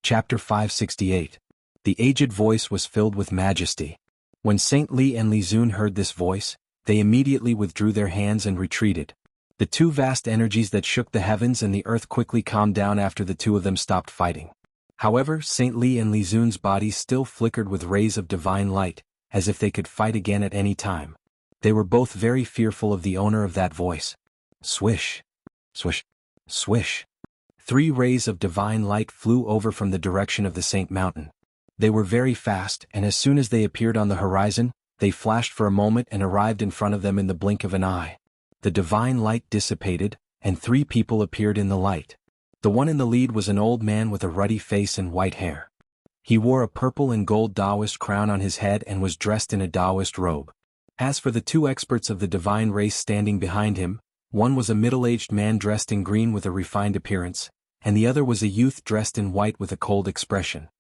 Chapter 568. The aged voice was filled with majesty. When Saint Li and Li Zun heard this voice, they immediately withdrew their hands and retreated. The two vast energies that shook the heavens and the earth quickly calmed down after the two of them stopped fighting. However, Saint Li and Li Zun's bodies still flickered with rays of divine light, as if they could fight again at any time. They were both very fearful of the owner of that voice. Swish! Swish! Swish! 3 rays of divine light flew over from the direction of the Saint Mountain. They were very fast, and as soon as they appeared on the horizon, they flashed for a moment and arrived in front of them in the blink of an eye. The divine light dissipated, and 3 people appeared in the light. The one in the lead was an old man with a ruddy face and white hair. He wore a purple and gold Taoist crown on his head and was dressed in a Taoist robe. As for the 2 experts of the divine race standing behind him, one was a middle-aged man dressed in green with a refined appearance, and the other was a youth dressed in white with a cold expression.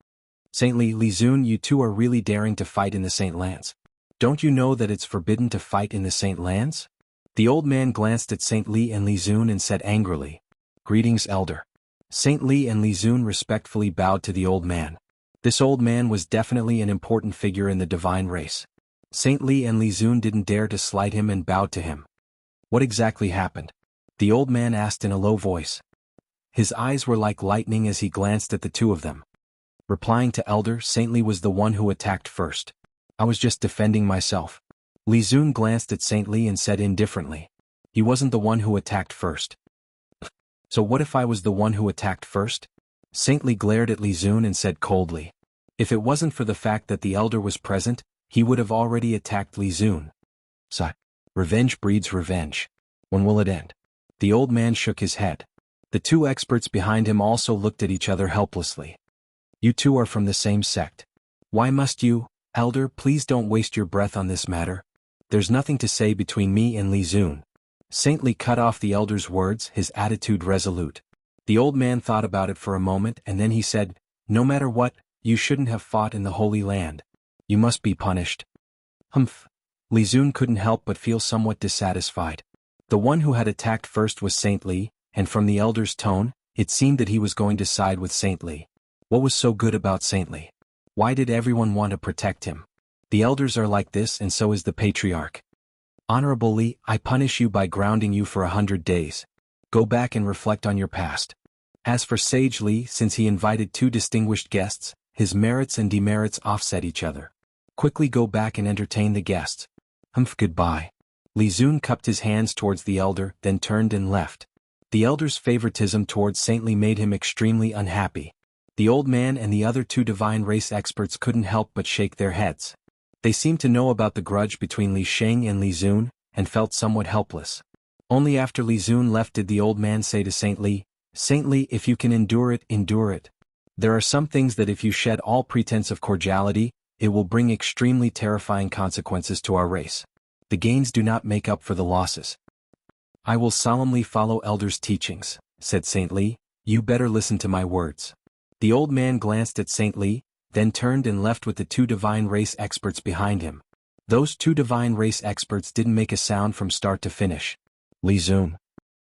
Saint Li, Li Zun, you two are really daring to fight in the Saint Lands. Don't you know that it's forbidden to fight in the Saint Lands? The old man glanced at Saint Li and Li Zun and said angrily, "Greetings, elder." Saint Li and Li Zun respectfully bowed to the old man. This old man was definitely an important figure in the divine race. Saint Li and Li Zun didn't dare to slight him and bowed to him. What exactly happened? The old man asked in a low voice. His eyes were like lightning as he glanced at the two of them. Replying to elder, Saint Li was the one who attacked first. I was just defending myself. Li Zun glanced at Saint Li and said indifferently. He wasn't the one who attacked first. So what if I was the one who attacked first? Saint Li glared at Li Zun and said coldly. If it wasn't for the fact that the elder was present, he would have already attacked Li Zun. Sigh. Revenge breeds revenge. When will it end? The old man shook his head. The 2 experts behind him also looked at each other helplessly. You two are from the same sect. Why must you, elder, please don't waste your breath on this matter. There's nothing to say between me and Li Zun. Saint Li cut off the elder's words, his attitude resolute. The old man thought about it for a moment and then he said, no matter what, you shouldn't have fought in the Holy Land. You must be punished. Humph. Li Zun couldn't help but feel somewhat dissatisfied. The one who had attacked first was Saint Li, and from the elder's tone, it seemed that he was going to side with Saint Li. What was so good about Saint Li? Why did everyone want to protect him? The elders are like this and so is the patriarch. Honorable Li, I punish you by grounding you for 100 days. Go back and reflect on your past. As for Sage Li, since he invited 2 distinguished guests, his merits and demerits offset each other. Quickly go back and entertain the guests. Humph, goodbye. Li Zun cupped his hands towards the elder, then turned and left. The elder's favoritism towards Saint Li made him extremely unhappy. The old man and the other 2 divine race experts couldn't help but shake their heads. They seemed to know about the grudge between Li Sheng and Li Zun, and felt somewhat helpless. Only after Li Zun left did the old man say to Saint Li, if you can endure it, endure it. There are some things that if you shed all pretense of cordiality, it will bring extremely terrifying consequences to our race. The gains do not make up for the losses. I will solemnly follow elders' teachings, said Saint Li. You better listen to my words. The old man glanced at Saint Li, then turned and left with the 2 divine race experts behind him. Those 2 divine race experts didn't make a sound from start to finish. Li Zun.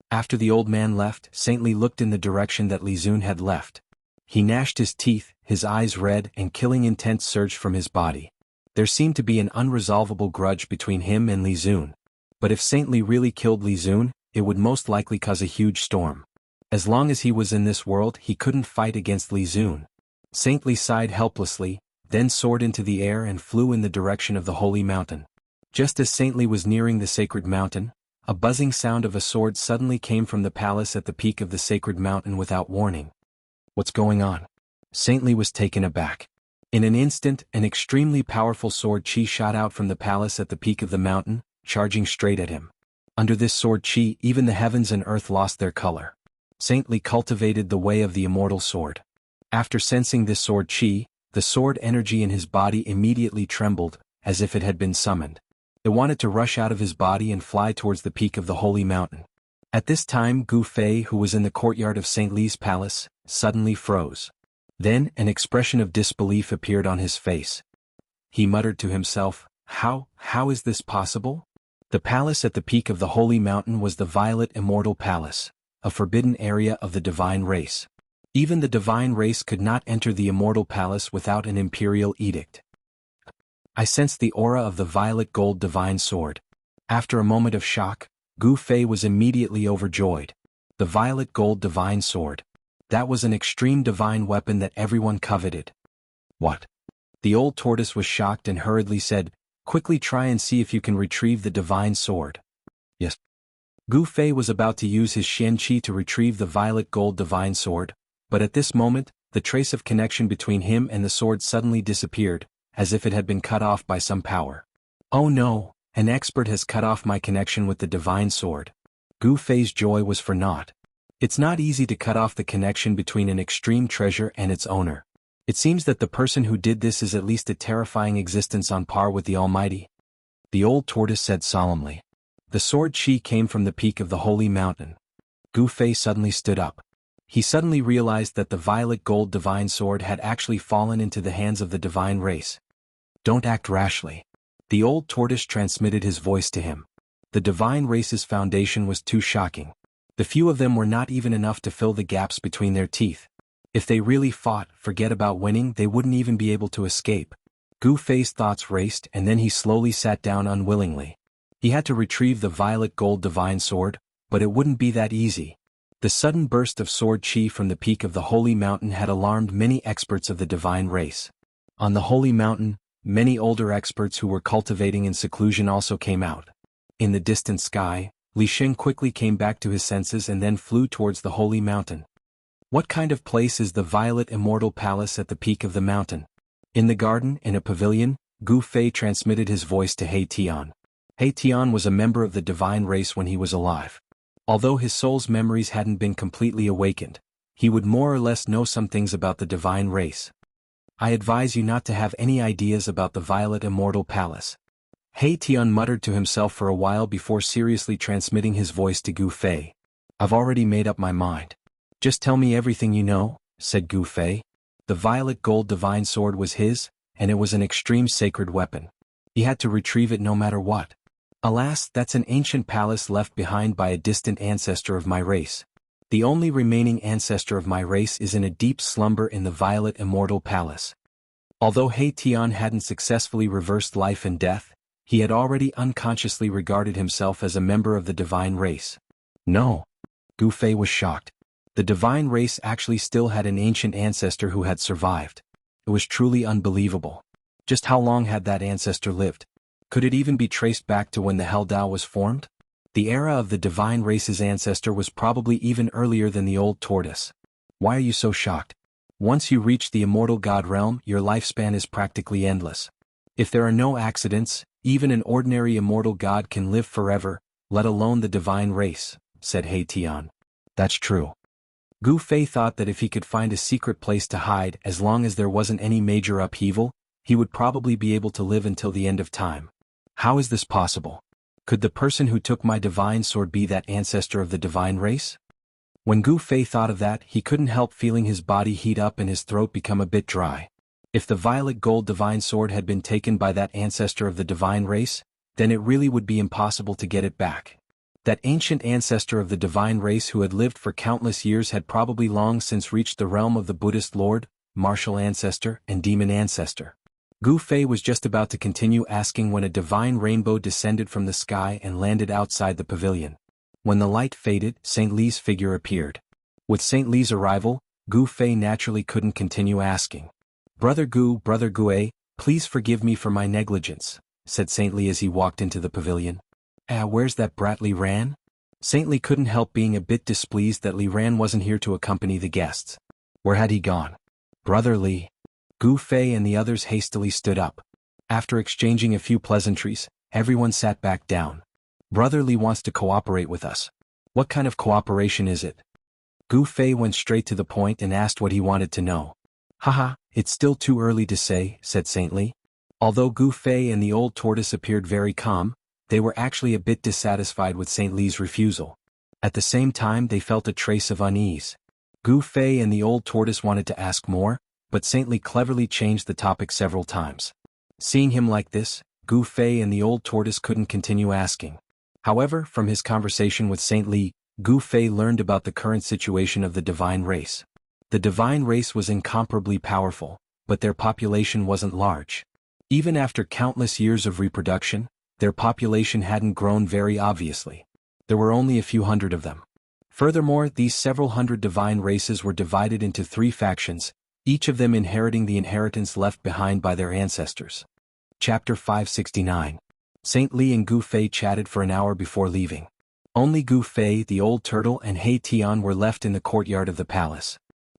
After the old man left, Saint Li looked in the direction that Li Zun had left. He gnashed his teeth, his eyes red, and killing intent surged from his body. There seemed to be an unresolvable grudge between him and Li Zun. But if Saint Li really killed Li Zun, it would most likely cause a huge storm. As long as he was in this world, he couldn't fight against Li Zun. Saint Li sighed helplessly, then soared into the air and flew in the direction of the holy mountain. Just as Saint Li was nearing the sacred mountain, a buzzing sound of a sword suddenly came from the palace at the peak of the sacred mountain without warning. What's going on? Saint Li was taken aback. In an instant, an extremely powerful sword chi shot out from the palace at the peak of the mountain, charging straight at him. Under this sword chi, even the heavens and earth lost their color. Saint Li cultivated the way of the immortal sword. After sensing this sword chi, the sword energy in his body immediately trembled, as if it had been summoned. It wanted to rush out of his body and fly towards the peak of the holy mountain. At this time Gu Fei, who was in the courtyard of Saint Li's palace, suddenly froze. Then an expression of disbelief appeared on his face. He muttered to himself, How is this possible? The palace at the peak of the holy mountain was the Violet Immortal Palace, a forbidden area of the divine race. Even the divine race could not enter the immortal palace without an imperial edict. I sensed the aura of the violet gold divine sword. After a moment of shock, Gu Fei was immediately overjoyed. The violet gold divine sword. That was an extreme divine weapon that everyone coveted. What? The old tortoise was shocked and hurriedly said, "Quickly try and see if you can retrieve the divine sword." Yes. Gu Fei was about to use his Xian Qi to retrieve the violet gold divine sword, but at this moment, the trace of connection between him and the sword suddenly disappeared, as if it had been cut off by some power. Oh no, an expert has cut off my connection with the divine sword. Gu Fei's joy was for naught. It's not easy to cut off the connection between an extreme treasure and its owner. It seems that the person who did this is at least a terrifying existence on par with the Almighty. The old tortoise said solemnly. The sword Qi came from the peak of the holy mountain. Gu Fei suddenly stood up. He suddenly realized that the violet gold divine sword had actually fallen into the hands of the divine race. Don't act rashly. The old tortoise transmitted his voice to him. The divine race's foundation was too shocking. The few of them were not even enough to fill the gaps between their teeth. If they really fought, forget about winning, they wouldn't even be able to escape. Gu Fei's thoughts raced and then he slowly sat down unwillingly. He had to retrieve the violet gold divine sword, but it wouldn't be that easy. The sudden burst of sword Qi from the peak of the holy mountain had alarmed many experts of the divine race. On the holy mountain, many older experts who were cultivating in seclusion also came out. In the distant sky, Li Sheng quickly came back to his senses and then flew towards the holy mountain. What kind of place is the violet immortal palace at the peak of the mountain? In the garden, in a pavilion, Gu Fei transmitted his voice to He Tian. He Tian was a member of the divine race when he was alive. Although his soul's memories hadn't been completely awakened, he would more or less know some things about the divine race. I advise you not to have any ideas about the violet immortal palace. He Tian muttered to himself for a while before seriously transmitting his voice to Gu Fei. I've already made up my mind. Just tell me everything you know, said Gu Fei. The violet gold divine sword was his, and it was an extreme sacred weapon. He had to retrieve it no matter what. Alas, that's an ancient palace left behind by a distant ancestor of my race. The only remaining ancestor of my race is in a deep slumber in the violet immortal palace. Although He Tian hadn't successfully reversed life and death, he had already unconsciously regarded himself as a member of the divine race. No. Gu Fei was shocked. The divine race actually still had an ancient ancestor who had survived. It was truly unbelievable. Just how long had that ancestor lived? Could it even be traced back to when the Hell Dao was formed? The era of the divine race's ancestor was probably even earlier than the old tortoise. Why are you so shocked? Once you reach the immortal god realm, your lifespan is practically endless. If there are no accidents, even an ordinary immortal god can live forever, let alone the divine race, said He Tian. That's true. Gu Fei thought that if he could find a secret place to hide as long as there wasn't any major upheaval, he would probably be able to live until the end of time. How is this possible? Could the person who took my divine sword be that ancestor of the divine race? When Gu Fei thought of that, he couldn't help feeling his body heat up and his throat become a bit dry. If the violet gold divine sword had been taken by that ancestor of the divine race, then it really would be impossible to get it back. That ancient ancestor of the divine race who had lived for countless years had probably long since reached the realm of the Buddhist Lord, martial ancestor, and demon ancestor. Gu Fei was just about to continue asking when a divine rainbow descended from the sky and landed outside the pavilion. When the light faded, St. Li's figure appeared. With St. Li's arrival, Gu Fei naturally couldn't continue asking. Brother Gu, please forgive me for my negligence, said St. Li as he walked into the pavilion. Where's that brat Li Ran? St. Li couldn't help being a bit displeased that Li Ran wasn't here to accompany the guests. Where had he gone? Brother Li. Gu Fei and the others hastily stood up. After exchanging a few pleasantries, everyone sat back down. Brother Li wants to cooperate with us. What kind of cooperation is it? Gu Fei went straight to the point and asked what he wanted to know. Haha, it's still too early to say, said St. Li. Although Gu Fei and the old tortoise appeared very calm, they were actually a bit dissatisfied with St. Li's refusal. At the same time they felt a trace of unease. Gu Fei and the old tortoise wanted to ask more, but St. Li cleverly changed the topic several times. Seeing him like this, Gu Fei and the old tortoise couldn't continue asking. However, from his conversation with St. Li, Gu Fei learned about the current situation of the divine race. The divine race was incomparably powerful, but their population wasn't large. Even after countless years of reproduction, their population hadn't grown very obviously. There were only a few hundred of them. Furthermore, these several hundred divine races were divided into 3 factions, each of them inheriting the inheritance left behind by their ancestors. Chapter 569. Saint Li and Gu Fei chatted for an hour before leaving. Only Gu Fei, the old turtle, and He Tian were left in the courtyard of the palace.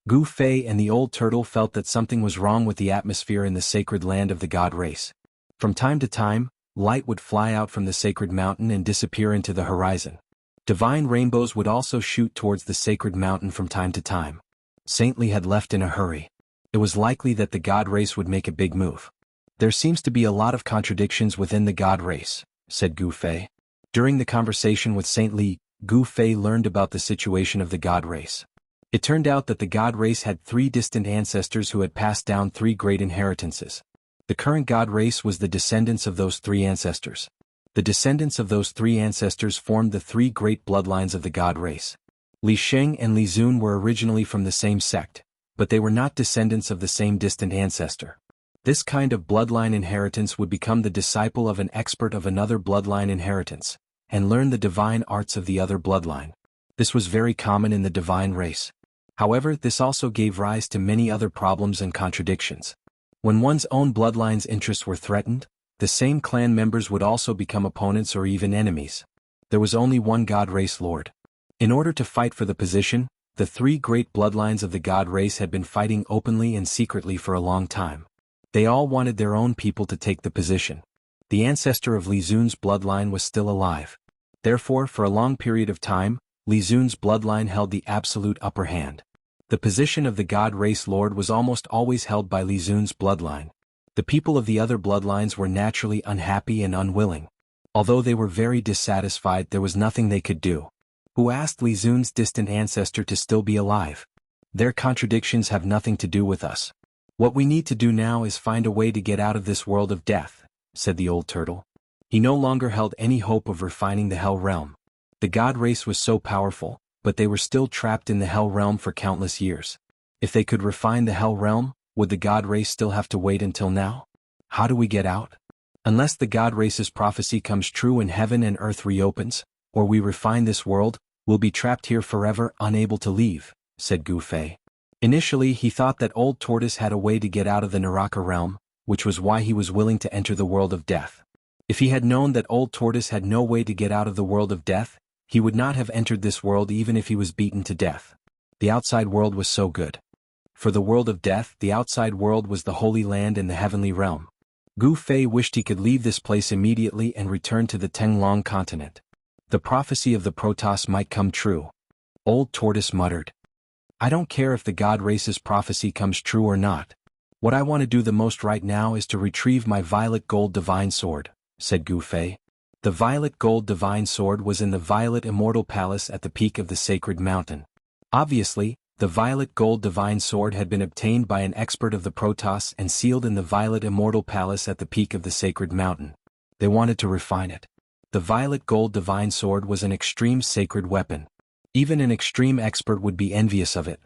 Gu Fei and the old turtle felt that something was wrong with the atmosphere in the sacred land of the god race. From time to time, light would fly out from the sacred mountain and disappear into the horizon. Divine rainbows would also shoot towards the sacred mountain from time to time. Saint Li had left in a hurry. It was likely that the god race would make a big move. There seems to be a lot of contradictions within the god race, said Gu Fei. During the conversation with Saint Li, Gu Fei learned about the situation of the god race. It turned out that the god race had 3 distant ancestors who had passed down 3 great inheritances. The current god race was the descendants of those 3 ancestors. The descendants of those 3 ancestors formed the 3 great bloodlines of the god race. Li Sheng and Li Zun were originally from the same sect, but they were not descendants of the same distant ancestor. This kind of bloodline inheritance would become the disciple of an expert of another bloodline inheritance, and learn the divine arts of the other bloodline. This was very common in the divine race. However, this also gave rise to many other problems and contradictions. When one's own bloodline's interests were threatened, the same clan members would also become opponents or even enemies. There was only one god race lord. In order to fight for the position, the 3 great bloodlines of the god race had been fighting openly and secretly for a long time. They all wanted their own people to take the position. The ancestor of Li Zun's bloodline was still alive. Therefore, for a long period of time, Li Zun's bloodline held the absolute upper hand. The position of the god race lord was almost always held by Li Zun's bloodline. The people of the other bloodlines were naturally unhappy and unwilling. Although they were very dissatisfied, there was nothing they could do. Who asked Li Zun's distant ancestor to still be alive? Their contradictions have nothing to do with us. What we need to do now is find a way to get out of this world of death, said the old turtle. He no longer held any hope of refining the Hell Realm. The god race was so powerful, but they were still trapped in the Hell Realm for countless years. If they could refine the Hell Realm, would the god race still have to wait until now? How do we get out? Unless the god race's prophecy comes true and heaven and earth reopens, or we refine this world, we'll be trapped here forever, unable to leave, said Gu Fei. Initially, he thought that Old Tortoise had a way to get out of the Naraka realm, which was why he was willing to enter the world of death. If he had known that Old Tortoise had no way to get out of the world of death, he would not have entered this world even if he was beaten to death. The outside world was so good. For the world of death, the outside world was the Holy Land and the heavenly realm. Gu Fei wished he could leave this place immediately and return to the Tenglong continent. The prophecy of the Protoss might come true. Old Tortoise muttered. I don't care if the god race's prophecy comes true or not. What I want to do the most right now is to retrieve my violet gold divine sword, said Gu Fei. The violet gold divine sword was in the Violet Immortal Palace at the peak of the sacred mountain. Obviously, the violet gold divine sword had been obtained by an expert of the Protoss and sealed in the Violet Immortal Palace at the peak of the sacred mountain. They wanted to refine it. The violet gold divine sword was an extreme sacred weapon. Even an extreme expert would be envious of it.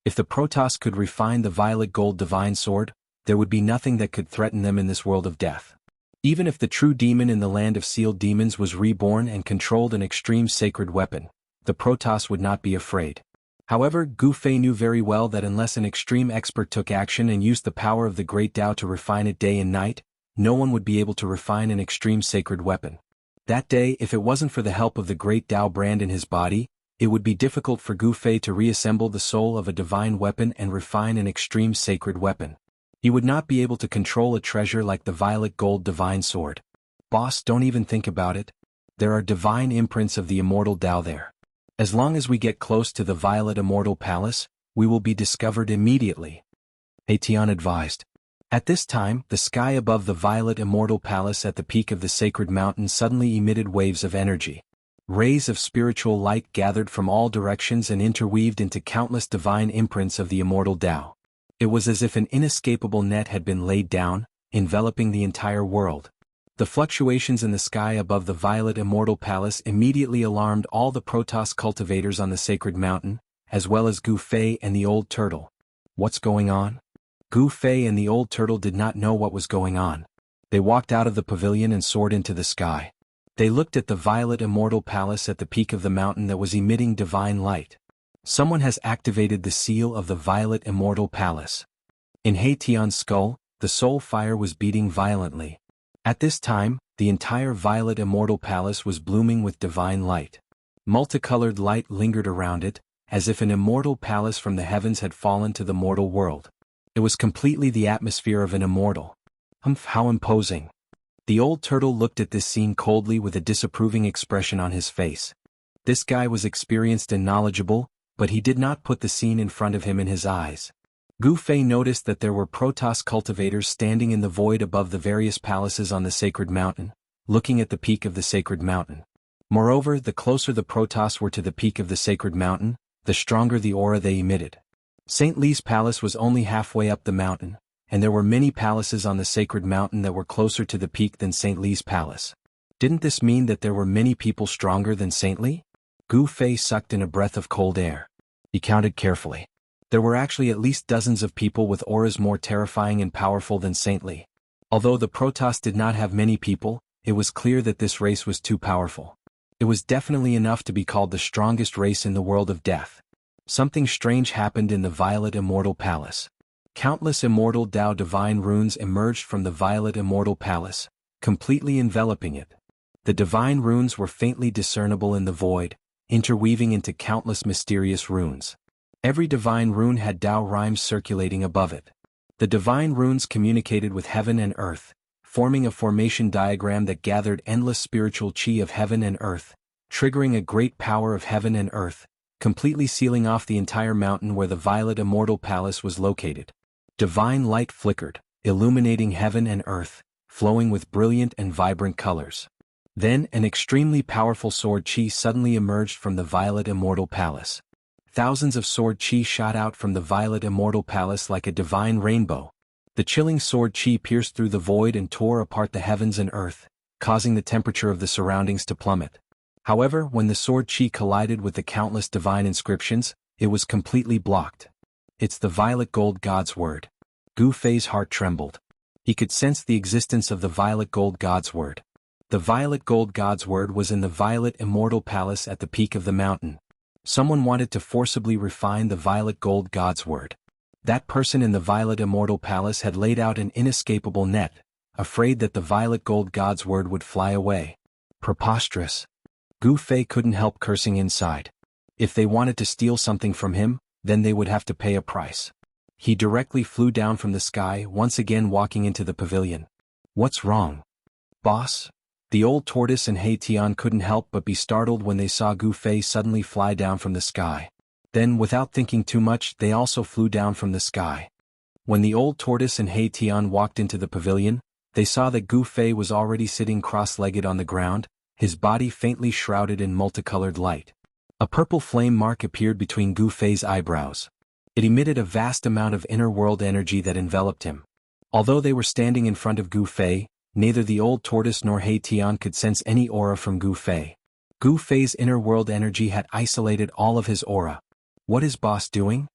If the Protoss could refine the violet gold divine sword, there would be nothing that could threaten them in this world of death. Even if the true demon in the land of sealed demons was reborn and controlled an extreme sacred weapon, the Protoss would not be afraid. However, Gu Fei knew very well that unless an extreme expert took action and used the power of the Great Tao to refine it day and night, no one would be able to refine an extreme sacred weapon. That day, if it wasn't for the help of the Great Tao brand in his body, it would be difficult for Gu Fei to reassemble the soul of a divine weapon and refine an extreme sacred weapon. He would not be able to control a treasure like the violet gold divine sword. Boss, don't even think about it. There are divine imprints of the immortal Tao there. As long as we get close to the Violet Immortal Palace, we will be discovered immediately. He Tian advised. At this time, the sky above the Violet Immortal Palace at the peak of the sacred mountain suddenly emitted waves of energy. Rays of spiritual light gathered from all directions and interweaved into countless divine imprints of the immortal Tao. It was as if an inescapable net had been laid down, enveloping the entire world. The fluctuations in the sky above the Violet Immortal Palace immediately alarmed all the Protoss cultivators on the sacred mountain, as well as Gu Fei and the old turtle. What's going on? Gu Fei and the old turtle did not know what was going on. They walked out of the pavilion and soared into the sky. They looked at the violet immortal palace at the peak of the mountain that was emitting divine light. Someone has activated the seal of the violet immortal palace. In He Tian's skull, the soul fire was beating violently. At this time, the entire violet immortal palace was blooming with divine light. Multicolored light lingered around it, as if an immortal palace from the heavens had fallen to the mortal world. It was completely the atmosphere of an immortal. Humph, how imposing. The old turtle looked at this scene coldly with a disapproving expression on his face. This guy was experienced and knowledgeable, but he did not put the scene in front of him in his eyes. Gu Fei noticed that there were Protoss cultivators standing in the void above the various palaces on the sacred mountain, looking at the peak of the sacred mountain. Moreover, the closer the Protoss were to the peak of the sacred mountain, the stronger the aura they emitted. St. Li's palace was only halfway up the mountain, and there were many palaces on the sacred mountain that were closer to the peak than St. Li's palace. Didn't this mean that there were many people stronger than St. Li? Gu Fei sucked in a breath of cold air. He counted carefully. There were actually at least dozens of people with auras more terrifying and powerful than St. Li. Although the Protoss did not have many people, it was clear that this race was too powerful. It was definitely enough to be called the strongest race in the world of death. Something strange happened in the Violet Immortal Palace. Countless immortal Dao divine runes emerged from the Violet Immortal Palace, completely enveloping it. The divine runes were faintly discernible in the void, interweaving into countless mysterious runes. Every divine rune had Dao rhymes circulating above it. The divine runes communicated with heaven and earth, forming a formation diagram that gathered endless spiritual chi of heaven and earth, triggering a great power of heaven and earth, completely sealing off the entire mountain where the Violet Immortal Palace was located. Divine light flickered, illuminating heaven and earth, flowing with brilliant and vibrant colors. Then an extremely powerful sword chi suddenly emerged from the Violet Immortal Palace. Thousands of sword chi shot out from the Violet Immortal Palace like a divine rainbow. The chilling sword chi pierced through the void and tore apart the heavens and earth, causing the temperature of the surroundings to plummet. However, when the sword chi collided with the countless divine inscriptions, it was completely blocked. It's the Violet Gold God's word. Gu Fei's heart trembled. He could sense the existence of the Violet Gold God's word. The Violet Gold God's word was in the Violet Immortal Palace at the peak of the mountain. Someone wanted to forcibly refine the Violet Gold God's word. That person in the Violet Immortal Palace had laid out an inescapable net, afraid that the Violet Gold God's word would fly away. Preposterous. Gu Fei couldn't help cursing inside. If they wanted to steal something from him, then they would have to pay a price. He directly flew down from the sky, once again walking into the pavilion. What's wrong? Boss? The old tortoise and He Tian couldn't help but be startled when they saw Gu Fei suddenly fly down from the sky. Then, without thinking too much, they also flew down from the sky. When the old tortoise and He Tian walked into the pavilion, they saw that Gu Fei was already sitting cross-legged on the ground, his body faintly shrouded in multicolored light. A purple flame mark appeared between Gu Fei's eyebrows. It emitted a vast amount of inner-world energy that enveloped him. Although they were standing in front of Gu Fei, neither the old tortoise nor He Tian could sense any aura from Gu Fei. Gu Fei's inner-world energy had isolated all of his aura. What is boss doing?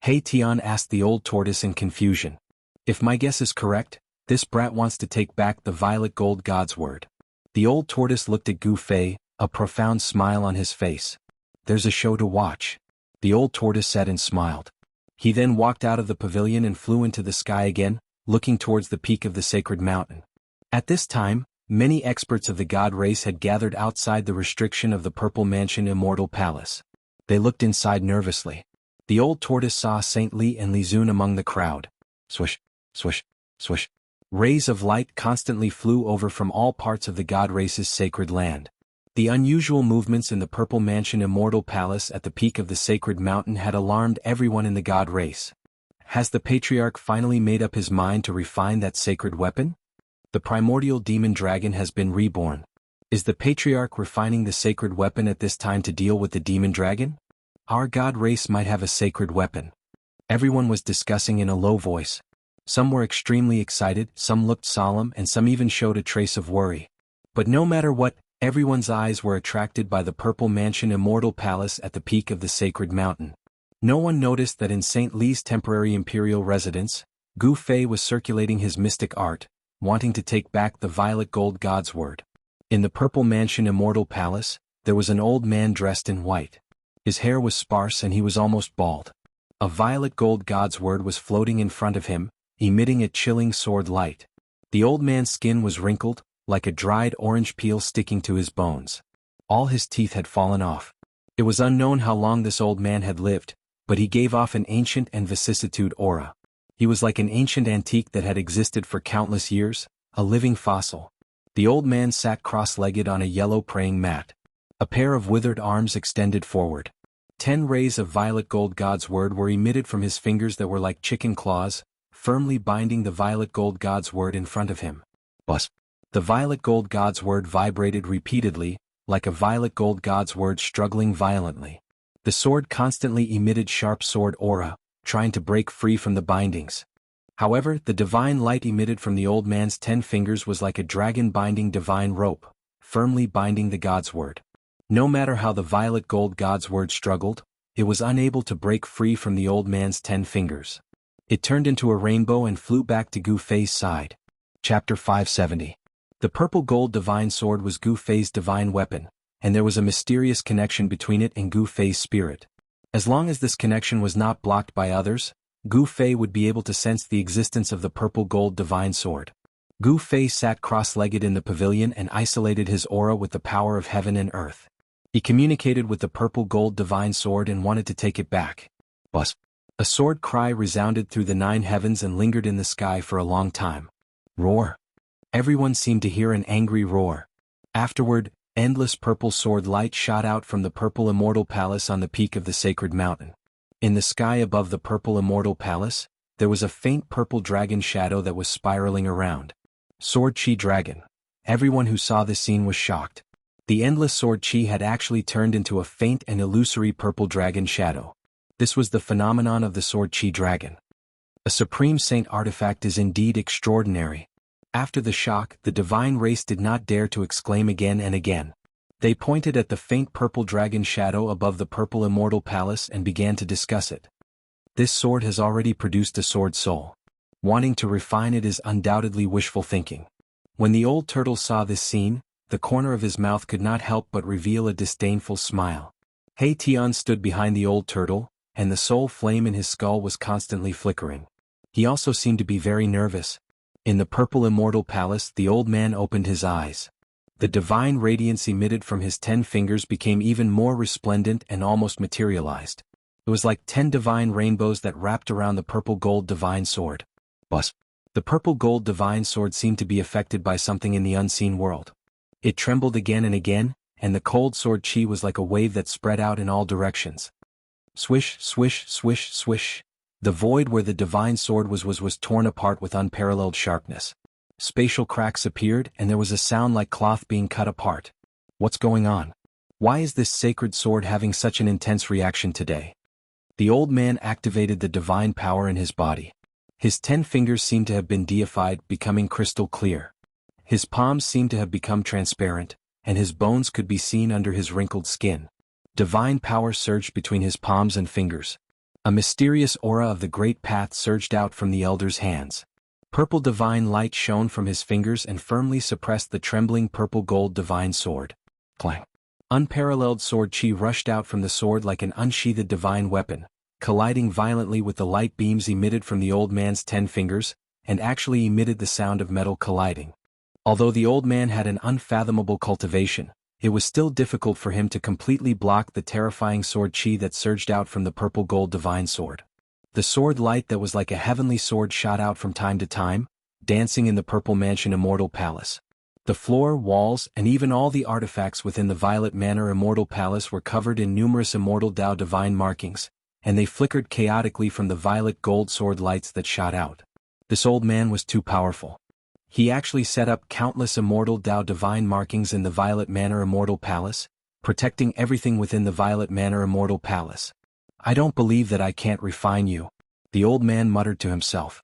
He Tian asked the old tortoise in confusion. If my guess is correct, this brat wants to take back the Violet Gold God's word. The old tortoise looked at Gu Fei, a profound smile on his face. There's a show to watch. The old tortoise said and smiled. He then walked out of the pavilion and flew into the sky again, looking towards the peak of the sacred mountain. At this time, many experts of the god race had gathered outside the restriction of the Purple Mansion Immortal Palace. They looked inside nervously. The old tortoise saw St. Li and Li Zun among the crowd. Swish, swish, swish. Rays of light constantly flew over from all parts of the god race's sacred land. The unusual movements in the Purple Mansion Immortal Palace at the peak of the sacred mountain had alarmed everyone in the god race. Has the patriarch finally made up his mind to refine that sacred weapon? The primordial demon dragon has been reborn. Is the patriarch refining the sacred weapon at this time to deal with the demon dragon? Our god race might have a sacred weapon. Everyone was discussing in a low voice. Some were extremely excited, some looked solemn, and some even showed a trace of worry. But no matter what, everyone's eyes were attracted by the Purple Mansion Immortal Palace at the peak of the sacred mountain. No one noticed that in Saint Li's temporary imperial residence, Gu Fei was circulating his mystic art, wanting to take back the violet gold god's word. In the purple mansion Immortal Palace, there was an old man dressed in white. His hair was sparse and he was almost bald. A violet gold god's word was floating in front of him, emitting a chilling sword light. The old man's skin was wrinkled, like a dried orange peel sticking to his bones. All his teeth had fallen off. It was unknown how long this old man had lived, but he gave off an ancient and vicissitude aura. He was like an ancient antique that had existed for countless years, a living fossil. The old man sat cross-legged on a yellow praying mat. A pair of withered arms extended forward. 10 rays of violet gold god's word were emitted from his fingers that were like chicken claws, firmly binding the violet gold god's word in front of him. Buzz. The violet gold god's word vibrated repeatedly, like a violet gold god's word struggling violently. The sword constantly emitted sharp sword aura, trying to break free from the bindings. However, the divine light emitted from the old man's 10 fingers was like a dragon binding divine rope, firmly binding the god's word. No matter how the violet gold god's word struggled, it was unable to break free from the old man's 10 fingers. It turned into a rainbow and flew back to Gu Fei's side. Chapter 570. The purple gold divine sword was Gu Fei's divine weapon, and there was a mysterious connection between it and Gu Fei's spirit. As long as this connection was not blocked by others, Gu Fei would be able to sense the existence of the purple gold divine sword. Gu Fei sat cross-legged in the pavilion and isolated his aura with the power of heaven and earth. He communicated with the purple gold divine sword and wanted to take it back. Buzz. A sword cry resounded through the 9 heavens and lingered in the sky for a long time. Roar. Everyone seemed to hear an angry roar. Afterward, endless purple sword light shot out from the purple Immortal Palace on the peak of the sacred mountain. In the sky above the purple Immortal Palace, there was a faint purple dragon shadow that was spiraling around. Sword Chi Dragon. Everyone who saw this scene was shocked. The endless sword chi had actually turned into a faint and illusory purple dragon shadow. This was the phenomenon of the Sword Chi Dragon. A Supreme Saint artifact is indeed extraordinary. After the shock, the divine race did not dare to exclaim again and again. They pointed at the faint purple dragon shadow above the purple Immortal Palace and began to discuss it. This sword has already produced a sword soul. Wanting to refine it is undoubtedly wishful thinking. When the old turtle saw this scene, the corner of his mouth could not help but reveal a disdainful smile. Hei Tian stood behind the old turtle, and the soul flame in his skull was constantly flickering. He also seemed to be very nervous. In the purple Immortal Palace, the old man opened his eyes. The divine radiance emitted from his 10 fingers became even more resplendent and almost materialized. It was like 10 divine rainbows that wrapped around the purple gold divine sword. Buzz. The purple gold divine sword seemed to be affected by something in the unseen world. It trembled again and again, and the cold sword chi was like a wave that spread out in all directions. Swish, swish, swish, swish. The void where the divine sword was torn apart with unparalleled sharpness. Spatial cracks appeared and there was a sound like cloth being cut apart. What's going on? Why is this sacred sword having such an intense reaction today? The old man activated the divine power in his body. His 10 fingers seemed to have been deified, becoming crystal clear. His palms seemed to have become transparent, and his bones could be seen under his wrinkled skin. Divine power surged between his palms and fingers. A mysterious aura of the great path surged out from the elder's hands. Purple divine light shone from his fingers and firmly suppressed the trembling purple gold divine sword. Clang. Unparalleled sword chi rushed out from the sword like an unsheathed divine weapon, colliding violently with the light beams emitted from the old man's 10 fingers, and actually emitted the sound of metal colliding. Although the old man had an unfathomable cultivation, it was still difficult for him to completely block the terrifying sword chi that surged out from the purple gold divine sword. The sword light that was like a heavenly sword shot out from time to time, dancing in the purple mansion Immortal Palace. The floor, walls, and even all the artifacts within the Violet Manor Immortal Palace were covered in numerous immortal Tao divine markings, and they flickered chaotically from the violet gold sword lights that shot out. This old man was too powerful. He actually set up countless immortal Tao divine markings in the Violet Manor Immortal Palace, protecting everything within the Violet Manor Immortal Palace. I don't believe that I can't refine you, the old man muttered to himself.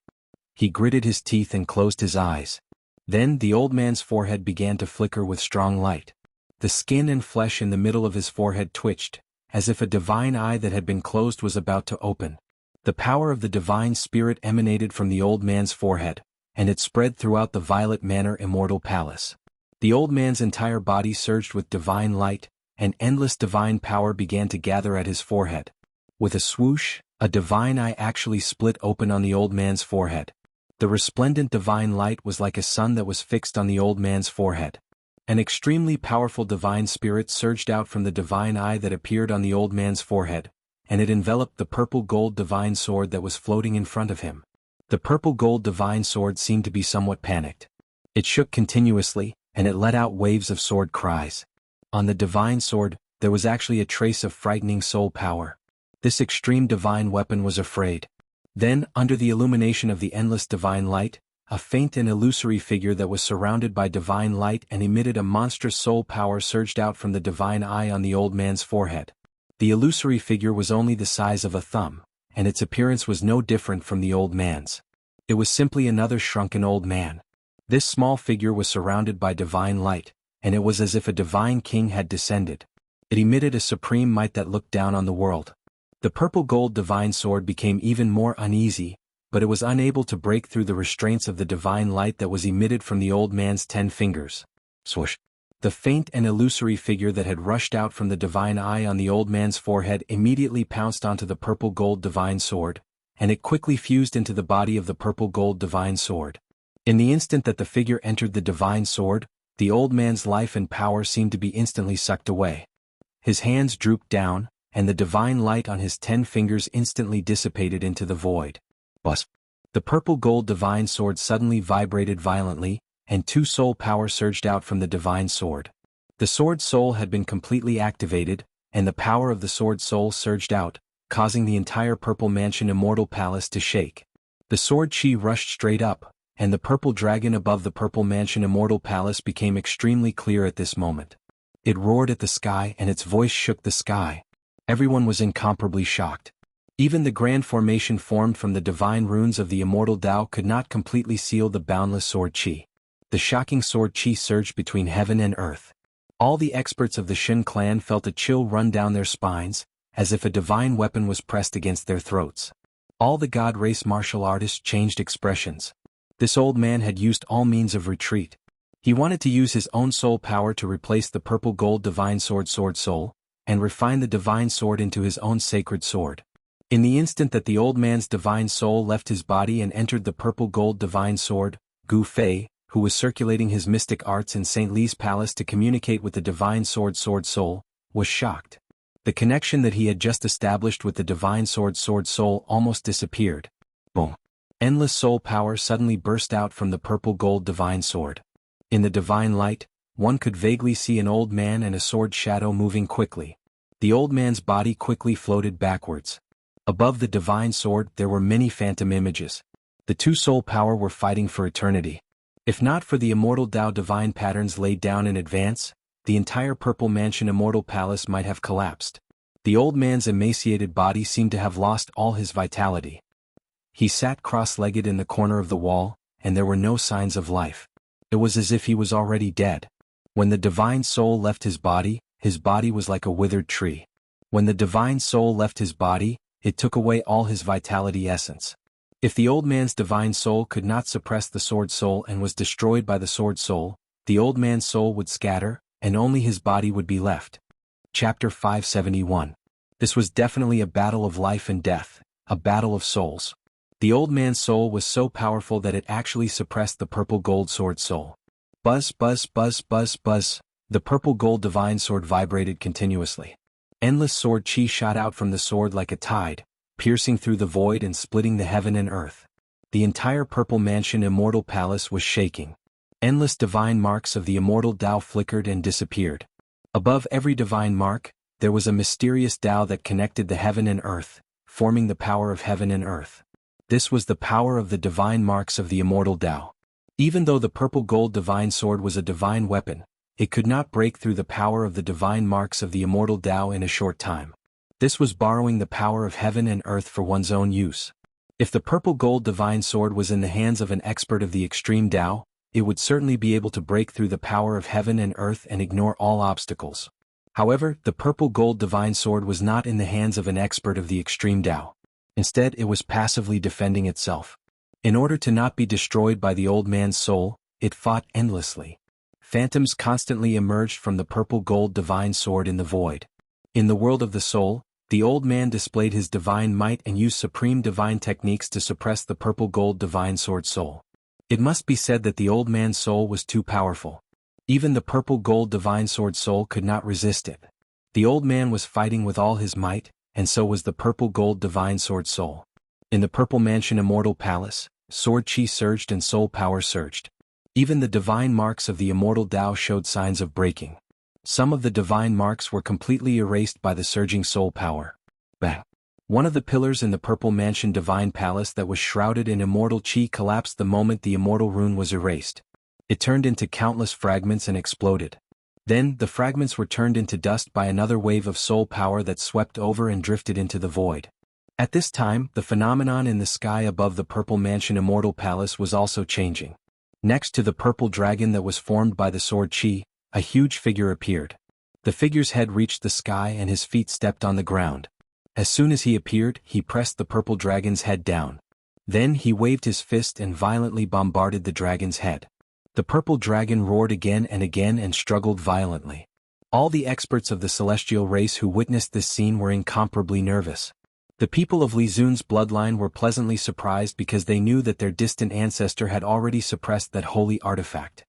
He gritted his teeth and closed his eyes. Then the old man's forehead began to flicker with strong light. The skin and flesh in the middle of his forehead twitched, as if a divine eye that had been closed was about to open. The power of the divine spirit emanated from the old man's forehead, and it spread throughout the Violet Manor Immortal Palace. The old man's entire body surged with divine light, and endless divine power began to gather at his forehead. With a swoosh, a divine eye actually split open on the old man's forehead. The resplendent divine light was like a sun that was fixed on the old man's forehead. An extremely powerful divine spirit surged out from the divine eye that appeared on the old man's forehead, and it enveloped the purple-gold divine sword that was floating in front of him. The purple-gold divine sword seemed to be somewhat panicked. It shook continuously, and it let out waves of sword cries. On the divine sword, there was actually a trace of frightening soul power. This extreme divine weapon was afraid. Then, under the illumination of the endless divine light, a faint and illusory figure that was surrounded by divine light and emitted a monstrous soul power surged out from the divine eye on the old man's forehead. The illusory figure was only the size of a thumb, and its appearance was no different from the old man's. It was simply another shrunken old man. This small figure was surrounded by divine light, and it was as if a divine king had descended. It emitted a supreme might that looked down on the world. The purple-gold divine sword became even more uneasy, but it was unable to break through the restraints of the divine light that was emitted from the old man's 10 fingers. Swoosh! The faint and illusory figure that had rushed out from the divine eye on the old man's forehead immediately pounced onto the purple-gold divine sword, and it quickly fused into the body of the purple-gold divine sword. In the instant that the figure entered the divine sword, the old man's life and power seemed to be instantly sucked away. His hands drooped down, and the divine light on his 10 fingers instantly dissipated into the void. Buzz! The purple-gold divine sword suddenly vibrated violently, and 2 soul power surged out from the divine sword. The sword soul had been completely activated, and the power of the sword soul surged out, causing the entire Purple Mansion Immortal Palace to shake. The sword chi rushed straight up, and the purple dragon above the Purple Mansion Immortal Palace became extremely clear at this moment. It roared at the sky and its voice shook the sky. Everyone was incomparably shocked. Even the grand formation formed from the divine runes of the immortal Tao could not completely seal the boundless sword chi. The shocking sword chi surged between heaven and earth. All the experts of the Shin clan felt a chill run down their spines, as if a divine weapon was pressed against their throats. All the god race martial artists changed expressions. This old man had used all means of retreat. He wanted to use his own soul power to replace the purple gold divine sword soul, and refine the divine sword into his own sacred sword. In the instant that the old man's divine soul left his body and entered the purple gold divine sword, Gu Fei, who was circulating his mystic arts in St. Li's palace to communicate with the divine sword soul, was shocked. The connection that he had just established with the divine sword soul almost disappeared. Boom! Endless soul power suddenly burst out from the purple gold divine sword. In the divine light, one could vaguely see an old man and a sword shadow moving quickly. The old man's body quickly floated backwards. Above the divine sword there were many phantom images. The 2 soul power were fighting for eternity. If not for the immortal Tao divine patterns laid down in advance, the entire Purple Mansion Immortal Palace might have collapsed. The old man's emaciated body seemed to have lost all his vitality. He sat cross-legged in the corner of the wall, and there were no signs of life. It was as if he was already dead. When the divine soul left his body was like a withered tree. When the divine soul left his body, it took away all his vitality essence. If the old man's divine soul could not suppress the sword soul and was destroyed by the sword soul, the old man's soul would scatter, and only his body would be left. Chapter 571. This was definitely a battle of life and death, a battle of souls. The old man's soul was so powerful that it actually suppressed the purple gold sword soul. Buzz, buzz, buzz, buzz, buzz. The purple gold divine sword vibrated continuously. Endless sword chi shot out from the sword like a tide, piercing through the void and splitting the heaven and earth. The entire Purple Mansion Immortal Palace was shaking. Endless divine marks of the immortal Tao flickered and disappeared. Above every divine mark, there was a mysterious Tao that connected the heaven and earth, forming the power of heaven and earth. This was the power of the divine marks of the immortal Tao. Even though the purple gold divine sword was a divine weapon, it could not break through the power of the divine marks of the immortal Tao in a short time. This was borrowing the power of heaven and earth for one's own use. If the purple gold divine sword was in the hands of an expert of the extreme Tao, it would certainly be able to break through the power of heaven and earth and ignore all obstacles. However, the purple gold divine sword was not in the hands of an expert of the extreme Tao. Instead, it was passively defending itself. In order to not be destroyed by the old man's soul, it fought endlessly. Phantoms constantly emerged from the purple gold divine sword in the void. In the world of the soul, the old man displayed his divine might and used supreme divine techniques to suppress the purple gold divine sword soul. It must be said that the old man's soul was too powerful. Even the purple gold divine sword soul could not resist it. The old man was fighting with all his might, and so was the purple gold divine sword soul. In the purple mansion Immortal Palace, sword chi surged and soul power surged. Even the divine marks of the immortal Tao showed signs of breaking. Some of the divine marks were completely erased by the surging soul power. Bang! One of the pillars in the purple mansion divine palace that was shrouded in immortal chi collapsed the moment the immortal rune was erased. It turned into countless fragments and exploded. Then, the fragments were turned into dust by another wave of soul power that swept over and drifted into the void. At this time, the phenomenon in the sky above the purple mansion Immortal Palace was also changing. Next to the purple dragon that was formed by the sword chi, a huge figure appeared. The figure's head reached the sky and his feet stepped on the ground. As soon as he appeared, he pressed the purple dragon's head down. Then he waved his fist and violently bombarded the dragon's head. The purple dragon roared again and struggled violently. All the experts of the celestial race who witnessed this scene were incomparably nervous. The people of Li Zun's bloodline were pleasantly surprised because they knew that their distant ancestor had already suppressed that holy artifact.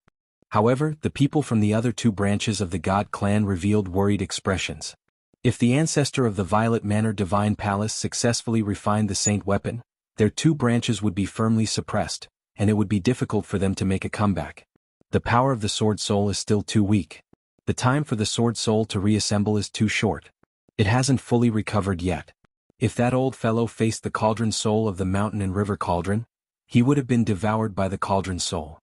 However, the people from the other two branches of the God clan revealed worried expressions. If the ancestor of the Violet Manor Divine Palace successfully refined the Saint weapon, their two branches would be firmly suppressed, and it would be difficult for them to make a comeback. The power of the Sword Soul is still too weak. The time for the Sword Soul to reassemble is too short. It hasn't fully recovered yet. If that old fellow faced the Cauldron Soul of the Mountain and River Cauldron, he would have been devoured by the Cauldron Soul.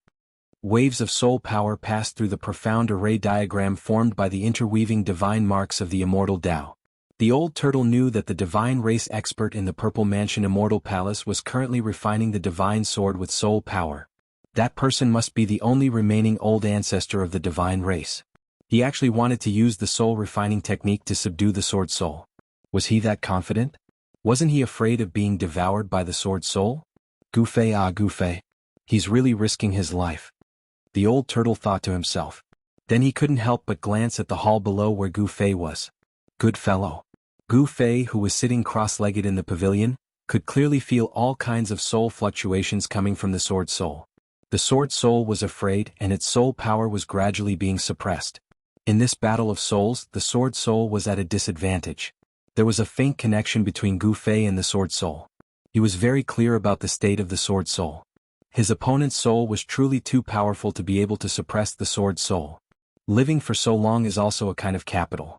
Waves of soul power passed through the profound array diagram formed by the interweaving divine marks of the immortal Tao. The old turtle knew that the divine race expert in the Purple Mansion Immortal Palace was currently refining the divine sword with soul power. That person must be the only remaining old ancestor of the divine race. He actually wanted to use the soul refining technique to subdue the sword soul. Was he that confident? Wasn't he afraid of being devoured by the sword soul? Gufei. He's really risking his life. The old turtle thought to himself. Then he couldn't help but glance at the hall below where Gufei was. Good fellow. Gufei, who was sitting cross-legged in the pavilion, could clearly feel all kinds of soul fluctuations coming from the sword soul. The sword soul was afraid and its soul power was gradually being suppressed. In this battle of souls, the sword soul was at a disadvantage. There was a faint connection between Gufei and the sword soul. He was very clear about the state of the sword soul. His opponent's soul was truly too powerful to be able to suppress the sword soul. Living for so long is also a kind of capital.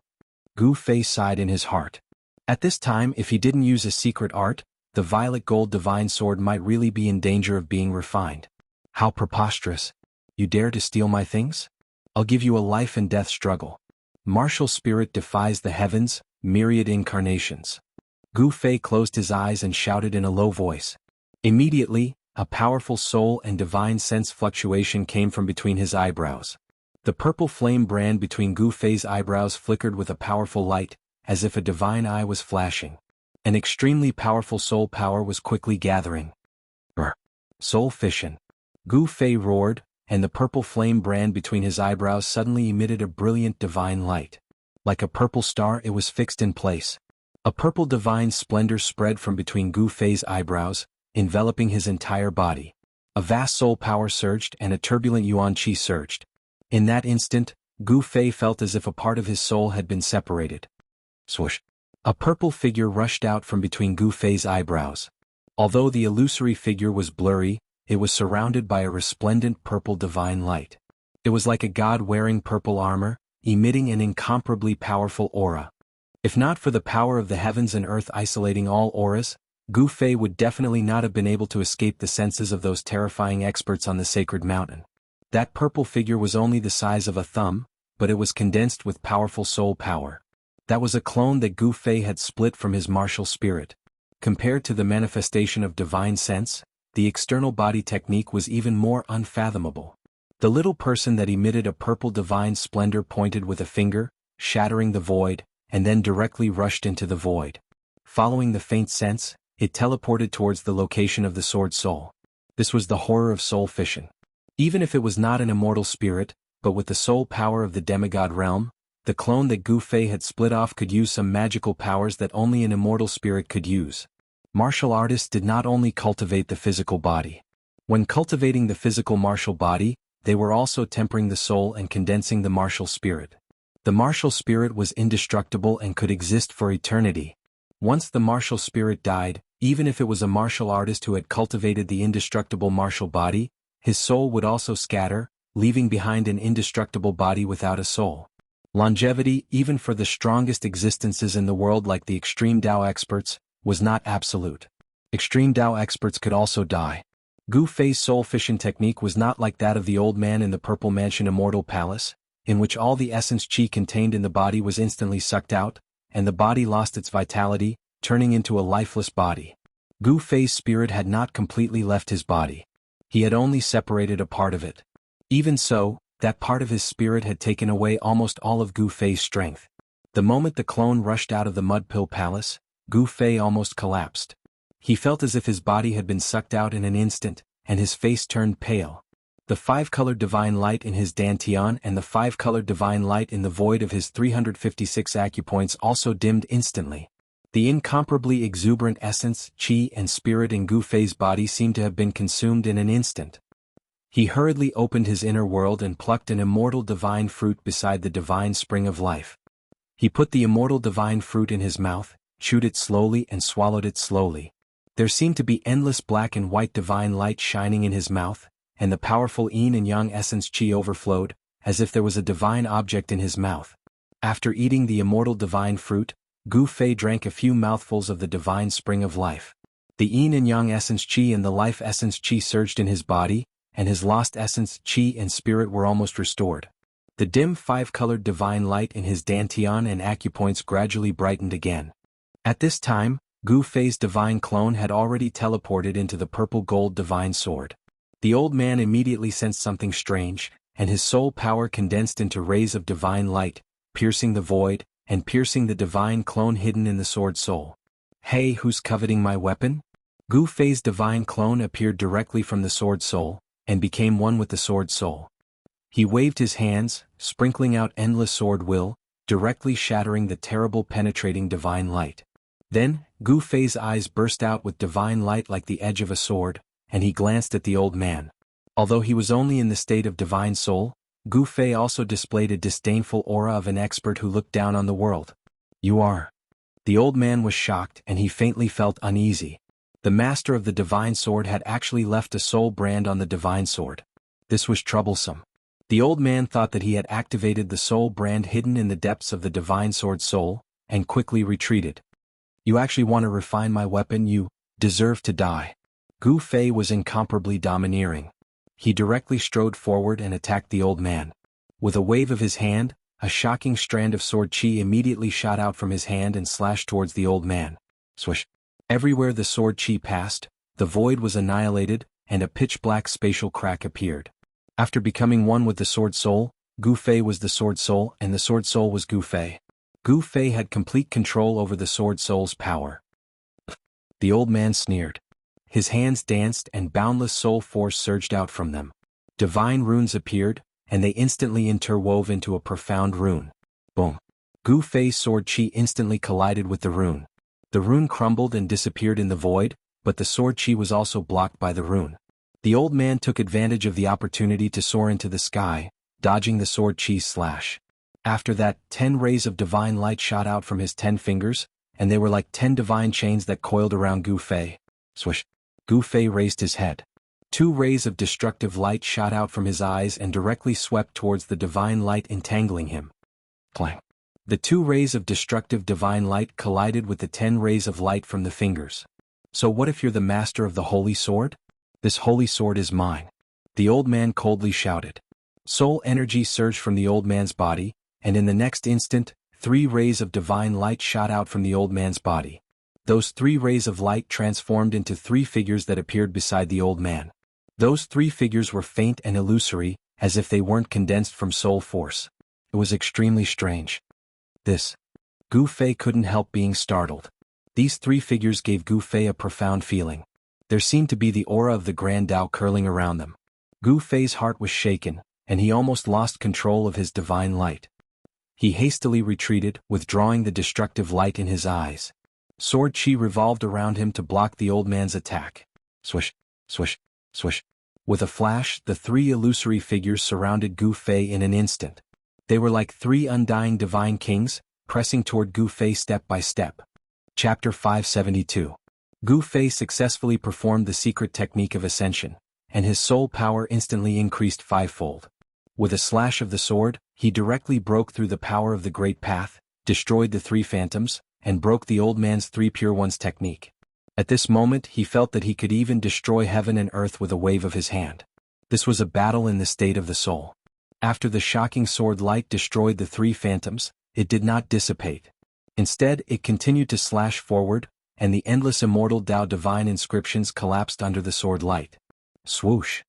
Gufei sighed in his heart. At this time, if he didn't use a secret art, the violet gold divine sword might really be in danger of being refined. How preposterous. You dare to steal my things? I'll give you a life and death struggle. Martial spirit defies the heavens, myriad incarnations. Gufei closed his eyes and shouted in a low voice. Immediately, a powerful soul and divine sense fluctuation came from between his eyebrows. The purple flame brand between Gufei's eyebrows flickered with a powerful light, as if a divine eye was flashing. An extremely powerful soul power was quickly gathering. Soul fission. Gufei roared, and the purple flame brand between his eyebrows suddenly emitted a brilliant divine light. Like a purple star, it was fixed in place. A purple divine splendor spread from between Gufei's eyebrows, enveloping his entire body. A vast soul power surged and a turbulent yuan qi surged. In that instant, Gufei felt as if a part of his soul had been separated. Swoosh! A purple figure rushed out from between Gufei's eyebrows. Although the illusory figure was blurry, it was surrounded by a resplendent purple divine light. It was like a god wearing purple armor, emitting an incomparably powerful aura. If not for the power of the heavens and earth isolating all auras, Gufei would definitely not have been able to escape the senses of those terrifying experts on the sacred mountain. That purple figure was only the size of a thumb, but it was condensed with powerful soul power. That was a clone that Gufei had split from his martial spirit. Compared to the manifestation of divine sense, the external body technique was even more unfathomable. The little person that emitted a purple divine splendor pointed with a finger, shattering the void, and then directly rushed into the void. Following the faint sense, it teleported towards the location of the sword soul. This was the horror of soul fission. Even if it was not an immortal spirit, but with the soul power of the demigod realm, the clone that Gu Fei had split off could use some magical powers that only an immortal spirit could use. Martial artists did not only cultivate the physical body. When cultivating the physical martial body, they were also tempering the soul and condensing the martial spirit. The martial spirit was indestructible and could exist for eternity. Once the martial spirit died, even if it was a martial artist who had cultivated the indestructible martial body, his soul would also scatter, leaving behind an indestructible body without a soul. Longevity, even for the strongest existences in the world like the extreme Dao experts, was not absolute. Extreme Dao experts could also die. Gu Fei's soul fission technique was not like that of the old man in the Purple Mansion Immortal Palace, in which all the essence chi contained in the body was instantly sucked out, and the body lost its vitality, turning into a lifeless body. Gu Fei's spirit had not completely left his body. He had only separated a part of it. Even so, that part of his spirit had taken away almost all of Gu Fei's strength. The moment the clone rushed out of the Mud Pill Palace, Gu Fei almost collapsed. He felt as if his body had been sucked out in an instant, and his face turned pale. The five-colored divine light in his dantian and the five-colored divine light in the void of his 356 acupoints also dimmed instantly. The incomparably exuberant essence, chi and spirit in Gu Fei's body seemed to have been consumed in an instant. He hurriedly opened his inner world and plucked an immortal divine fruit beside the divine spring of life. He put the immortal divine fruit in his mouth, chewed it slowly and swallowed it slowly. There seemed to be endless black and white divine light shining in his mouth, and the powerful yin and yang essence chi overflowed, as if there was a divine object in his mouth. After eating the immortal divine fruit, Gu Fei drank a few mouthfuls of the divine spring of life. The yin and yang essence chi and the life essence chi surged in his body, and his lost essence chi and spirit were almost restored. The dim five-colored divine light in his dantian and acupoints gradually brightened again. At this time, Gu Fei's divine clone had already teleported into the purple-gold divine sword. The old man immediately sensed something strange, and his soul power condensed into rays of divine light, piercing the void, and piercing the divine clone hidden in the sword soul. "Hey, who's coveting my weapon?" Gu Fei's divine clone appeared directly from the sword soul, and became one with the sword soul. He waved his hands, sprinkling out endless sword will, directly shattering the terrible penetrating divine light. Then, Gu Fei's eyes burst out with divine light like the edge of a sword, and he glanced at the old man. Although he was only in the state of divine soul, Gu Fei also displayed a disdainful aura of an expert who looked down on the world. "You are." The old man was shocked and he faintly felt uneasy. The master of the divine sword had actually left a soul brand on the divine sword. This was troublesome. The old man thought that he had activated the soul brand hidden in the depths of the divine sword soul, and quickly retreated. "You actually want to refine my weapon? You deserve to die." Gu Fei was incomparably domineering. He directly strode forward and attacked the old man. With a wave of his hand, a shocking strand of sword chi immediately shot out from his hand and slashed towards the old man. Swish! Everywhere the sword chi passed, the void was annihilated, and a pitch-black spatial crack appeared. After becoming one with the sword soul, Gu Fei was the sword soul and the sword soul was Gu Fei. Gu Fei had complete control over the sword soul's power. The old man sneered. His hands danced and boundless soul force surged out from them. Divine runes appeared, and they instantly interwove into a profound rune. Boom! Gu Fei's sword chi instantly collided with the rune. The rune crumbled and disappeared in the void, but the sword chi was also blocked by the rune. The old man took advantage of the opportunity to soar into the sky, dodging the sword chi's slash. After that, 10 rays of divine light shot out from his 10 fingers, and they were like 10 divine chains that coiled around Gu Fei. Swish! Gu Fei raised his head. 2 rays of destructive light shot out from his eyes and directly swept towards the divine light, entangling him. Clang! The 2 rays of destructive divine light collided with the 10 rays of light from the fingers. "So what if you're the master of the holy sword? This holy sword is mine," the old man coldly shouted. Soul energy surged from the old man's body, and in the next instant, 3 rays of divine light shot out from the old man's body. Those 3 rays of light transformed into 3 figures that appeared beside the old man. Those 3 figures were faint and illusory, as if they weren't condensed from soul force. It was extremely strange. This. Gu Fei couldn't help being startled. These three figures gave Gu Fei a profound feeling. There seemed to be the aura of the Grand Tao curling around them. Gu Fei's heart was shaken, and he almost lost control of his divine light. He hastily retreated, withdrawing the destructive light in his eyes. Sword chi revolved around him to block the old man's attack. Swish, swish, swish. With a flash, the three illusory figures surrounded Gu Fei in an instant. They were like three undying divine kings, pressing toward Gu Fei step by step. Chapter 572. Gu Fei successfully performed the secret technique of ascension, and his soul power instantly increased fivefold. With a slash of the sword, he directly broke through the power of the Great Path, destroyed the three phantoms, and broke the old man's three pure ones technique. At this moment he felt that he could even destroy heaven and earth with a wave of his hand. This was a battle in the state of the soul. After the shocking sword light destroyed the three phantoms, it did not dissipate. Instead, it continued to slash forward, and the endless immortal Tao divine inscriptions collapsed under the sword light. Swoosh!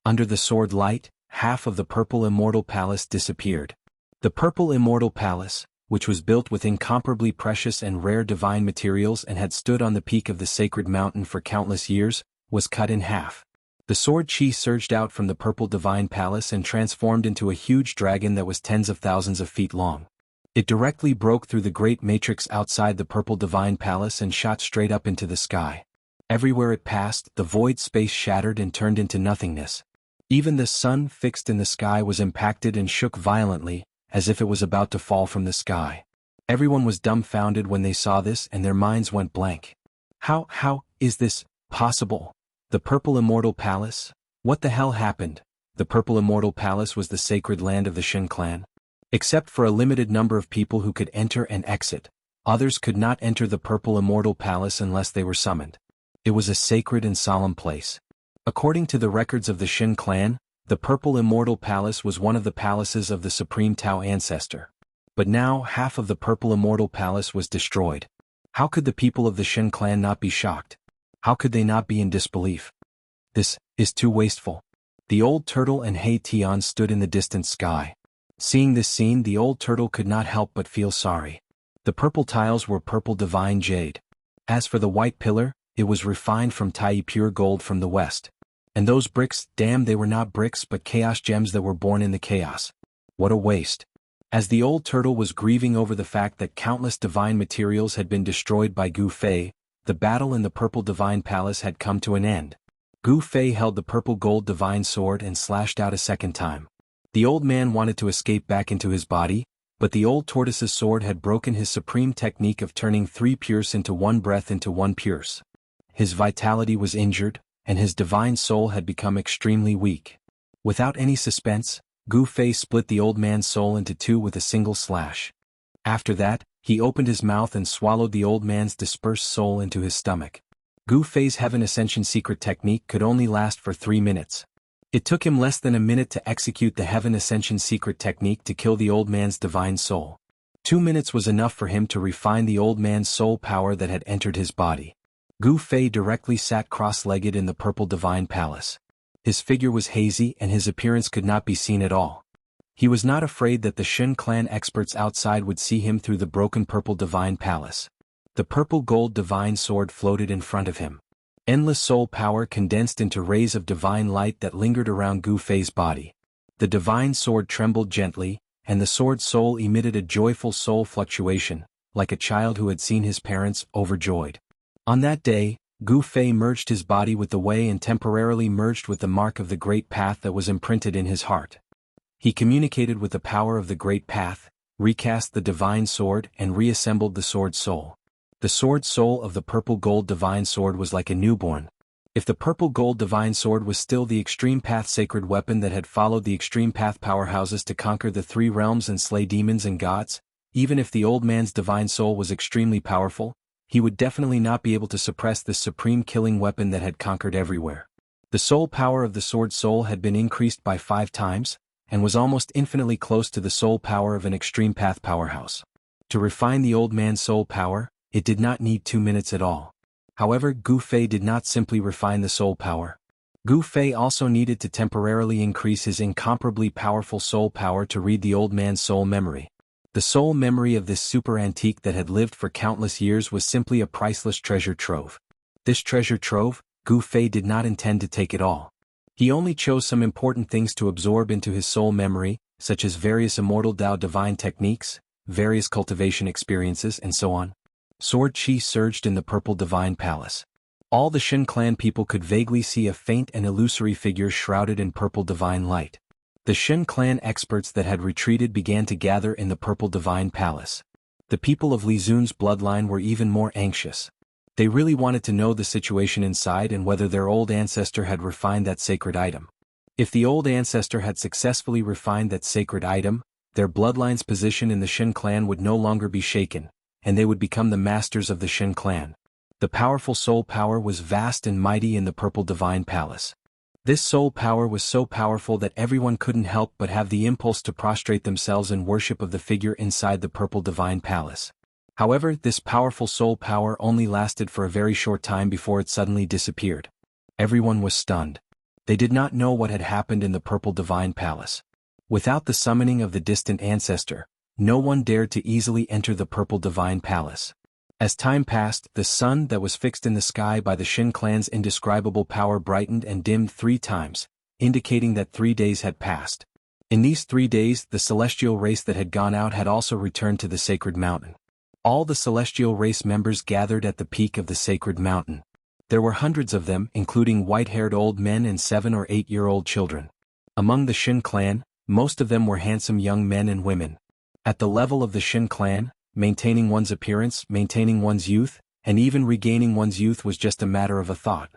Under the sword light, half of the purple immortal palace disappeared. The purple immortal palace, which was built with incomparably precious and rare divine materials and had stood on the peak of the sacred mountain for countless years, was cut in half. The sword chi surged out from the purple divine palace and transformed into a huge dragon that was tens of thousands of feet long. It directly broke through the great matrix outside the purple divine palace and shot straight up into the sky. Everywhere it passed, the void space shattered and turned into nothingness. Even the sun fixed in the sky was impacted and shook violently, as if it was about to fall from the sky. Everyone was dumbfounded when they saw this and their minds went blank. How is this possible? The Purple Immortal Palace? What the hell happened? The Purple Immortal Palace was the sacred land of the Shen clan. Except for a limited number of people who could enter and exit, others could not enter the Purple Immortal Palace unless they were summoned. It was a sacred and solemn place. According to the records of the Shen clan, the Purple Immortal Palace was one of the palaces of the Supreme Tao ancestor. But now half of the Purple Immortal Palace was destroyed. How could the people of the Shen clan not be shocked? How could they not be in disbelief? This is too wasteful. The old turtle and Hei Tian stood in the distant sky. Seeing this scene, the old turtle could not help but feel sorry. The purple tiles were purple divine jade. As for the white pillar, it was refined from Tai pure gold from the west. And those bricks, damn, they were not bricks but chaos gems that were born in the chaos. What a waste. As the old turtle was grieving over the fact that countless divine materials had been destroyed by Gu Fei, the battle in the purple divine palace had come to an end. Gu Fei held the purple gold divine sword and slashed out a second time. The old man wanted to escape back into his body, but the old tortoise's sword had broken his supreme technique of turning three pures into one breath into one pures. His vitality was injured, and his divine soul had become extremely weak. Without any suspense, Gu Fei split the old man's soul into two with a single slash. After that, he opened his mouth and swallowed the old man's dispersed soul into his stomach. Gu Fei's Heaven Ascension secret technique could only last for 3 minutes. It took him less than a minute to execute the Heaven Ascension secret technique to kill the old man's divine soul. 2 minutes was enough for him to refine the old man's soul power that had entered his body. Gu Fei directly sat cross-legged in the purple divine palace. His figure was hazy and his appearance could not be seen at all. He was not afraid that the Shen clan experts outside would see him through the broken purple divine palace. The purple gold divine sword floated in front of him. Endless soul power condensed into rays of divine light that lingered around Gu Fei's body. The divine sword trembled gently, and the sword's soul emitted a joyful soul fluctuation, like a child who had seen his parents overjoyed. On that day, Gu Fei merged his body with the way and temporarily merged with the mark of the Great Path that was imprinted in his heart. He communicated with the power of the Great Path, recast the divine sword and reassembled the sword soul. The sword soul of the purple gold divine sword was like a newborn. If the purple gold divine sword was still the extreme path sacred weapon that had followed the extreme path powerhouses to conquer the 3 realms and slay demons and gods, even if the old man's divine soul was extremely powerful, he would definitely not be able to suppress this supreme killing weapon that had conquered everywhere. The soul power of the sword soul had been increased by 5 times, and was almost infinitely close to the soul power of an extreme path powerhouse. To refine the old man's soul power, it did not need 2 minutes at all. However, Gu Fei did not simply refine the soul power. Gu Fei also needed to temporarily increase his incomparably powerful soul power to read the old man's soul memory. The sole memory of this super antique that had lived for countless years was simply a priceless treasure trove. This treasure trove, Gu Fei did not intend to take it all. He only chose some important things to absorb into his soul memory, such as various immortal Tao divine techniques, various cultivation experiences, and so on. Sword chi surged in the purple divine palace. All the Shin clan people could vaguely see a faint and illusory figure shrouded in purple divine light. The Shin clan experts that had retreated began to gather in the purple divine palace. The people of Li Zun's bloodline were even more anxious. They really wanted to know the situation inside and whether their old ancestor had refined that sacred item. If the old ancestor had successfully refined that sacred item, their bloodline's position in the Shin clan would no longer be shaken, and they would become the masters of the Shin clan. The powerful soul power was vast and mighty in the purple divine palace. This soul power was so powerful that everyone couldn't help but have the impulse to prostrate themselves in worship of the figure inside the purple divine palace. However, this powerful soul power only lasted for a very short time before it suddenly disappeared. Everyone was stunned. They did not know what had happened in the purple divine palace. Without the summoning of the distant ancestor, no one dared to easily enter the purple divine palace. As time passed, the sun that was fixed in the sky by the Shin clan's indescribable power brightened and dimmed 3 times, indicating that 3 days had passed. In these 3 days, the celestial race that had gone out had also returned to the sacred mountain. All the celestial race members gathered at the peak of the sacred mountain. There were hundreds of them, including white-haired old men and 7- or 8-year-old children. Among the Shin clan, most of them were handsome young men and women. At the level of the Shin clan, maintaining one's appearance, maintaining one's youth, and even regaining one's youth was just a matter of a thought.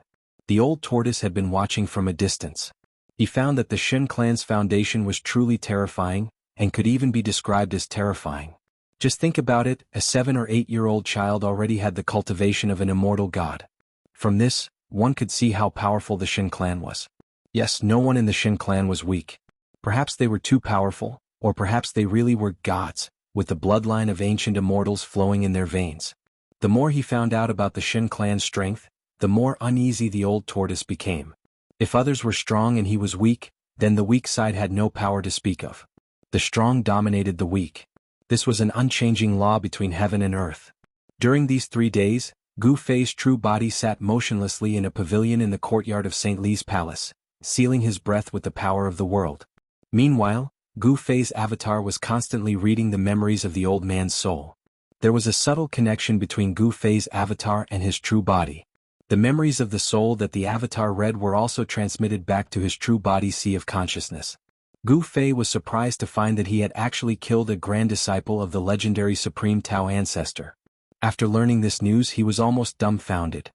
The old tortoise had been watching from a distance. He found that the Shin clan's foundation was truly terrifying, and could even be described as terrifying. Just think about it, a 7- or 8-year-old child already had the cultivation of an immortal god. From this, one could see how powerful the Shin clan was. Yes, no one in the Shin clan was weak. Perhaps they were too powerful, or perhaps they really were gods, with the bloodline of ancient immortals flowing in their veins. The more he found out about the Shin clan's strength, the more uneasy the old tortoise became. If others were strong and he was weak, then the weak side had no power to speak of. The strong dominated the weak. This was an unchanging law between heaven and earth. During these 3 days, Gu Fei's true body sat motionlessly in a pavilion in the courtyard of St. Li's palace, sealing his breath with the power of the world. Meanwhile, Gu Fei's avatar was constantly reading the memories of the old man's soul. There was a subtle connection between Gu Fei's avatar and his true body. The memories of the soul that the avatar read were also transmitted back to his true body's sea of consciousness. Gu Fei was surprised to find that he had actually killed a grand disciple of the legendary Supreme Tao ancestor. After learning this news, he was almost dumbfounded.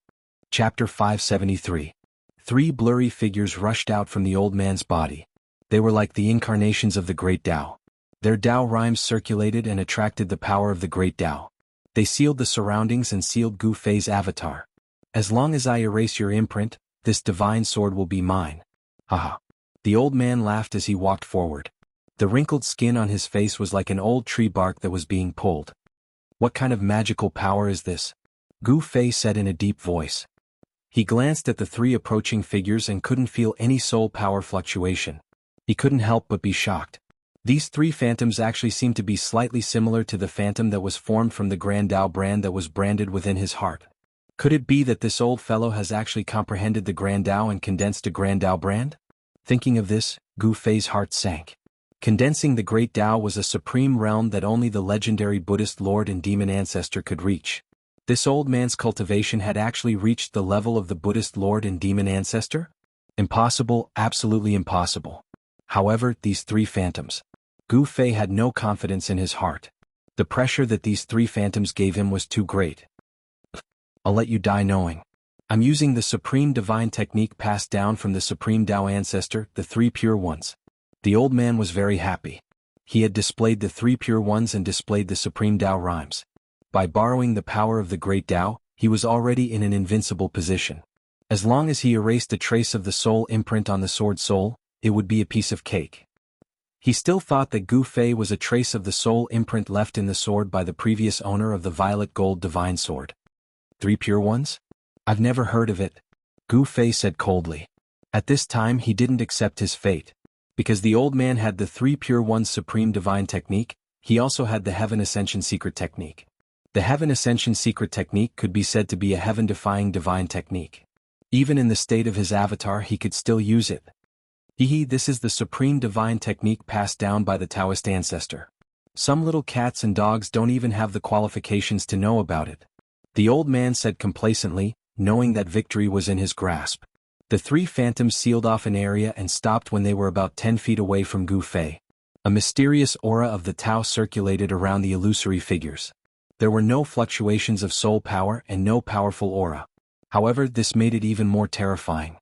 Chapter 573. 3 blurry figures rushed out from the old man's body. They were like the incarnations of the great Tao. Their Tao rhymes circulated and attracted the power of the great Tao. They sealed the surroundings and sealed Gu Fei's avatar. As long as I erase your imprint, this divine sword will be mine. Haha. The old man laughed as he walked forward. The wrinkled skin on his face was like an old tree bark that was being pulled. What kind of magical power is this? Gu Fei said in a deep voice. He glanced at the 3 approaching figures and couldn't feel any soul power fluctuation. He couldn't help but be shocked. These 3 phantoms actually seemed to be slightly similar to the phantom that was formed from the Grand Tao brand that was branded within his heart. Could it be that this old fellow has actually comprehended the Grand Tao and condensed a Grand Tao brand? Thinking of this, Gu Fei's heart sank. Condensing the Great Tao was a supreme realm that only the legendary Buddhist Lord and Demon Ancestor could reach. This old man's cultivation had actually reached the level of the Buddhist Lord and Demon Ancestor? Impossible, absolutely impossible. However, these 3 phantoms. Gu Fei had no confidence in his heart. The pressure that these 3 phantoms gave him was too great. I'll let you die knowing. I'm using the supreme divine technique passed down from the Supreme Tao ancestor, the 3 pure ones. The old man was very happy. He had displayed the 3 pure ones and displayed the Supreme Tao rhymes. By borrowing the power of the Great Tao, he was already in an invincible position. As long as he erased a trace of the soul imprint on the sword soul, it would be a piece of cake. He still thought that Gu Fei was a trace of the soul imprint left in the sword by the previous owner of the violet gold divine sword. 3 pure ones? I've never heard of it, Gu Fei said coldly. At this time he didn't accept his fate. Because the old man had the 3 pure ones supreme divine technique, He also had the Heaven Ascension Secret Technique. The Heaven Ascension Secret Technique could be said to be a heaven-defying divine technique. Even in the state of his avatar he could still use it. This is the supreme divine technique passed down by the Taoist ancestor. Some little cats and dogs don't even have the qualifications to know about it. The old man said complacently, knowing that victory was in his grasp. The three phantoms sealed off an area and stopped when they were about 10 feet away from Gu Fei. A mysterious aura of the Tao circulated around the illusory figures. There were no fluctuations of soul power and no powerful aura. However, this made it even more terrifying.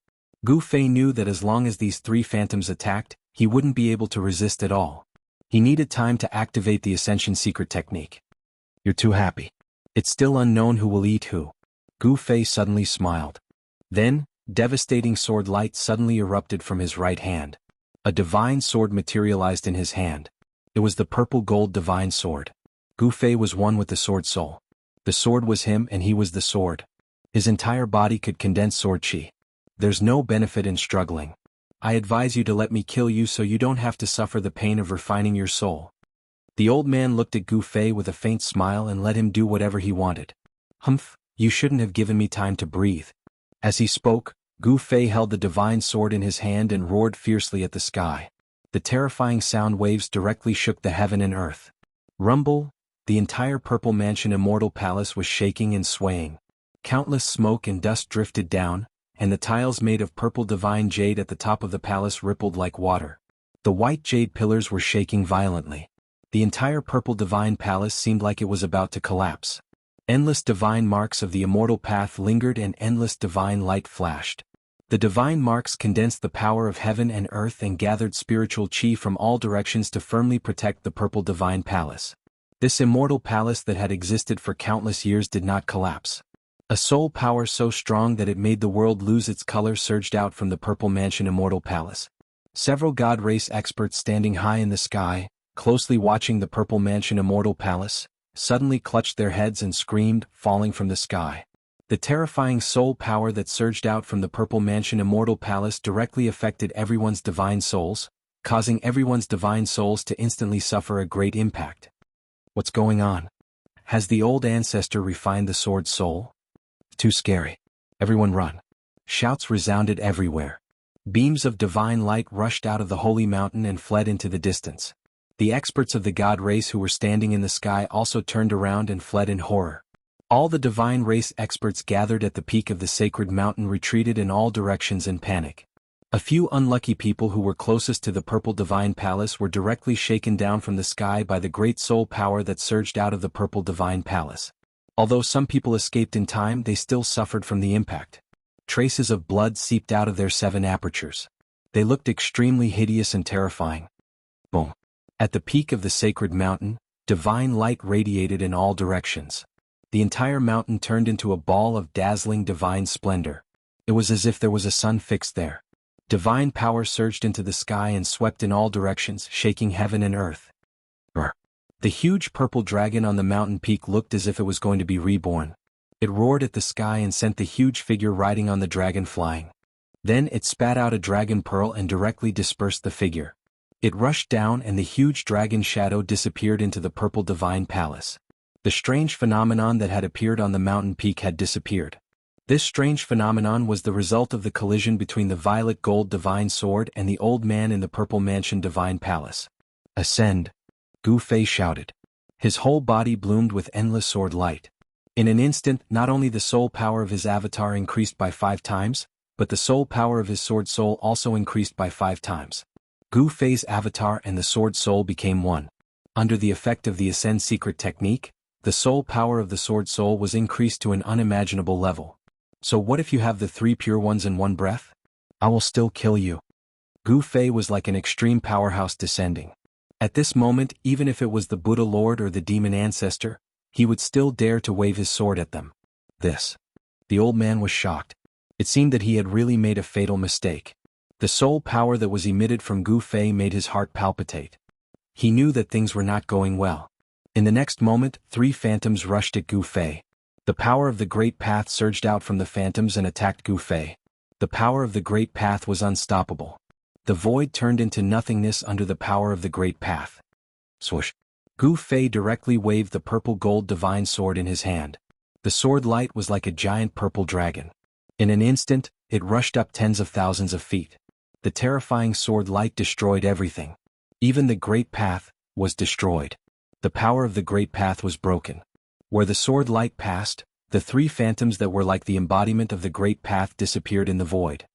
Gu Fei knew that as long as these three phantoms attacked, he wouldn't be able to resist at all. He needed time to activate the Ascension Secret Technique. You're too happy. It's still unknown who will eat who. Gu Fei suddenly smiled. Then, devastating sword light suddenly erupted from his right hand. A divine sword materialized in his hand. It was the purple gold divine sword. Gu Fei was one with the sword soul. The sword was him and he was the sword. His entire body could condense sword chi. There's no benefit in struggling. I advise you to let me kill you so you don't have to suffer the pain of refining your soul. The old man looked at Gu Fei with a faint smile and let him do whatever he wanted. Humph, you shouldn't have given me time to breathe. As he spoke, Gu Fei held the divine sword in his hand and roared fiercely at the sky. The terrifying sound waves directly shook the heaven and earth. Rumble, the entire purple mansion Immortal Palace was shaking and swaying. Countless smoke and dust drifted down, and the tiles made of purple divine jade at the top of the palace rippled like water. The white jade pillars were shaking violently. The entire purple divine palace seemed like it was about to collapse. Endless divine marks of the immortal path lingered and endless divine light flashed. The divine marks condensed the power of heaven and earth and gathered spiritual chi from all directions to firmly protect the purple divine palace. This immortal palace that had existed for countless years did not collapse. A soul power so strong that it made the world lose its color surged out from the purple mansion Immortal Palace. Several god race experts standing high in the sky, closely watching the purple mansion Immortal Palace, suddenly clutched their heads and screamed, falling from the sky. The terrifying soul power that surged out from the purple mansion Immortal Palace directly affected everyone's divine souls, causing everyone's divine souls to instantly suffer a great impact. What's going on? Has the old ancestor refined the sword soul? Too scary. Everyone run. Shouts resounded everywhere. Beams of divine light rushed out of the holy mountain and fled into the distance. The experts of the god race who were standing in the sky also turned around and fled in horror. All the divine race experts gathered at the peak of the sacred mountain retreated in all directions in panic. A few unlucky people who were closest to the purple divine palace were directly shaken down from the sky by the great soul power that surged out of the purple divine palace. Although some people escaped in time, they still suffered from the impact. Traces of blood seeped out of their 7 apertures. They looked extremely hideous and terrifying. Boom. At the peak of the sacred mountain, divine light radiated in all directions. The entire mountain turned into a ball of dazzling divine splendor. It was as if there was a sun fixed there. Divine power surged into the sky and swept in all directions, shaking heaven and earth. The huge purple dragon on the mountain peak looked as if it was going to be reborn. It roared at the sky and sent the huge figure riding on the dragon flying. Then it spat out a dragon pearl and directly dispersed the figure. It rushed down and the huge dragon shadow disappeared into the purple divine palace. The strange phenomenon that had appeared on the mountain peak had disappeared. This strange phenomenon was the result of the collision between the violet gold divine sword and the old man in the purple mansion divine palace. Ascend! Gu Fei shouted. His whole body bloomed with endless sword light. In an instant, not only the soul power of his avatar increased by 5 times, but the soul power of his sword soul also increased by 5 times. Gu Fei's avatar and the sword soul became one. Under the effect of the Ascend secret technique, the soul power of the sword soul was increased to an unimaginable level. So what if you have the 3 pure ones in one breath? I will still kill you. Gu Fei was like an extreme powerhouse descending. At this moment, even if it was the Buddha Lord or the demon ancestor, he would still dare to wave his sword at them. The old man was shocked. It seemed that he had really made a fatal mistake. The soul power that was emitted from Gu Fei made his heart palpitate. He knew that things were not going well. In the next moment, 3 phantoms rushed at Gu Fei. The power of the Great Path surged out from the phantoms and attacked Gu Fei. The power of the Great Path was unstoppable. The void turned into nothingness under the power of the Great Path. Swoosh! Gu Fei directly waved the purple-gold divine sword in his hand. The sword light was like a giant purple dragon. In an instant, it rushed up tens of thousands of feet. The terrifying sword light destroyed everything. Even the Great Path was destroyed. The power of the Great Path was broken. Where the sword light passed, the three phantoms that were like the embodiment of the Great Path disappeared in the void.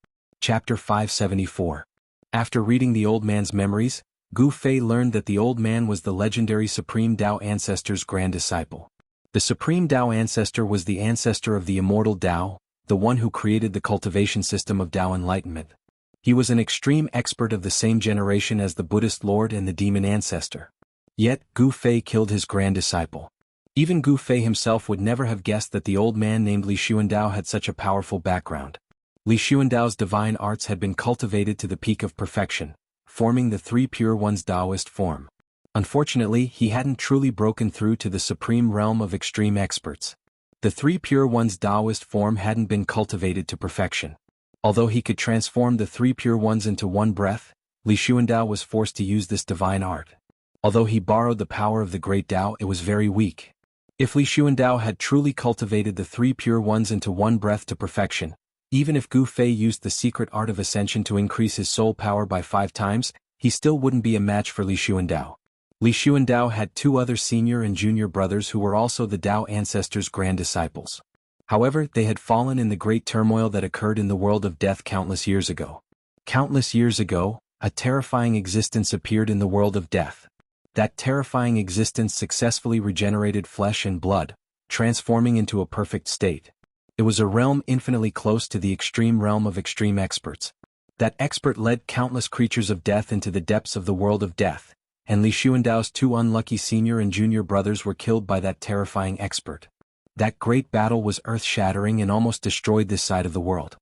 Chapter 574. After reading the old man's memories, Gu Fei learned that the old man was the legendary Supreme Tao Ancestor's grand disciple. The Supreme Tao Ancestor was the ancestor of the Immortal Tao, the one who created the cultivation system of Tao enlightenment. He was an extreme expert of the same generation as the Buddhist Lord and the Demon Ancestor. Yet, Gu Fei killed his grand disciple. Even Gu Fei himself would never have guessed that the old man named Li Xuandao had such a powerful background. Li Xuandao's divine arts had been cultivated to the peak of perfection, forming the three pure one's Taoist form. Unfortunately, he hadn't truly broken through to the supreme realm of extreme experts. The three pure one's Taoist form hadn't been cultivated to perfection. Although he could transform the three pure ones into one breath, Li Xuandao was forced to use this divine art. Although he borrowed the power of the great Tao, it was very weak. If Li Xuandao had truly cultivated the three pure ones into one breath to perfection, even if Gu Fei used the secret art of ascension to increase his soul power by 5 times, he still wouldn't be a match for Li Xuandao. Li Xuandao had 2 other senior and junior brothers who were also the Tao Ancestor's grand disciples. However, they had fallen in the great turmoil that occurred in the world of death countless years ago. Countless years ago, a terrifying existence appeared in the world of death. That terrifying existence successfully regenerated flesh and blood, transforming into a perfect state. It was a realm infinitely close to the extreme realm of extreme experts. That expert led countless creatures of death into the depths of the world of death, and Li Xuandao's 2 unlucky senior and junior brothers were killed by that terrifying expert. That great battle was earth-shattering and almost destroyed this side of the world.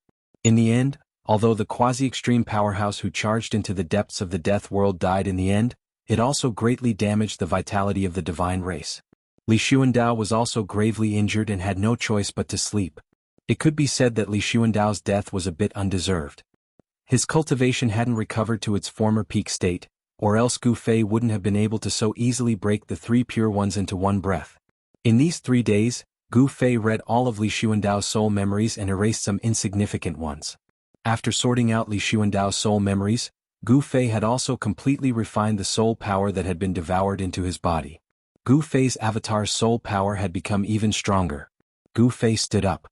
In the end, although the quasi-extreme powerhouse who charged into the depths of the death world died in the end, it also greatly damaged the vitality of the divine race. Li Xuandao was also gravely injured and had no choice but to sleep. It could be said that Li Xuandao's death was a bit undeserved. His cultivation hadn't recovered to its former peak state, or else Gu Fei wouldn't have been able to so easily break the 3 pure ones into one breath. In these 3 days, Gu Fei read all of Li Xuandao's soul memories and erased some insignificant ones. After sorting out Li Xuandao's soul memories, Gu Fei had also completely refined the soul power that had been devoured into his body. Gu Fei's avatar's soul power had become even stronger. Gu Fei stood up.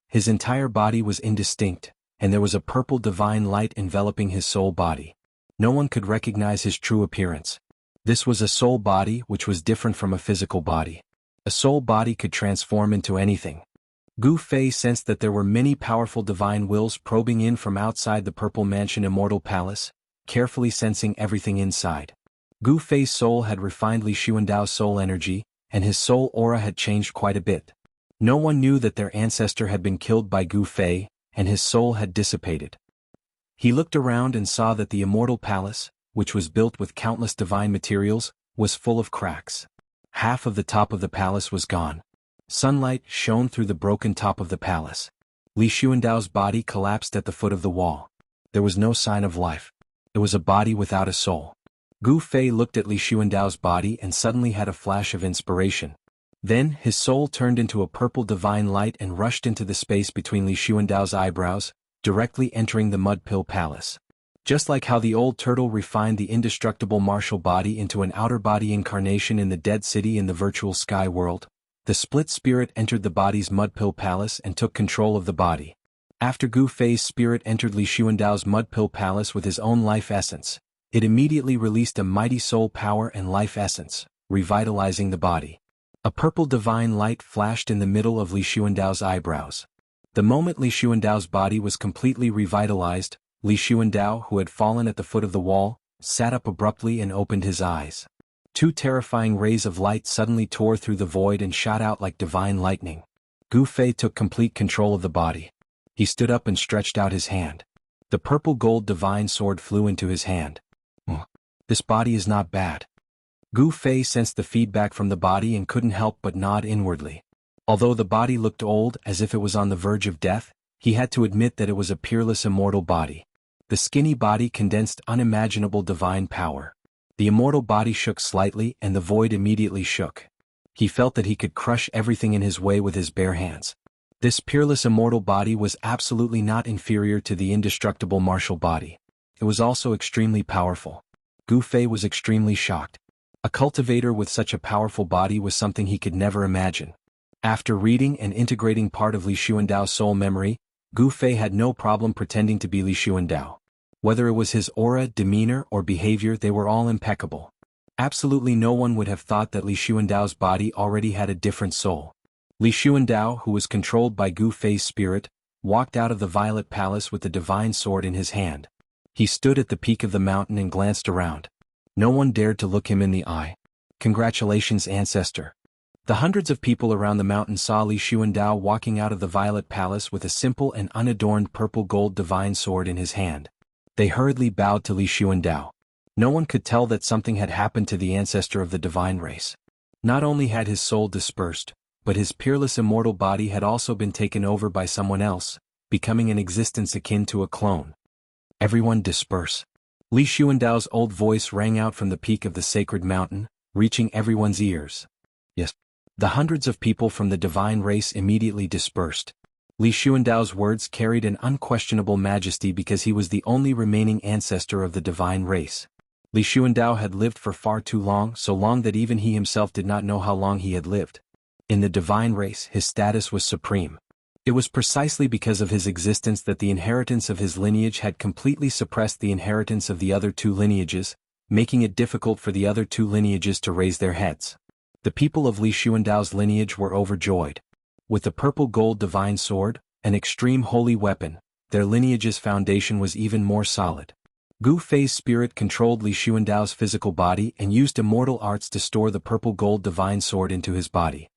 His entire body was indistinct, and there was a purple divine light enveloping his soul body. No one could recognize his true appearance. This was a soul body which was different from a physical body. A soul body could transform into anything. Gu Fei sensed that there were many powerful divine wills probing in from outside the Purple Mansion Immortal Palace, carefully sensing everything inside. Gu Fei's soul had refined Li Xuandao's soul energy, and his soul aura had changed quite a bit. No one knew that their ancestor had been killed by Gu Fei, and his soul had dissipated. He looked around and saw that the Immortal Palace, which was built with countless divine materials, was full of cracks. Half of the top of the palace was gone. Sunlight shone through the broken top of the palace. Li Xuandao's body collapsed at the foot of the wall. There was no sign of life. It was a body without a soul. Gu Fei looked at Li Xuandao's body and suddenly had a flash of inspiration. Then, his soul turned into a purple divine light and rushed into the space between Li Xuandao's eyebrows, directly entering the Mud Pill Palace. Just like how the old turtle refined the indestructible martial body into an outer body incarnation in the dead city in the virtual sky world, the split spirit entered the body's Mud Pill Palace and took control of the body. After Gu Fei's spirit entered Li Xuandao's Mud Pill Palace with his own life essence, it immediately released a mighty soul power and life essence, revitalizing the body. A purple divine light flashed in the middle of Li Xuandao's eyebrows. The moment Li Xuandao's body was completely revitalized, Li Xuandao, who had fallen at the foot of the wall, sat up abruptly and opened his eyes. 2 terrifying rays of light suddenly tore through the void and shot out like divine lightning. Gu Fei took complete control of the body. He stood up and stretched out his hand. The purple gold divine sword flew into his hand. This body is not bad. Gu Fei sensed the feedback from the body and couldn't help but nod inwardly. Although the body looked old as if it was on the verge of death, he had to admit that it was a peerless immortal body. The skinny body condensed unimaginable divine power. The immortal body shook slightly and the void immediately shook. He felt that he could crush everything in his way with his bare hands. This peerless immortal body was absolutely not inferior to the indestructible martial body. It was also extremely powerful. Gu Fei was extremely shocked. A cultivator with such a powerful body was something he could never imagine. After reading and integrating part of Li Xuandao's soul memory, Gu Fei had no problem pretending to be Li Xuandao. Whether it was his aura, demeanor, or behavior, they were all impeccable. Absolutely no one would have thought that Li Xuandao's body already had a different soul. Li Xuandao, who was controlled by Gu Fei's spirit, walked out of the Violet Palace with the divine sword in his hand. He stood at the peak of the mountain and glanced around. No one dared to look him in the eye. Congratulations, ancestor. The hundreds of people around the mountain saw Li Xuandao walking out of the Violet Palace with a simple and unadorned purple-gold divine sword in his hand. They hurriedly bowed to Li Xuandao. No one could tell that something had happened to the ancestor of the divine race. Not only had his soul dispersed, but his peerless immortal body had also been taken over by someone else, becoming an existence akin to a clone. Everyone disperse. Li Xuandao's old voice rang out from the peak of the sacred mountain, reaching everyone's ears. Yes. The hundreds of people from the divine race immediately dispersed. Li Xuandao's words carried an unquestionable majesty because he was the only remaining ancestor of the divine race. Li Xuandao had lived for far too long, so long that even he himself did not know how long he had lived. In the divine race, his status was supreme. It was precisely because of his existence that the inheritance of his lineage had completely suppressed the inheritance of the other two lineages, making it difficult for the other two lineages to raise their heads. The people of Li Xuandao's lineage were overjoyed. With the purple-gold divine sword, an extreme holy weapon, their lineage's foundation was even more solid. Gu Fei's spirit controlled Li Xuandao's physical body and used immortal arts to store the purple-gold divine sword into his body.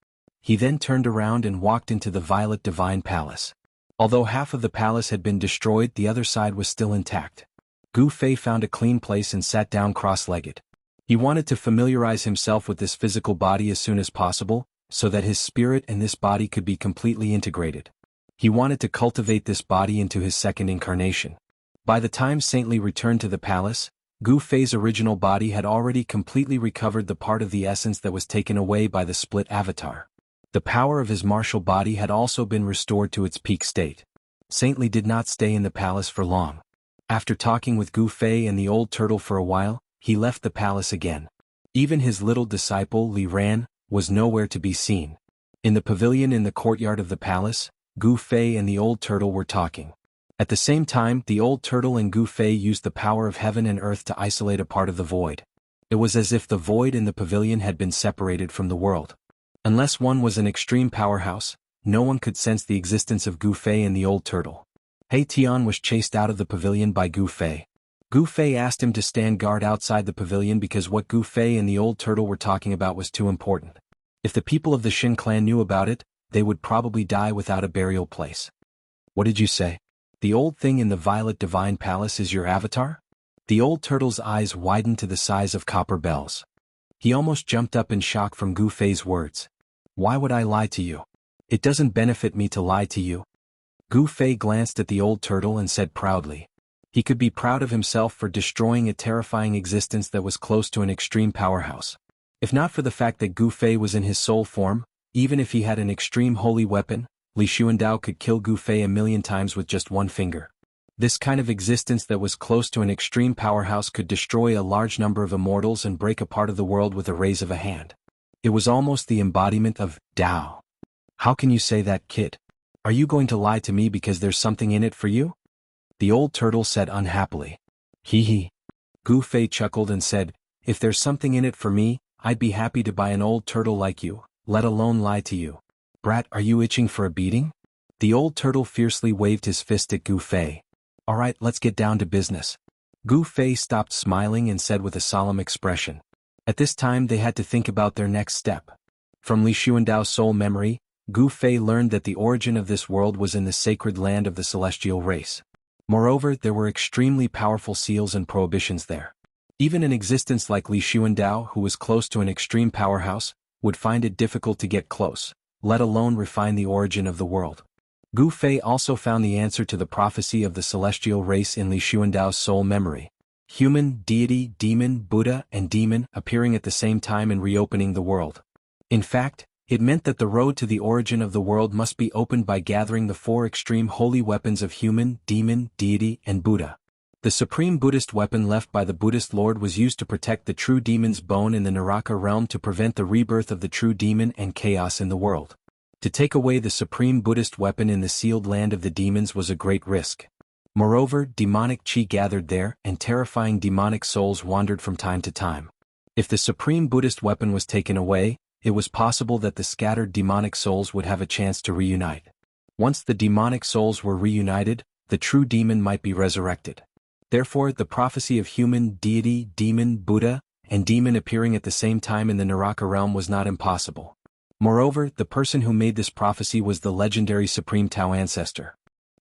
He then turned around and walked into the Violet Divine Palace. Although half of the palace had been destroyed, the other side was still intact. Gu Fei found a clean place and sat down cross-legged. He wanted to familiarize himself with this physical body as soon as possible, so that his spirit and this body could be completely integrated. He wanted to cultivate this body into his second incarnation. By the time Saint Li returned to the palace, Gu Fei's original body had already completely recovered the part of the essence that was taken away by the split avatar. The power of his martial body had also been restored to its peak state. Saint Li did not stay in the palace for long. After talking with Gu Fei and the old turtle for a while, he left the palace again. Even his little disciple Li Ran was nowhere to be seen. In the pavilion in the courtyard of the palace, Gu Fei and the old turtle were talking. At the same time, the old turtle and Gu Fei used the power of heaven and earth to isolate a part of the void. It was as if the void in the pavilion had been separated from the world. Unless one was an extreme powerhouse, no one could sense the existence of Gu Fei and the old turtle. He Tian was chased out of the pavilion by Gu Fei. Gu Fei asked him to stand guard outside the pavilion because what Gu Fei and the old turtle were talking about was too important. If the people of the Xin clan knew about it, they would probably die without a burial place. What did you say? The old thing in the Violet Divine Palace is your avatar? The old turtle's eyes widened to the size of copper bells. He almost jumped up in shock from Gu Fei's words. Why would I lie to you? It doesn't benefit me to lie to you. Gu Fei glanced at the old turtle and said proudly. He could be proud of himself for destroying a terrifying existence that was close to an extreme powerhouse. If not for the fact that Gu Fei was in his soul form, even if he had an extreme holy weapon, Li Xuandao could kill Gu Fei 1,000,000 times with just one finger. This kind of existence that was close to an extreme powerhouse could destroy a large number of immortals and break a part of the world with a raise of a hand. It was almost the embodiment of Tao. How can you say that, kid? Are you going to lie to me because there's something in it for you? The old turtle said unhappily. Hee hee. Gu Fei chuckled and said, if there's something in it for me, I'd be happy to buy an old turtle like you, let alone lie to you. Brat, are you itching for a beating? The old turtle fiercely waved his fist at Gu Fei. Alright, let's get down to business. Gu Fei stopped smiling and said with a solemn expression. At this time they had to think about their next step. From Li Xuandao's soul memory, Gu Fei learned that the origin of this world was in the sacred land of the celestial race. Moreover, there were extremely powerful seals and prohibitions there. Even an existence like Li Xuandao, who was close to an extreme powerhouse, would find it difficult to get close, let alone refine the origin of the world. Gu Fei also found the answer to the prophecy of the celestial race in Li Xuandao's soul memory. human, deity, demon, Buddha, and demon appearing at the same time and reopening the world. In fact, it meant that the road to the origin of the world must be opened by gathering the four extreme holy weapons of human, demon, deity, and Buddha. The supreme Buddhist weapon left by the Buddhist Lord was used to protect the true demon's bone in the Naraka realm to prevent the rebirth of the true demon and chaos in the world. To take away the supreme Buddhist weapon in the sealed land of the demons was a great risk. Moreover, demonic chi gathered there, and terrifying demonic souls wandered from time to time. If the supreme Buddhist weapon was taken away, it was possible that the scattered demonic souls would have a chance to reunite. Once the demonic souls were reunited, the true demon might be resurrected. Therefore, the prophecy of human, deity, demon, Buddha, and demon appearing at the same time in the Naraka realm was not impossible. Moreover, the person who made this prophecy was the legendary Supreme Tao ancestor.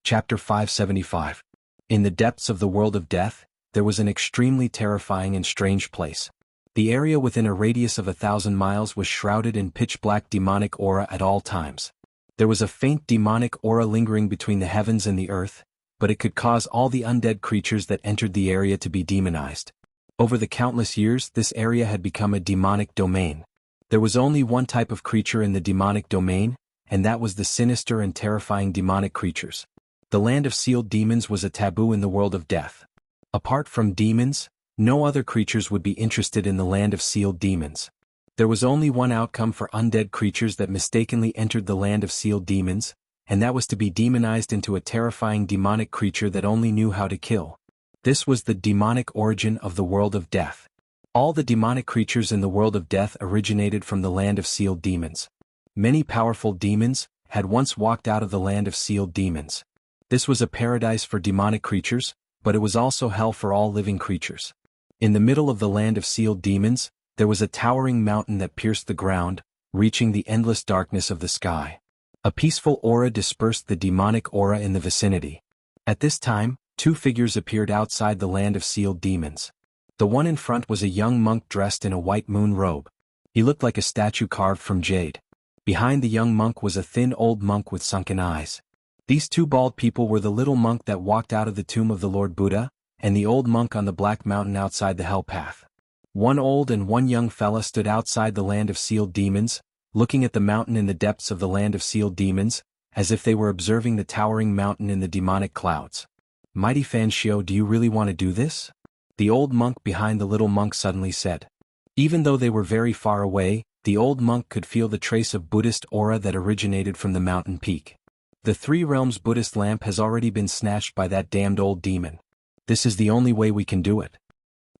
Chapter 575. In the depths of the world of death, there was an extremely terrifying and strange place. The area within a radius of 1,000 miles was shrouded in pitch-black demonic aura at all times. There was a faint demonic aura lingering between the heavens and the earth, but it could cause all the undead creatures that entered the area to be demonized. Over the countless years, this area had become a demonic domain. There was only one type of creature in the demonic domain, and that was the sinister and terrifying demonic creatures. The land of sealed demons was a taboo in the world of death. Apart from demons, no other creatures would be interested in the land of sealed demons. There was only one outcome for undead creatures that mistakenly entered the land of sealed demons, and that was to be demonized into a terrifying demonic creature that only knew how to kill. This was the demonic origin of the world of death. All the demonic creatures in the world of death originated from the land of sealed demons. Many powerful demons had once walked out of the land of sealed demons. This was a paradise for demonic creatures, but it was also hell for all living creatures. In the middle of the land of sealed demons, there was a towering mountain that pierced the ground, reaching the endless darkness of the sky. A peaceful aura dispersed the demonic aura in the vicinity. At this time, two figures appeared outside the land of sealed demons. The one in front was a young monk dressed in a white moon robe. He looked like a statue carved from jade. Behind the young monk was a thin old monk with sunken eyes. These two bald people were the little monk that walked out of the tomb of the Lord Buddha, and the old monk on the black mountain outside the hell path. One old and one young fella stood outside the land of sealed demons, looking at the mountain in the depths of the land of sealed demons, as if they were observing the towering mountain in the demonic clouds. "Mighty Fan Shio, do you really want to do this?" the old monk behind the little monk suddenly said. Even though they were very far away, the old monk could feel the trace of Buddhist aura that originated from the mountain peak. The Three Realms Buddhist lamp has already been snatched by that damned old demon. This is the only way we can do it.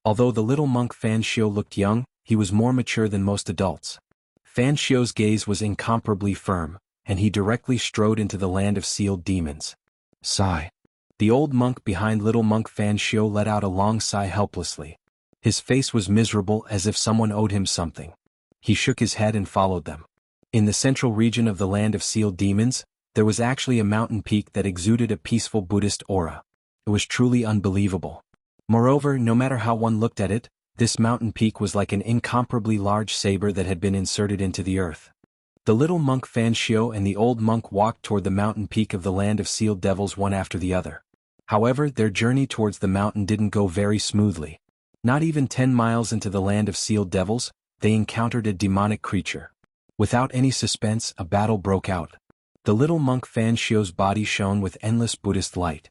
Although the little monk Fan Shio looked young, he was more mature than most adults. Fan Shio's gaze was incomparably firm, and he directly strode into the land of sealed demons. Sigh. The old monk behind little monk Fan Shio let out a long sigh helplessly. His face was miserable as if someone owed him something. He shook his head and followed them. In the central region of the land of sealed demons, there was actually a mountain peak that exuded a peaceful Buddhist aura. It was truly unbelievable. Moreover, no matter how one looked at it, this mountain peak was like an incomparably large saber that had been inserted into the earth. The little monk Fan Shio and the old monk walked toward the mountain peak of the land of sealed devils one after the other. However, their journey towards the mountain didn't go very smoothly. Not even 10 miles into the land of sealed devils, they encountered a demonic creature. Without any suspense, a battle broke out. The little monk Fan Shio's body shone with endless Buddhist light.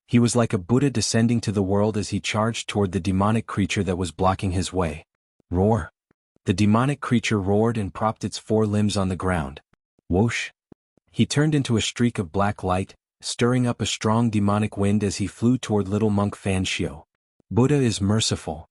He was like a Buddha descending to the world as he charged toward the demonic creature that was blocking his way. Roar! The demonic creature roared and propped its four limbs on the ground. Whoosh! He turned into a streak of black light, stirring up a strong demonic wind as he flew toward little monk Fan Shio. Buddha is merciful.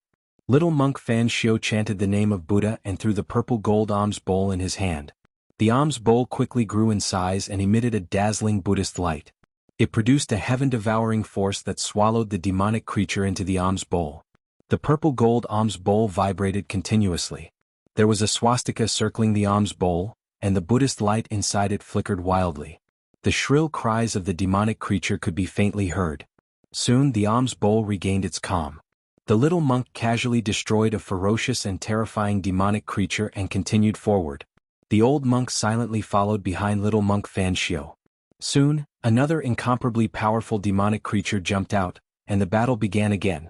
Little monk Fan Shio chanted the name of Buddha and threw the purple gold alms bowl in his hand. The alms bowl quickly grew in size and emitted a dazzling Buddhist light. It produced a heaven-devouring force that swallowed the demonic creature into the alms bowl. The purple gold alms bowl vibrated continuously. There was a swastika circling the alms bowl, and the Buddhist light inside it flickered wildly. The shrill cries of the demonic creature could be faintly heard. Soon the alms bowl regained its calm. The little monk casually destroyed a ferocious and terrifying demonic creature and continued forward. The old monk silently followed behind little monk Fan Shio. Soon, another incomparably powerful demonic creature jumped out, and the battle began again.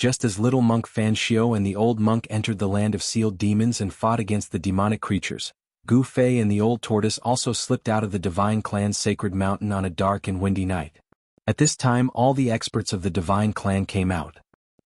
Just as little monk Fan Xiao and the old monk entered the land of sealed demons and fought against the demonic creatures, Gu Fei and the old tortoise also slipped out of the divine clan's sacred mountain on a dark and windy night. At this time all the experts of the divine clan came out.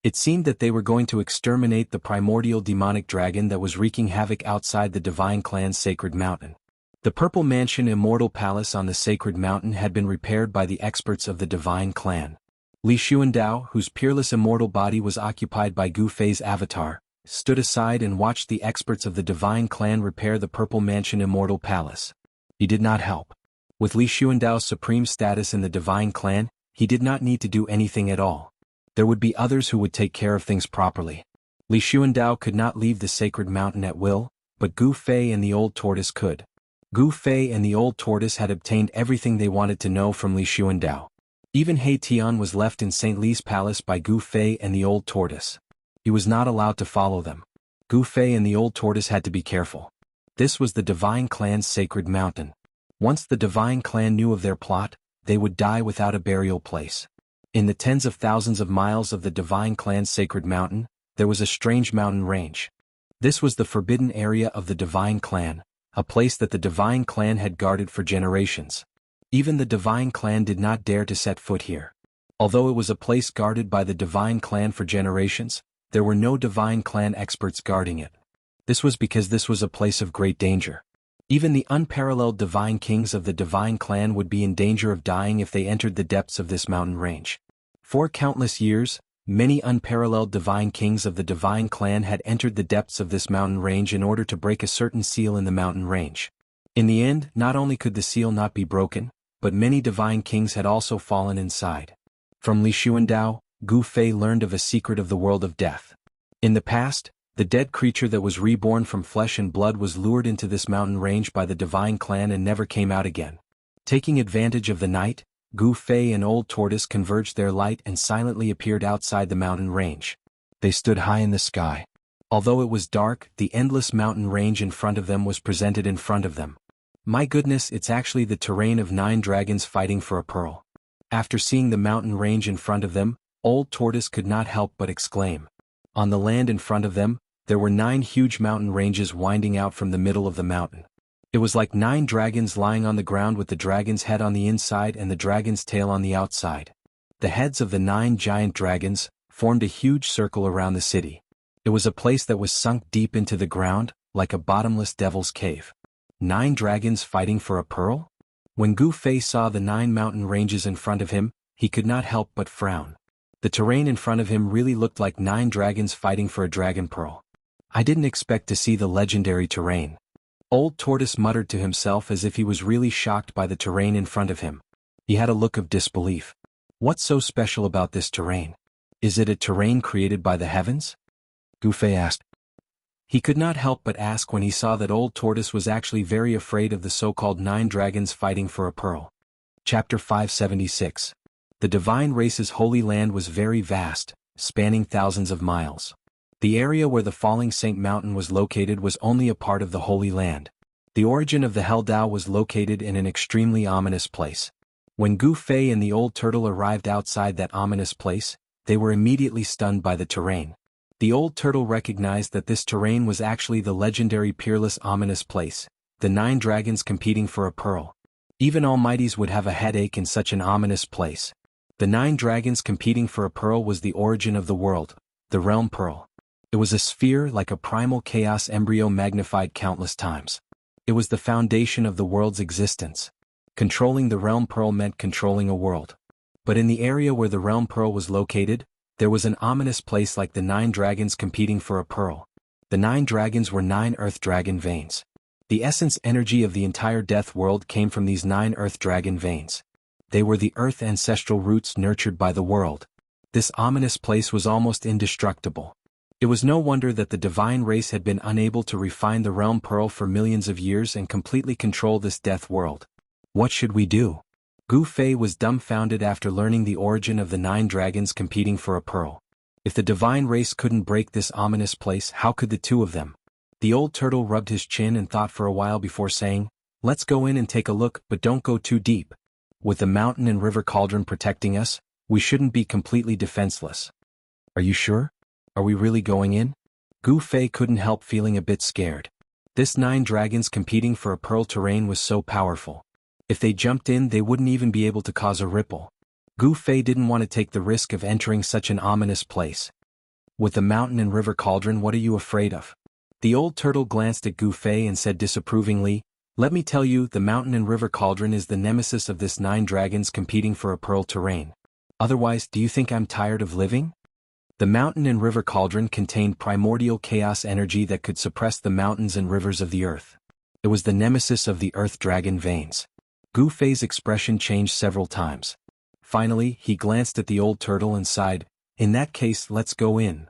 It seemed that they were going to exterminate the primordial demonic dragon that was wreaking havoc outside the divine clan's sacred mountain. The purple mansion Immortal Palace on the sacred mountain had been repaired by the experts of the divine clan. Li Xuandao, whose peerless immortal body was occupied by Gu Fei's avatar, stood aside and watched the experts of the divine clan repair the purple mansion Immortal Palace. He did not help. With Li Xuandao's supreme status in the divine clan, he did not need to do anything at all. There would be others who would take care of things properly. Li Xuandao could not leave the sacred mountain at will, but Gu Fei and the old tortoise could. Gu Fei and the old tortoise had obtained everything they wanted to know from Li Xuandao. Even He Tian was left in St. Li's palace by Gu Fei and the old tortoise. He was not allowed to follow them. Gu Fei and the old tortoise had to be careful. This was the divine clan's sacred mountain. Once the divine clan knew of their plot, they would die without a burial place. In the tens of thousands of miles of the divine clan's sacred mountain, there was a strange mountain range. This was the forbidden area of the divine clan, a place that the divine clan had guarded for generations. Even the divine clan did not dare to set foot here. Although it was a place guarded by the divine clan for generations, there were no divine clan experts guarding it. This was because this was a place of great danger. Even the unparalleled divine kings of the divine clan would be in danger of dying if they entered the depths of this mountain range. For countless years, many unparalleled divine kings of the divine clan had entered the depths of this mountain range in order to break a certain seal in the mountain range. In the end, not only could the seal not be broken, but many divine kings had also fallen inside. From Li Xuandao, Gu Fei learned of a secret of the world of death. In the past, the dead creature that was reborn from flesh and blood was lured into this mountain range by the divine clan and never came out again. Taking advantage of the night, Gu Fei and Old Tortoise converged their light and silently appeared outside the mountain range. They stood high in the sky. Although it was dark, the endless mountain range in front of them was presented in front of them. My goodness, it's actually the terrain of 9 dragons fighting for a pearl. After seeing the mountain range in front of them, Old Tortoise could not help but exclaim. On the land in front of them, there were 9 huge mountain ranges winding out from the middle of the mountain. It was like 9 dragons lying on the ground with the dragon's head on the inside and the dragon's tail on the outside. The heads of the 9 giant dragons formed a huge circle around the city. It was a place that was sunk deep into the ground, like a bottomless devil's cave. 9 dragons fighting for a pearl? When Gu Fei saw the 9 mountain ranges in front of him, he could not help but frown. The terrain in front of him really looked like 9 dragons fighting for a dragon pearl. I didn't expect to see the legendary terrain. Old Tortoise muttered to himself as if he was really shocked by the terrain in front of him. He had a look of disbelief. What's so special about this terrain? Is it a terrain created by the heavens? Gu Fei asked. He could not help but ask when he saw that Old Tortoise was actually very afraid of the so-called 9 dragons fighting for a pearl. Chapter 576. The divine race's holy land was very vast, spanning thousands of miles. The area where the falling Saint Mountain was located was only a part of the Holy Land. The origin of the Hell Dao was located in an extremely ominous place. When Gu Fei and the old turtle arrived outside that ominous place, they were immediately stunned by the terrain. The old turtle recognized that this terrain was actually the legendary peerless ominous place, the 9 dragons competing for a pearl. Even almighties would have a headache in such an ominous place. The 9 dragons competing for a pearl was the origin of the world, the realm pearl. It was a sphere like a primal chaos embryo magnified countless times. It was the foundation of the world's existence. Controlling the realm pearl meant controlling a world. But in the area where the realm pearl was located, there was an ominous place like the 9 dragons competing for a pearl. The 9 dragons were 9 earth dragon veins. The essence energy of the entire death world came from these 9 earth dragon veins. They were the earth ancestral roots nurtured by the world. This ominous place was almost indestructible. It was no wonder that the divine race had been unable to refine the realm pearl for millions of years and completely control this death world. What should we do? Gu Fei was dumbfounded after learning the origin of the 9 dragons competing for a pearl. If the divine race couldn't break this ominous place, how could the 2 of them? The old turtle rubbed his chin and thought for a while before saying, "Let's go in and take a look, but don't go too deep. With the mountain and river cauldron protecting us, we shouldn't be completely defenseless." Are you sure? Are we really going in? Gu Fei couldn't help feeling a bit scared. This 9 dragons competing for a pearl terrain was so powerful. If they jumped in, they wouldn't even be able to cause a ripple. Gu Fei didn't want to take the risk of entering such an ominous place. With the mountain and river cauldron, what are you afraid of? The old turtle glanced at Gu Fei and said disapprovingly, let me tell you, the mountain and river cauldron is the nemesis of this 9 dragons competing for a pearl terrain. Otherwise, do you think I'm tired of living? The mountain and river cauldron contained primordial chaos energy that could suppress the mountains and rivers of the earth. It was the nemesis of the earth dragon veins. Gu Fei's expression changed several times. Finally, he glanced at the old turtle and sighed, in that case, let's go in.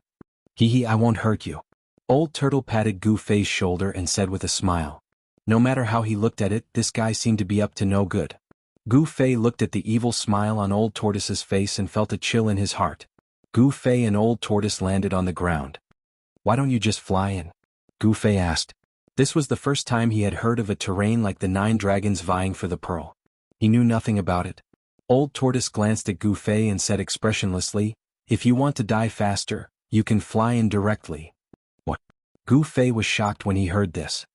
Hee, I won't hurt you. Old turtle patted Gu Fei's shoulder and said with a smile. No matter how he looked at it, this guy seemed to be up to no good. Gu Fei looked at the evil smile on old tortoise's face and felt a chill in his heart. Gu Fei and old tortoise landed on the ground. Why don't you just fly in? Gu Fei asked. This was the first time he had heard of a terrain like the 9 dragons vying for the pearl. He knew nothing about it. Old tortoise glanced at Gu Fei and said expressionlessly, if you want to die faster, you can fly in directly. What? Gu Fei was shocked when he heard this.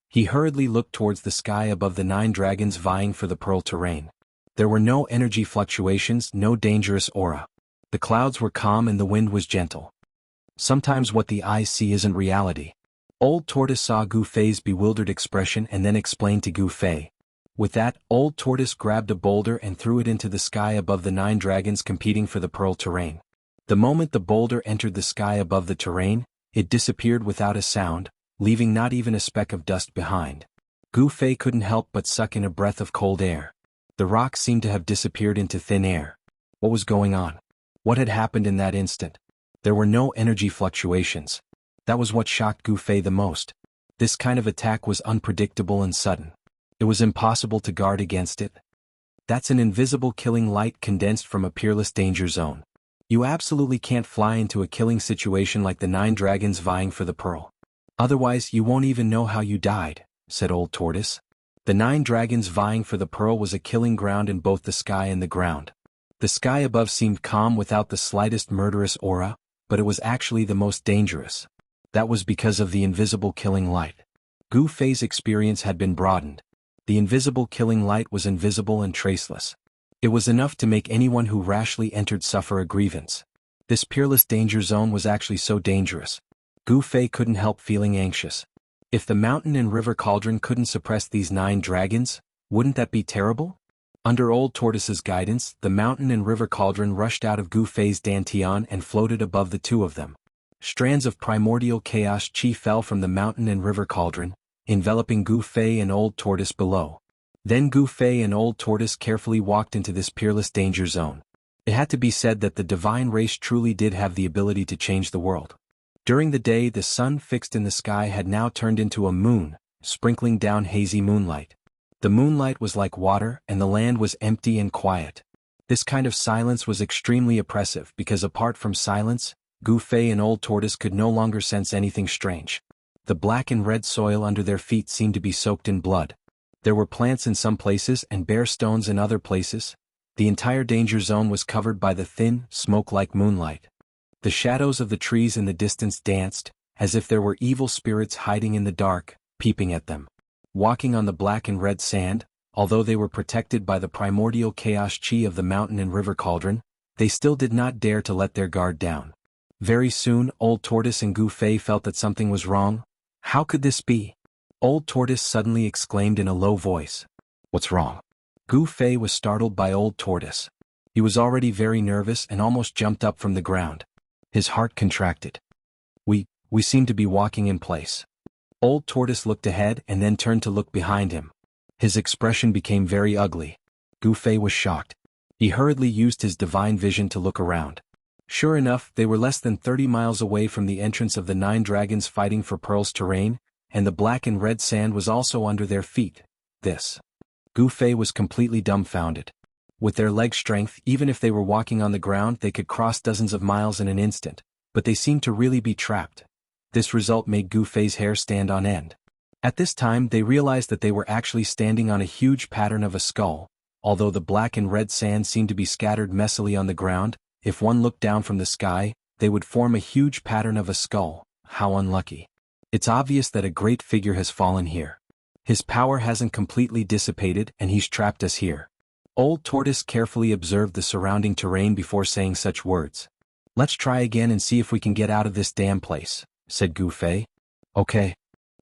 He hurriedly looked towards the sky above the 9 dragons vying for the pearl terrain. There were no energy fluctuations, no dangerous aura. The clouds were calm and the wind was gentle. Sometimes what the eyes see isn't reality. Old tortoise saw Gu Fei's bewildered expression and then explained to Gu Fei. With that, old tortoise grabbed a boulder and threw it into the sky above the 9 dragons competing for the pearl terrain. The moment the boulder entered the sky above the terrain, it disappeared without a sound, leaving not even a speck of dust behind. Gu Fei couldn't help but suck in a breath of cold air. The rock seemed to have disappeared into thin air. What was going on? What had happened in that instant? There were no energy fluctuations. That was what shocked Gu Fei the most. This kind of attack was unpredictable and sudden. It was impossible to guard against it. That's an invisible killing light condensed from a peerless danger zone. You absolutely can't fly into a killing situation like the 9 dragons vying for the pearl. Otherwise, you won't even know how you died, said old tortoise. The 9 dragons vying for the pearl was a killing ground in both the sky and the ground. The sky above seemed calm without the slightest murderous aura, but it was actually the most dangerous. That was because of the invisible killing light. Gu Fei's experience had been broadened. The invisible killing light was invisible and traceless. It was enough to make anyone who rashly entered suffer a grievance. This peerless danger zone was actually so dangerous. Gu Fei couldn't help feeling anxious. If the mountain and river cauldron couldn't suppress these 9 dragons, wouldn't that be terrible? Under old tortoise's guidance, the mountain and river cauldron rushed out of Gu Fei's dantian and floated above the two of them. Strands of primordial chaos chi fell from the mountain and river cauldron, enveloping Gu Fei and old tortoise below. Then Gu Fei and old tortoise carefully walked into this peerless danger zone. It had to be said that the divine race truly did have the ability to change the world. During the day, the sun fixed in the sky had now turned into a moon, sprinkling down hazy moonlight. The moonlight was like water and the land was empty and quiet. This kind of silence was extremely oppressive because apart from silence, Gu Fei and old tortoise could no longer sense anything strange. The black and red soil under their feet seemed to be soaked in blood. There were plants in some places and bare stones in other places. The entire danger zone was covered by the thin, smoke-like moonlight. The shadows of the trees in the distance danced, as if there were evil spirits hiding in the dark, peeping at them. Walking on the black and red sand, although they were protected by the primordial chaos chi of the mountain and river cauldron, they still did not dare to let their guard down. Very soon, old tortoise and Gu Fei felt that something was wrong. How could this be? Old tortoise suddenly exclaimed in a low voice. What's wrong? Gu Fei was startled by old tortoise. He was already very nervous and almost jumped up from the ground. His heart contracted. We seem to be walking in place. Old tortoise looked ahead and then turned to look behind him. His expression became very ugly. Gu Fei was shocked. He hurriedly used his divine vision to look around. Sure enough, they were less than 30 miles away from the entrance of the 9 dragons fighting for Pearl's terrain, and the black and red sand was also under their feet. Gu Fei was completely dumbfounded. With their leg strength, even if they were walking on the ground, they could cross dozens of miles in an instant, but they seemed to really be trapped. This result made Gu Fei's hair stand on end. At this time, they realized that they were actually standing on a huge pattern of a skull. Although the black and red sand seemed to be scattered messily on the ground, if one looked down from the sky, they would form a huge pattern of a skull. How unlucky. It's obvious that a great figure has fallen here. His power hasn't completely dissipated and he's trapped us here. Old Tortoise carefully observed the surrounding terrain before saying such words. Let's try again and see if we can get out of this damn place, said Gu Fei. Okay.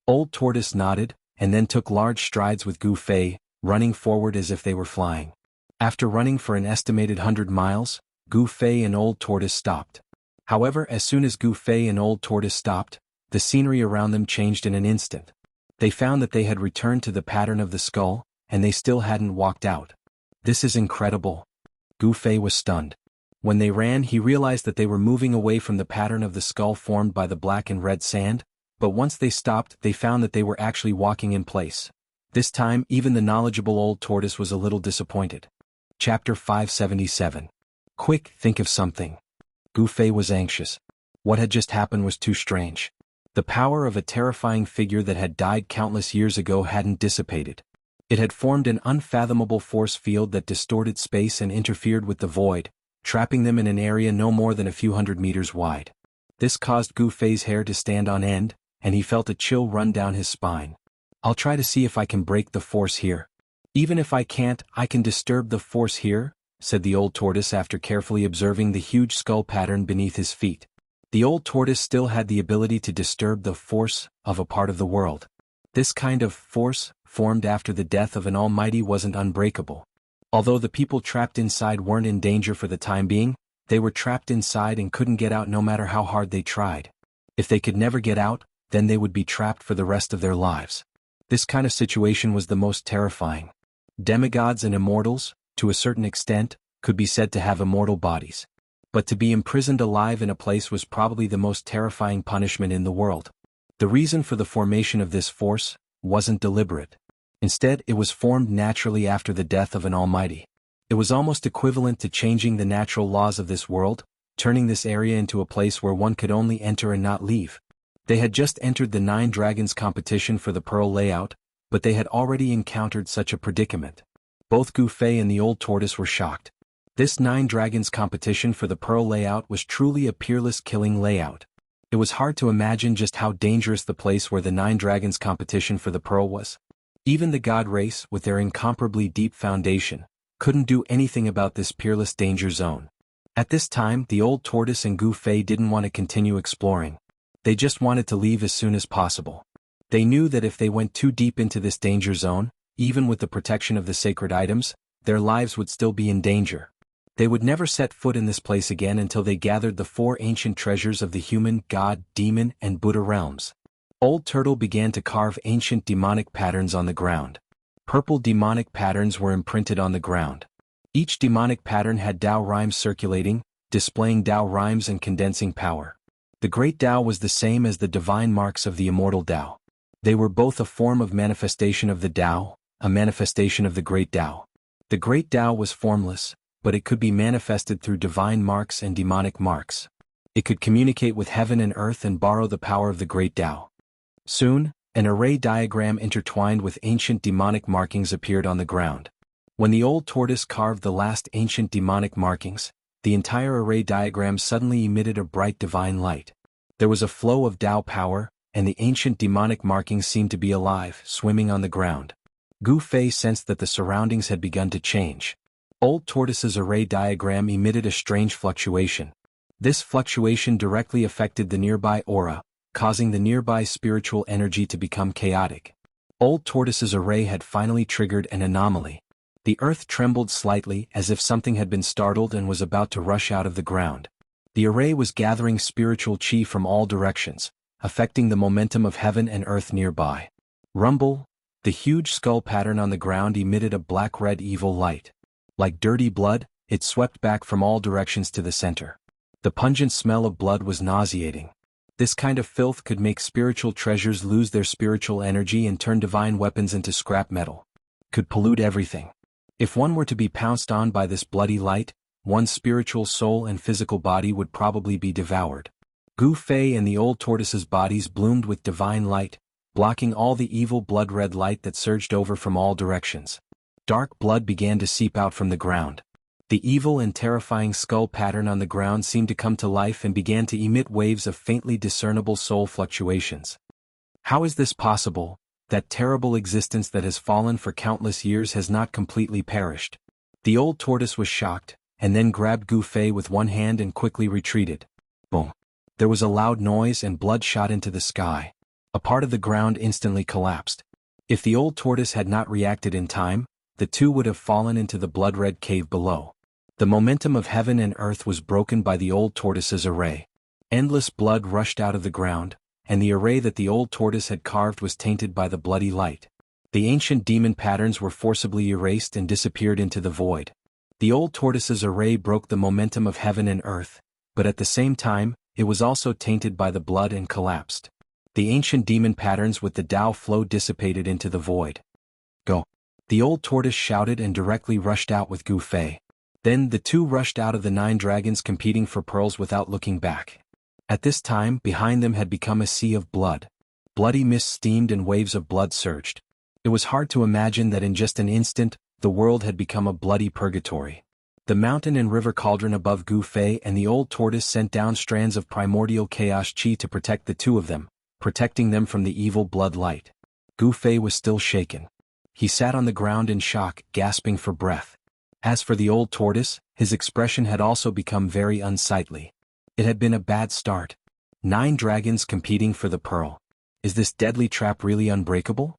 Old Tortoise nodded, and then took large strides with Gu Fei, running forward as if they were flying. After running for an estimated 100 miles, Gu Fei and Old Tortoise stopped. However, as soon as Gu Fei and Old Tortoise stopped, the scenery around them changed in an instant. They found that they had returned to the pattern of the skull, and they still hadn't walked out. This is incredible. Gu Fei was stunned. When they ran, he realized that they were moving away from the pattern of the skull formed by the black and red sand, but once they stopped, they found that they were actually walking in place. This time, even the knowledgeable Old Tortoise was a little disappointed. Chapter 577. Quick, think of something. Gu Fei was anxious. What had just happened was too strange. The power of a terrifying figure that had died countless years ago hadn't dissipated. It had formed an unfathomable force field that distorted space and interfered with the void, trapping them in an area no more than a few hundred meters wide. This caused Gu Fei's hair to stand on end, and he felt a chill run down his spine. I'll try to see if I can break the force here. Even if I can't, I can disturb the force here, said the Old Tortoise after carefully observing the huge skull pattern beneath his feet. The Old Tortoise still had the ability to disturb the force of a part of the world. This kind of force, formed after the death of an almighty, wasn't unbreakable. Although the people trapped inside weren't in danger for the time being, they were trapped inside and couldn't get out no matter how hard they tried. If they could never get out, then they would be trapped for the rest of their lives. This kind of situation was the most terrifying. Demigods and immortals, to a certain extent, could be said to have immortal bodies. But to be imprisoned alive in a place was probably the most terrifying punishment in the world. The reason for the formation of this force wasn't deliberate. Instead, it was formed naturally after the death of an almighty. It was almost equivalent to changing the natural laws of this world, turning this area into a place where one could only enter and not leave. They had just entered the 9 Dragons competition for the Pearl layout, but they had already encountered such a predicament. Both Gu Fei and the Old Tortoise were shocked. This 9 Dragons competition for the Pearl layout was truly a peerless killing layout. It was hard to imagine just how dangerous the place where the 9 Dragons competition for the Pearl was. Even the God race, with their incomparably deep foundation, couldn't do anything about this peerless danger zone. At this time, the Old Tortoise and Gu Fei didn't want to continue exploring. They just wanted to leave as soon as possible. They knew that if they went too deep into this danger zone, even with the protection of the sacred items, their lives would still be in danger. They would never set foot in this place again until they gathered the 4 ancient treasures of the human, god, demon, and Buddha realms. Old Turtle began to carve ancient demonic patterns on the ground. Purple demonic patterns were imprinted on the ground. Each demonic pattern had Tao rhymes circulating, displaying Tao rhymes and condensing power. The Great Tao was the same as the divine marks of the Immortal Tao. They were both a form of manifestation of the Tao, a manifestation of the Great Tao. The Great Tao was formless, but it could be manifested through divine marks and demonic marks. It could communicate with heaven and earth and borrow the power of the Great Tao. Soon, an array diagram intertwined with ancient demonic markings appeared on the ground. When the Old Tortoise carved the last ancient demonic markings, the entire array diagram suddenly emitted a bright divine light. There was a flow of Tao power, and the ancient demonic markings seemed to be alive, swimming on the ground. Gu Fei sensed that the surroundings had begun to change. Old Tortoise's array diagram emitted a strange fluctuation. This fluctuation directly affected the nearby aura, causing the nearby spiritual energy to become chaotic. Old Tortoise's array had finally triggered an anomaly. The earth trembled slightly as if something had been startled and was about to rush out of the ground. The array was gathering spiritual chi from all directions, affecting the momentum of heaven and earth nearby. Rumble, the huge skull pattern on the ground emitted a black-red evil light. Like dirty blood, it swept back from all directions to the center. The pungent smell of blood was nauseating. This kind of filth could make spiritual treasures lose their spiritual energy and turn divine weapons into scrap metal. Could pollute everything. If one were to be pounced on by this bloody light, one's spiritual soul and physical body would probably be devoured. Gu Fei and the Old Tortoise's bodies bloomed with divine light, blocking all the evil blood-red light that surged over from all directions. Dark blood began to seep out from the ground. The evil and terrifying skull pattern on the ground seemed to come to life and began to emit waves of faintly discernible soul fluctuations. How is this possible? That terrible existence that has fallen for countless years has not completely perished. The old tortoise was shocked, and then grabbed Gu Fei with one hand and quickly retreated. Boom! There was a loud noise and blood shot into the sky. A part of the ground instantly collapsed. If the old tortoise had not reacted in time, the two would have fallen into the blood-red cave below. The momentum of heaven and earth was broken by the old tortoise's array. Endless blood rushed out of the ground, and the array that the old tortoise had carved was tainted by the bloody light. The ancient demon patterns were forcibly erased and disappeared into the void. The old tortoise's array broke the momentum of heaven and earth, but at the same time, it was also tainted by the blood and collapsed. The ancient demon patterns with the Tao flow dissipated into the void. Go! The old tortoise shouted and directly rushed out with Gu Fei. Then the two rushed out of the 9 dragons competing for pearls without looking back. At this time, behind them had become a sea of blood. Bloody mist steamed and waves of blood surged. It was hard to imagine that in just an instant, the world had become a bloody purgatory. The mountain and river cauldron above Gu Fei and the old tortoise sent down strands of primordial chaos chi to protect the two of them, protecting them from the evil blood light. Gu Fei was still shaken. He sat on the ground in shock, gasping for breath. As for the old tortoise, his expression had also become very unsightly. It had been a bad start. 9 dragons competing for the pearl. Is this deadly trap really unbreakable?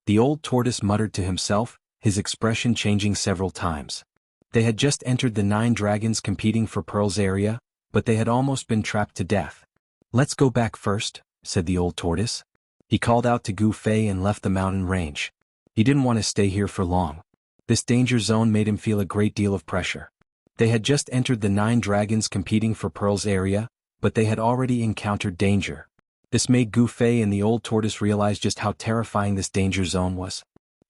The old tortoise muttered to himself, his expression changing several times. They had just entered the 9 dragons competing for pearls area, but they had almost been trapped to death. Let's go back first, said the old tortoise. He called out to Gu Fei and left the mountain range. He didn't want to stay here for long. This danger zone made him feel a great deal of pressure. They had just entered the 9 dragons competing for pearls area, but they had already encountered danger. This made Gu Fei and the old tortoise realize just how terrifying this danger zone was.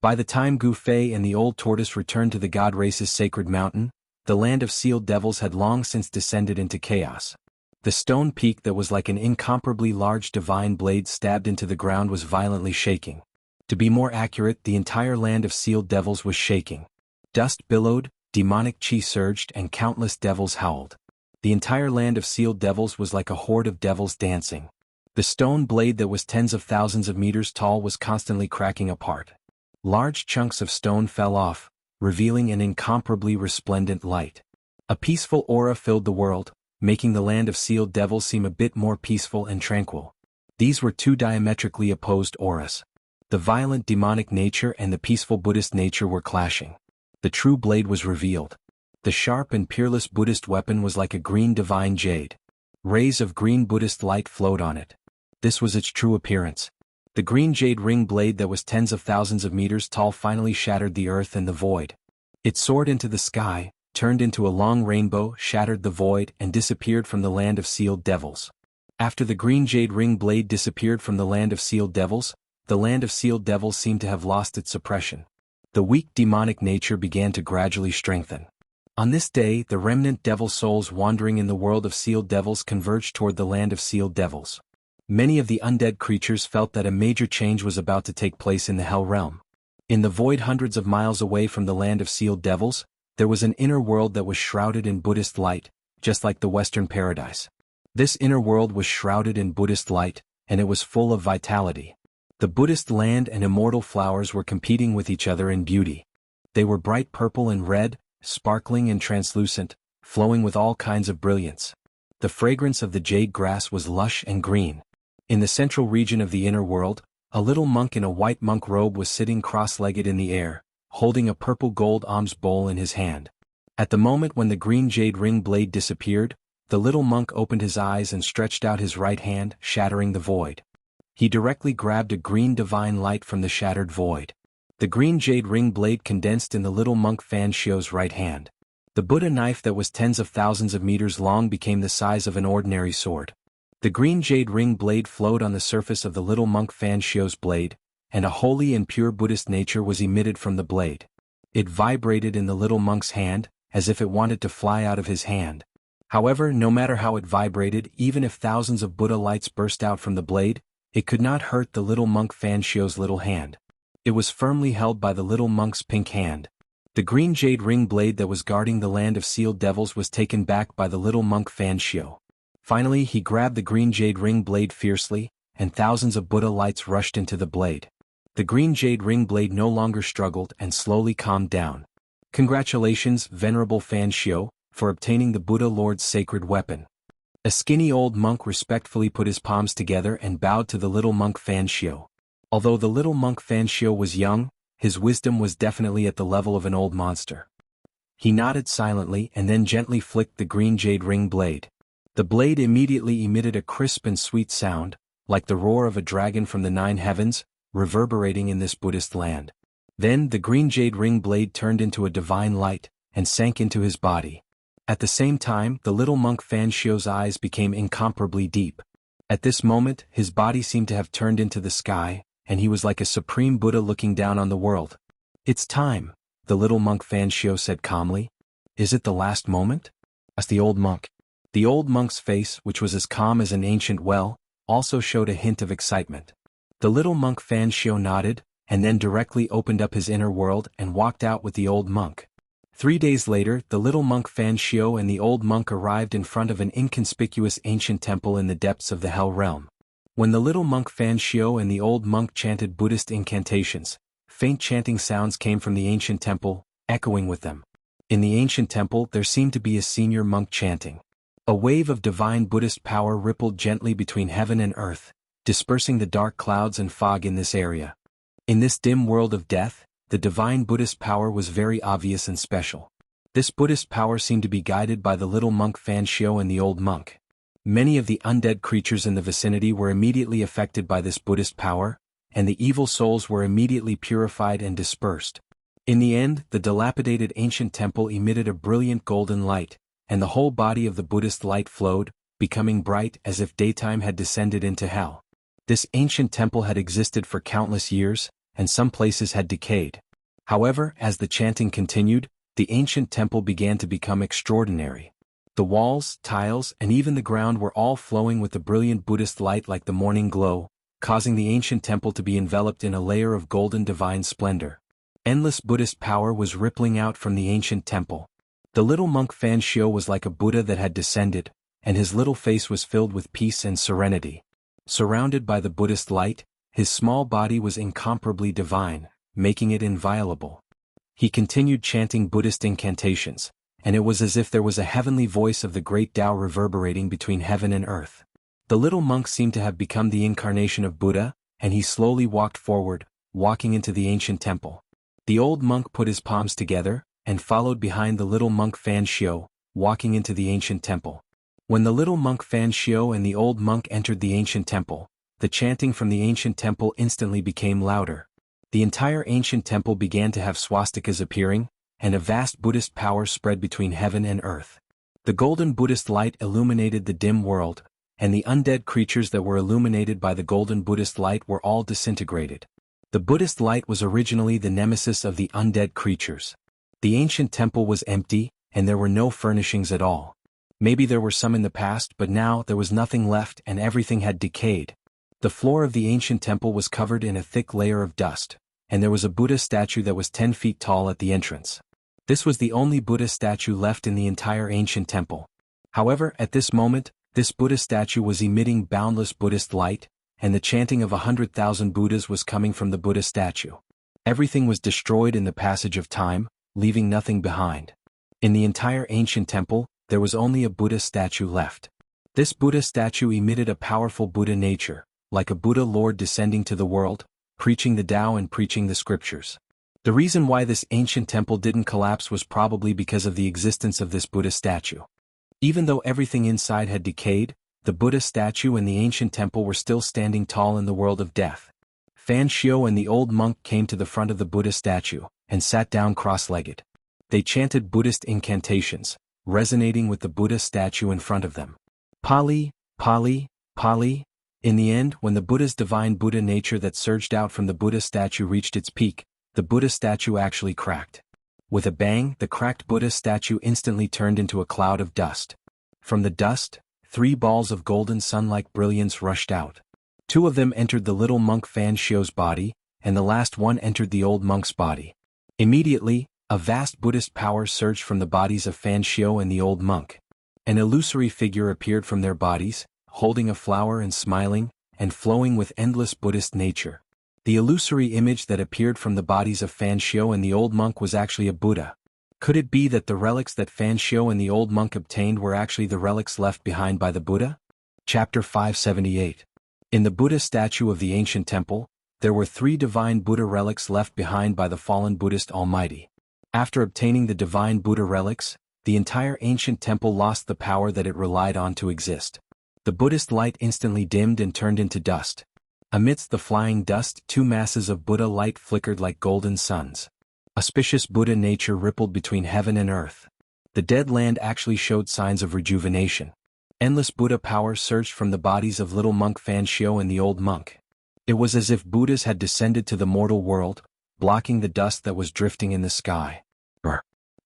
By the time Gu Fei and the old tortoise returned to the god race's sacred mountain, the land of sealed devils had long since descended into chaos. The stone peak that was like an incomparably large divine blade stabbed into the ground was violently shaking. To be more accurate, the entire land of sealed devils was shaking. Dust billowed, demonic chi surged, and countless devils howled. The entire land of sealed devils was like a horde of devils dancing. The stone blade that was tens of thousands of meters tall was constantly cracking apart. Large chunks of stone fell off, revealing an incomparably resplendent light. A peaceful aura filled the world, making the land of sealed devils seem a bit more peaceful and tranquil. These were 2 diametrically opposed auras. The violent demonic nature and the peaceful Buddhist nature were clashing. The true blade was revealed. The sharp and peerless Buddhist weapon was like a green divine jade. Rays of green Buddhist light flowed on it. This was its true appearance. The green jade ring blade that was tens of thousands of meters tall finally shattered the earth and the void. It soared into the sky, turned into a long rainbow, shattered the void, and disappeared from the land of sealed devils. After the green jade ring blade disappeared from the land of sealed devils, the land of sealed devils seemed to have lost its suppression. The weak demonic nature began to gradually strengthen. On this day, the remnant devil souls wandering in the world of sealed devils converged toward the land of sealed devils. Many of the undead creatures felt that a major change was about to take place in the hell realm. In the void hundreds of miles away from the land of sealed devils, there was an inner world that was shrouded in Buddhist light, just like the Western paradise. This inner world was shrouded in Buddhist light, and it was full of vitality. The Buddhist land and immortal flowers were competing with each other in beauty. They were bright purple and red, sparkling and translucent, flowing with all kinds of brilliance. The fragrance of the jade grass was lush and green. In the central region of the inner world, a little monk in a white monk robe was sitting cross-legged in the air, holding a purple gold alms bowl in his hand. At the moment when the green jade ring blade disappeared, the little monk opened his eyes and stretched out his right hand, shattering the void. He directly grabbed a green divine light from the shattered void. The green jade ring blade condensed in the little monk Fan Shio's right hand. The Buddha knife that was tens of thousands of meters long became the size of an ordinary sword. The green jade ring blade flowed on the surface of the little monk Fan Shio's blade, and a holy and pure Buddhist nature was emitted from the blade. It vibrated in the little monk's hand, as if it wanted to fly out of his hand. However, no matter how it vibrated, even if thousands of Buddha lights burst out from the blade, it could not hurt the little monk Fan Shio's little hand. It was firmly held by the little monk's pink hand. The green jade ring blade that was guarding the land of sealed devils was taken back by the little monk Fan Xiu. Finally he grabbed the green jade ring blade fiercely, and thousands of Buddha lights rushed into the blade. The green jade ring blade no longer struggled and slowly calmed down. Congratulations, Venerable Fan Xiu, for obtaining the Buddha Lord's sacred weapon. A skinny old monk respectfully put his palms together and bowed to the little monk Fan Xiu. Although the little monk Fan Xiu was young, his wisdom was definitely at the level of an old monster. He nodded silently and then gently flicked the green jade ring blade. The blade immediately emitted a crisp and sweet sound, like the roar of a dragon from the 9 heavens, reverberating in this Buddhist land. Then the green jade ring blade turned into a divine light, and sank into his body. At the same time, the little monk Fan Xiu's eyes became incomparably deep. At this moment, his body seemed to have turned into the sky, and he was like a supreme Buddha looking down on the world. "It's time," the little monk Fan Xiu said calmly. "Is it the last moment?" asked the old monk. The old monk's face, which was as calm as an ancient well, also showed a hint of excitement. The little monk Fan Xiu nodded, and then directly opened up his inner world and walked out with the old monk. 3 days later, the little monk Fan Xiu and the old monk arrived in front of an inconspicuous ancient temple in the depths of the Hell Realm. When the little monk Fan Xiu and the old monk chanted Buddhist incantations, faint chanting sounds came from the ancient temple, echoing with them. In the ancient temple there seemed to be a senior monk chanting. A wave of divine Buddhist power rippled gently between heaven and earth, dispersing the dark clouds and fog in this area. In this dim world of death, the divine Buddhist power was very obvious and special. This Buddhist power seemed to be guided by the little monk Fan Xiu and the old monk. Many of the undead creatures in the vicinity were immediately affected by this Buddhist power, and the evil souls were immediately purified and dispersed. In the end, the dilapidated ancient temple emitted a brilliant golden light, and the whole body of the Buddhist light flowed, becoming bright as if daytime had descended into hell. This ancient temple had existed for countless years, and some places had decayed. However, as the chanting continued, the ancient temple began to become extraordinary. The walls, tiles, and even the ground were all flowing with the brilliant Buddhist light like the morning glow, causing the ancient temple to be enveloped in a layer of golden divine splendor. Endless Buddhist power was rippling out from the ancient temple. The little monk Fan Xiu was like a Buddha that had descended, and his little face was filled with peace and serenity. Surrounded by the Buddhist light, his small body was incomparably divine, making it inviolable. He continued chanting Buddhist incantations, and it was as if there was a heavenly voice of the great Tao reverberating between heaven and earth. The little monk seemed to have become the incarnation of Buddha, and he slowly walked forward, walking into the ancient temple. The old monk put his palms together, and followed behind the little monk Fan Xiu, walking into the ancient temple. When the little monk Fan Xiu and the old monk entered the ancient temple, the chanting from the ancient temple instantly became louder. The entire ancient temple began to have swastikas appearing, and a vast Buddhist power spread between heaven and earth. The golden Buddhist light illuminated the dim world, and the undead creatures that were illuminated by the golden Buddhist light were all disintegrated. The Buddhist light was originally the nemesis of the undead creatures. The ancient temple was empty, and there were no furnishings at all. Maybe there were some in the past, but now there was nothing left and everything had decayed. The floor of the ancient temple was covered in a thick layer of dust, and there was a Buddha statue that was 10 feet tall at the entrance. This was the only Buddha statue left in the entire ancient temple. However, at this moment, this Buddha statue was emitting boundless Buddhist light, and the chanting of 100,000 Buddhas was coming from the Buddha statue. Everything was destroyed in the passage of time, leaving nothing behind. In the entire ancient temple, there was only a Buddha statue left. This Buddha statue emitted a powerful Buddha nature, like a Buddha Lord descending to the world, preaching the Tao and preaching the scriptures. The reason why this ancient temple didn't collapse was probably because of the existence of this Buddha statue. Even though everything inside had decayed, the Buddha statue and the ancient temple were still standing tall in the world of death. Fan Xiu and the old monk came to the front of the Buddha statue, and sat down cross-legged. They chanted Buddhist incantations, resonating with the Buddha statue in front of them. Pali, Pali, Pali. In the end, when the Buddha's divine Buddha nature that surged out from the Buddha statue reached its peak, the Buddha statue actually cracked. With a bang, the cracked Buddha statue instantly turned into a cloud of dust. From the dust, 3 balls of golden sun-like brilliance rushed out. 2 of them entered the little monk Fan Xiu's body, and the last one entered the old monk's body. Immediately, A vast Buddhist power surged from the bodies of Fan Xiao and the old monk. An illusory figure appeared from their bodies, holding a flower and smiling, and flowing with endless Buddhist nature. The illusory image that appeared from the bodies of Fan Xiao and the old monk was actually a Buddha. Could it be that the relics that Fan Xiao and the old monk obtained were actually the relics left behind by the Buddha? Chapter 578. In the Buddha statue of the ancient temple, there were 3 divine Buddha relics left behind by the fallen Buddhist Almighty. After obtaining the divine Buddha relics, the entire ancient temple lost the power that it relied on to exist. The Buddhist light instantly dimmed and turned into dust. Amidst the flying dust, 2 masses of Buddha light flickered like golden suns. Auspicious Buddha nature rippled between heaven and earth. The dead land actually showed signs of rejuvenation. Endless Buddha power surged from the bodies of little monk Fan Xiao and the old monk. It was as if Buddhas had descended to the mortal world, blocking the dust that was drifting in the sky.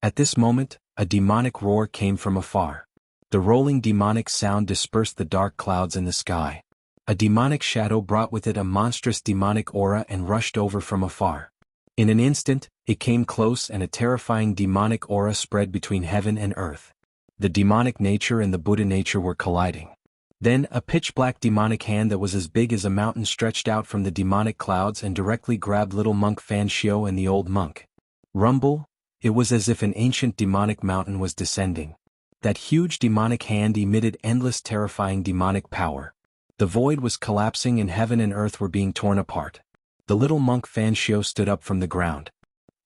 At this moment, a demonic roar came from afar. The rolling demonic sound dispersed the dark clouds in the sky. A demonic shadow brought with it a monstrous demonic aura and rushed over from afar. In an instant, it came close and a terrifying demonic aura spread between heaven and earth. The demonic nature and the Buddha nature were colliding. Then a pitch-black demonic hand that was as big as a mountain stretched out from the demonic clouds and directly grabbed little monk Fan Xiao and the old monk. Rumble! It was as if an ancient demonic mountain was descending. That huge demonic hand emitted endless terrifying demonic power. The void was collapsing and heaven and earth were being torn apart. The little monk Fan Xiao stood up from the ground.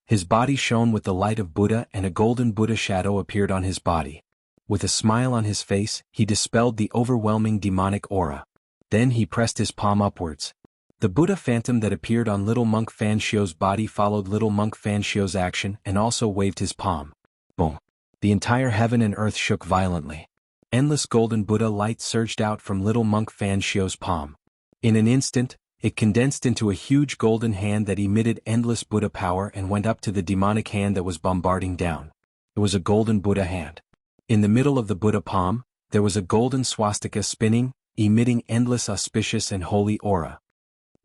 His body shone with the light of Buddha and a golden Buddha shadow appeared on his body. With a smile on his face, he dispelled the overwhelming demonic aura. Then he pressed his palm upwards. The Buddha phantom that appeared on little monk Fan Xiao's body followed little monk Fan Xiao's action and also waved his palm. Boom! The entire heaven and earth shook violently. Endless golden Buddha light surged out from little monk Fan Xiao's palm. In an instant, it condensed into a huge golden hand that emitted endless Buddha power and went up to the demonic hand that was bombarding down. It was a golden Buddha hand. In the middle of the Buddha palm, there was a golden swastika spinning, emitting endless auspicious and holy aura.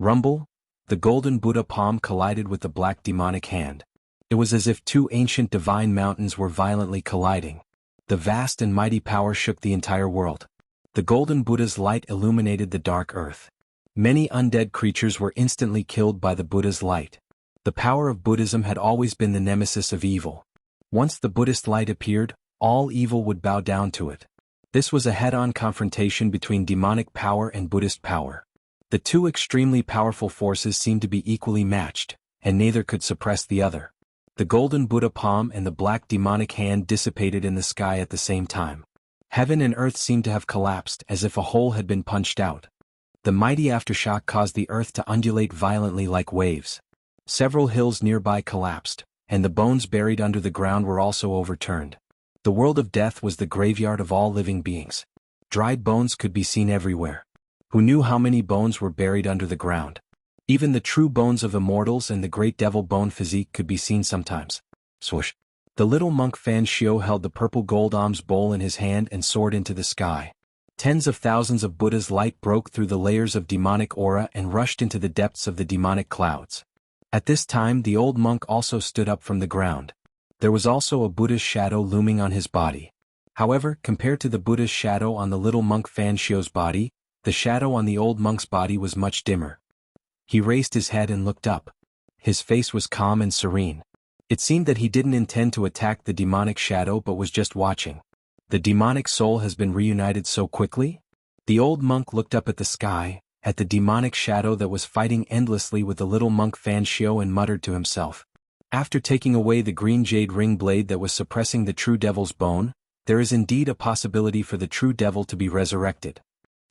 Rumble! The golden Buddha palm collided with the black demonic hand. It was as if 2 ancient divine mountains were violently colliding. The vast and mighty power shook the entire world. The golden Buddha's light illuminated the dark earth. Many undead creatures were instantly killed by the Buddha's light. The power of Buddhism had always been the nemesis of evil. Once the Buddhist light appeared, all evil would bow down to it. This was a head-on confrontation between demonic power and Buddhist power. The 2 extremely powerful forces seemed to be equally matched, and neither could suppress the other. The golden Buddha palm and the black demonic hand dissipated in the sky at the same time. Heaven and earth seemed to have collapsed as if a hole had been punched out. The mighty aftershock caused the earth to undulate violently like waves. Several hills nearby collapsed, and the bones buried under the ground were also overturned. The world of death was the graveyard of all living beings. Dried bones could be seen everywhere. Who knew how many bones were buried under the ground? Even the true bones of immortals and the great devil bone physique could be seen sometimes. Swoosh! The little monk Fan Xiao held the purple gold alms bowl in his hand and soared into the sky. Tens of thousands of Buddha's light broke through the layers of demonic aura and rushed into the depths of the demonic clouds. At this time the old monk also stood up from the ground. There was also a Buddha's shadow looming on his body. However, compared to the Buddha's shadow on the little monk Fan Xiao's body, the shadow on the old monk's body was much dimmer. He raised his head and looked up. His face was calm and serene. It seemed that he didn't intend to attack the demonic shadow but was just watching. The demonic soul has been reunited so quickly? The old monk looked up at the sky, at the demonic shadow that was fighting endlessly with the little monk Fan Xiao and muttered to himself. After taking away the green jade ring blade that was suppressing the true devil's bone, there is indeed a possibility for the true devil to be resurrected.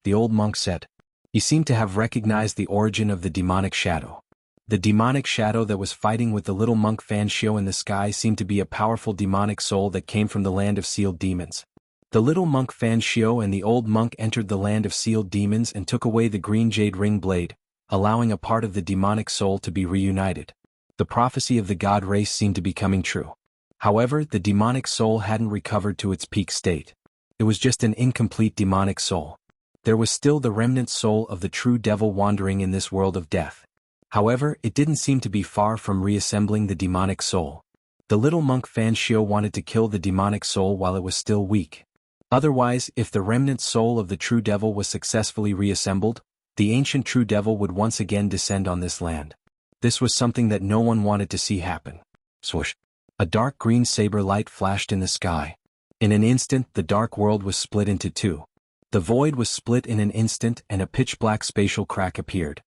The old monk said. He seemed to have recognized the origin of the demonic shadow. The demonic shadow that was fighting with the little monk Fan Xiao in the sky seemed to be a powerful demonic soul that came from the land of sealed demons. The little monk Fan Xiao and the old monk entered the land of sealed demons and took away the green jade ring blade, allowing a part of the demonic soul to be reunited. The prophecy of the god race seemed to be coming true. However, the demonic soul hadn't recovered to its peak state. It was just an incomplete demonic soul. There was still the remnant soul of the true devil wandering in this world of death. However, it didn't seem to be far from reassembling the demonic soul. The little monk Fan Shio wanted to kill the demonic soul while it was still weak. Otherwise, if the remnant soul of the true devil was successfully reassembled, the ancient true devil would once again descend on this land. This was something that no one wanted to see happen. Swoosh! A dark green saber light flashed in the sky. In an instant, the dark world was split into two. The void was split in an instant and a pitch-black spatial crack appeared.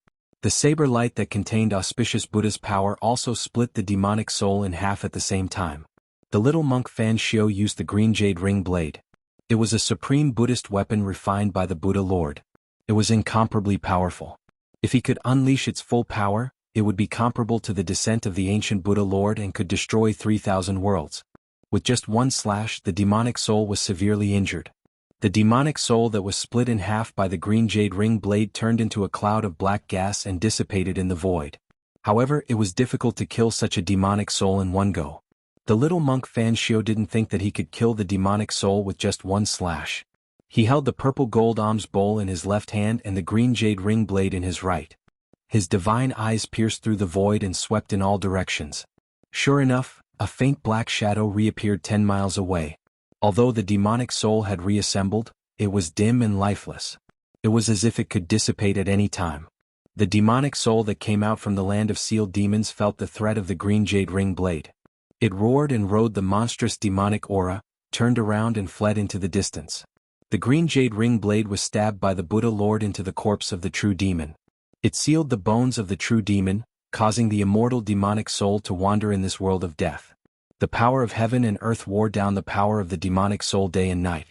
The saber light that contained auspicious Buddha's power also split the demonic soul in half at the same time. The little monk Fan Shio used the green jade ring blade. It was a supreme Buddhist weapon refined by the Buddha Lord. It was incomparably powerful. If he could unleash its full power, it would be comparable to the descent of the ancient Buddha Lord and could destroy 3,000 worlds. With just one slash, the demonic soul was severely injured. The demonic soul that was split in half by the green jade ring blade turned into a cloud of black gas and dissipated in the void. However, it was difficult to kill such a demonic soul in one go. The little monk Fan Shio didn't think that he could kill the demonic soul with just one slash. He held the purple gold alms bowl in his left hand and the green jade ring blade in his right. His divine eyes pierced through the void and swept in all directions. Sure enough, a faint black shadow reappeared 10 miles away. Although the demonic soul had reassembled, it was dim and lifeless. It was as if it could dissipate at any time. The demonic soul that came out from the land of sealed demons felt the threat of the green jade ring blade. It roared and rode the monstrous demonic aura, turned around and fled into the distance. The green jade ring blade was stabbed by the Buddha Lord into the corpse of the true demon. It sealed the bones of the true demon, causing the immortal demonic soul to wander in this world of death. The power of heaven and earth wore down the power of the demonic soul day and night.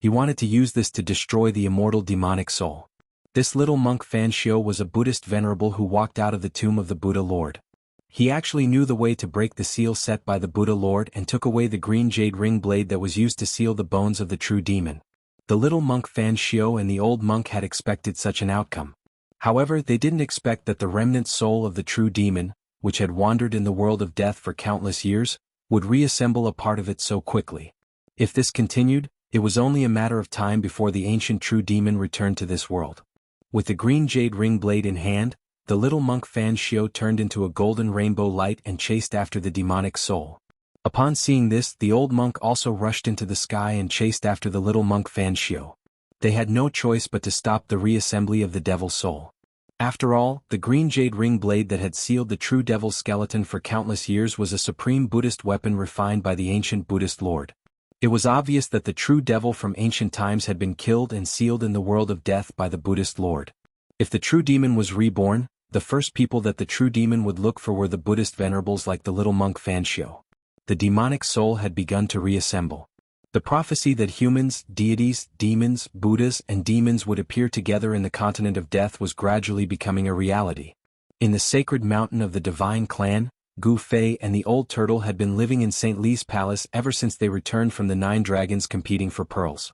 He wanted to use this to destroy the immortal demonic soul. This little monk Fan Shio was a Buddhist venerable who walked out of the tomb of the Buddha Lord. He actually knew the way to break the seal set by the Buddha Lord and took away the green jade ring blade that was used to seal the bones of the true demon. The little monk Fan Shio and the old monk had expected such an outcome. However, they didn't expect that the remnant soul of the true demon, which had wandered in the world of death for countless years, would reassemble a part of it so quickly. If this continued, it was only a matter of time before the ancient true demon returned to this world. With the green jade ring blade in hand, the little monk Fan Shio turned into a golden rainbow light and chased after the demonic soul. Upon seeing this, the old monk also rushed into the sky and chased after the little monk Fan Shio. They had no choice but to stop the reassembly of the devil's soul. After all, the green jade ring blade that had sealed the true devil's skeleton for countless years was a supreme Buddhist weapon refined by the ancient Buddhist Lord. It was obvious that the true devil from ancient times had been killed and sealed in the world of death by the Buddhist Lord. If the true demon was reborn, the first people that the true demon would look for were the Buddhist venerables like the little monk Fan Shio. The demonic soul had begun to reassemble. The prophecy that humans, deities, demons, Buddhas, and demons would appear together in the continent of death was gradually becoming a reality. In the sacred mountain of the divine clan, Gu Fei and the old turtle had been living in St. Li's palace ever since they returned from the 9 dragons competing for pearls.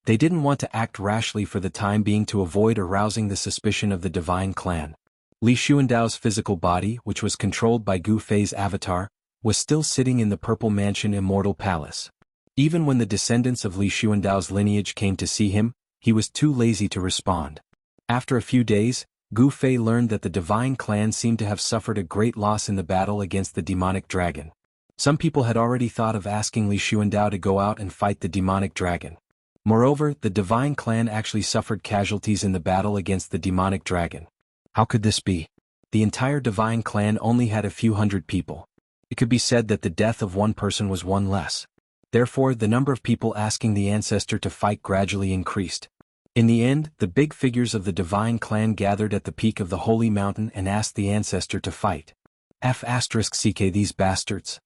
They didn't want to act rashly for the time being to avoid arousing the suspicion of the divine clan. Li Xuandao's physical body, which was controlled by Gu Fei's avatar, was still sitting in the purple mansion Immortal Palace. Even when the descendants of Li Xuandao's lineage came to see him, he was too lazy to respond. After a few days, Gu Fei learned that the divine clan seemed to have suffered a great loss in the battle against the demonic dragon. Some people had already thought of asking Li Xuandao to go out and fight the demonic dragon. Moreover, the divine clan actually suffered casualties in the battle against the demonic dragon. How could this be? The entire divine clan only had a few hundred people. It could be said that the death of one person was one less. Therefore, the number of people asking the ancestor to fight gradually increased. In the end, the big figures of the divine clan gathered at the peak of the holy mountain and asked the ancestor to fight. *CK these bastards.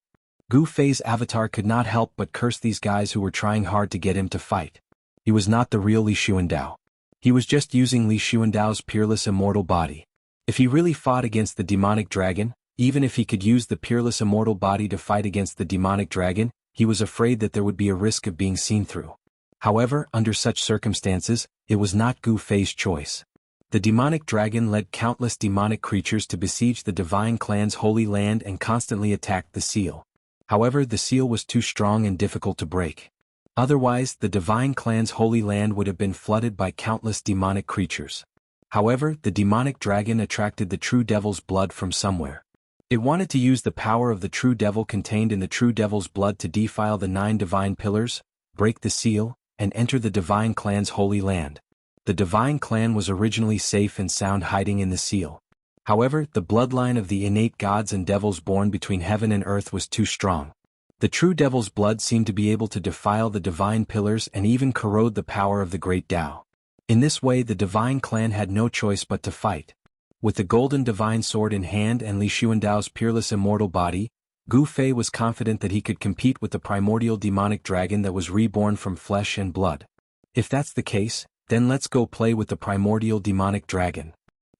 Gu Fei's avatar could not help but curse these guys who were trying hard to get him to fight. He was not the real Li Xuandao. He was just using Li Xuandao's peerless immortal body. If he really fought against the demonic dragon, even if he could use the peerless immortal body to fight against the demonic dragon, he was afraid that there would be a risk of being seen through. However, under such circumstances, it was not Gu Fei's choice. The demonic dragon led countless demonic creatures to besiege the divine clan's holy land and constantly attacked the seal. However, the seal was too strong and difficult to break. Otherwise, the divine clan's holy land would have been flooded by countless demonic creatures. However, the demonic dragon attracted the true devil's blood from somewhere. It wanted to use the power of the true devil contained in the true devil's blood to defile the 9 divine pillars, break the seal, and enter the divine clan's holy land. The divine clan was originally safe and sound hiding in the seal. However, the bloodline of the innate gods and devils born between heaven and earth was too strong. The true devil's blood seemed to be able to defile the divine pillars and even corrode the power of the great Tao. In this way the divine clan had no choice but to fight. With the golden divine sword in hand and Li Xuandao's peerless immortal body, Gu Fei was confident that he could compete with the primordial demonic dragon that was reborn from flesh and blood. If that's the case, then let's go play with the primordial demonic dragon.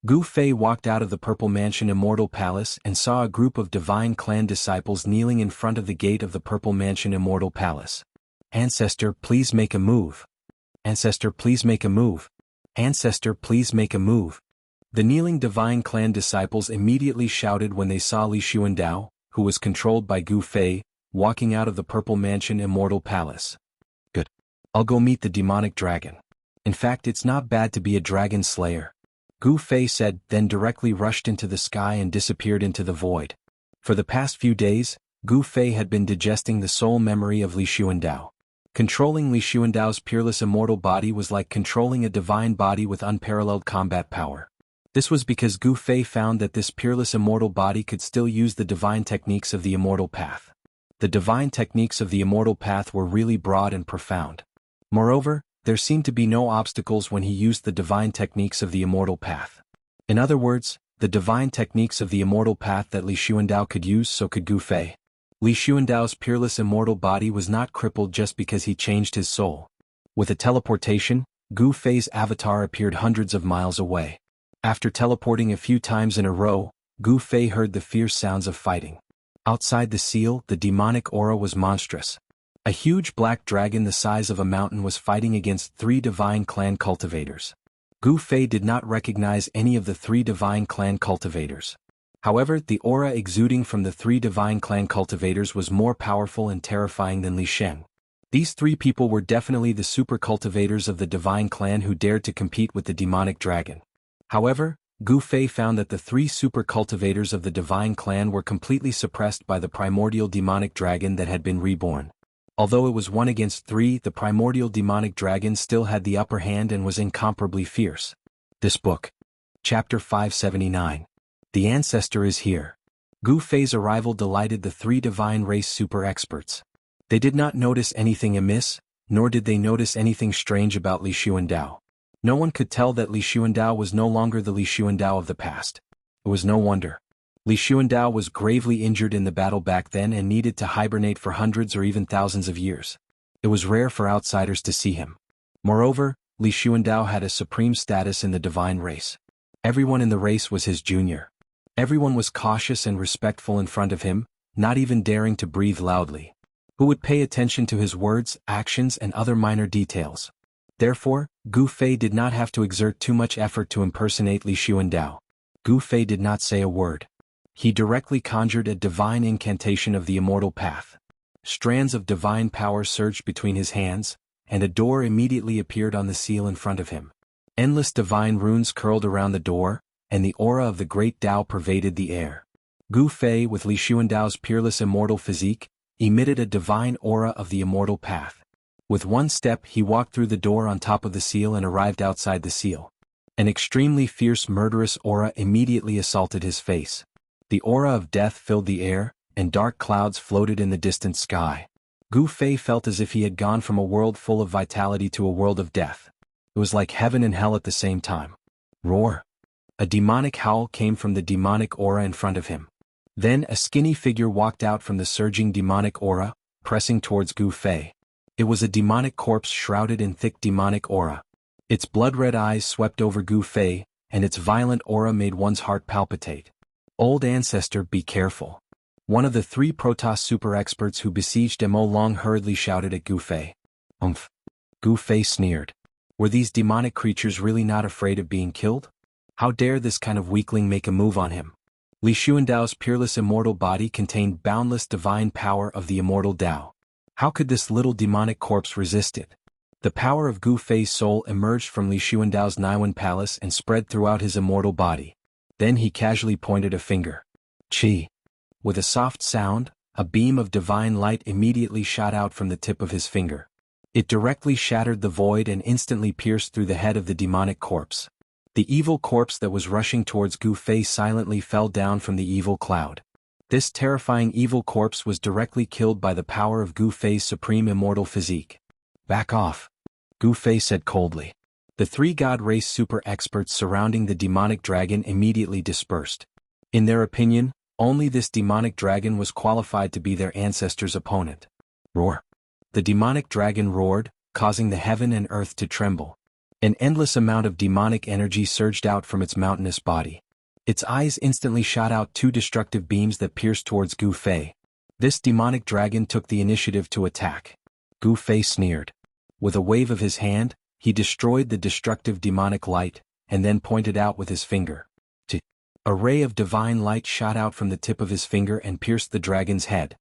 Gu Fei walked out of the Purple Mansion Immortal Palace and saw a group of divine clan disciples kneeling in front of the gate of the Purple Mansion Immortal Palace. Ancestor, please make a move. Ancestor, please make a move. Ancestor, please make a move. The kneeling divine clan disciples immediately shouted when they saw Li Xuandao, who was controlled by Gu Fei, walking out of the Purple Mansion Immortal Palace. Good. I'll go meet the demonic dragon. In fact, it's not bad to be a dragon slayer. Gu Fei said, then directly rushed into the sky and disappeared into the void. For the past few days, Gu Fei had been digesting the soul memory of Li Xuandao. Controlling Li Xuandao's peerless immortal body was like controlling a divine body with unparalleled combat power. This was because Gu Fei found that this peerless immortal body could still use the divine techniques of the immortal path. The divine techniques of the immortal path were really broad and profound. Moreover, there seemed to be no obstacles when he used the divine techniques of the immortal path. In other words, the divine techniques of the immortal path that Li Xuandao could use, so could Gu Fei. Li Xuandao's peerless immortal body was not crippled just because he changed his soul. With a teleportation, Gu Fei's avatar appeared hundreds of miles away. After teleporting a few times in a row, Gu Fei heard the fierce sounds of fighting. Outside the seal, the demonic aura was monstrous. A huge black dragon the size of a mountain was fighting against 3 divine clan cultivators. Gu Fei did not recognize any of the 3 divine clan cultivators. However, the aura exuding from the 3 divine clan cultivators was more powerful and terrifying than Li Sheng. These 3 people were definitely the super cultivators of the divine clan who dared to compete with the demonic dragon. However, Gu Fei found that the 3 super cultivators of the divine clan were completely suppressed by the primordial demonic dragon that had been reborn. Although it was 1 against 3, the primordial demonic dragon still had the upper hand and was incomparably fierce. This book. Chapter 579. The Ancestor is here. Gu Fei's arrival delighted the 3 divine race super experts. They did not notice anything amiss, nor did they notice anything strange about Li Xuandao. No one could tell that Li Xuandao was no longer the Li Xuandao of the past. It was no wonder. Li Xuandao was gravely injured in the battle back then and needed to hibernate for hundreds or even thousands of years. It was rare for outsiders to see him. Moreover, Li Xuandao had a supreme status in the divine race. Everyone in the race was his junior. Everyone was cautious and respectful in front of him, not even daring to breathe loudly. Who would pay attention to his words, actions, and other minor details? Therefore, Gu Fei did not have to exert too much effort to impersonate Li Xuandao. Gu Fei did not say a word. He directly conjured a divine incantation of the immortal path. Strands of divine power surged between his hands, and a door immediately appeared on the seal in front of him. Endless divine runes curled around the door, and the aura of the great Tao pervaded the air. Gu Fei, with Li Xuandao's peerless immortal physique, emitted a divine aura of the immortal path. With 1 step he walked through the door on top of the seal and arrived outside the seal. An extremely fierce murderous aura immediately assaulted his face. The aura of death filled the air, and dark clouds floated in the distant sky. Gu Fei felt as if he had gone from a world full of vitality to a world of death. It was like heaven and hell at the same time. Roar! A demonic howl came from the demonic aura in front of him. Then a skinny figure walked out from the surging demonic aura, pressing towards Gu Fei. It was a demonic corpse shrouded in thick demonic aura. Its blood-red eyes swept over Gu Fei, and its violent aura made one's heart palpitate. Old Ancestor, be careful. One of the 3 Protoss super experts who besieged Mo Long hurriedly shouted at Gu Fei. Umph. Gu Fei sneered. Were these demonic creatures really not afraid of being killed? How dare this kind of weakling make a move on him? Li Xuandao's peerless immortal body contained boundless divine power of the immortal Tao. How could this little demonic corpse resist it? The power of Gu Fei's soul emerged from Li Xuandao's Naiwan palace and spread throughout his immortal body. Then he casually pointed a finger. Qi. With a soft sound, a beam of divine light immediately shot out from the tip of his finger. It directly shattered the void and instantly pierced through the head of the demonic corpse. The evil corpse that was rushing towards Gu Fei silently fell down from the evil cloud. This terrifying evil corpse was directly killed by the power of Gu Fei's supreme immortal physique. "Back off," Gu Fei said coldly. The three god race super experts surrounding the demonic dragon immediately dispersed. In their opinion, only this demonic dragon was qualified to be their ancestor's opponent. Roar. The demonic dragon roared, causing the heaven and earth to tremble. An endless amount of demonic energy surged out from its mountainous body. Its eyes instantly shot out two destructive beams that pierced towards Gu Fei. This demonic dragon took the initiative to attack. Gu Fei sneered. With a wave of his hand, he destroyed the destructive demonic light, and then pointed out with his finger. A ray of divine light shot out from the tip of his finger and pierced the dragon's head.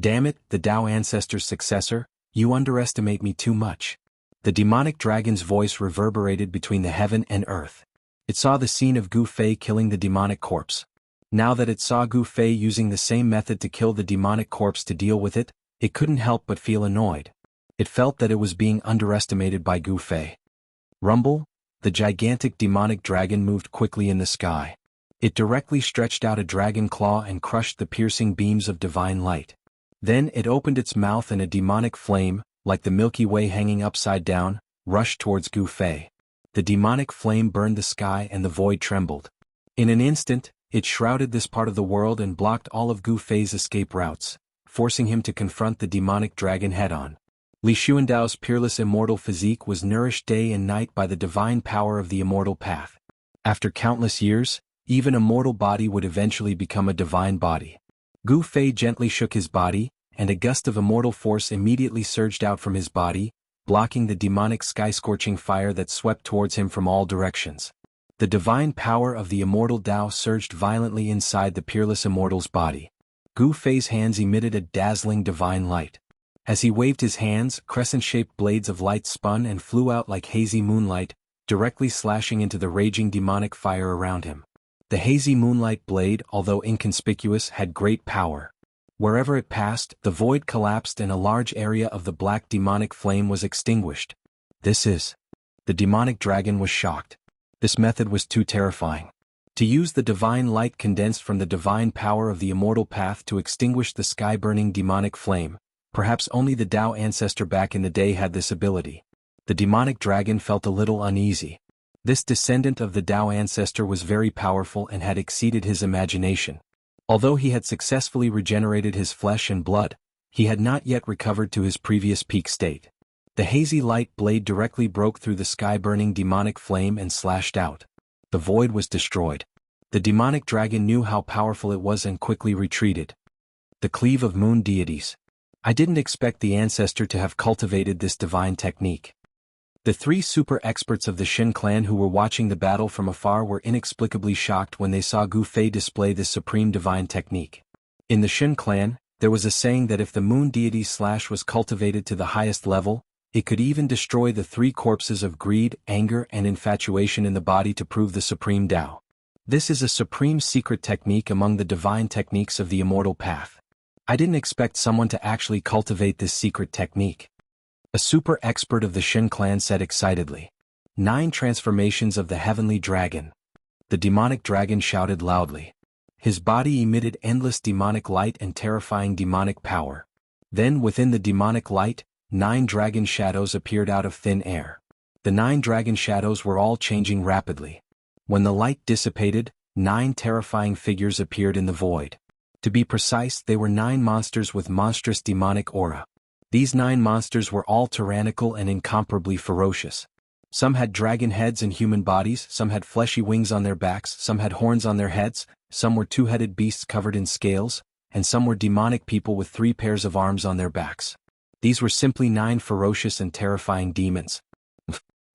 "Damn it, the Tao ancestor's successor, you underestimate me too much." The demonic dragon's voice reverberated between the heaven and earth. It saw the scene of Gu Fei killing the demonic corpse. Now that it saw Gu Fei using the same method to kill the demonic corpse to deal with it, it couldn't help but feel annoyed. It felt that it was being underestimated by Gu Fei. Rumble, the gigantic demonic dragon moved quickly in the sky. It directly stretched out a dragon claw and crushed the piercing beams of divine light. Then it opened its mouth and a demonic flame, like the Milky Way hanging upside down, rushed towards Gu Fei. The demonic flame burned the sky and the void trembled. In an instant, it shrouded this part of the world and blocked all of Gu Fei's escape routes, forcing him to confront the demonic dragon head-on. Li Xuandao's peerless immortal physique was nourished day and night by the divine power of the immortal path. After countless years, even a mortal body would eventually become a divine body. Gu Fei gently shook his body, and a gust of immortal force immediately surged out from his body, blocking the demonic sky-scorching fire that swept towards him from all directions. The divine power of the immortal Tao surged violently inside the peerless immortal's body. Gu Fei's hands emitted a dazzling divine light. As he waved his hands, crescent-shaped blades of light spun and flew out like hazy moonlight, directly slashing into the raging demonic fire around him. The hazy moonlight blade, although inconspicuous, had great power. Wherever it passed, the void collapsed and a large area of the black demonic flame was extinguished. The demonic dragon was shocked. This method was too terrifying. To use the divine light condensed from the divine power of the immortal path to extinguish the sky-burning demonic flame, perhaps only the Tao ancestor back in the day had this ability. The demonic dragon felt a little uneasy. This descendant of the Tao ancestor was very powerful and had exceeded his imagination. Although he had successfully regenerated his flesh and blood, he had not yet recovered to his previous peak state. The hazy light blade directly broke through the sky-burning demonic flame and slashed out. The void was destroyed. The demonic dragon knew how powerful it was and quickly retreated. The cleave of moon deities. I didn't expect the ancestor to have cultivated this divine technique. The three super experts of the Shen clan who were watching the battle from afar were inexplicably shocked when they saw Gu Fei display this supreme divine technique. In the Shen clan, there was a saying that if the moon deity's slash was cultivated to the highest level, it could even destroy the three corpses of greed, anger, and infatuation in the body to prove the supreme Tao. This is a supreme secret technique among the divine techniques of the immortal path. I didn't expect someone to actually cultivate this secret technique. A super expert of the Shen clan said excitedly. 9 transformations of the heavenly dragon. The demonic dragon shouted loudly. His body emitted endless demonic light and terrifying demonic power. Then within the demonic light, 9 dragon shadows appeared out of thin air. The 9 dragon shadows were all changing rapidly. When the light dissipated, 9 terrifying figures appeared in the void. To be precise, they were 9 monsters with monstrous demonic aura. These 9 monsters were all tyrannical and incomparably ferocious. Some had dragon heads and human bodies, some had fleshy wings on their backs, some had horns on their heads, some were 2-headed beasts covered in scales, and some were demonic people with 3 pairs of arms on their backs. These were simply 9 ferocious and terrifying demons.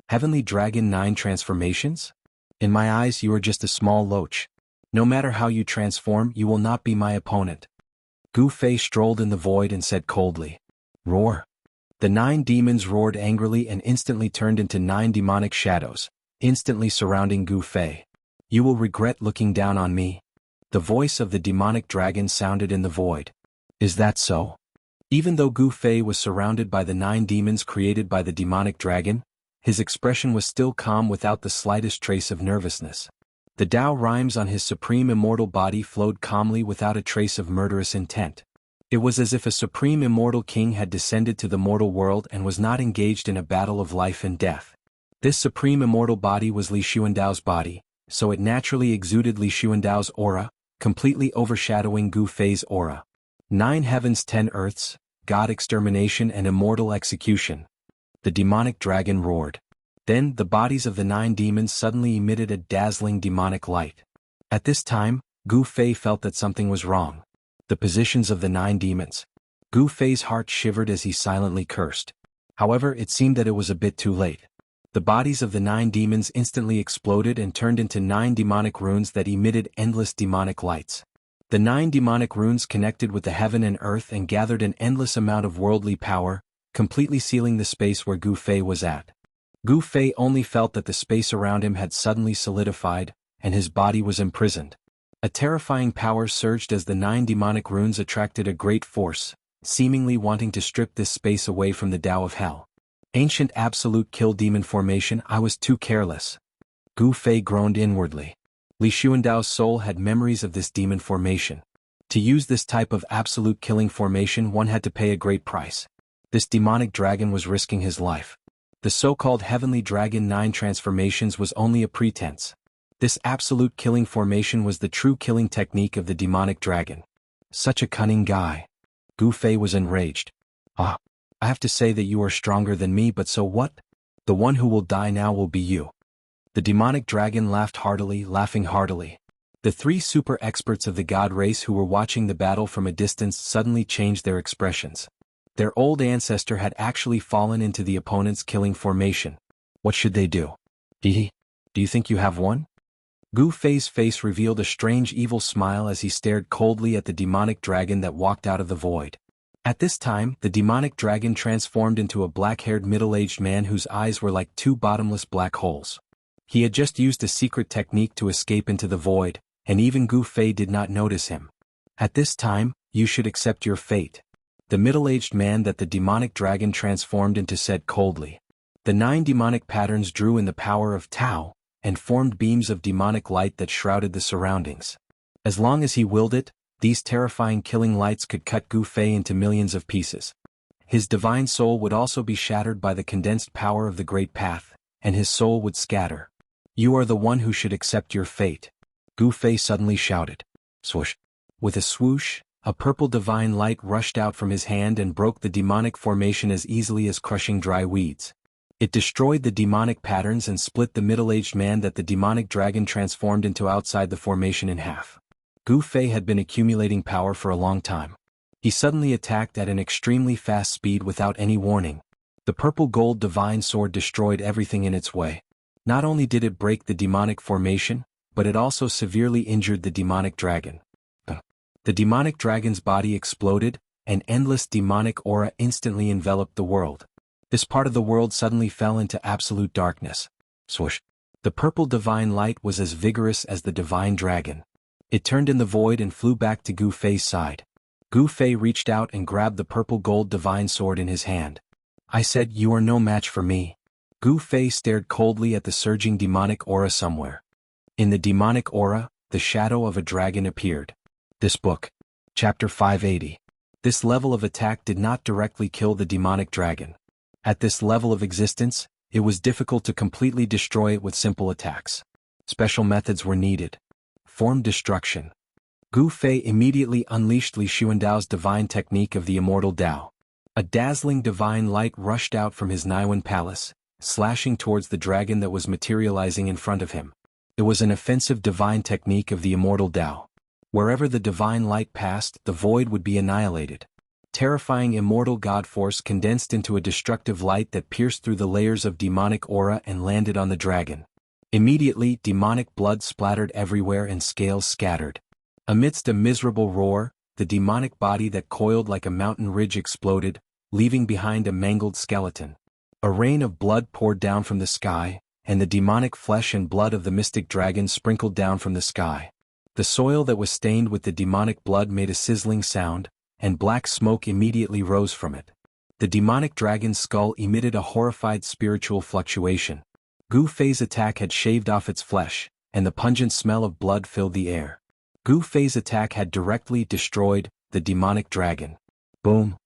Heavenly Dragon 9 transformations? In my eyes you are just a small loach. No matter how you transform, you will not be my opponent. Gu Fei strolled in the void and said coldly. Roar. The 9 demons roared angrily and instantly turned into 9 demonic shadows, instantly surrounding Gu Fei. You will regret looking down on me. The voice of the demonic dragon sounded in the void. Is that so? Even though Gu Fei was surrounded by the 9 demons created by the demonic dragon, his expression was still calm without the slightest trace of nervousness. The Tao rhymes on his supreme immortal body flowed calmly without a trace of murderous intent. It was as if a supreme immortal king had descended to the mortal world and was not engaged in a battle of life and death. This supreme immortal body was Li Xuandao's body, so it naturally exuded Li Xuandao's aura, completely overshadowing Gu Fei's aura. 9 heavens 10 earths, God extermination and immortal execution. The demonic dragon roared. Then the bodies of the 9 demons suddenly emitted a dazzling demonic light. At this time, Gu Fei felt that something was wrong. The positions of the 9 demons. Gu Fei's heart shivered as he silently cursed. However, it seemed that it was a bit too late. The bodies of the 9 demons instantly exploded and turned into 9 demonic runes that emitted endless demonic lights. The 9 demonic runes connected with the heaven and earth and gathered an endless amount of worldly power, completely sealing the space where Gu Fei was at. Gu Fei only felt that the space around him had suddenly solidified, and his body was imprisoned. A terrifying power surged as the 9 demonic runes attracted a great force, seemingly wanting to strip this space away from the Tao of Hell. Ancient absolute kill demon formation, I was too careless. Gu Fei groaned inwardly. Li Xuandao's soul had memories of this demon formation. To use this type of absolute killing formation, one had to pay a great price. This demonic dragon was risking his life. The so-called heavenly dragon 9 transformations was only a pretense. This absolute killing formation was the true killing technique of the demonic dragon. Such a cunning guy. Gu Fei was enraged. I have to say that you are stronger than me, but so what? The one who will die now will be you. The demonic dragon laughed heartily, laughing heartily. The 3 super experts of the god race who were watching the battle from a distance suddenly changed their expressions. Their old ancestor had actually fallen into the opponent's killing formation. What should they do? Do you think you have won? Gu Fei's face revealed a strange evil smile as he stared coldly at the demonic dragon that walked out of the void. At this time, the demonic dragon transformed into a black-haired middle-aged man whose eyes were like 2 bottomless black holes. He had just used a secret technique to escape into the void, and even Gu Fei did not notice him. At this time, you should accept your fate. The middle-aged man that the demonic dragon transformed into said coldly. The 9 demonic patterns drew in the power of Tao, and formed beams of demonic light that shrouded the surroundings. As long as he willed it, these terrifying killing lights could cut Gu Fei into millions of pieces. His divine soul would also be shattered by the condensed power of the Great Path, and his soul would scatter. You are the one who should accept your fate. Gu Fei suddenly shouted. Swoosh. With a swoosh, a purple divine light rushed out from his hand and broke the demonic formation as easily as crushing dry weeds. It destroyed the demonic patterns and split the middle-aged man that the demonic dragon transformed into outside the formation in half. Gu Fei had been accumulating power for a long time. He suddenly attacked at an extremely fast speed without any warning. The purple gold divine sword destroyed everything in its way. Not only did it break the demonic formation, but it also severely injured the demonic dragon. The demonic dragon's body exploded, and endless demonic aura instantly enveloped the world. This part of the world suddenly fell into absolute darkness. Swoosh. The purple divine light was as vigorous as the divine dragon. It turned in the void and flew back to Gu Fei's side. Gu Fei reached out and grabbed the purple gold divine sword in his hand. I said, you are no match for me. Gu Fei stared coldly at the surging demonic aura somewhere. In the demonic aura, the shadow of a dragon appeared. This book. Chapter 580. This level of attack did not directly kill the demonic dragon. At this level of existence, it was difficult to completely destroy it with simple attacks. Special methods were needed. Form destruction. Gu Fei immediately unleashed Li Xuandao's divine technique of the Immortal Tao. A dazzling divine light rushed out from his Naiwan palace, slashing towards the dragon that was materializing in front of him. It was an offensive divine technique of the Immortal Tao. Wherever the divine light passed, the void would be annihilated. Terrifying immortal god force condensed into a destructive light that pierced through the layers of demonic aura and landed on the dragon. Immediately, demonic blood splattered everywhere and scales scattered. Amidst a miserable roar, the demonic body that coiled like a mountain ridge exploded, leaving behind a mangled skeleton. A rain of blood poured down from the sky, and the demonic flesh and blood of the mystic dragon sprinkled down from the sky. The soil that was stained with the demonic blood made a sizzling sound, and black smoke immediately rose from it. The demonic dragon's skull emitted a horrified spiritual fluctuation. Gu Fei's attack had shaved off its flesh, and the pungent smell of blood filled the air. Gu Fei's attack had directly destroyed the demonic dragon. Boom!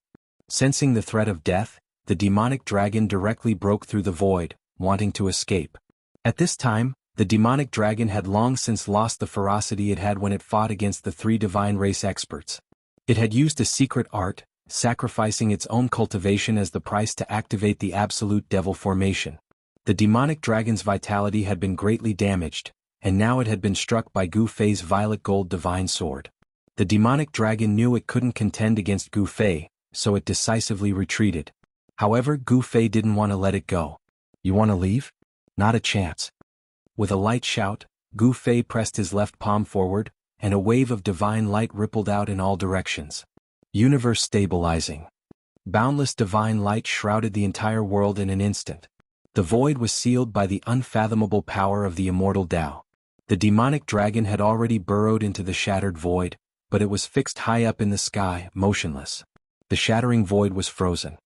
Sensing the threat of death, the demonic dragon directly broke through the void, wanting to escape. At this time, the demonic dragon had long since lost the ferocity it had when it fought against the three divine race experts. It had used a secret art, sacrificing its own cultivation as the price to activate the absolute devil formation. The demonic dragon's vitality had been greatly damaged, and now it had been struck by Gu Fei's violet gold divine sword. The demonic dragon knew it couldn't contend against Gu Fei, so it decisively retreated. However, Gu Fei didn't want to let it go. "You want to leave? Not a chance." With a light shout, Gu Fei pressed his left palm forward, and a wave of divine light rippled out in all directions. Universe stabilizing. Boundless divine light shrouded the entire world in an instant. The void was sealed by the unfathomable power of the immortal Tao. The demonic dragon had already burrowed into the shattered void, but it was fixed high up in the sky, motionless. The shattering void was frozen.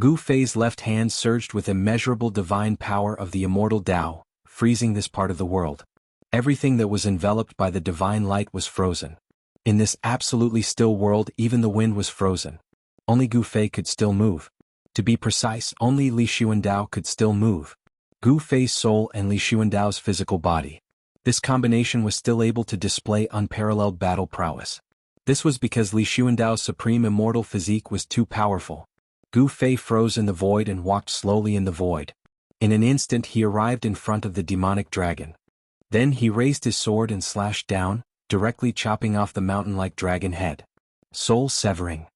Gu Fei's left hand surged with immeasurable divine power of the immortal Tao, freezing this part of the world. Everything that was enveloped by the divine light was frozen. In this absolutely still world, even the wind was frozen. Only Gu Fei could still move. To be precise, only Li Xuandao could still move. Gu Fei's soul and Li Xuandao's physical body. This combination was still able to display unparalleled battle prowess. This was because Li Xuandao's supreme immortal physique was too powerful. Gu Fei froze in the void and walked slowly in the void. In an instant he arrived in front of the demonic dragon. Then he raised his sword and slashed down, directly chopping off the mountain-like dragon head. Soul severing.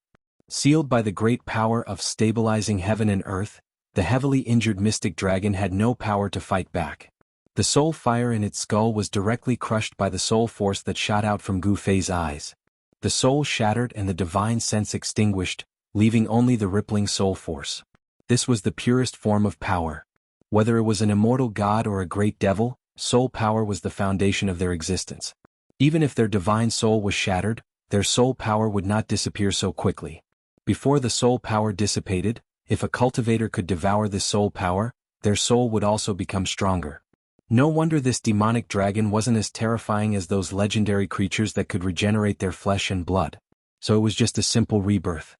Sealed by the great power of stabilizing heaven and earth, the heavily injured mystic dragon had no power to fight back. The soul fire in its skull was directly crushed by the soul force that shot out from Gu Fei's eyes. The soul shattered and the divine sense extinguished, leaving only the rippling soul force. This was the purest form of power. Whether it was an immortal god or a great devil, soul power was the foundation of their existence. Even if their divine soul was shattered, their soul power would not disappear so quickly. Before the soul power dissipated, if a cultivator could devour this soul power, their soul would also become stronger. No wonder this demonic dragon wasn't as terrifying as those legendary creatures that could regenerate their flesh and blood. So it was just a simple rebirth.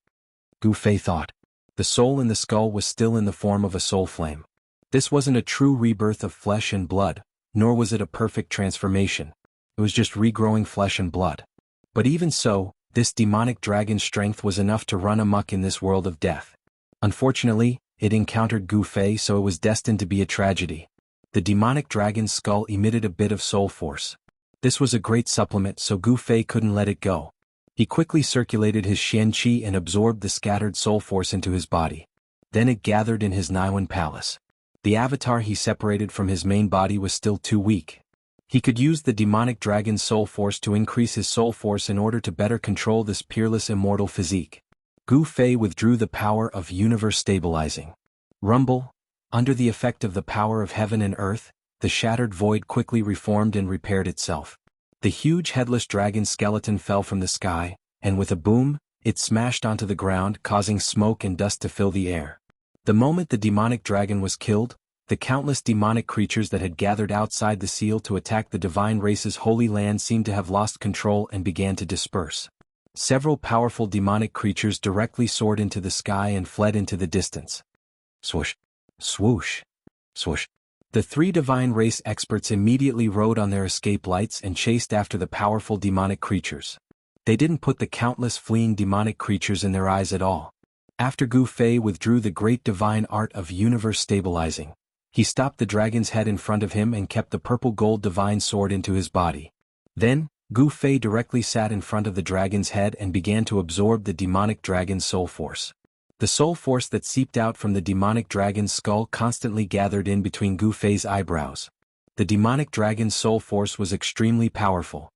Gu Fei thought. The soul in the skull was still in the form of a soul flame. This wasn't a true rebirth of flesh and blood, nor was it a perfect transformation. It was just regrowing flesh and blood. But even so, this demonic dragon's strength was enough to run amok in this world of death. Unfortunately, it encountered Gu Fei, so it was destined to be a tragedy. The demonic dragon's skull emitted a bit of soul force. This was a great supplement, so Gu Fei couldn't let it go. He quickly circulated his Xian Qi and absorbed the scattered soul force into his body. Then it gathered in his Naiwan palace. The avatar he separated from his main body was still too weak. He could use the demonic dragon's soul force to increase his soul force in order to better control this peerless immortal physique. Gu Fei withdrew the power of universe stabilizing. Rumble. Under the effect of the power of heaven and earth, the shattered void quickly reformed and repaired itself. The huge headless dragon skeleton fell from the sky, and with a boom, it smashed onto the ground, causing smoke and dust to fill the air. The moment the demonic dragon was killed, the countless demonic creatures that had gathered outside the seal to attack the divine race's holy land seemed to have lost control and began to disperse. Several powerful demonic creatures directly soared into the sky and fled into the distance. Swoosh. Swoosh. Swoosh. The three divine race experts immediately rode on their escape lights and chased after the powerful demonic creatures. They didn't put the countless fleeing demonic creatures in their eyes at all. After Gu Fei withdrew the great divine art of universe stabilizing, he stopped the dragon's head in front of him and kept the purple gold divine sword into his body. Then, Gu Fei directly sat in front of the dragon's head and began to absorb the demonic dragon's soul force. The soul force that seeped out from the demonic dragon's skull constantly gathered in between Gu Fei's eyebrows. The demonic dragon's soul force was extremely powerful.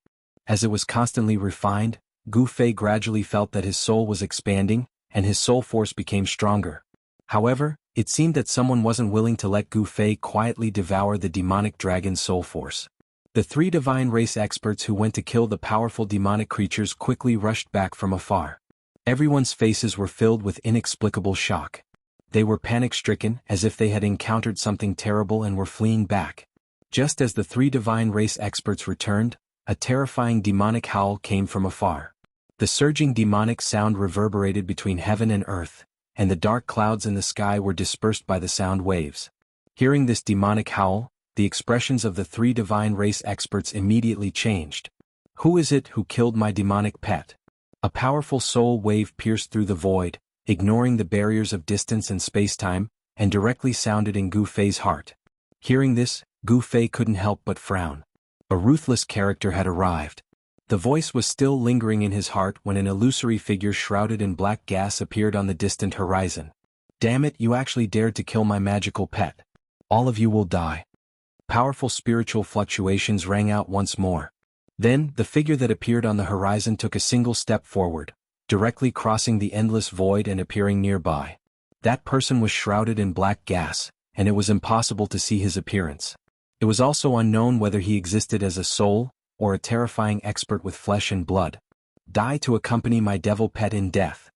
As it was constantly refined, Gu Fei gradually felt that his soul was expanding, and his soul force became stronger. However, it seemed that someone wasn't willing to let Gu Fei quietly devour the demonic dragon's soul force. The three divine race experts who went to kill the powerful demonic creatures quickly rushed back from afar. Everyone's faces were filled with inexplicable shock. They were panic-stricken, as if they had encountered something terrible and were fleeing back. Just as the three divine race experts returned, a terrifying demonic howl came from afar. The surging demonic sound reverberated between heaven and earth, and the dark clouds in the sky were dispersed by the sound waves. Hearing this demonic howl, the expressions of the three divine race experts immediately changed. Who is it who killed my demonic pet? A powerful soul wave pierced through the void, ignoring the barriers of distance and space-time, and directly sounded in Gu Fei's heart. Hearing this, Gu Fei couldn't help but frown. A ruthless character had arrived. The voice was still lingering in his heart when an illusory figure shrouded in black gas appeared on the distant horizon. Damn it, you actually dared to kill my magical pet. All of you will die. Powerful spiritual fluctuations rang out once more. Then, the figure that appeared on the horizon took a single step forward, directly crossing the endless void and appearing nearby. That person was shrouded in black gas, and it was impossible to see his appearance. It was also unknown whether he existed as a soul, or a terrifying expert with flesh and blood. Die to accompany my devil pet in death.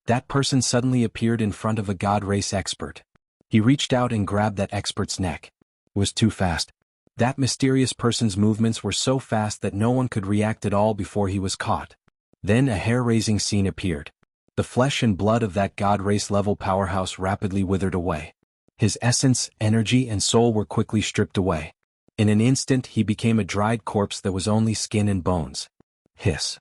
That person suddenly appeared in front of a god race expert. He reached out and grabbed that expert's neck. It was too fast. That mysterious person's movements were so fast that no one could react at all before he was caught. Then a hair-raising scene appeared. The flesh and blood of that god race-level powerhouse rapidly withered away. His essence, energy, and soul were quickly stripped away. In an instant he became a dried corpse that was only skin and bones. Hiss.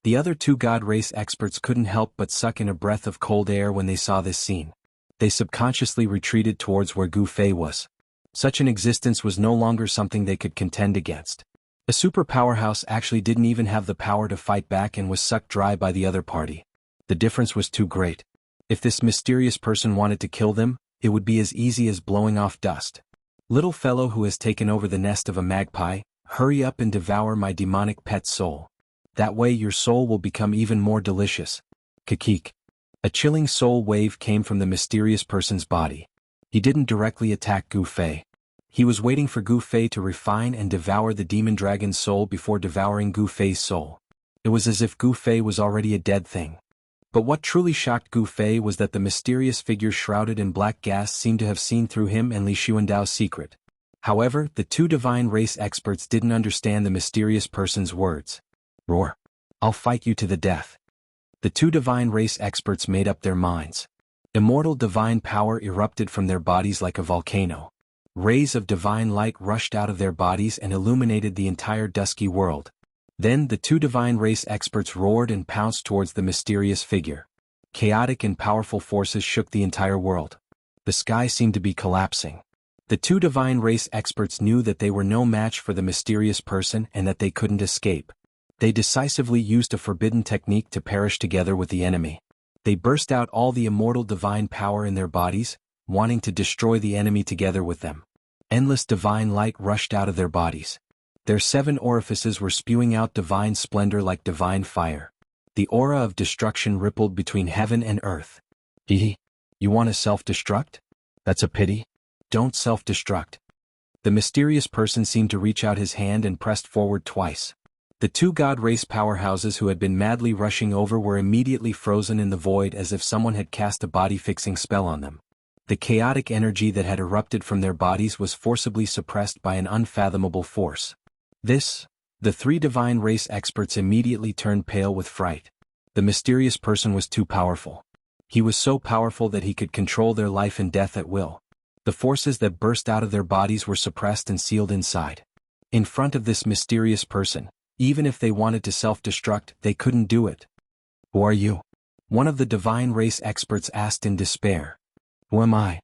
The other two god race experts couldn't help but suck in a breath of cold air when they saw this scene. They subconsciously retreated towards where Gu Fei was. Such an existence was no longer something they could contend against. A super powerhouse actually didn't even have the power to fight back and was sucked dry by the other party. The difference was too great. If this mysterious person wanted to kill them, it would be as easy as blowing off dust. Little fellow who has taken over the nest of a magpie, hurry up and devour my demonic pet's soul. That way your soul will become even more delicious. Kikik. A chilling soul wave came from the mysterious person's body. He didn't directly attack Gu Fei. He was waiting for Gu Fei to refine and devour the demon dragon's soul before devouring Gu Fei's soul. It was as if Gu Fei was already a dead thing. But what truly shocked Gu Fei was that the mysterious figure shrouded in black gas seemed to have seen through him and Li Xuandao's secret. However, the two divine race experts didn't understand the mysterious person's words. Roar. I'll fight you to the death. The two divine race experts made up their minds. Immortal divine power erupted from their bodies like a volcano. Rays of divine light rushed out of their bodies and illuminated the entire dusky world. Then the two divine race experts roared and pounced towards the mysterious figure. Chaotic and powerful forces shook the entire world. The sky seemed to be collapsing. The two divine race experts knew that they were no match for the mysterious person and that they couldn't escape. They decisively used a forbidden technique to perish together with the enemy. They burst out all the immortal divine power in their bodies, wanting to destroy the enemy together with them. Endless divine light rushed out of their bodies. Their 7 orifices were spewing out divine splendor like divine fire. The aura of destruction rippled between heaven and earth. Hee. You want to self-destruct? That's a pity. Don't self-destruct. The mysterious person seemed to reach out his hand and pressed forward twice. The two god race powerhouses who had been madly rushing over were immediately frozen in the void as if someone had cast a body-fixing spell on them. The chaotic energy that had erupted from their bodies was forcibly suppressed by an unfathomable force. The three divine race experts immediately turned pale with fright. The mysterious person was too powerful. He was so powerful that he could control their life and death at will. The forces that burst out of their bodies were suppressed and sealed inside. In front of this mysterious person, even if they wanted to self-destruct, they couldn't do it. Who are you? One of the divine race experts asked in despair. Who am I?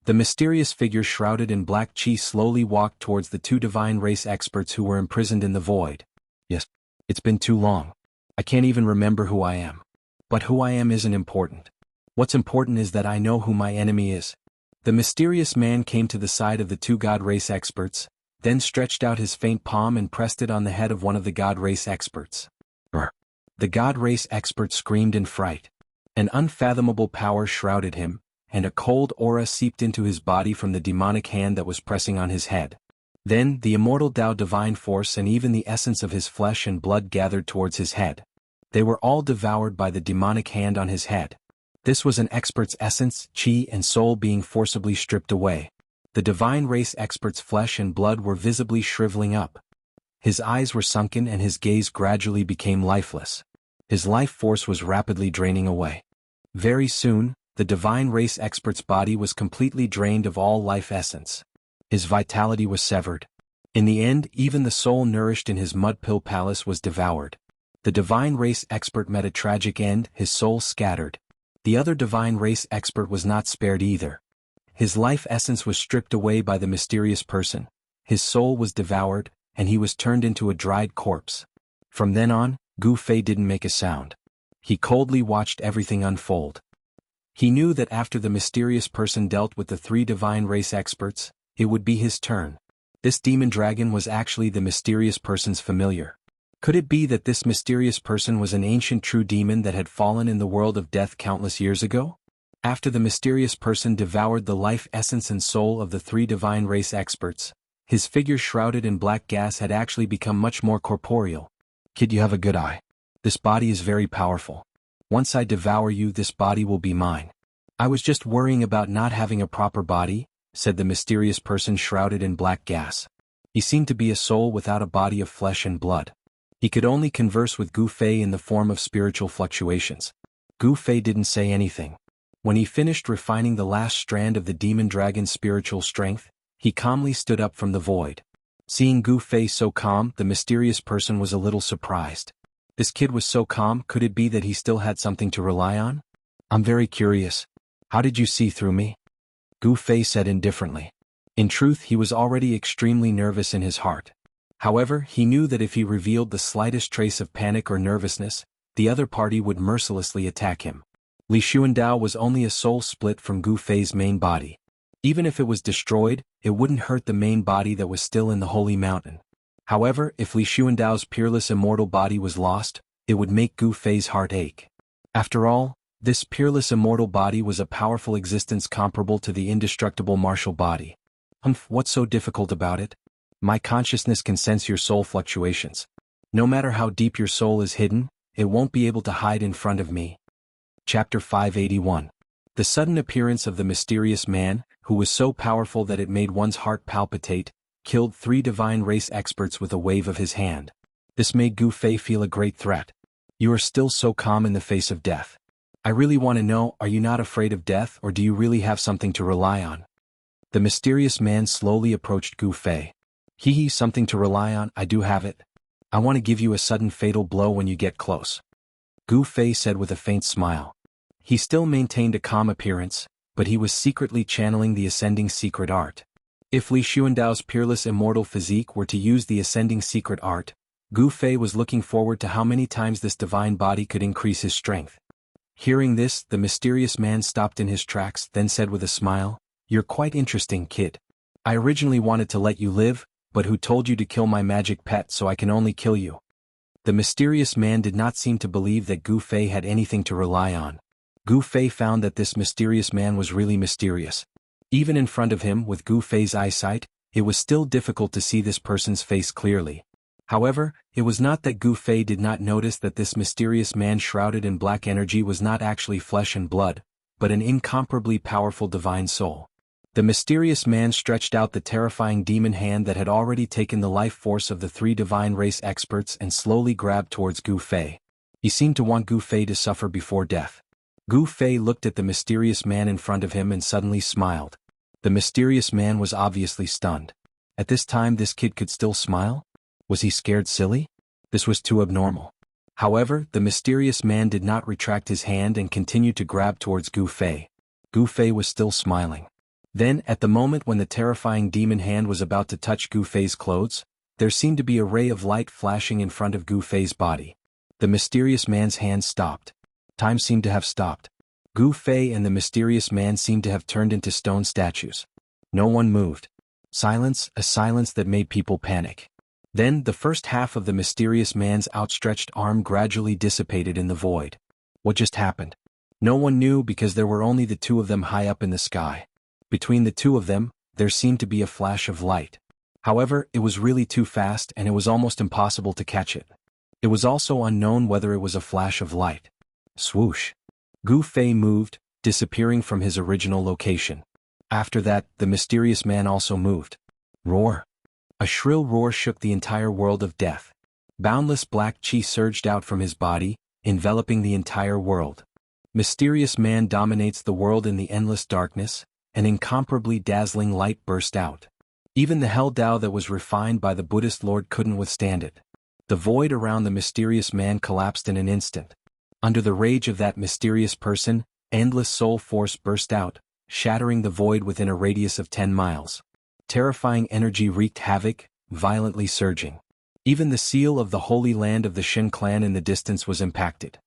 The mysterious figure shrouded in black chi slowly walked towards the two divine race experts who were imprisoned in the void. Yes, it's been too long. I can't even remember who I am. But who I am isn't important. What's important is that I know who my enemy is. The mysterious man came to the side of the two god race experts, then stretched out his faint palm and pressed it on the head of one of the god race experts. The god race expert screamed in fright. An unfathomable power shrouded him, and a cold aura seeped into his body from the demonic hand that was pressing on his head. Then, the immortal Tao divine force and even the essence of his flesh and blood gathered towards his head. They were all devoured by the demonic hand on his head. This was an expert's essence, chi and soul being forcibly stripped away. The divine race expert's flesh and blood were visibly shriveling up. His eyes were sunken and his gaze gradually became lifeless. His life force was rapidly draining away. Very soon, the divine race expert's body was completely drained of all life essence. His vitality was severed. In the end, even the soul nourished in his mud pill palace was devoured. The divine race expert met a tragic end, his soul scattered. The other divine race expert was not spared either. His life essence was stripped away by the mysterious person, his soul was devoured, and he was turned into a dried corpse. From then on, Gu Fei didn't make a sound. He coldly watched everything unfold. He knew that after the mysterious person dealt with the three divine race experts, it would be his turn. This demon dragon was actually the mysterious person's familiar. Could it be that this mysterious person was an ancient true demon that had fallen in the world of death countless years ago? After the mysterious person devoured the life essence and soul of the three divine race experts, his figure shrouded in black gas had actually become much more corporeal. Kid, you have a good eye. This body is very powerful. Once I devour you, this body will be mine. I was just worrying about not having a proper body, said the mysterious person shrouded in black gas. He seemed to be a soul without a body of flesh and blood. He could only converse with Gu Fei in the form of spiritual fluctuations. Gu Fei didn't say anything. When he finished refining the last strand of the demon dragon's spiritual strength, he calmly stood up from the void. Seeing Gu Fei so calm, the mysterious person was a little surprised. This kid was so calm, could it be that he still had something to rely on? I'm very curious. How did you see through me? Gu Fei said indifferently. In truth, he was already extremely nervous in his heart. However, he knew that if he revealed the slightest trace of panic or nervousness, the other party would mercilessly attack him. Li Xuandao was only a soul split from Gu Fei's main body. Even if it was destroyed, it wouldn't hurt the main body that was still in the holy mountain. However, if Li Xuandao's peerless immortal body was lost, it would make Gu Fei's heart ache. After all, this peerless immortal body was a powerful existence comparable to the indestructible martial body. What's so difficult about it? My consciousness can sense your soul fluctuations. No matter how deep your soul is hidden, it won't be able to hide in front of me. Chapter 581. The sudden appearance of the mysterious man, who was so powerful that it made one's heart palpitate, killed three divine race experts with a wave of his hand. This made Gu Fei feel a great threat. You are still so calm in the face of death. I really want to know, are you not afraid of death, or do you really have something to rely on? The mysterious man slowly approached Gu Fei. Something to rely on, I do have it. I want to give you a sudden fatal blow when you get close. Gu Fei said with a faint smile. He still maintained a calm appearance, but he was secretly channeling the ascending secret art. If Li Xuandao's peerless immortal physique were to use the ascending secret art, Gu Fei was looking forward to how many times this divine body could increase his strength. Hearing this, the mysterious man stopped in his tracks, then said with a smile, "You're quite interesting, kid. I originally wanted to let you live, but who told you to kill my magic pet so I can only kill you?" The mysterious man did not seem to believe that Gu Fei had anything to rely on. Gu Fei found that this mysterious man was really mysterious. Even in front of him, with Gu Fei's eyesight, it was still difficult to see this person's face clearly. However, it was not that Gu Fei did not notice that this mysterious man shrouded in black energy was not actually flesh and blood, but an incomparably powerful divine soul. The mysterious man stretched out the terrifying demon hand that had already taken the life force of the three divine race experts and slowly grabbed towards Gu Fei. He seemed to want Gu Fei to suffer before death. Gu Fei looked at the mysterious man in front of him and suddenly smiled. The mysterious man was obviously stunned. At this time, this kid could still smile? Was he scared silly? This was too abnormal. However, the mysterious man did not retract his hand and continued to grab towards Gu Fei. Gu Fei was still smiling. Then, at the moment when the terrifying demon hand was about to touch Gu Fei's clothes, there seemed to be a ray of light flashing in front of Gu Fei's body. The mysterious man's hand stopped. Time seemed to have stopped. Gu Fei and the mysterious man seemed to have turned into stone statues. No one moved. Silence, a silence that made people panic. Then, the first half of the mysterious man's outstretched arm gradually dissipated in the void. What just happened? No one knew because there were only the two of them high up in the sky. Between the two of them, there seemed to be a flash of light. However, it was really too fast and it was almost impossible to catch it. It was also unknown whether it was a flash of light. Swoosh. Gu Fei moved, disappearing from his original location. After that, the mysterious man also moved. Roar. A shrill roar shook the entire world of death. Boundless black chi surged out from his body, enveloping the entire world. Mysterious man dominates the world in the endless darkness, an incomparably dazzling light burst out. Even the hell Tao that was refined by the Buddhist Lord couldn't withstand it. The void around the mysterious man collapsed in an instant. Under the rage of that mysterious person, endless soul force burst out, shattering the void within a radius of 10 miles. Terrifying energy wreaked havoc, violently surging. Even the seal of the holy land of the Shin clan in the distance was impacted.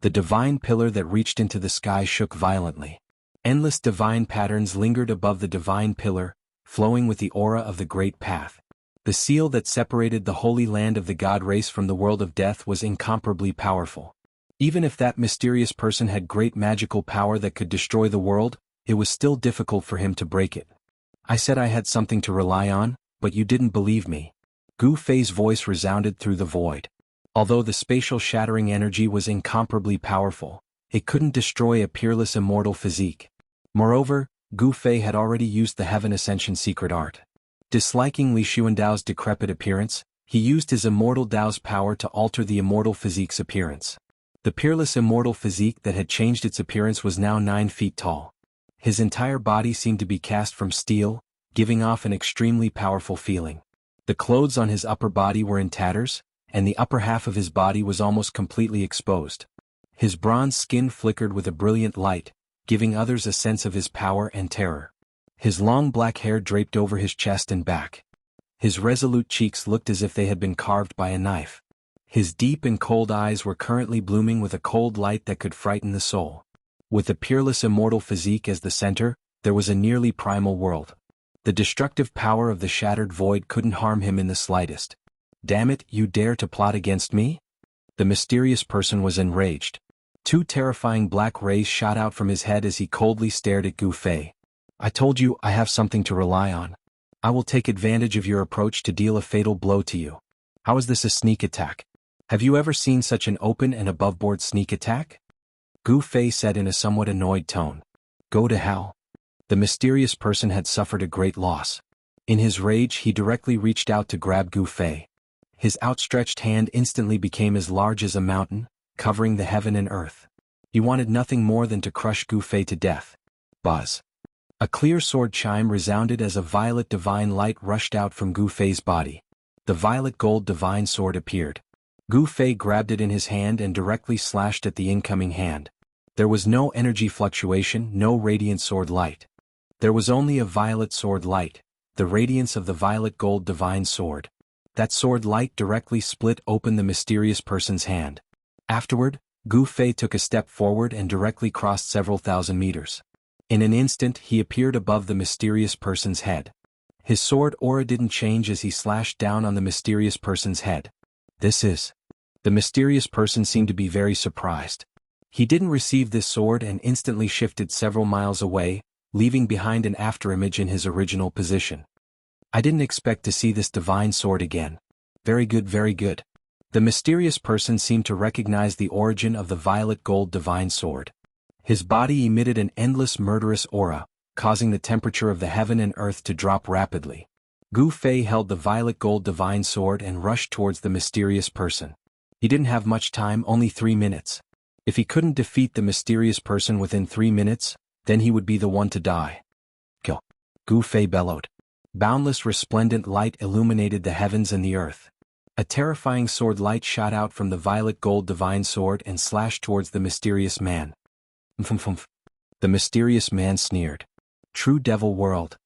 The divine pillar that reached into the sky shook violently. Endless divine patterns lingered above the divine pillar, flowing with the aura of the great path. The seal that separated the holy land of the god race from the world of death was incomparably powerful. Even if that mysterious person had great magical power that could destroy the world, it was still difficult for him to break it. I said I had something to rely on, but you didn't believe me. Gu Fei's voice resounded through the void. Although the spatial shattering energy was incomparably powerful, it couldn't destroy a peerless immortal physique. Moreover, Gu Fei had already used the Heaven Ascension secret art. Disliking Li Xuandao's decrepit appearance, he used his immortal Dao's power to alter the immortal physique's appearance. The peerless immortal physique that had changed its appearance was now 9 feet tall. His entire body seemed to be cast from steel, giving off an extremely powerful feeling. The clothes on his upper body were in tatters, and the upper half of his body was almost completely exposed. His bronze skin flickered with a brilliant light, giving others a sense of his power and terror. His long black hair draped over his chest and back. His resolute cheeks looked as if they had been carved by a knife. His deep and cold eyes were currently blooming with a cold light that could frighten the soul. With the peerless immortal physique as the center, there was a nearly primal world. The destructive power of the shattered void couldn't harm him in the slightest. Damn it, you dare to plot against me? The mysterious person was enraged. 2 terrifying black rays shot out from his head as he coldly stared at Gu Fei. I told you I have something to rely on. I will take advantage of your approach to deal a fatal blow to you. How is this a sneak attack? Have you ever seen such an open and above-board sneak attack? Gu Fei said in a somewhat annoyed tone. Go to hell. The mysterious person had suffered a great loss. In his rage he directly reached out to grab Gu Fei. His outstretched hand instantly became as large as a mountain, covering the heaven and earth. He wanted nothing more than to crush Gu Fei to death. Buzz. A clear sword chime resounded as a violet divine light rushed out from Gu Fei's body. The violet gold divine sword appeared. Gu Fei grabbed it in his hand and directly slashed at the incoming hand. There was no energy fluctuation, no radiant sword light. There was only a violet sword light, the radiance of the violet gold divine sword. That sword light directly split open the mysterious person's hand. Afterward, Gu Fei took a step forward and directly crossed several thousand meters. In an instant he appeared above the mysterious person's head. His sword aura didn't change as he slashed down on the mysterious person's head. The mysterious person seemed to be very surprised. He didn't receive this sword and instantly shifted several miles away, leaving behind an afterimage in his original position. I didn't expect to see this divine sword again. Very good, very good. The mysterious person seemed to recognize the origin of the violet gold divine sword. His body emitted an endless murderous aura, causing the temperature of the heaven and earth to drop rapidly. Gu Fei held the violet gold divine sword and rushed towards the mysterious person. He didn't have much time, only 3 minutes. If he couldn't defeat the mysterious person within 3 minutes, then he would be the one to die. Kill. Gu Fei bellowed. Boundless resplendent light illuminated the heavens and the earth. A terrifying sword light shot out from the violet gold divine sword and slashed towards the mysterious man. Mf. The mysterious man sneered. True devil world.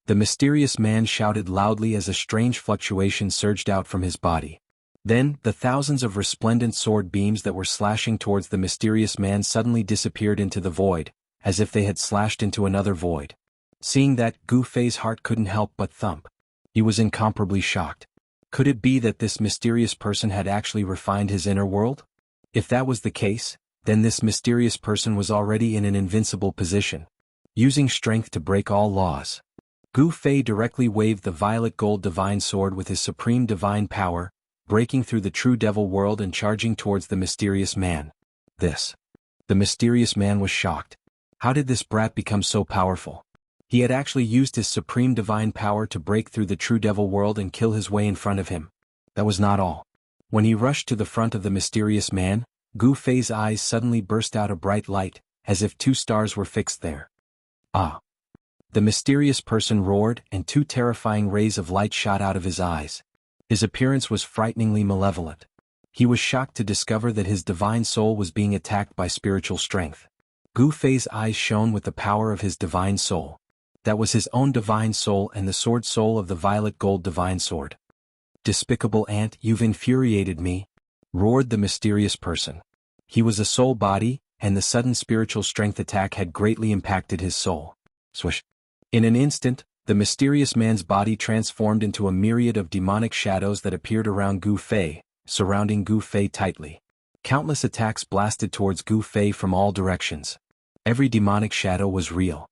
The mysterious man shouted loudly as a strange fluctuation surged out from his body. Then, the thousands of resplendent sword beams that were slashing towards the mysterious man suddenly disappeared into the void, as if they had slashed into another void. Seeing that, Gu Fei's heart couldn't help but thump. He was incomparably shocked. Could it be that this mysterious person had actually refined his inner world? If that was the case, then this mysterious person was already in an invincible position, using strength to break all laws. Gu Fei directly waved the violet gold divine sword with his supreme divine power, breaking through the true devil world and charging towards the mysterious man. This. The mysterious man was shocked. How did this brat become so powerful? He had actually used his supreme divine power to break through the true devil world and kill his way in front of him. That was not all. When he rushed to the front of the mysterious man, Gu Fei's eyes suddenly burst out a bright light, as if 2 stars were fixed there. Ah! The mysterious person roared, and 2 terrifying rays of light shot out of his eyes. His appearance was frighteningly malevolent. He was shocked to discover that his divine soul was being attacked by spiritual strength. Gu Fei's eyes shone with the power of his divine soul. That was his own divine soul and the sword soul of the violet gold divine sword. "Despicable ant, you've infuriated me," roared the mysterious person. He was a soul body, and the sudden spiritual strength attack had greatly impacted his soul. Swish! In an instant, the mysterious man's body transformed into a myriad of demonic shadows that appeared around Gu Fei, surrounding Gu Fei tightly. Countless attacks blasted towards Gu Fei from all directions. Every demonic shadow was real.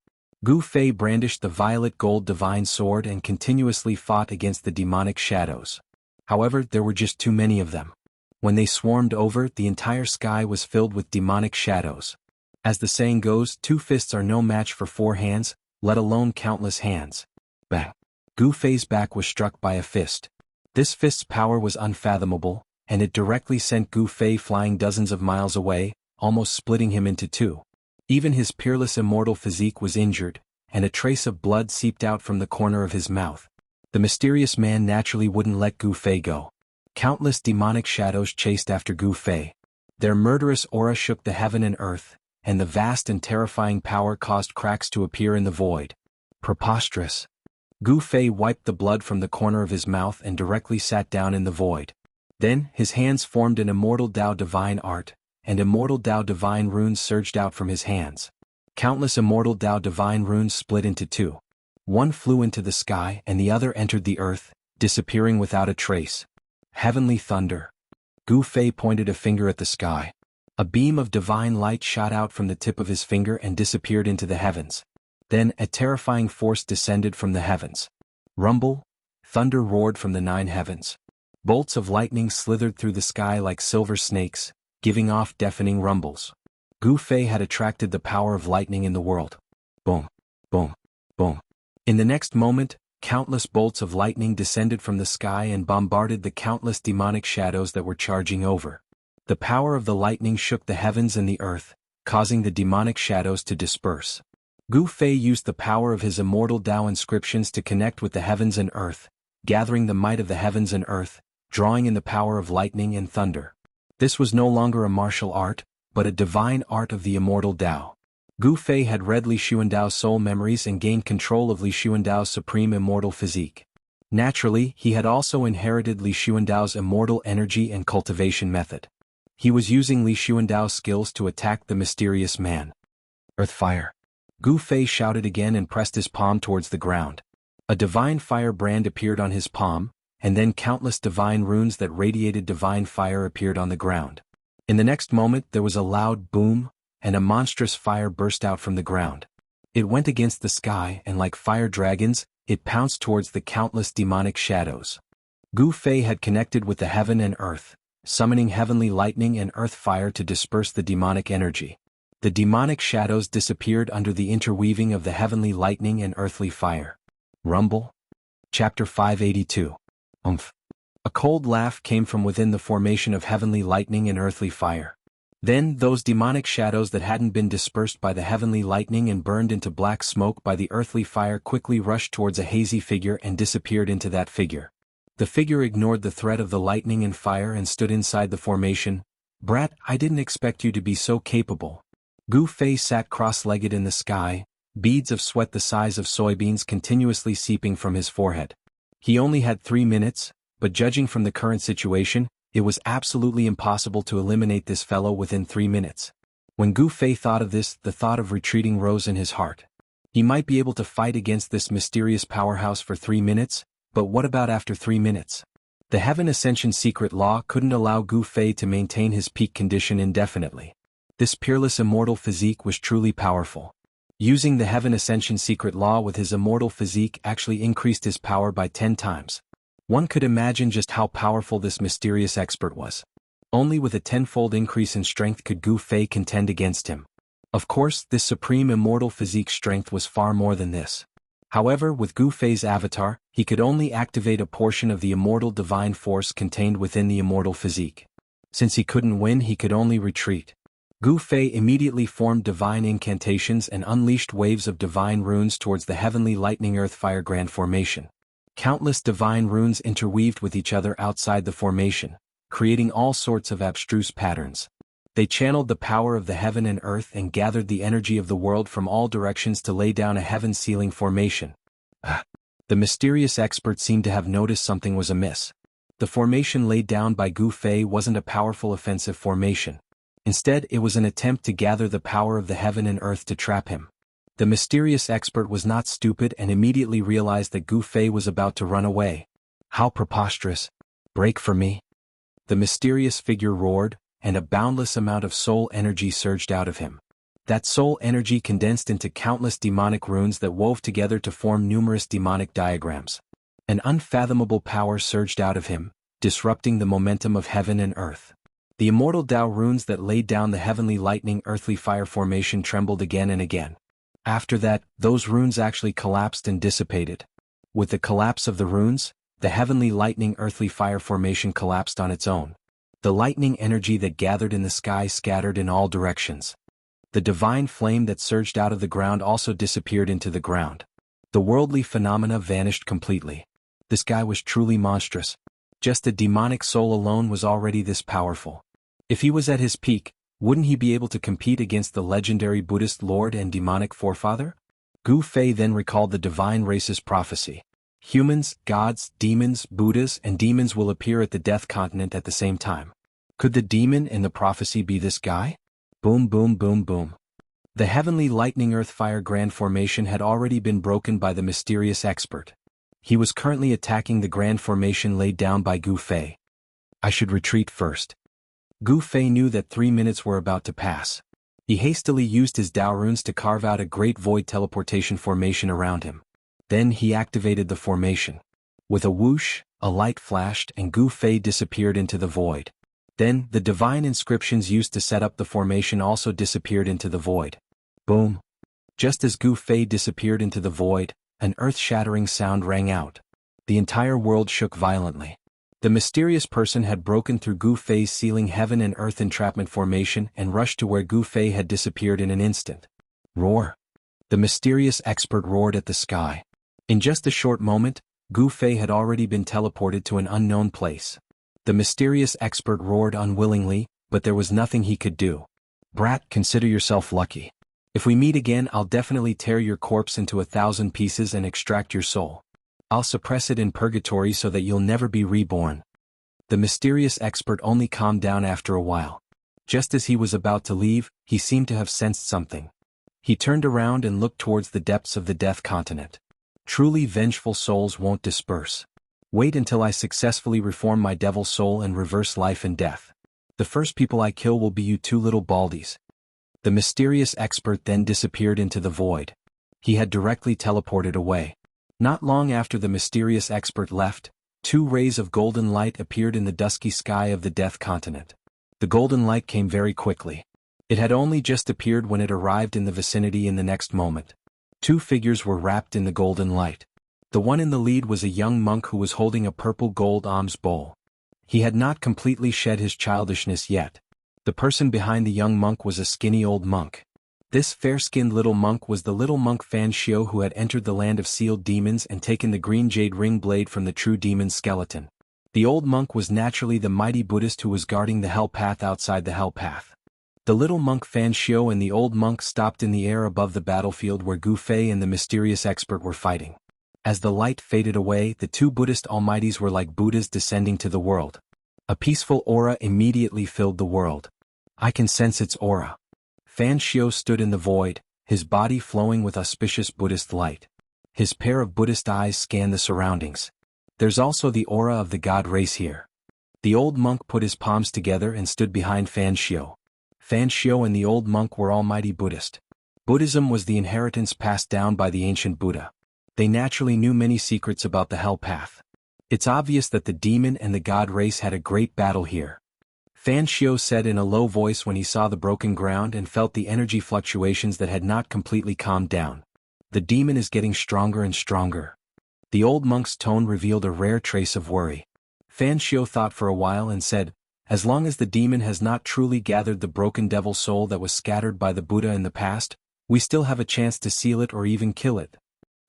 Gu Fei brandished the violet gold divine sword and continuously fought against the demonic shadows. However, there were just too many of them. When they swarmed over, the entire sky was filled with demonic shadows. As the saying goes, 2 fists are no match for 4 hands, let alone countless hands. Bang! Gu Fei's back was struck by a fist. This fist's power was unfathomable, and it directly sent Gu Fei flying dozens of miles away, almost splitting him into 2. Even his peerless immortal physique was injured, and a trace of blood seeped out from the corner of his mouth. The mysterious man naturally wouldn't let Gu Fei go. Countless demonic shadows chased after Gu Fei. Their murderous aura shook the heaven and earth, and the vast and terrifying power caused cracks to appear in the void. Preposterous. Gu Fei wiped the blood from the corner of his mouth and directly sat down in the void. Then, his hands formed an immortal Tao divine art, and immortal Tao divine runes surged out from his hands. Countless immortal Tao divine runes split into 2. One flew into the sky and the other entered the earth, disappearing without a trace. Heavenly thunder. Gu Fei pointed a finger at the sky. A beam of divine light shot out from the tip of his finger and disappeared into the heavens. Then a terrifying force descended from the heavens. Rumble, thunder roared from the 9 heavens. Bolts of lightning slithered through the sky like silver snakes, giving off deafening rumbles. Gu Fei had attracted the power of lightning in the world. Boom, boom, boom. In the next moment, countless bolts of lightning descended from the sky and bombarded the countless demonic shadows that were charging over. The power of the lightning shook the heavens and the earth, causing the demonic shadows to disperse. Gu Fei used the power of his immortal Tao inscriptions to connect with the heavens and earth, gathering the might of the heavens and earth, drawing in the power of lightning and thunder. This was no longer a martial art, but a divine art of the immortal Tao. Gu Fei had read Li Xuandao's soul memories and gained control of Li Xuandao's supreme immortal physique. Naturally, he had also inherited Li Xuandao's immortal energy and cultivation method. He was using Li Xuandao's skills to attack the mysterious man. Earth fire. Gu Fei shouted again and pressed his palm towards the ground. A divine fire brand appeared on his palm, and then countless divine runes that radiated divine fire appeared on the ground. In the next moment there was a loud boom, and a monstrous fire burst out from the ground. It went against the sky and like fire dragons, it pounced towards the countless demonic shadows. Gu Fei had connected with the heaven and earth, summoning heavenly lightning and earth fire to disperse the demonic energy. The demonic shadows disappeared under the interweaving of the heavenly lightning and earthly fire. Rumble? Chapter 582. Umph. A cold laugh came from within the formation of heavenly lightning and earthly fire. Then those demonic shadows that hadn't been dispersed by the heavenly lightning and burned into black smoke by the earthly fire quickly rushed towards a hazy figure and disappeared into that figure. The figure ignored the threat of the lightning and fire and stood inside the formation. "Brat, I didn't expect you to be so capable." Gu Fei sat cross-legged in the sky, beads of sweat the size of soybeans continuously seeping from his forehead. He only had 3 minutes, but judging from the current situation, it was absolutely impossible to eliminate this fellow within 3 minutes. When Gu Fei thought of this, the thought of retreating rose in his heart. He might be able to fight against this mysterious powerhouse for 3 minutes, but what about after 3 minutes? The Heaven Ascension secret law couldn't allow Gu Fei to maintain his peak condition indefinitely. This peerless immortal physique was truly powerful. Using the Heaven Ascension secret law with his immortal physique actually increased his power by 10 times. One could imagine just how powerful this mysterious expert was. Only with a tenfold increase in strength could Gu Fei contend against him. Of course, this supreme immortal physique strength was far more than this. However, with Gu Fei's avatar, he could only activate a portion of the immortal divine force contained within the immortal physique. Since he couldn't win, he could only retreat. Gu Fei immediately formed divine incantations and unleashed waves of divine runes towards the heavenly lightning earth fire grand formation. Countless divine runes interweaved with each other outside the formation, creating all sorts of abstruse patterns. They channeled the power of the heaven and earth and gathered the energy of the world from all directions to lay down a heaven-sealing formation. The mysterious expert seemed to have noticed something was amiss. The formation laid down by Gu Fei wasn't a powerful offensive formation. Instead, it was an attempt to gather the power of the heaven and earth to trap him. The mysterious expert was not stupid and immediately realized that Gu Fei was about to run away. How preposterous! Break for me! The mysterious figure roared, and a boundless amount of soul energy surged out of him. That soul energy condensed into countless demonic runes that wove together to form numerous demonic diagrams. An unfathomable power surged out of him, disrupting the momentum of heaven and earth. The immortal Tao runes that laid down the heavenly lightning earthly fire formation trembled again and again. After that, those runes actually collapsed and dissipated. With the collapse of the runes, the heavenly lightning earthly fire formation collapsed on its own. The lightning energy that gathered in the sky scattered in all directions. The divine flame that surged out of the ground also disappeared into the ground. The worldly phenomena vanished completely. This guy was truly monstrous. Just a demonic soul alone was already this powerful. If he was at his peak, wouldn't he be able to compete against the legendary Buddhist lord and demonic forefather? Gu Fei then recalled the divine race's prophecy. Humans, gods, demons, Buddhas, and demons will appear at the Death Continent at the same time. Could the demon in the prophecy be this guy? Boom boom boom boom. The heavenly lightning earth fire grand formation had already been broken by the mysterious expert. He was currently attacking the grand formation laid down by Gu Fei. I should retreat first. Gu Fei knew that 3 minutes were about to pass. He hastily used his Tao runes to carve out a great void teleportation formation around him. Then he activated the formation. With a whoosh, a light flashed and Gu Fei disappeared into the void. Then, the divine inscriptions used to set up the formation also disappeared into the void. Boom! Just as Gu Fei disappeared into the void, an earth-shattering sound rang out. The entire world shook violently. The mysterious person had broken through Gu Fei's sealing heaven and earth entrapment formation and rushed to where Gu Fei had disappeared in an instant. Roar! The mysterious expert roared at the sky. In just a short moment, Gu Fei had already been teleported to an unknown place. The mysterious expert roared unwillingly, but there was nothing he could do. Brat, consider yourself lucky. If we meet again, I'll definitely tear your corpse into 1,000 pieces and extract your soul. I'll suppress it in purgatory so that you'll never be reborn. The mysterious expert only calmed down after a while. Just as he was about to leave, he seemed to have sensed something. He turned around and looked towards the depths of the Death Continent. Truly vengeful souls won't disperse. Wait until I successfully reform my devil soul and reverse life and death. The first people I kill will be you two little baldies. The mysterious expert then disappeared into the void. He had directly teleported away. Not long after the mysterious expert left, 2 rays of golden light appeared in the dusky sky of the Death Continent. The golden light came very quickly. It had only just appeared when it arrived in the vicinity in the next moment. 2 figures were wrapped in the golden light. The one in the lead was a young monk who was holding a purple gold alms bowl. He had not completely shed his childishness yet. The person behind the young monk was a skinny old monk. This fair-skinned little monk was the little monk Fan Xiu who had entered the land of sealed demons and taken the green jade ring blade from the true demon's skeleton. The old monk was naturally the mighty Buddhist who was guarding the hell path outside the hell path. The little monk Fan Xiu and the old monk stopped in the air above the battlefield where Gu Fei and the mysterious expert were fighting. As the light faded away, the 2 Buddhist almighties were like Buddhas descending to the world. A peaceful aura immediately filled the world. I can sense its aura. Fan Xiu stood in the void, his body flowing with auspicious Buddhist light. His pair of Buddhist eyes scanned the surroundings. There's also the aura of the god race here. The old monk put his palms together and stood behind Fan Xiu. Fan Xiu and the old monk were almighty Buddhist. Buddhism was the inheritance passed down by the ancient Buddha. They naturally knew many secrets about the hell path. It's obvious that the demon and the god race had a great battle here. Fan Xiu said in a low voice when he saw the broken ground and felt the energy fluctuations that had not completely calmed down. The demon is getting stronger and stronger. The old monk's tone revealed a rare trace of worry. Fan Xiu thought for a while and said, as long as the demon has not truly gathered the broken devil soul that was scattered by the Buddha in the past, we still have a chance to seal it or even kill it.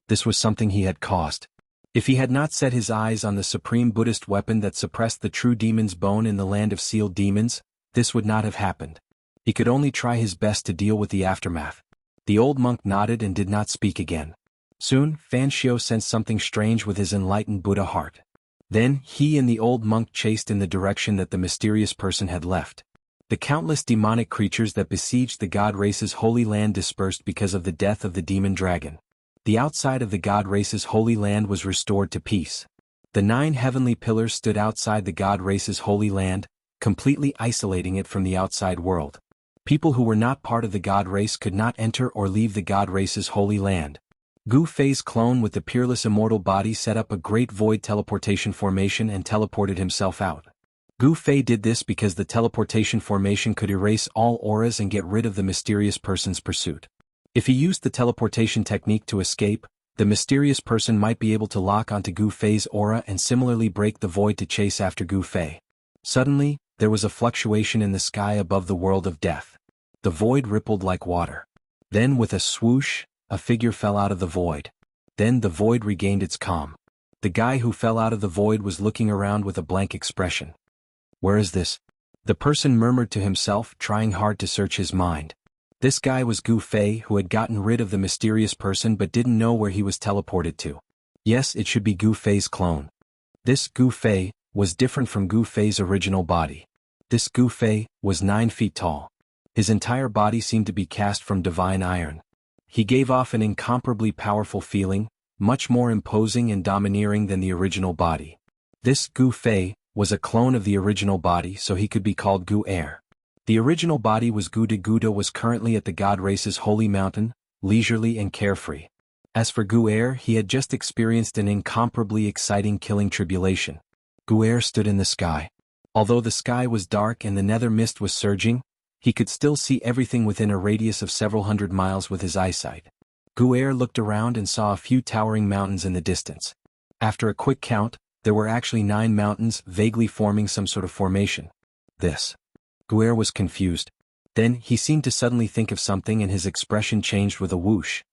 This was something he had caused. If he had not set his eyes on the supreme Buddhist weapon that suppressed the true demon's bone in the land of sealed demons, this would not have happened. He could only try his best to deal with the aftermath. The old monk nodded and did not speak again. Soon, Fan Xiu sensed something strange with his enlightened Buddha heart. Then, he and the old monk chased in the direction that the mysterious person had left. The countless demonic creatures that besieged the god race's holy land dispersed because of the death of the demon dragon. The outside of the god race's holy land was restored to peace. The 9 heavenly pillars stood outside the god race's holy land, completely isolating it from the outside world. People who were not part of the god race could not enter or leave the god race's holy land. Gu Fei's clone with the peerless immortal body set up a great void teleportation formation and teleported himself out. Gu Fei did this because the teleportation formation could erase all auras and get rid of the mysterious person's pursuit. If he used the teleportation technique to escape, the mysterious person might be able to lock onto Gu Fei's aura and similarly break the void to chase after Gu Fei. Suddenly, there was a fluctuation in the sky above the world of death. The void rippled like water. Then with a swoosh, a figure fell out of the void. Then the void regained its calm. The guy who fell out of the void was looking around with a blank expression. Where is this? The person murmured to himself, trying hard to search his mind. This guy was Gu Fei, who had gotten rid of the mysterious person but didn't know where he was teleported to. Yes, it should be Gu Fei's clone. This Gu Fei was different from Gu Fei's original body. This Gu Fei was 9 feet tall. His entire body seemed to be cast from divine iron. He gave off an incomparably powerful feeling, much more imposing and domineering than the original body. This Gu Fei was a clone of the original body, so he could be called Gu Er. The original body was Guda. Guda was currently at the god race's holy mountain, leisurely and carefree. As for Gu Er, he had just experienced an incomparably exciting killing tribulation. Gu Er stood in the sky. Although the sky was dark and the nether mist was surging, he could still see everything within a radius of several hundred miles with his eyesight. Gu Er looked around and saw a few towering mountains in the distance. After a quick count, there were actually 9 mountains vaguely forming some sort of formation. This. Gu Er was confused. Then, he seemed to suddenly think of something and his expression changed with a whoosh.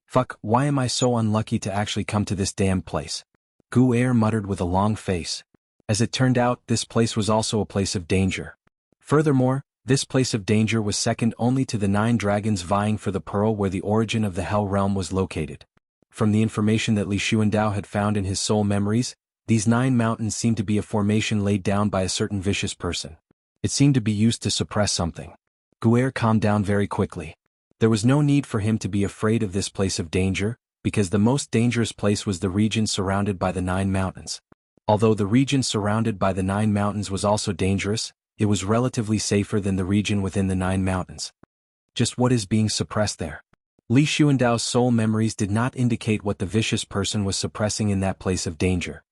Fuck, why am I so unlucky to actually come to this damn place? Gu Er muttered with a long face. As it turned out, this place was also a place of danger. Furthermore, this place of danger was second only to the 9 dragons vying for the pearl where the origin of the Hell Realm was located. From the information that Li Xuandao had found in his soul memories, these 9 mountains seemed to be a formation laid down by a certain vicious person. It seemed to be used to suppress something. Gu Er calmed down very quickly. There was no need for him to be afraid of this place of danger, because the most dangerous place was the region surrounded by the 9 mountains. Although the region surrounded by the 9 mountains was also dangerous, it was relatively safer than the region within the 9 mountains. Just what is being suppressed there? Li Xuandao's soul memories did not indicate what the vicious person was suppressing in that place of danger.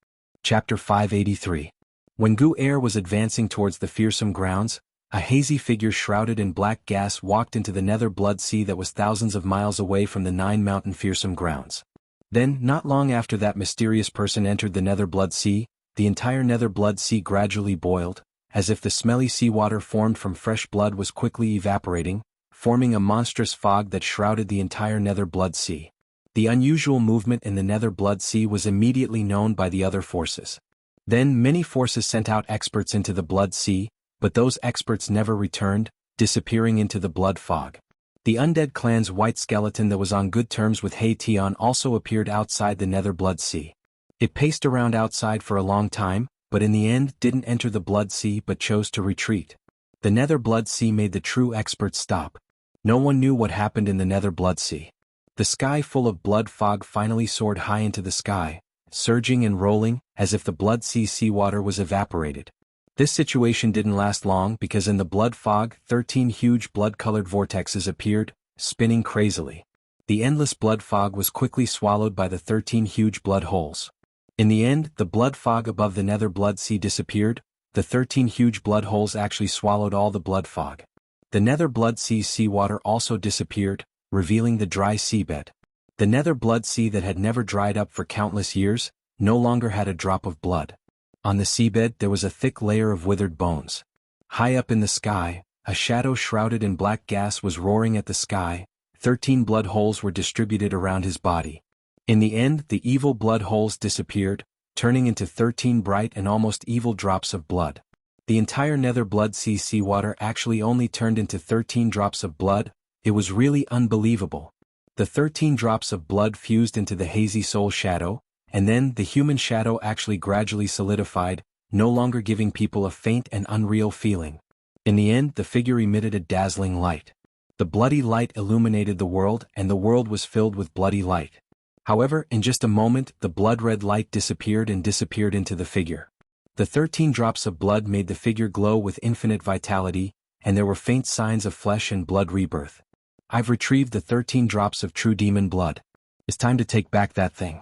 Chapter 583. When Gu Er was advancing towards the fearsome grounds, a hazy figure shrouded in black gas walked into the nether blood sea that was thousands of miles away from the 9 mountain fearsome grounds. Then, not long after that mysterious person entered the nether blood sea, the entire nether blood sea gradually boiled, as if the smelly seawater formed from fresh blood was quickly evaporating, forming a monstrous fog that shrouded the entire nether blood sea. The unusual movement in the nether blood sea was immediately known by the other forces. Then many forces sent out experts into the blood sea, but those experts never returned, disappearing into the blood fog. The undead clan's white skeleton that was on good terms with He Tian also appeared outside the nether blood sea. It paced around outside for a long time, but in the end didn't enter the blood sea but chose to retreat. The nether blood sea made the true experts stop. No one knew what happened in the nether blood sea. The sky full of blood fog finally soared high into the sky, surging and rolling, as if the blood sea seawater was evaporated. This situation didn't last long because in the blood fog 13 huge blood-colored vortexes appeared, spinning crazily. The endless blood fog was quickly swallowed by the 13 huge blood holes. In the end, the blood fog above the nether blood sea disappeared. The 13 huge blood holes actually swallowed all the blood fog. The nether blood sea's seawater also disappeared, revealing the dry seabed. The nether blood sea that had never dried up for countless years, no longer had a drop of blood. On the seabed there was a thick layer of withered bones. High up in the sky, a shadow shrouded in black gas was roaring at the sky. 13 blood holes were distributed around his body. In the end, the evil blood holes disappeared, turning into 13 bright and almost evil drops of blood. The entire nether blood sea seawater actually only turned into 13 drops of blood. It was really unbelievable. The 13 drops of blood fused into the hazy soul shadow, and then the human shadow actually gradually solidified, no longer giving people a faint and unreal feeling. In the end, the figure emitted a dazzling light. The bloody light illuminated the world, and the world was filled with bloody light. However, in just a moment, the blood-red light disappeared and disappeared into the figure. The 13 drops of blood made the figure glow with infinite vitality, and there were faint signs of flesh and blood rebirth. I've retrieved the 13 drops of true demon blood. It's time to take back that thing.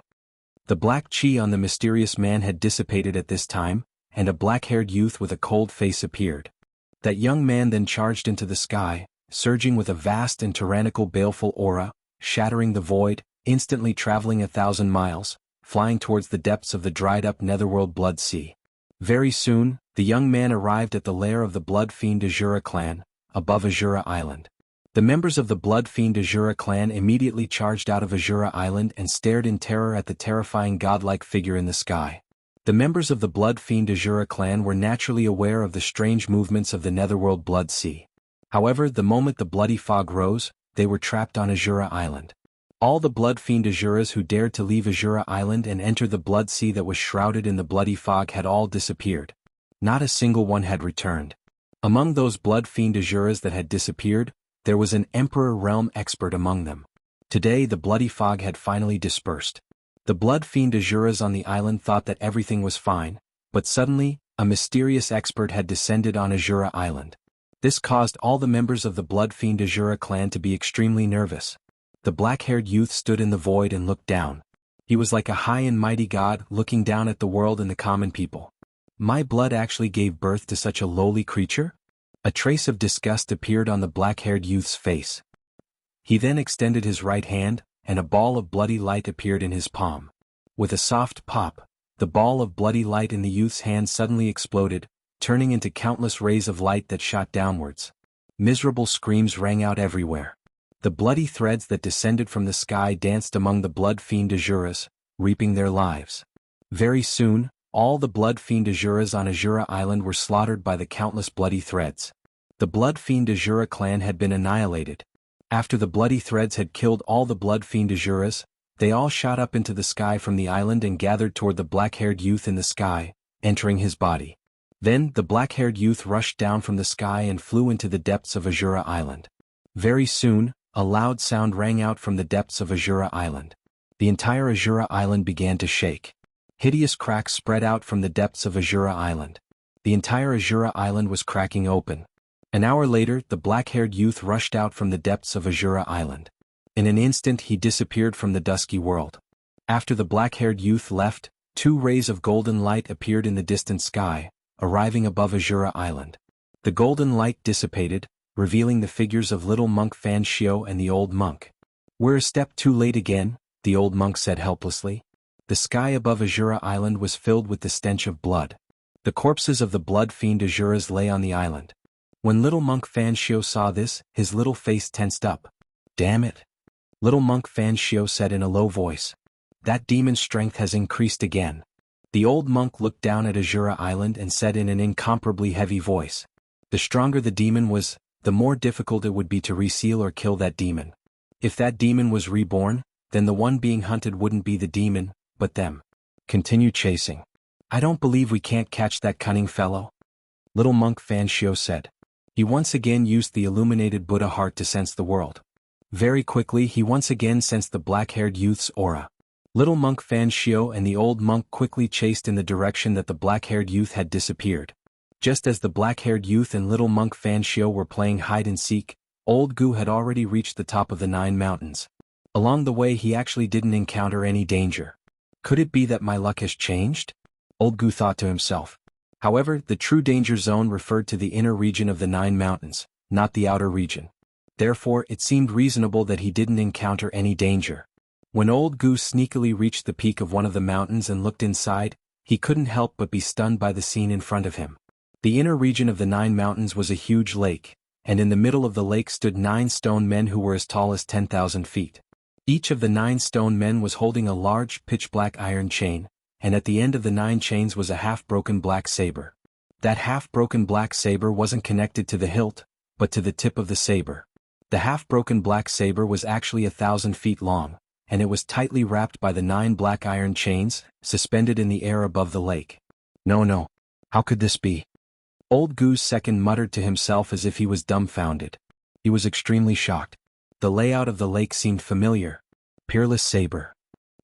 The black chi on the mysterious man had dissipated at this time, and a black-haired youth with a cold face appeared. That young man then charged into the sky, surging with a vast and tyrannical baleful aura, shattering the void, instantly traveling 1,000 miles, flying towards the depths of the dried-up netherworld blood sea. Very soon, the young man arrived at the lair of the Blood Fiend Azura clan, above Azura Island. The members of the Blood Fiend Azura clan immediately charged out of Azura Island and stared in terror at the terrifying godlike figure in the sky. The members of the Blood Fiend Azura clan were naturally aware of the strange movements of the netherworld blood sea. However, the moment the bloody fog rose, they were trapped on Azura Island. All the Blood Fiend Azuras who dared to leave Azura Island and enter the blood sea that was shrouded in the bloody fog had all disappeared. Not a single one had returned. Among those Blood Fiend Azuras that had disappeared, there was an Emperor Realm expert among them. Today the bloody fog had finally dispersed. The Blood Fiend Azuras on the island thought that everything was fine, but suddenly, a mysterious expert had descended on Azura Island. This caused all the members of the Blood Fiend Azura clan to be extremely nervous. The black-haired youth stood in the void and looked down. He was like a high and mighty god looking down at the world and the common people. My blood actually gave birth to such a lowly creature? A trace of disgust appeared on the black-haired youth's face. He then extended his right hand, and a ball of bloody light appeared in his palm. With a soft pop, the ball of bloody light in the youth's hand suddenly exploded, turning into countless rays of light that shot downwards. Miserable screams rang out everywhere. The bloody threads that descended from the sky danced among the Blood Fiend Azuras, reaping their lives. Very soon, all the Blood Fiend Azuras on Azura Island were slaughtered by the countless bloody threads. The Blood Fiend Azura clan had been annihilated. After the bloody threads had killed all the Blood Fiend Azuras, they all shot up into the sky from the island and gathered toward the black-haired youth in the sky, entering his body. Then, the black-haired youth rushed down from the sky and flew into the depths of Azura Island. Very soon, a loud sound rang out from the depths of Azura Island. The entire Azura Island began to shake. Hideous cracks spread out from the depths of Azura Island. The entire Azura Island was cracking open. An hour later, the black-haired youth rushed out from the depths of Azura Island. In an instant he disappeared from the dusky world. After the black-haired youth left, 2 rays of golden light appeared in the distant sky, arriving above Azura Island. The golden light dissipated, revealing the figures of little monk Fan Shio and the old monk. "We're a step too late again," the old monk said helplessly. The sky above Azura Island was filled with the stench of blood. The corpses of the Blood Fiend Azuras lay on the island. When little monk Fan Shio saw this, his little face tensed up. "Damn it!" Little monk Fan Shio said in a low voice. "That demon's strength has increased again." The old monk looked down at Azura Island and said in an incomparably heavy voice. "The stronger the demon was, the more difficult it would be to reseal or kill that demon. If that demon was reborn, then the one being hunted wouldn't be the demon, but them. Continue chasing. I don't believe we can't catch that cunning fellow." Little monk Fan Shio said. He once again used the illuminated Buddha heart to sense the world. Very quickly he once again sensed the black-haired youth's aura. Little monk Fan Shio and the old monk quickly chased in the direction that the black-haired youth had disappeared. Just as the black-haired youth and little monk Fan Shio were playing hide-and-seek, Old Gu had already reached the top of the 9 mountains. Along the way he actually didn't encounter any danger. Could it be that my luck has changed? Old Gu thought to himself. However, the true danger zone referred to the inner region of the 9 mountains, not the outer region. Therefore, it seemed reasonable that he didn't encounter any danger. When Old Gu sneakily reached the peak of one of the mountains and looked inside, he couldn't help but be stunned by the scene in front of him. The inner region of the 9 mountains was a huge lake, and in the middle of the lake stood 9 stone men who were as tall as 10,000 feet. Each of the 9 stone men was holding a large pitch-black iron chain, and at the end of the 9 chains was a half-broken black saber. That half-broken black saber wasn't connected to the hilt, but to the tip of the saber. The half-broken black saber was actually 1,000 feet long, and it was tightly wrapped by the 9 black iron chains, suspended in the air above the lake. No. How could this be? Old Gu's second muttered to himself as if he was dumbfounded. He was extremely shocked. The layout of the lake seemed familiar. Peerless saber.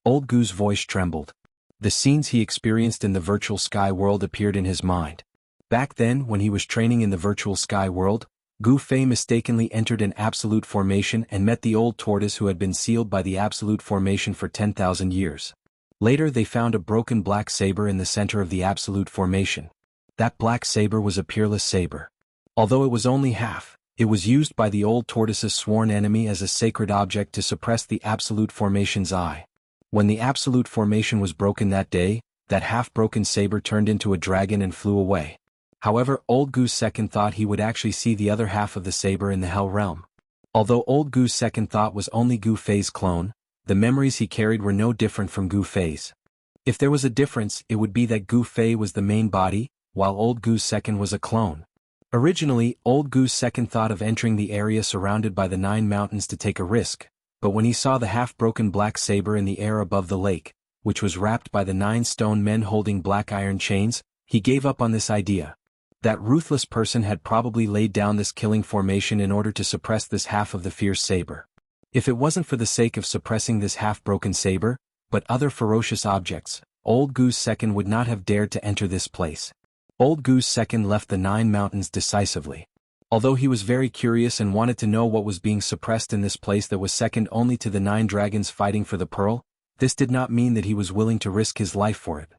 Old Gu's voice trembled. The scenes he experienced in the virtual sky world appeared in his mind. Back then, when he was training in the virtual sky world, Gu Fei mistakenly entered an absolute formation and met the old tortoise who had been sealed by the absolute formation for 10,000 years. Later they found a broken black saber in the center of the absolute formation. That black saber was a peerless saber. Although it was only half, it was used by the old tortoise's sworn enemy as a sacred object to suppress the absolute formation's eye. When the absolute formation was broken that day, that half-broken saber turned into a dragon and flew away. However, Old Gu's second thought he would actually see the other half of the saber in the Hell Realm. Although Old Gu's second thought was only Gu Fei's clone, the memories he carried were no different from Gu Fei's. If there was a difference, it would be that Gu Fei was the main body, while Old Gu's second was a clone. Originally, Old Gu's second thought of entering the area surrounded by the 9 mountains to take a risk, but when he saw the half-broken black saber in the air above the lake, which was wrapped by the 9 stone men holding black iron chains, he gave up on this idea. That ruthless person had probably laid down this killing formation in order to suppress this half of the fierce saber. If it wasn't for the sake of suppressing this half-broken saber, but other ferocious objects, Old Gu's second would not have dared to enter this place. Old Gu's second left the 9 mountains decisively. Although he was very curious and wanted to know what was being suppressed in this place that was second only to the 9 dragons fighting for the pearl, this did not mean that he was willing to risk his life for it.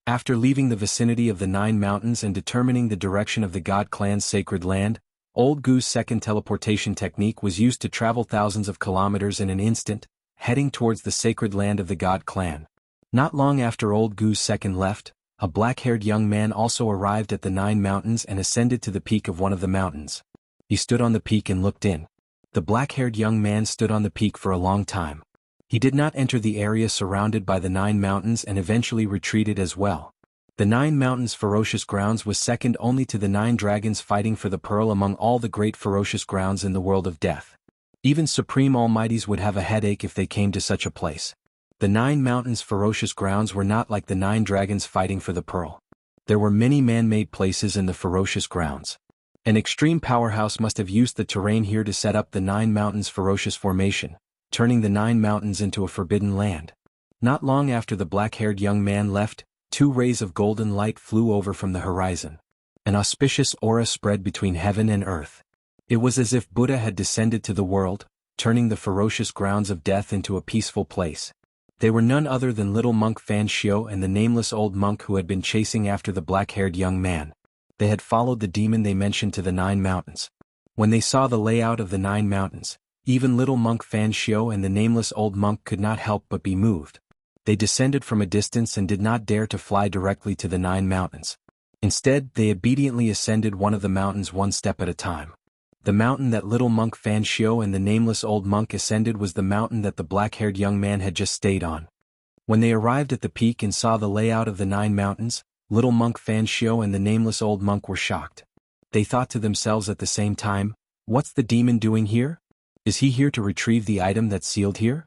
After leaving the vicinity of the 9 mountains and determining the direction of the God Clan's sacred land, Old Gu's second teleportation technique was used to travel thousands of kilometers in an instant, heading towards the sacred land of the God Clan. Not long after Old Gu's second left, a black-haired young man also arrived at the 9 mountains and ascended to the peak of one of the mountains. He stood on the peak and looked in. The black-haired young man stood on the peak for a long time. He did not enter the area surrounded by the 9 mountains and eventually retreated as well. The 9 mountains' ferocious grounds was second only to the 9 dragons fighting for the pearl among all the great ferocious grounds in the world of death. Even Supreme Almighties would have a headache if they came to such a place. The 9 mountains' ferocious grounds were not like the 9 dragons fighting for the pearl. There were many man-made places in the ferocious grounds. An extreme powerhouse must have used the terrain here to set up the 9 mountains' ferocious formation, turning the 9 mountains into a forbidden land. Not long after the black-haired young man left, 2 rays of golden light flew over from the horizon. An auspicious aura spread between heaven and earth. It was as if Buddha had descended to the world, turning the ferocious grounds of death into a peaceful place. They were none other than little monk Fan Xiao and the nameless old monk who had been chasing after the black-haired young man. They had followed the demon they mentioned to the 9 mountains. When they saw the layout of the 9 mountains, even little monk Fan Xiao and the nameless old monk could not help but be moved. They descended from a distance and did not dare to fly directly to the 9 mountains. Instead, they obediently ascended one of the mountains one step at a time. The mountain that little monk Fan Xiao and the nameless old monk ascended was the mountain that the black-haired young man had just stayed on. When they arrived at the peak and saw the layout of the 9 mountains, little monk Fan Xiao and the nameless old monk were shocked. They thought to themselves at the same time, "What's the demon doing here? Is he here to retrieve the item that's sealed here?"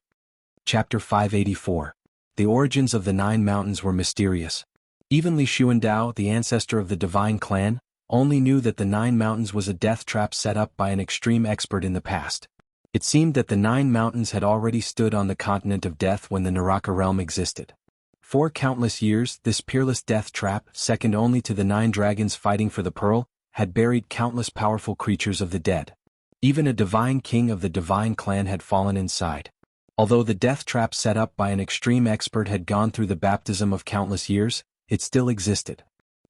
Chapter 584. The origins of the 9 mountains were mysterious. Even Li Xuandao, the ancestor of the divine clan, only knew that the 9 mountains was a death trap set up by an extreme expert in the past. It seemed that the 9 mountains had already stood on the continent of death when the Naraka realm existed. For countless years, this peerless death trap, second only to the 9 dragons fighting for the pearl, had buried countless powerful creatures of the dead. Even a divine king of the divine clan had fallen inside. Although the death trap set up by an extreme expert had gone through the baptism of countless years, it still existed.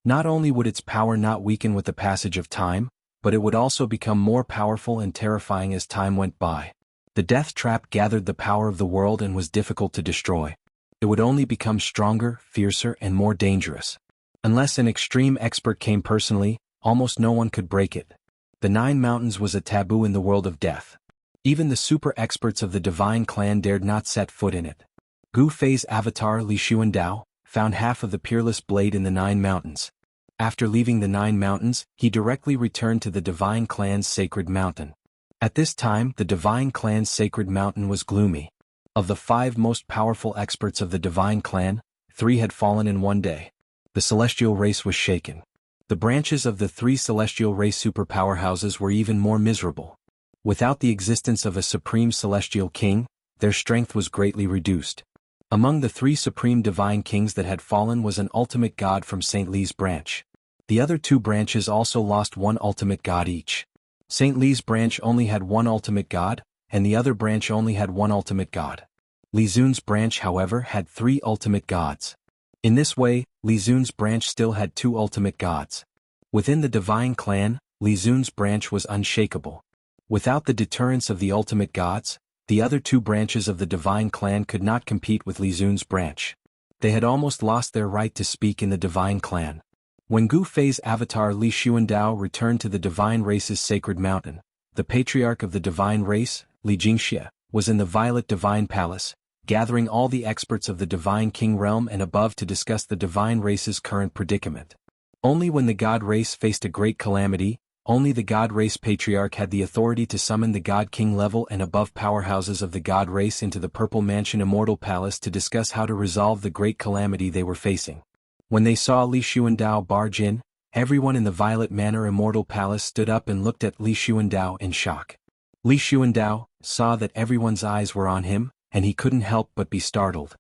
Not only would its power not weaken with the passage of time, but it would also become more powerful and terrifying as time went by. The death trap gathered the power of the world and was difficult to destroy. It would only become stronger, fiercer, and more dangerous. Unless an extreme expert came personally, almost no one could break it. The 9 Mountains was a taboo in the world of death. Even the super experts of the divine clan dared not set foot in it. Gu Fei's avatar Li Xuandao found half of the peerless blade in the 9 Mountains. After leaving the 9 Mountains, he directly returned to the divine clan's sacred mountain. At this time, the divine clan's sacred mountain was gloomy. Of the 5 most powerful experts of the divine clan, 3 had fallen in one day. The celestial race was shaken. The branches of the 3 celestial race superpowerhouses were even more miserable. Without the existence of a supreme celestial king, their strength was greatly reduced. Among the 3 supreme divine kings that had fallen was an ultimate god from St. Li's branch. The other 2 branches also lost 1 ultimate god each. St. Li's branch only had 1 ultimate god, and the other branch only had 1 ultimate god. Li Zun's branch, however, had 3 ultimate gods. In this way, Li Zun's branch still had 2 ultimate gods. Within the divine clan, Li Zun's branch was unshakable. Without the deterrence of the ultimate gods, the other 2 branches of the divine clan could not compete with Li Zun's branch. They had almost lost their right to speak in the divine clan. When Gu Fei's avatar Li Xuandao returned to the divine race's sacred mountain, the patriarch of the divine race, Li Jingxia, was in the Violet Divine Palace, gathering all the experts of the divine king realm and above to discuss the divine race's current predicament. Only when the god race faced a great calamity, only the god race patriarch had the authority to summon the god king level and above powerhouses of the god race into the Purple Mansion Immortal Palace to discuss how to resolve the great calamity they were facing. When they saw Li Xuandao barge in, everyone in the Violet Manor Immortal Palace stood up and looked at Li Xuandao in shock. Li Xuandao saw that everyone's eyes were on him, and he couldn't help but be startled.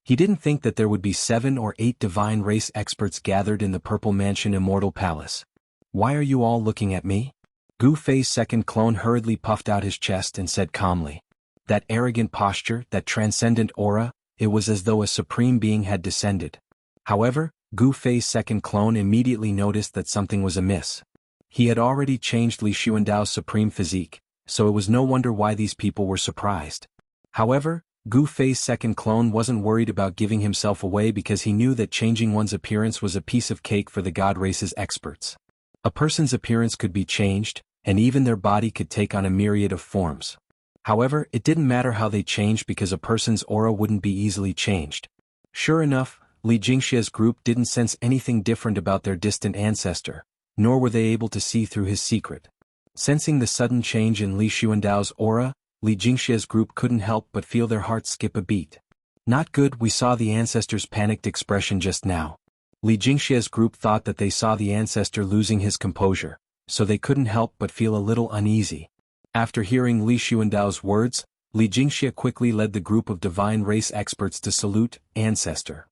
He didn't think that there would be 7 or 8 divine race experts gathered in the Purple Mansion Immortal Palace. "Why are you all looking at me?" Gu Fei's second clone hurriedly puffed out his chest and said calmly. That arrogant posture, that transcendent aura, it was as though a supreme being had descended. However, Gu Fei's second clone immediately noticed that something was amiss. He had already changed Li Xuandao's supreme physique, so it was no wonder why these people were surprised. However, Gu Fei's second clone wasn't worried about giving himself away because he knew that changing one's appearance was a piece of cake for the god race's experts. A person's appearance could be changed, and even their body could take on a myriad of forms. However, it didn't matter how they changed because a person's aura wouldn't be easily changed. Sure enough, Li Jingxia's group didn't sense anything different about their distant ancestor, nor were they able to see through his secret. Sensing the sudden change in Li Xuandao's aura, Li Jingxia's group couldn't help but feel their hearts skip a beat. Not good. We saw the ancestor's panicked expression just now. Li Jingxia's group thought that they saw the ancestor losing his composure, so they couldn't help but feel a little uneasy. After hearing Li Xuandao's words, Li Jingxia quickly led the group of divine race experts to salute Ancestor.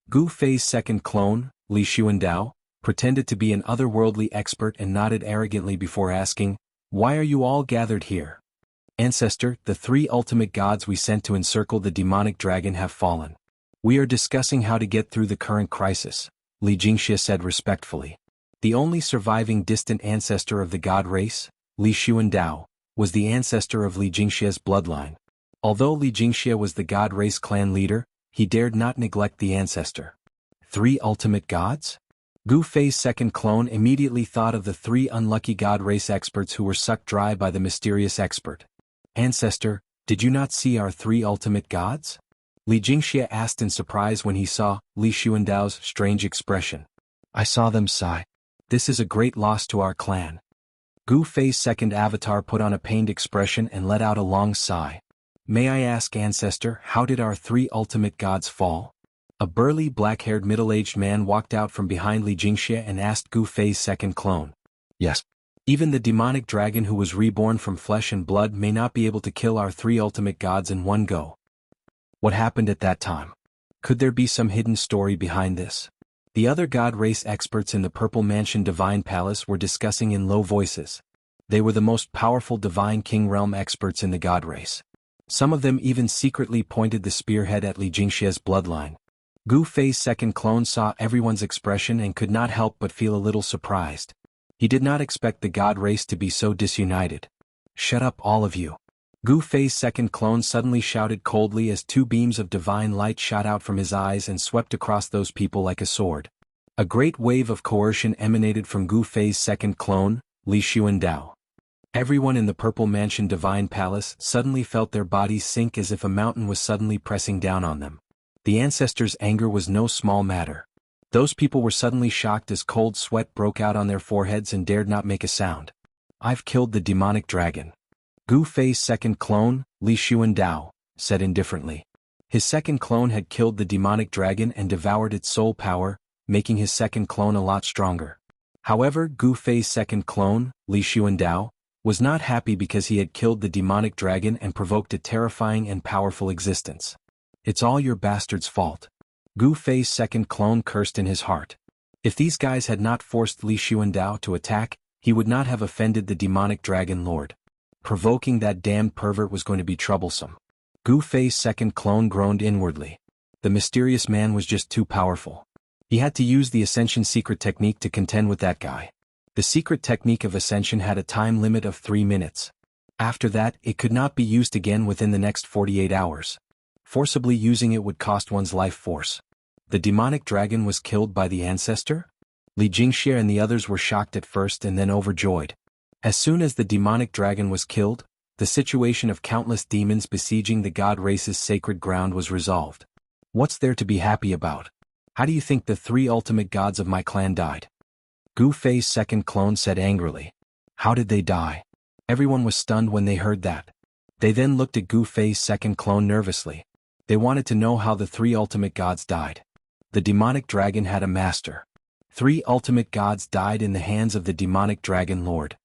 Gu Fei's second clone, Li Xuandao, pretended to be an otherworldly expert and nodded arrogantly before asking, "Why are you all gathered here?" "Ancestor, the 3 ultimate gods we sent to encircle the demonic dragon have fallen. We are discussing how to get through the current crisis," Li Jingxia said respectfully. The only surviving distant ancestor of the god race, Li Xuandao, was the ancestor of Li Jingxia's bloodline. Although Li Jingxia was the god race clan leader, he dared not neglect the ancestor. 3 ultimate gods? Gu Fei's second clone immediately thought of the 3 unlucky god race experts who were sucked dry by the mysterious expert. "Ancestor, did you not see our 3 ultimate gods?" Li Jingxia asked in surprise when he saw Li Xuandao's strange expression. "I saw them sigh. This is a great loss to our clan." Gu Fei's second avatar put on a pained expression and let out a long sigh. "May I ask, Ancestor, how did our 3 ultimate gods fall?" A burly black-haired middle-aged man walked out from behind Li Jingxia and asked Gu Fei's second clone. "Yes. Even the demonic dragon who was reborn from flesh and blood may not be able to kill our 3 ultimate gods in one go. What happened at that time? Could there be some hidden story behind this?" The other god race experts in the Purple Mansion Divine Palace were discussing in low voices. They were the most powerful Divine King realm experts in the god race. Some of them even secretly pointed the spearhead at Li Jingxie's bloodline. Gu Fei's second clone saw everyone's expression and could not help but feel a little surprised. He did not expect the god race to be so disunited. "Shut up, all of you." Gu Fei's second clone suddenly shouted coldly as two beams of divine light shot out from his eyes and swept across those people like a sword. A great wave of coercion emanated from Gu Fei's second clone, Li Xuandao. Everyone in the Purple Mansion Divine Palace suddenly felt their bodies sink as if a mountain was suddenly pressing down on them. The ancestors' anger was no small matter. Those people were suddenly shocked as cold sweat broke out on their foreheads and dared not make a sound. "I've killed the demonic dragon." Gu Fei's second clone, Li Xuandao, said indifferently. His second clone had killed the demonic dragon and devoured its soul power, making his second clone a lot stronger. However, Gu Fei's second clone, Li Xuandao, was not happy because he had killed the demonic dragon and provoked a terrifying and powerful existence. "It's all your bastard's fault." Gu Fei's second clone cursed in his heart. If these guys had not forced Li Xuandao to attack, he would not have offended the demonic dragon lord. Provoking that damned pervert was going to be troublesome. Gu Fei's second clone groaned inwardly. The mysterious man was just too powerful. He had to use the Ascension secret technique to contend with that guy. The secret technique of Ascension had a time limit of 3 minutes. After that, it could not be used again within the next 48 hours. Forcibly using it would cost one's life force. The demonic dragon was killed by the ancestor? Li Jingxie and the others were shocked at first and then overjoyed. As soon as the demonic dragon was killed, the situation of countless demons besieging the god race's sacred ground was resolved. What's there to be happy about? How do you think the 3 ultimate gods of my clan died? Gu Fei's second clone said angrily. How did they die? Everyone was stunned when they heard that. They then looked at Gu Fei's second clone nervously. They wanted to know how the 3 ultimate gods died. The demonic dragon had a master. 3 ultimate gods died in the hands of the demonic dragon lord.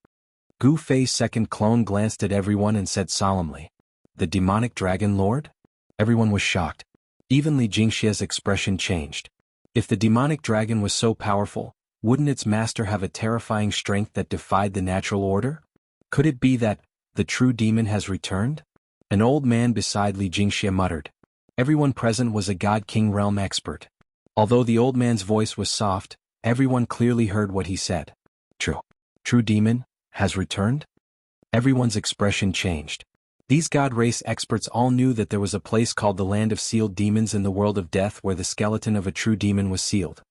Gu Fei's second clone glanced at everyone and said solemnly, "The demonic dragon lord?" Everyone was shocked. Even Li Jingxie's expression changed. If the demonic dragon was so powerful, wouldn't its master have a terrifying strength that defied the natural order? Could it be that the true demon has returned? An old man beside Li Jingxie muttered. Everyone present was a God King realm expert. Although the old man's voice was soft, everyone clearly heard what he said. True demon has returned? Everyone's expression changed. These god race experts all knew that there was a place called the Land of Sealed Demons in the world of death where the skeleton of a true demon was sealed.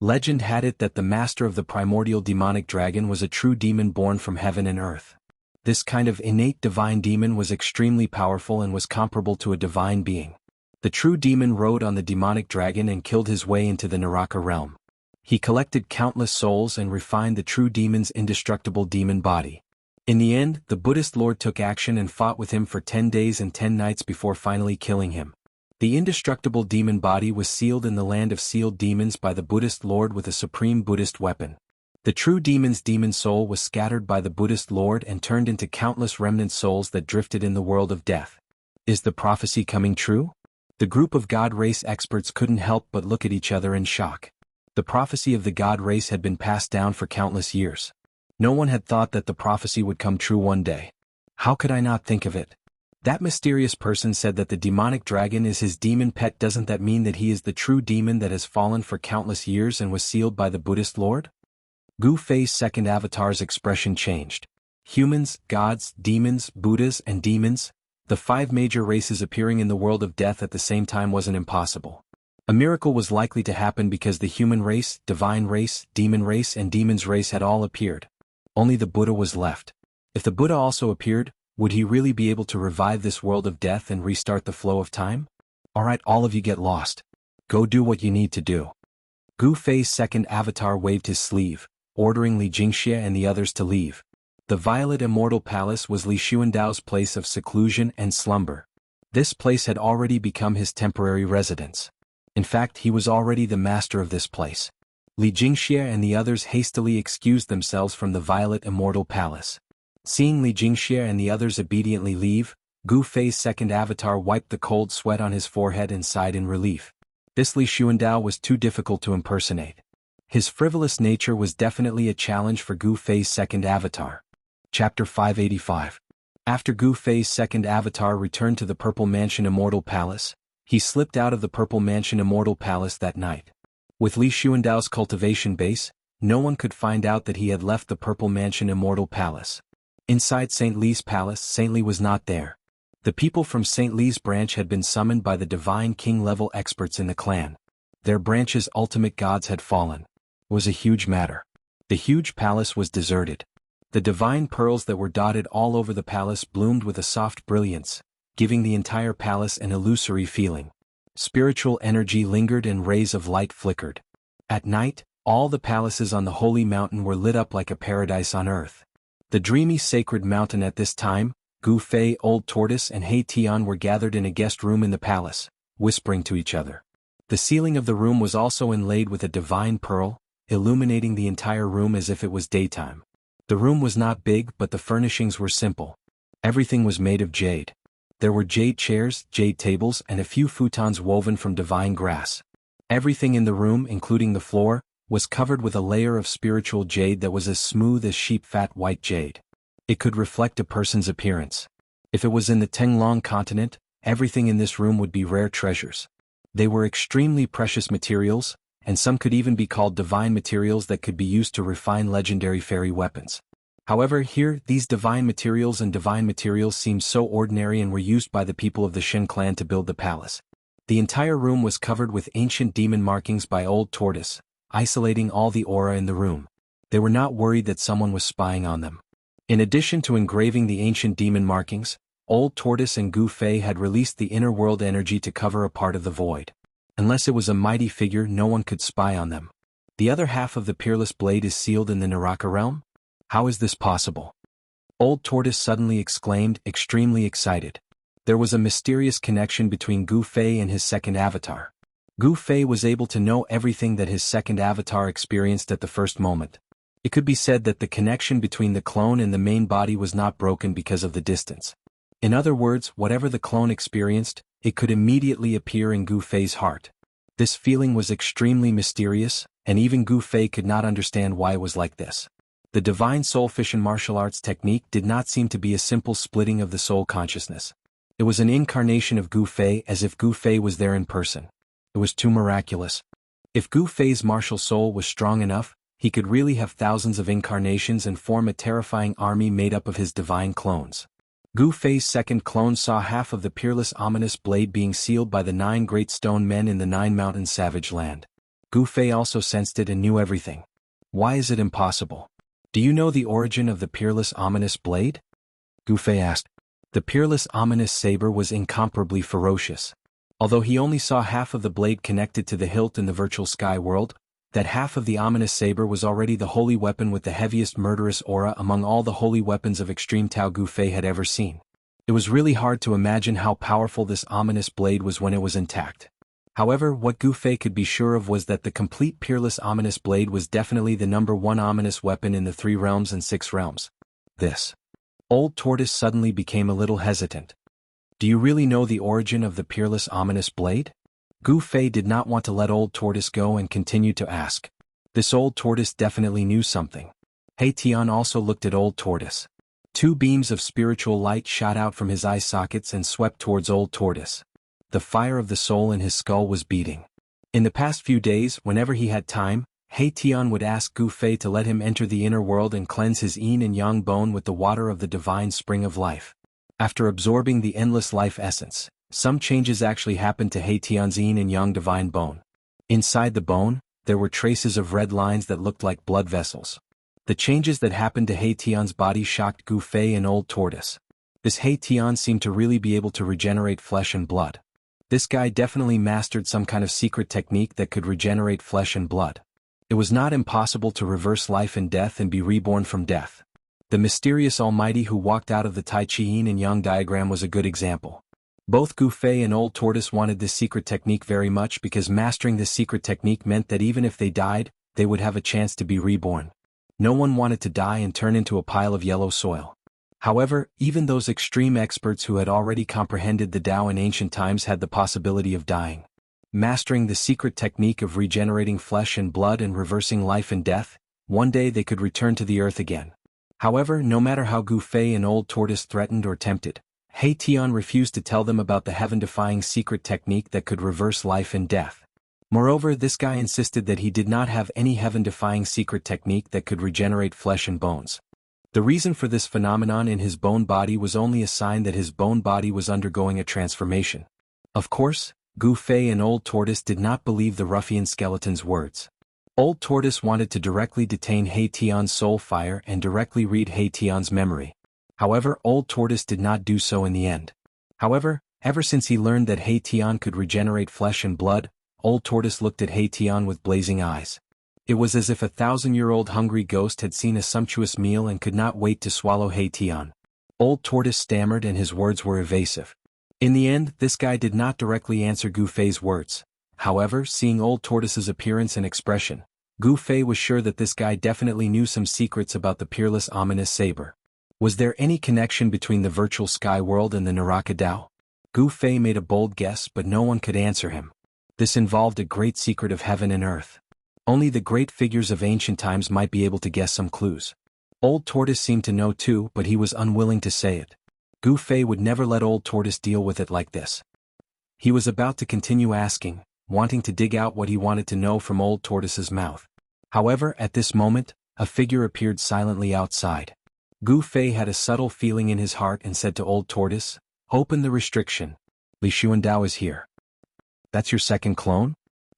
Legend had it that the master of the primordial demonic dragon was a true demon born from heaven and earth. This kind of innate divine demon was extremely powerful and was comparable to a divine being. The true demon rode on the demonic dragon and killed his way into the Naraka realm. He collected countless souls and refined the true demon's indestructible demon body. In the end, the Buddhist lord took action and fought with him for 10 days and 10 nights before finally killing him. The indestructible demon body was sealed in the Land of Sealed Demons by the Buddhist lord with a supreme Buddhist weapon. The true demon's demon soul was scattered by the Buddhist lord and turned into countless remnant souls that drifted in the world of death. Is the prophecy coming true? The group of god race experts couldn't help but look at each other in shock. The prophecy of the god race had been passed down for countless years. No one had thought that the prophecy would come true one day. How could I not think of it? That mysterious person said that the demonic dragon is his demon pet. Doesn't that mean that he is the true demon that has fallen for countless years and was sealed by the Buddhist lord? Gu Fei's second avatar's expression changed. Humans, gods, demons, Buddhas, and demons, the 5 major races appearing in the world of death at the same time wasn't impossible. A miracle was likely to happen because the human race, divine race, demon race, and demon's race had all appeared. Only the Buddha was left. If the Buddha also appeared, would he really be able to revive this world of death and restart the flow of time? Alright, all of you get lost. Go do what you need to do. Gu Fei's second avatar waved his sleeve, ordering Li Jingxie and the others to leave. The Violet Immortal Palace was Li Xuandao's place of seclusion and slumber. This place had already become his temporary residence. In fact, he was already the master of this place. Li Jingxie and the others hastily excused themselves from the Violet Immortal Palace. Seeing Li Jingxie and the others obediently leave, Gu Fei's second avatar wiped the cold sweat on his forehead and sighed in relief. This Li Xuandao was too difficult to impersonate. His frivolous nature was definitely a challenge for Gu Fei's second avatar. Chapter 585. After Gu Fei's second avatar returned to the Purple Mansion Immortal Palace, he slipped out of the Purple Mansion Immortal Palace that night. With Li Xuandao's cultivation base, no one could find out that he had left the Purple Mansion Immortal Palace. Inside St. Li's palace, St. Li was not there. The people from St. Li's branch had been summoned by the Divine King-level experts in the clan. Their branch's ultimate gods had fallen. It was a huge matter. The huge palace was deserted. The divine pearls that were dotted all over the palace bloomed with a soft brilliance, giving the entire palace an illusory feeling. Spiritual energy lingered and rays of light flickered. At night, all the palaces on the Holy Mountain were lit up like a paradise on earth. The dreamy sacred mountain at this time, Gu Fei, Old Tortoise and He Tian were gathered in a guest room in the palace, whispering to each other. The ceiling of the room was also inlaid with a divine pearl, illuminating the entire room as if it was daytime. The room was not big, but the furnishings were simple. Everything was made of jade. There were jade chairs, jade tables, and a few futons woven from divine grass. Everything in the room, including the floor, was covered with a layer of spiritual jade that was as smooth as sheep-fat white jade. It could reflect a person's appearance. If it was in the Tenglong continent, everything in this room would be rare treasures. They were extremely precious materials, and some could even be called divine materials that could be used to refine legendary fairy weapons. However, here, these divine materials seemed so ordinary and were used by the people of the Shen clan to build the palace. The entire room was covered with ancient demon markings by Old Tortoise, isolating all the aura in the room. They were not worried that someone was spying on them. In addition to engraving the ancient demon markings, Old Tortoise and Gu Fei had released the inner world energy to cover a part of the void. Unless it was a mighty figure, no one could spy on them. The other half of the peerless blade is sealed in the Naraka realm? How is this possible? Old Tortoise suddenly exclaimed, extremely excited. There was a mysterious connection between Gu Fei and his second avatar. Gu Fei was able to know everything that his second avatar experienced at the first moment. It could be said that the connection between the clone and the main body was not broken because of the distance. In other words, whatever the clone experienced, it could immediately appear in Gu Fei's heart. This feeling was extremely mysterious, and even Gu Fei could not understand why it was like this. The divine soul fission martial arts technique did not seem to be a simple splitting of the soul consciousness. It was an incarnation of Gu Fei, as if Gu Fei was there in person. It was too miraculous. If Gu Fei's martial soul was strong enough, he could really have thousands of incarnations and form a terrifying army made up of his divine clones. Gu Fei's second clone saw half of the peerless ominous blade being sealed by the 9 great stone men in the 9 mountain savage land. Gu Fei also sensed it and knew everything. Why is it impossible? Do you know the origin of the peerless ominous blade? Gu Fei asked. The peerless ominous saber was incomparably ferocious. Although he only saw half of the blade connected to the hilt in the virtual sky world, that half of the ominous saber was already the holy weapon with the heaviest murderous aura among all the holy weapons of extreme Tao Gu Fei had ever seen. It was really hard to imagine how powerful this ominous blade was when it was intact. However, what Gu Fei could be sure of was that the complete peerless ominous blade was definitely the #1 ominous weapon in the 3 realms and 6 realms. This. Old Tortoise suddenly became a little hesitant. Do you really know the origin of the peerless ominous blade? Gu Fei did not want to let Old Tortoise go and continued to ask. This Old Tortoise definitely knew something. He Tian also looked at Old Tortoise. 2 beams of spiritual light shot out from his eye sockets and swept towards Old Tortoise. The fire of the soul in his skull was beating. In the past few days, whenever he had time, He Tian would ask Gu Fei to let him enter the inner world and cleanse his yin and yang bone with the water of the divine spring of life. After absorbing the endless life essence, some changes actually happened to He Tian's yin and yang divine bone. Inside the bone, there were traces of red lines that looked like blood vessels. The changes that happened to He Tian's body shocked Gu Fei and Old Tortoise. This He Tian seemed to really be able to regenerate flesh and blood. This guy definitely mastered some kind of secret technique that could regenerate flesh and blood. It was not impossible to reverse life and death and be reborn from death. The mysterious Almighty who walked out of the Tai Chi Yin and Yang diagram was a good example. Both Gu Fei and Old Tortoise wanted this secret technique very much because mastering this secret technique meant that even if they died, they would have a chance to be reborn. No one wanted to die and turn into a pile of yellow soil. However, even those extreme experts who had already comprehended the Tao in ancient times had the possibility of dying. Mastering the secret technique of regenerating flesh and blood and reversing life and death, one day they could return to the earth again. However, no matter how Gu Fei and Old Tortoise threatened or tempted, He Tian refused to tell them about the heaven-defying secret technique that could reverse life and death. Moreover, this guy insisted that he did not have any heaven-defying secret technique that could regenerate flesh and bones. The reason for this phenomenon in his bone body was only a sign that his bone body was undergoing a transformation. Of course, Gu Fei and Old Tortoise did not believe the ruffian skeleton's words. Old Tortoise wanted to directly detain He Tian's soul fire and directly read He Tian's memory. However, Old Tortoise did not do so in the end. However, ever since he learned that He Tian could regenerate flesh and blood, Old Tortoise looked at He Tian with blazing eyes. It was as if a 1,000-year-old hungry ghost had seen a sumptuous meal and could not wait to swallow He Tian. Old Tortoise stammered and his words were evasive. In the end, this guy did not directly answer Gu Fei's words. However, seeing Old Tortoise's appearance and expression, Gu Fei was sure that this guy definitely knew some secrets about the peerless ominous saber. Was there any connection between the virtual sky world and the Naraka Dao? Gu Fei made a bold guess, but no one could answer him. This involved a great secret of heaven and earth. Only the great figures of ancient times might be able to guess some clues. Old Tortoise seemed to know too, but he was unwilling to say it. Gu Fei would never let Old Tortoise deal with it like this. He was about to continue asking, wanting to dig out what he wanted to know from Old Tortoise's mouth. However, at this moment, a figure appeared silently outside. Gu Fei had a subtle feeling in his heart and said to Old Tortoise, "Open the restriction. Li Xuandao is here." "That's your second clone?"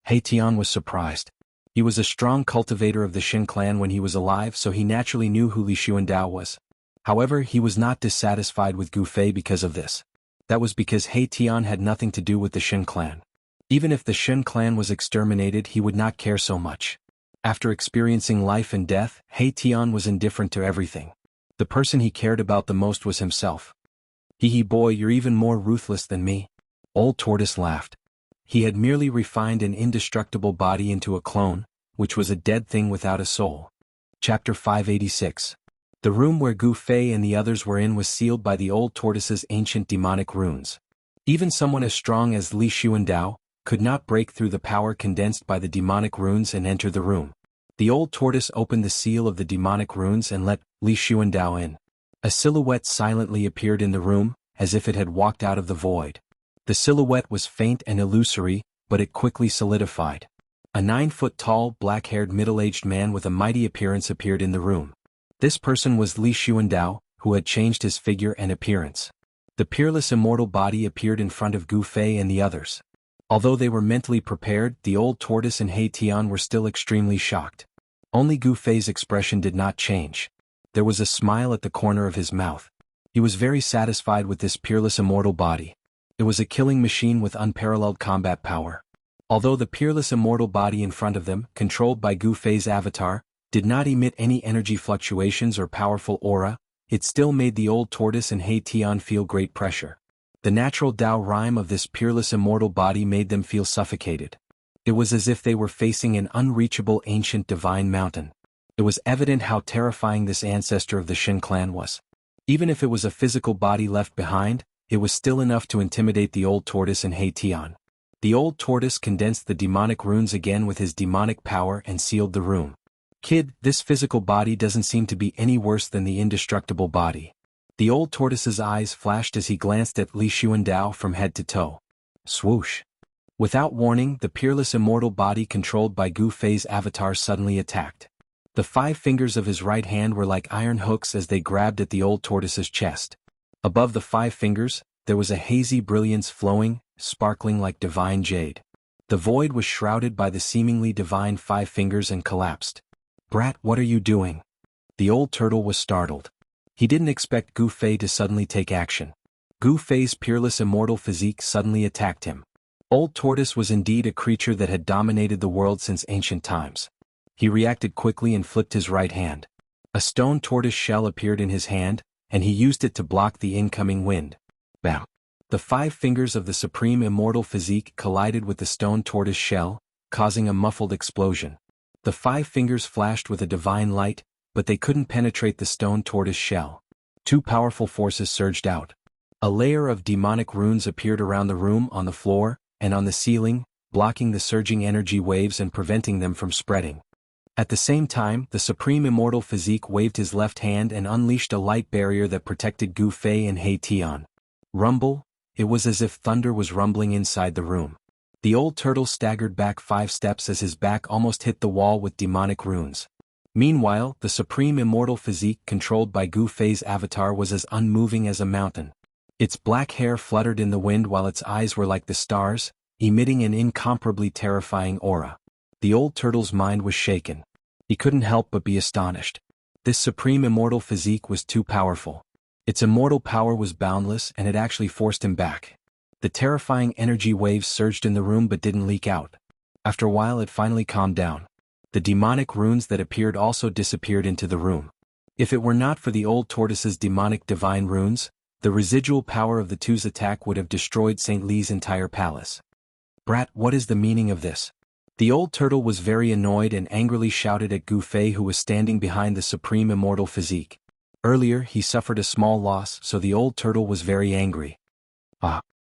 He Tian was surprised. He was a strong cultivator of the Xin clan when he was alive, so he naturally knew who Li Xuandao was. However, he was not dissatisfied with Gu Fei because of this. That was because He Tian had nothing to do with the Xin clan. Even if the Xin clan was exterminated, he would not care so much. After experiencing life and death, He Tian was indifferent to everything. The person he cared about the most was himself. "Hee boy, you're even more ruthless than me." Old Tortoise laughed. He had merely refined an indestructible body into a clone, which was a dead thing without a soul. Chapter 586. The room where Gu Fei and the others were in was sealed by the Old Tortoise's ancient demonic runes. Even someone as strong as Li Xuandao could not break through the power condensed by the demonic runes and enter the room. The Old Tortoise opened the seal of the demonic runes and let Li Xuandao in. A silhouette silently appeared in the room, as if it had walked out of the void. The silhouette was faint and illusory, but it quickly solidified. A 9-foot-tall, black-haired middle-aged man with a mighty appearance appeared in the room. This person was Li Xuandao, who had changed his figure and appearance. The peerless immortal body appeared in front of Gu Fei and the others. Although they were mentally prepared, the Old Tortoise and He Tian were still extremely shocked. Only Gu Fei's expression did not change. There was a smile at the corner of his mouth. He was very satisfied with this peerless immortal body. It was a killing machine with unparalleled combat power. Although the peerless immortal body in front of them, controlled by Gu Fei's avatar, did not emit any energy fluctuations or powerful aura, it still made the Old Tortoise and He Tian feel great pressure. The natural Tao rhyme of this peerless immortal body made them feel suffocated. It was as if they were facing an unreachable ancient divine mountain. It was evident how terrifying this ancestor of the Xin clan was. Even if it was a physical body left behind, it was still enough to intimidate the Old Tortoise and He Tian. The Old Tortoise condensed the demonic runes again with his demonic power and sealed the room. "Kid, this physical body doesn't seem to be any worse than the indestructible body." The Old Tortoise's eyes flashed as he glanced at Li Xuandao from head to toe. Swoosh. Without warning, the peerless immortal body controlled by Gu Fei's avatar suddenly attacked. The 5 fingers of his right hand were like iron hooks as they grabbed at the Old Tortoise's chest. Above the 5 fingers, there was a hazy brilliance flowing, sparkling like divine jade. The void was shrouded by the seemingly divine 5 fingers and collapsed. "Brat, what are you doing?" The old turtle was startled. He didn't expect Gu Fei to suddenly take action. Gu Fei's peerless immortal physique suddenly attacked him. Old Tortoise was indeed a creature that had dominated the world since ancient times. He reacted quickly and flipped his right hand. A stone tortoise shell appeared in his hand, and he used it to block the incoming wind. Bam! The 5 fingers of the supreme immortal physique collided with the stone tortoise shell, causing a muffled explosion. The 5 fingers flashed with a divine light, but they couldn't penetrate the stone tortoise shell. 2 powerful forces surged out. A layer of demonic runes appeared around the room, on the floor, and on the ceiling, blocking the surging energy waves and preventing them from spreading. At the same time, the Supreme Immortal Physique waved his left hand and unleashed a light barrier that protected Gu Fei and He Tian. Rumble, it was as if thunder was rumbling inside the room. The old turtle staggered back 5 steps as his back almost hit the wall with demonic runes. Meanwhile, the Supreme Immortal Physique controlled by Gu Fei's avatar was as unmoving as a mountain. Its black hair fluttered in the wind while its eyes were like the stars, emitting an incomparably terrifying aura. The old turtle's mind was shaken. He couldn't help but be astonished. This Supreme Immortal Physique was too powerful. Its immortal power was boundless and it actually forced him back. The terrifying energy waves surged in the room but didn't leak out. After a while it finally calmed down. The demonic runes that appeared also disappeared into the room. If it were not for the old tortoise's demonic divine runes, the residual power of the two's attack would have destroyed St. Li's entire palace. Brat, what is the meaning of this? The old turtle was very annoyed and angrily shouted at Gu Fei, who was standing behind the Supreme Immortal Physique. Earlier he suffered a small loss, so the old turtle was very angry.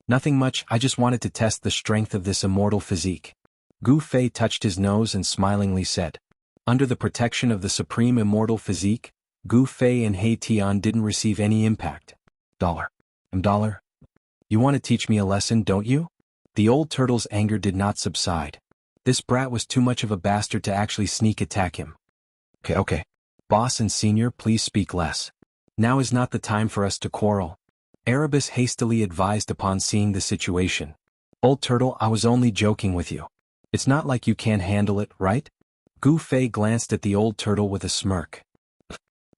Nothing much, I just wanted to test the strength of this immortal physique. Gu Fei touched his nose and smilingly said. Under the protection of the Supreme Immortal Physique, Gu Fei and He Tian didn't receive any impact. $. You want to teach me a lesson, don't you? The old turtle's anger did not subside. This brat was too much of a bastard to actually sneak attack him. Okay. Boss and senior, please speak less. Now is not the time for us to quarrel. Erebus hastily advised upon seeing the situation. Old turtle, I was only joking with you. It's not like you can't handle it, right? Gu Fei glanced at the old turtle with a smirk.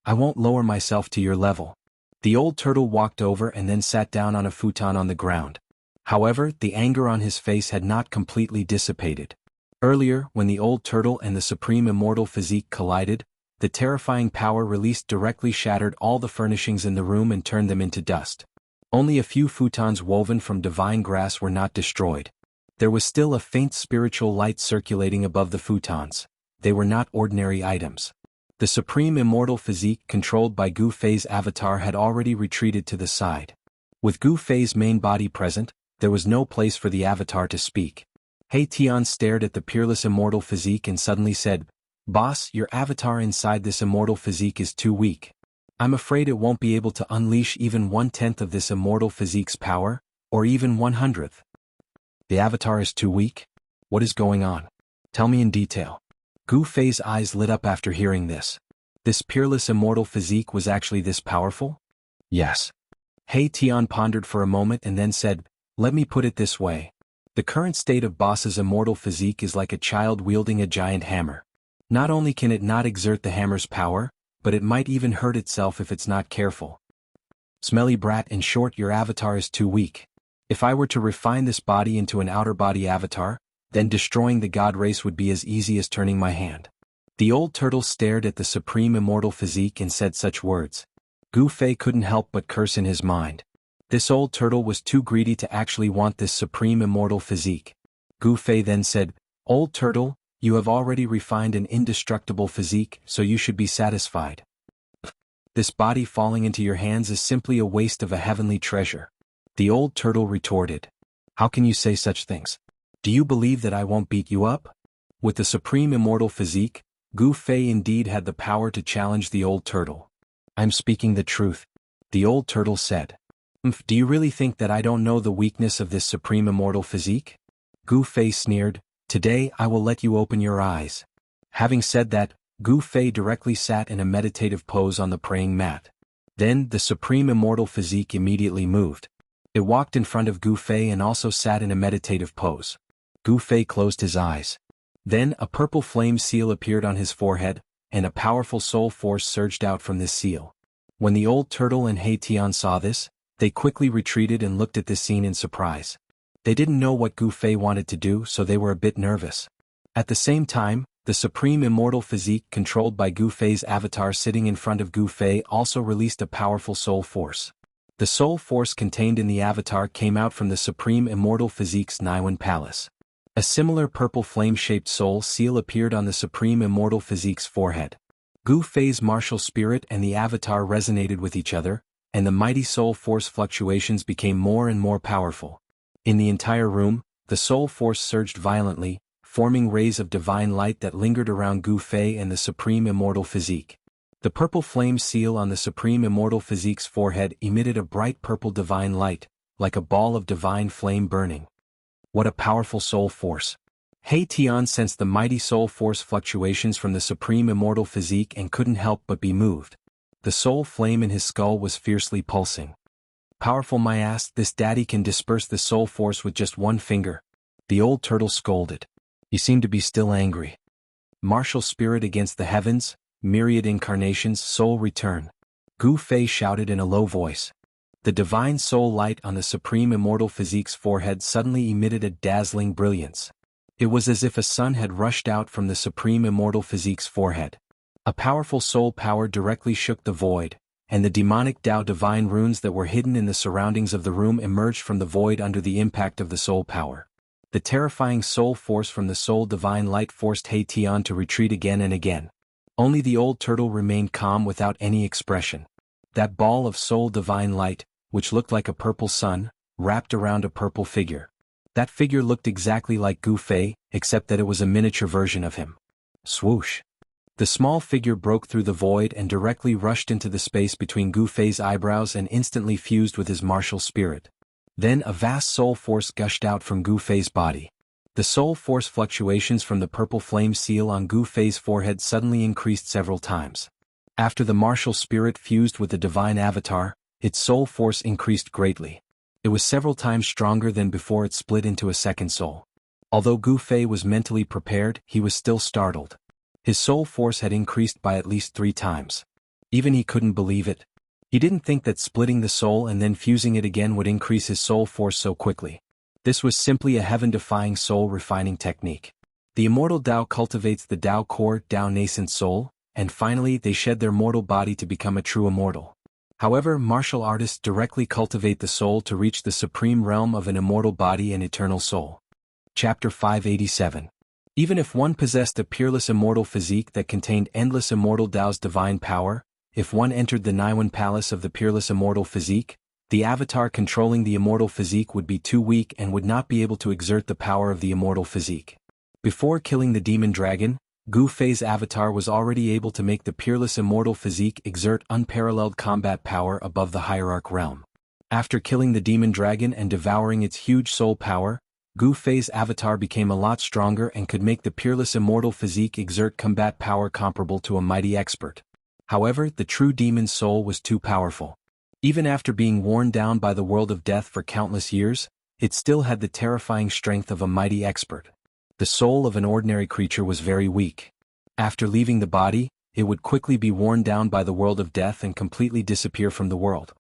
I won't lower myself to your level. The old turtle walked over and then sat down on a futon on the ground. However, the anger on his face had not completely dissipated. Earlier, when the old turtle and the Supreme Immortal Physique collided, the terrifying power released directly shattered all the furnishings in the room and turned them into dust. Only a few futons woven from divine grass were not destroyed. There was still a faint spiritual light circulating above the futons. They were not ordinary items. The Supreme Immortal Physique controlled by Gu Fei's avatar had already retreated to the side. With Gu Fei's main body present, there was no place for the avatar to speak. He Tian stared at the peerless immortal physique and suddenly said, Boss, your avatar inside this immortal physique is too weak. I'm afraid it won't be able to unleash even 1/10 of this immortal physique's power, or even 1/100th. The avatar is too weak? What is going on? Tell me in detail. Gu Fei's eyes lit up after hearing this. This peerless immortal physique was actually this powerful? Yes. He Tian pondered for a moment and then said, Let me put it this way. The current state of Boss's immortal physique is like a child wielding a giant hammer. Not only can it not exert the hammer's power, but it might even hurt itself if it's not careful. Smelly brat, in short, your avatar is too weak. If I were to refine this body into an outer body avatar, then destroying the god race would be as easy as turning my hand. The old turtle stared at the Supreme Immortal Physique and said such words. Gu Fei couldn't help but curse in his mind. This old turtle was too greedy to actually want this Supreme Immortal Physique. Gu Fei then said, Old turtle, you have already refined an indestructible physique, so you should be satisfied. This body falling into your hands is simply a waste of a heavenly treasure. The old turtle retorted. How can you say such things? Do you believe that I won't beat you up? With the Supreme Immortal Physique, Gu Fei indeed had the power to challenge the old turtle. I'm speaking the truth, the old turtle said. Do you really think that I don't know the weakness of this Supreme Immortal Physique? Gu Fei sneered, Today I will let you open your eyes. Having said that, Gu Fei directly sat in a meditative pose on the praying mat. Then the Supreme Immortal Physique immediately moved. It walked in front of Gu Fei and also sat in a meditative pose. Gu Fei closed his eyes. Then a purple flame seal appeared on his forehead, and a powerful soul force surged out from this seal. When the old turtle and He Tian saw this, they quickly retreated and looked at this scene in surprise. They didn't know what Gu Fei wanted to do, so they were a bit nervous. At the same time, the Supreme Immortal Physique controlled by Gu Fei's avatar sitting in front of Gu Fei also released a powerful soul force. The soul force contained in the avatar came out from the Supreme Immortal Physique's Niwen Palace. A similar purple flame-shaped soul seal appeared on the Supreme Immortal Physique's forehead. Gu Fei's martial spirit and the avatar resonated with each other, and the mighty soul force fluctuations became more and more powerful. In the entire room, the soul force surged violently, forming rays of divine light that lingered around Gu Fei and the Supreme Immortal Physique. The purple flame seal on the Supreme Immortal Physique's forehead emitted a bright purple divine light, like a ball of divine flame burning. What a powerful soul force! He Tian sensed the mighty soul force fluctuations from the Supreme Immortal Physique and couldn't help but be moved. The soul flame in his skull was fiercely pulsing. Powerful my ass, this daddy can disperse the soul force with just one finger. The old turtle scolded. You seem to be still angry. Martial spirit against the heavens, myriad incarnations, soul return. Gu Fei shouted in a low voice. The divine soul light on the Supreme Immortal Physique's forehead suddenly emitted a dazzling brilliance. It was as if a sun had rushed out from the Supreme Immortal Physique's forehead. A powerful soul power directly shook the void, and the demonic Tao divine runes that were hidden in the surroundings of the room emerged from the void under the impact of the soul power. The terrifying soul force from the soul divine light forced He Tian to retreat again and again. Only the old turtle remained calm without any expression. That ball of soul divine light, which looked like a purple sun, wrapped around a purple figure. That figure looked exactly like Gu Fei, except that it was a miniature version of him. Swoosh! The small figure broke through the void and directly rushed into the space between Gu Fei's eyebrows and instantly fused with his martial spirit. Then a vast soul force gushed out from Gu Fei's body. The soul force fluctuations from the purple flame seal on Gu Fei's forehead suddenly increased several times. After the martial spirit fused with the divine avatar, its soul force increased greatly. It was several times stronger than before it split into a second soul. Although Gu Fei was mentally prepared, he was still startled. His soul force had increased by at least 3 times. Even he couldn't believe it. He didn't think that splitting the soul and then fusing it again would increase his soul force so quickly. This was simply a heaven-defying soul-refining technique. The immortal Tao cultivates the Tao core, Tao nascent soul, and finally they shed their mortal body to become a true immortal. However, martial artists directly cultivate the soul to reach the supreme realm of an immortal body and eternal soul. Chapter 587. Even if one possessed a peerless immortal physique that contained endless immortal Tao's divine power, if one entered the Naiwan palace of the peerless immortal physique, the avatar controlling the immortal physique would be too weak and would not be able to exert the power of the immortal physique. Before killing the demon dragon, Gu Fei's avatar was already able to make the peerless immortal physique exert unparalleled combat power above the hierarch realm. After killing the demon dragon and devouring its huge soul power, Gu Fei's avatar became a lot stronger and could make the peerless immortal physique exert combat power comparable to a mighty expert. However, the true demon's soul was too powerful. Even after being worn down by the world of death for countless years, it still had the terrifying strength of a mighty expert. The soul of an ordinary creature was very weak. After leaving the body, it would quickly be worn down by the world of death and completely disappear from the world.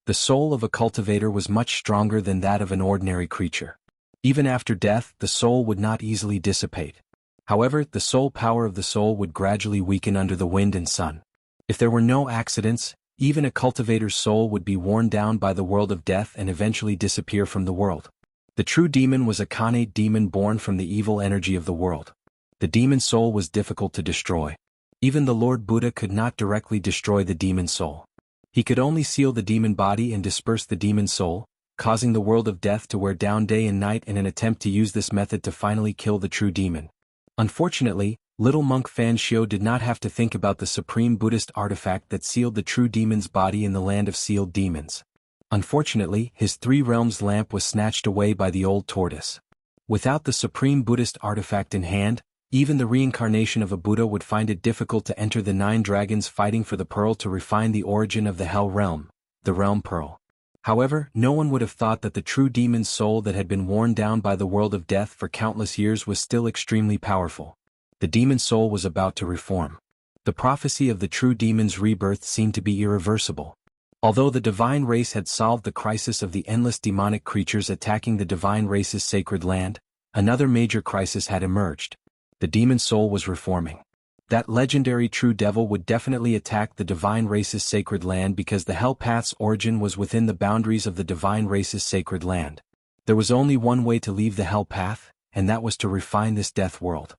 The soul of a cultivator was much stronger than that of an ordinary creature. Even after death, the soul would not easily dissipate. However, the soul power of the soul would gradually weaken under the wind and sun. If there were no accidents, even a cultivator's soul would be worn down by the world of death and eventually disappear from the world. The true demon was a Khanate demon born from the evil energy of the world. The demon soul was difficult to destroy. Even the Lord Buddha could not directly destroy the demon soul. He could only seal the demon body and disperse the demon soul, causing the world of death to wear down day and night in an attempt to use this method to finally kill the true demon. Unfortunately, little monk Fan Xiu did not have to think about the supreme Buddhist artifact that sealed the true demon's body in the land of sealed demons. Unfortunately, his 3 realms lamp was snatched away by the old tortoise. Without the supreme Buddhist artifact in hand, even the reincarnation of a Buddha would find it difficult to enter the 9 dragons fighting for the pearl to refine the origin of the hell realm, the realm pearl. However, no one would have thought that the true demon's soul that had been worn down by the world of death for countless years was still extremely powerful. The demon soul was about to reform. The prophecy of the true demon's rebirth seemed to be irreversible. Although the divine race had solved the crisis of the endless demonic creatures attacking the divine race's sacred land, another major crisis had emerged. The demon soul was reforming. That legendary true devil would definitely attack the divine race's sacred land because the hell path's origin was within the boundaries of the divine race's sacred land. There was only one way to leave the hell path, and that was to refine this death world.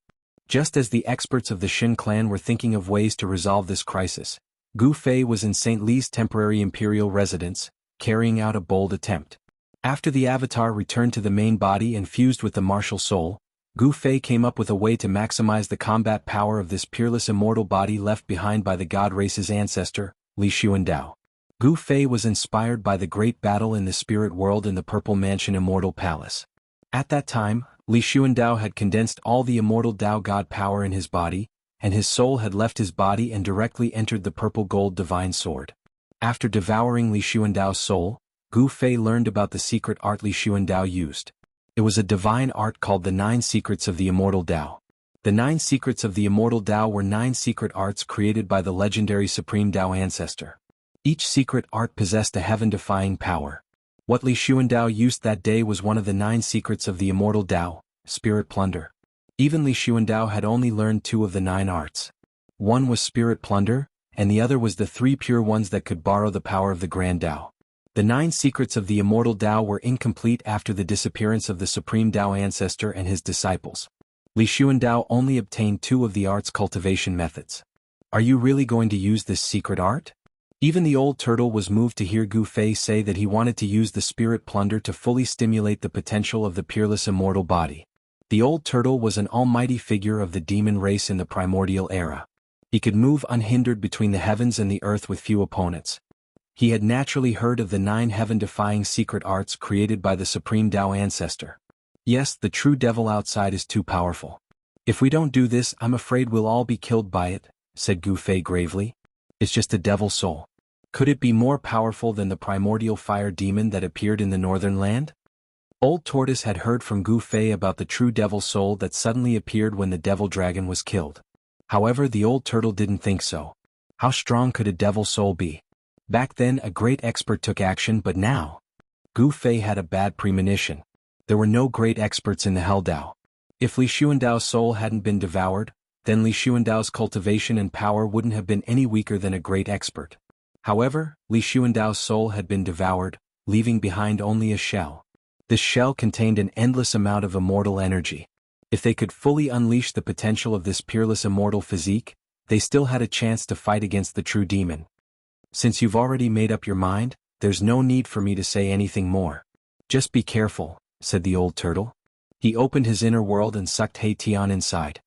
Just as the experts of the Shin clan were thinking of ways to resolve this crisis, Gu Fei was in St. Li's temporary imperial residence, carrying out a bold attempt. After the avatar returned to the main body and fused with the martial soul, Gu Fei came up with a way to maximize the combat power of this peerless immortal body left behind by the god race's ancestor, Li Xuandao. Gu Fei was inspired by the great battle in the spirit world in the Purple Mansion Immortal Palace. At that time, Li Xuandao had condensed all the immortal Dao God power in his body, and his soul had left his body and directly entered the purple gold divine sword. After devouring Li Xuandao's soul, Gu Fei learned about the secret art Li Xuandao used. It was a divine art called the 9 Secrets of the Immortal Dao. The 9 Secrets of the Immortal Dao were 9 secret arts created by the legendary Supreme Dao ancestor. Each secret art possessed a heaven-defying power. What Li Xuandao used that day was one of the 9 secrets of the Immortal Dao, Spirit Plunder. Even Li Xuandao had only learned 2 of the 9 arts. One was Spirit Plunder, and the other was the 3 pure ones that could borrow the power of the Grand Dao. The 9 secrets of the Immortal Dao were incomplete after the disappearance of the Supreme Dao ancestor and his disciples. Li Xuandao only obtained 2 of the art's cultivation methods. Are you really going to use this secret art? Even the old turtle was moved to hear Gu Fei say that he wanted to use the Spirit Plunder to fully stimulate the potential of the peerless immortal body. The old turtle was an almighty figure of the demon race in the primordial era. He could move unhindered between the heavens and the earth with few opponents. He had naturally heard of the 9 heaven-defying secret arts created by the Supreme Dao ancestor. Yes, the true devil outside is too powerful. If we don't do this, I'm afraid we'll all be killed by it, said Gu Fei gravely. It's just a devil soul. Could it be more powerful than the primordial fire demon that appeared in the northern land? Old Tortoise had heard from Gu Fei about the true devil soul that suddenly appeared when the devil dragon was killed. However, the old turtle didn't think so. How strong could a devil soul be? Back then a great expert took action, but now, Gu Fei had a bad premonition. There were no great experts in the Hell Dao. If Li Xuandao's soul hadn't been devoured, then Li Xuandao's cultivation and power wouldn't have been any weaker than a great expert. However, Li Xuandao's soul had been devoured, leaving behind only a shell. This shell contained an endless amount of immortal energy. If they could fully unleash the potential of this peerless immortal physique, they still had a chance to fight against the true demon. Since you've already made up your mind, there's no need for me to say anything more. Just be careful, said the old turtle. He opened his inner world and sucked He Tian inside.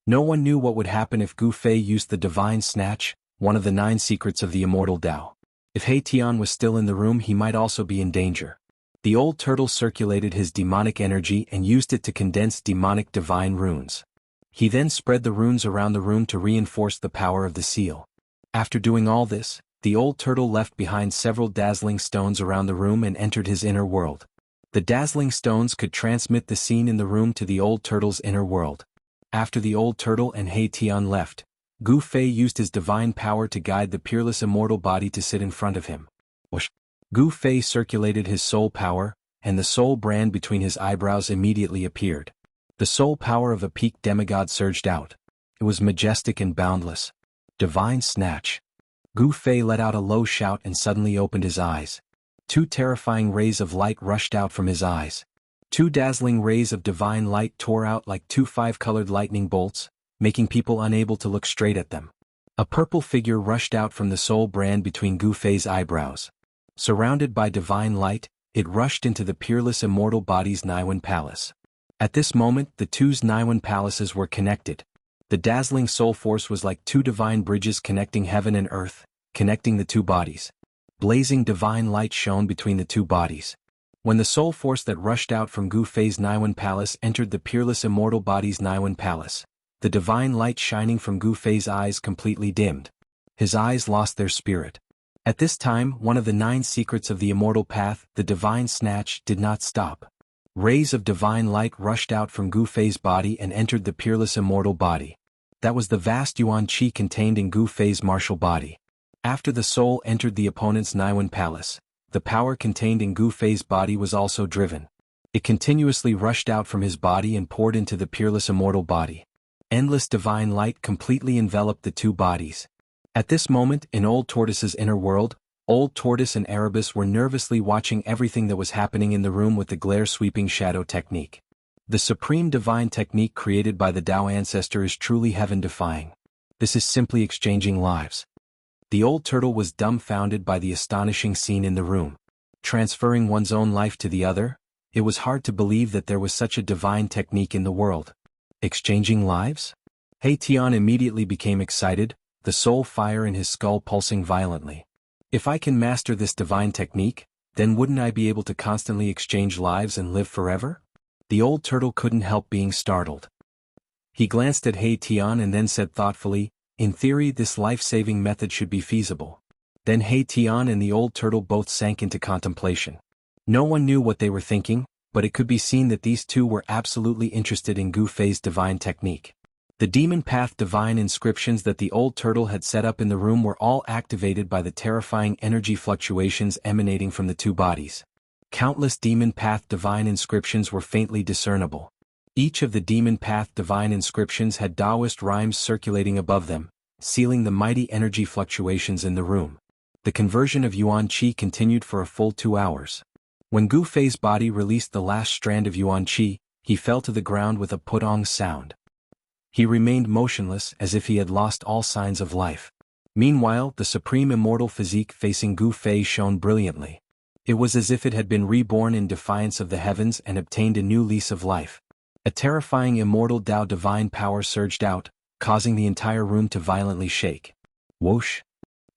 No one knew what would happen if Gu Fei used the divine snatch, one of the 9 secrets of the immortal Dao. If He Tian was still in the room, he might also be in danger. The old turtle circulated his demonic energy and used it to condense demonic divine runes. He then spread the runes around the room to reinforce the power of the seal. After doing all this, the old turtle left behind several dazzling stones around the room and entered his inner world. The dazzling stones could transmit the scene in the room to the old turtle's inner world. After the old turtle and He Tian left, Gu Fei used his divine power to guide the peerless immortal body to sit in front of him. Whoosh! Gu Fei circulated his soul power, and the soul brand between his eyebrows immediately appeared. The soul power of a peak demigod surged out. It was majestic and boundless. Divine snatch. Gu Fei let out a low shout and suddenly opened his eyes. 2 terrifying rays of light rushed out from his eyes. 2 dazzling rays of divine light tore out like 2 5-colored lightning bolts, making people unable to look straight at them. A purple figure rushed out from the soul brand between Gu Fei's eyebrows. Surrounded by divine light, it rushed into the peerless immortal body's Naiwan Palace. At this moment, the 2's Naiwan palaces were connected. The dazzling soul force was like 2 divine bridges connecting heaven and earth, connecting the 2 bodies. Blazing divine light shone between the 2 bodies. When the soul force that rushed out from Gu Fei's Naiwan Palace entered the peerless immortal body's Naiwan Palace, the divine light shining from Gu Fei's eyes completely dimmed. His eyes lost their spirit. At this time, one of the 9 secrets of the immortal path, the divine snatch, did not stop. Rays of divine light rushed out from Gu Fei's body and entered the peerless immortal body. That was the vast Yuan Qi contained in Gu Fei's martial body. After the soul entered the opponent's Naiwan Palace, the power contained in Gu Fei's body was also driven. It continuously rushed out from his body and poured into the peerless immortal body. Endless divine light completely enveloped the 2 bodies. At this moment, in Old Tortoise's inner world, Old Tortoise and Erebus were nervously watching everything that was happening in the room with the glare-sweeping shadow technique. The supreme divine technique created by the Dao ancestor is truly heaven-defying. This is simply exchanging lives. The old turtle was dumbfounded by the astonishing scene in the room. Transferring one's own life to the other, it was hard to believe that there was such a divine technique in the world. Exchanging lives? He Tian immediately became excited, the soul fire in his skull pulsing violently. If I can master this divine technique, then wouldn't I be able to constantly exchange lives and live forever? The old turtle couldn't help being startled. He glanced at He Tian and then said thoughtfully, in theory this life-saving method should be feasible. Then He Tian and the old turtle both sank into contemplation. No one knew what they were thinking, but it could be seen that these two were absolutely interested in Gu Fei's divine technique. The demon path divine inscriptions that the old turtle had set up in the room were all activated by the terrifying energy fluctuations emanating from the two bodies. Countless demon path divine inscriptions were faintly discernible. Each of the demon path divine inscriptions had Taoist rhymes circulating above them, sealing the mighty energy fluctuations in the room. The conversion of Yuan Qi continued for a full 2 hours. When Gu Fei's body released the last strand of Yuan Qi, he fell to the ground with a putong sound. He remained motionless as if he had lost all signs of life. Meanwhile, the supreme immortal physique facing Gu Fei shone brilliantly. It was as if it had been reborn in defiance of the heavens and obtained a new lease of life. A terrifying immortal Tao divine power surged out, causing the entire room to violently shake. Whoosh!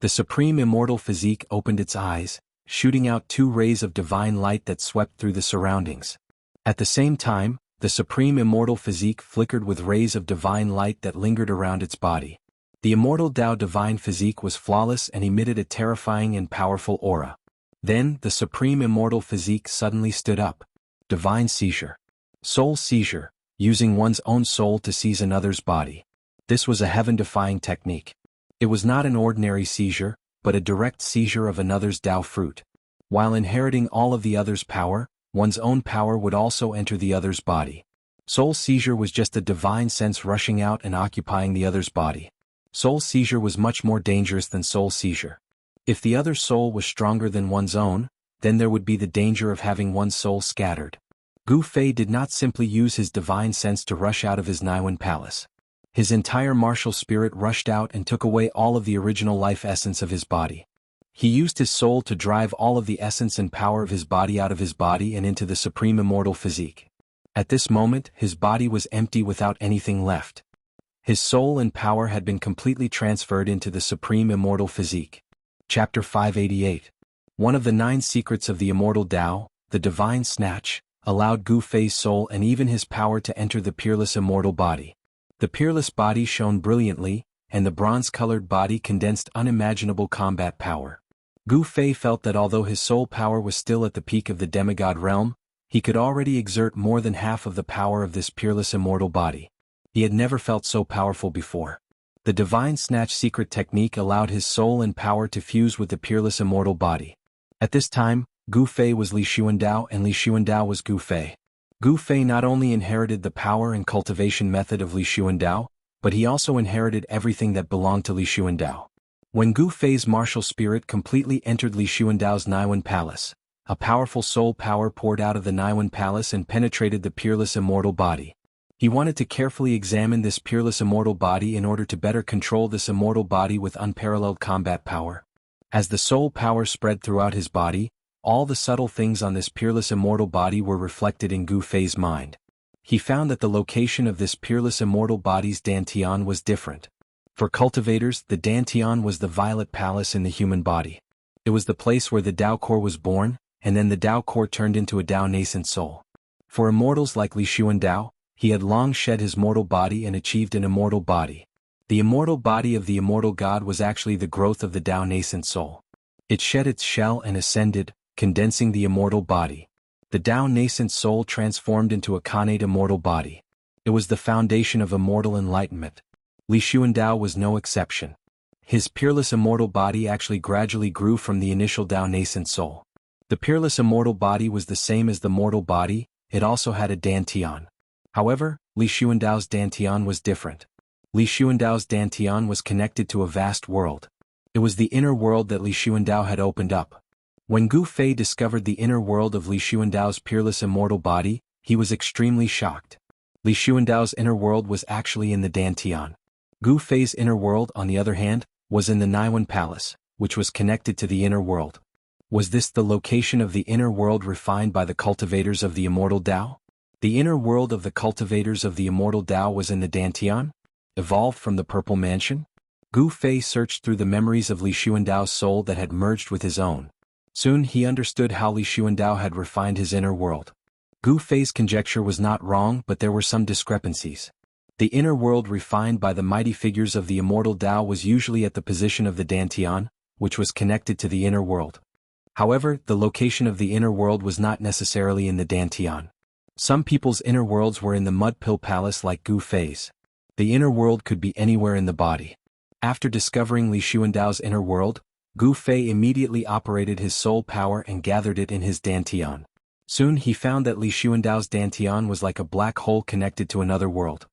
The supreme immortal physique opened its eyes, shooting out 2 rays of divine light that swept through the surroundings. At the same time, the supreme immortal physique flickered with rays of divine light that lingered around its body. The immortal Tao divine physique was flawless and emitted a terrifying and powerful aura. Then, the supreme immortal physique suddenly stood up. Divine seizure. Soul seizure, using one's own soul to seize another's body. This was a heaven-defying technique. It was not an ordinary seizure, but a direct seizure of another's Tao fruit. While inheriting all of the other's power, one's own power would also enter the other's body. Soul seizure was just a divine sense rushing out and occupying the other's body. Soul seizure was much more dangerous than soul seizure. If the other soul was stronger than one's own, then there would be the danger of having one's soul scattered. Gu Fei did not simply use his divine sense to rush out of his Niwen palace. His entire martial spirit rushed out and took away all of the original life essence of his body. He used his soul to drive all of the essence and power of his body out of his body and into the supreme immortal physique. At this moment, his body was empty without anything left. His soul and power had been completely transferred into the supreme immortal physique. Chapter 588. One of the 9 secrets of the immortal Tao, the divine snatch, allowed Gu Fei's soul and even his power to enter the peerless immortal body. The peerless body shone brilliantly, and the bronze-colored body condensed unimaginable combat power. Gu Fei felt that although his soul power was still at the peak of the demigod realm, he could already exert more than half of the power of this peerless immortal body. He had never felt so powerful before. The divine snatch secret technique allowed his soul and power to fuse with the peerless immortal body. At this time, Gu Fei was Li Xuandao and Li Xuandao was Gu Fei. Gu Fei not only inherited the power and cultivation method of Li Xuandao, but he also inherited everything that belonged to Li Xuandao. When Gu Fei's martial spirit completely entered Li Xuandao's Niwen palace, a powerful soul power poured out of the Niwen palace and penetrated the peerless immortal body. He wanted to carefully examine this peerless immortal body in order to better control this immortal body with unparalleled combat power. As the soul power spread throughout his body, all the subtle things on this peerless immortal body were reflected in Gu Fei's mind. He found that the location of this peerless immortal body's Dantian was different. For cultivators, the Dantian was the violet palace in the human body. It was the place where the Tao core was born, and then the Tao core turned into a Tao nascent soul. For immortals like Li Xuandao, he had long shed his mortal body and achieved an immortal body. The immortal body of the immortal god was actually the growth of the Tao nascent soul. It shed its shell and ascended, condensing the immortal body. The Tao nascent soul transformed into a connate immortal body. It was the foundation of immortal enlightenment. Li Xuandao was no exception. His peerless immortal body actually gradually grew from the initial Tao nascent soul. The peerless immortal body was the same as the mortal body, it also had a Dantian. However, Li Xuandao's Dantian was different. Li Xuandao's Dantian was connected to a vast world. It was the inner world that Li Xuandao had opened up. When Gu Fei discovered the inner world of Li Xuandao's peerless immortal body, he was extremely shocked. Li Xuandao's inner world was actually in the Dantian. Gu Fei's inner world, on the other hand, was in the Niwen Palace, which was connected to the inner world. Was this the location of the inner world refined by the cultivators of the immortal Tao? The inner world of the cultivators of the immortal Tao was in the Dantian, evolved from the Purple Mansion. Gu Fei searched through the memories of Li Xuandao's soul that had merged with his own. Soon he understood how Li Xuandao had refined his inner world. Gu Fei's conjecture was not wrong, but there were some discrepancies. The inner world refined by the mighty figures of the immortal Tao was usually at the position of the Dantian, which was connected to the inner world. However, the location of the inner world was not necessarily in the Dantian. Some people's inner worlds were in the Mud Pill Palace like Gu Fei's. The inner world could be anywhere in the body. After discovering Li Xuandao's inner world, Gu Fei immediately operated his soul power and gathered it in his Dantian. Soon he found that Li Xuandao's Dantian was like a black hole connected to another world.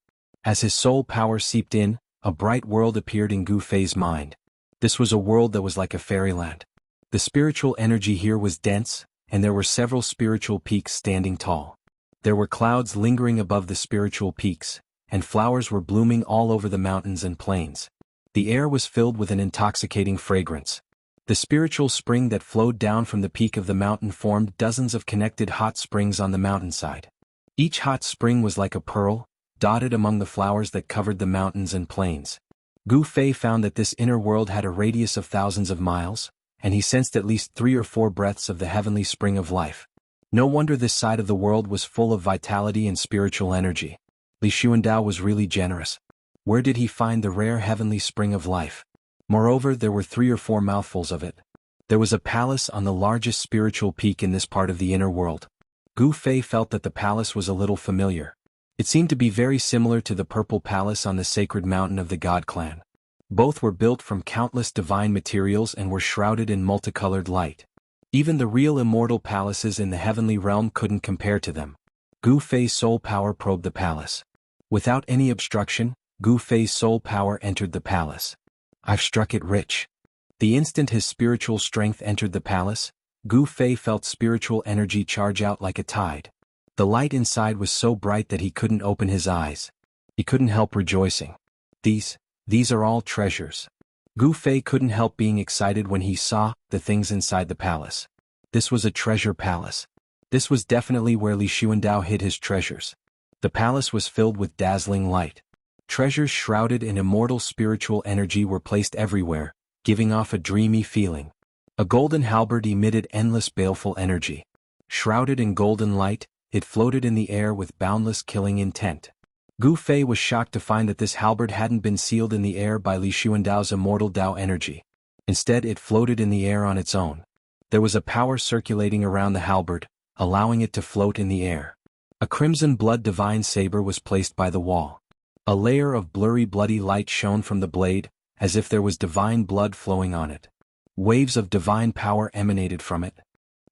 As his soul power seeped in, a bright world appeared in Gu Fei's mind. This was a world that was like a fairyland. The spiritual energy here was dense, and there were several spiritual peaks standing tall. There were clouds lingering above the spiritual peaks, and flowers were blooming all over the mountains and plains. The air was filled with an intoxicating fragrance. The spiritual spring that flowed down from the peak of the mountain formed dozens of connected hot springs on the mountainside. Each hot spring was like a pearl, dotted among the flowers that covered the mountains and plains. Gu Fei found that this inner world had a radius of thousands of miles, and he sensed at least 3 or 4 breaths of the heavenly spring of life. No wonder this side of the world was full of vitality and spiritual energy. Li Xuandao was really generous. Where did he find the rare heavenly spring of life? Moreover, there were 3 or 4 mouthfuls of it. There was a palace on the largest spiritual peak in this part of the inner world. Gu Fei felt that the palace was a little familiar. It seemed to be very similar to the Purple Palace on the sacred mountain of the God Clan. Both were built from countless divine materials and were shrouded in multicolored light. Even the real immortal palaces in the heavenly realm couldn't compare to them. Gu Fei's soul power probed the palace. Without any obstruction, Gu Fei's soul power entered the palace. I've struck it rich. The instant his spiritual strength entered the palace, Gu Fei felt spiritual energy charge out like a tide. The light inside was so bright that he couldn't open his eyes. He couldn't help rejoicing. These are all treasures. Gu Fei couldn't help being excited when he saw the things inside the palace. This was a treasure palace. This was definitely where Li Xuandao hid his treasures. The palace was filled with dazzling light. Treasures shrouded in immortal spiritual energy were placed everywhere, giving off a dreamy feeling. A golden halberd emitted endless baleful energy. Shrouded in golden light, it floated in the air with boundless killing intent. Gu Fei was shocked to find that this halberd hadn't been sealed in the air by Li Xuandao's immortal Tao energy. Instead, it floated in the air on its own. There was a power circulating around the halberd, allowing it to float in the air. A crimson blood divine saber was placed by the wall. A layer of blurry bloody light shone from the blade, as if there was divine blood flowing on it. Waves of divine power emanated from it.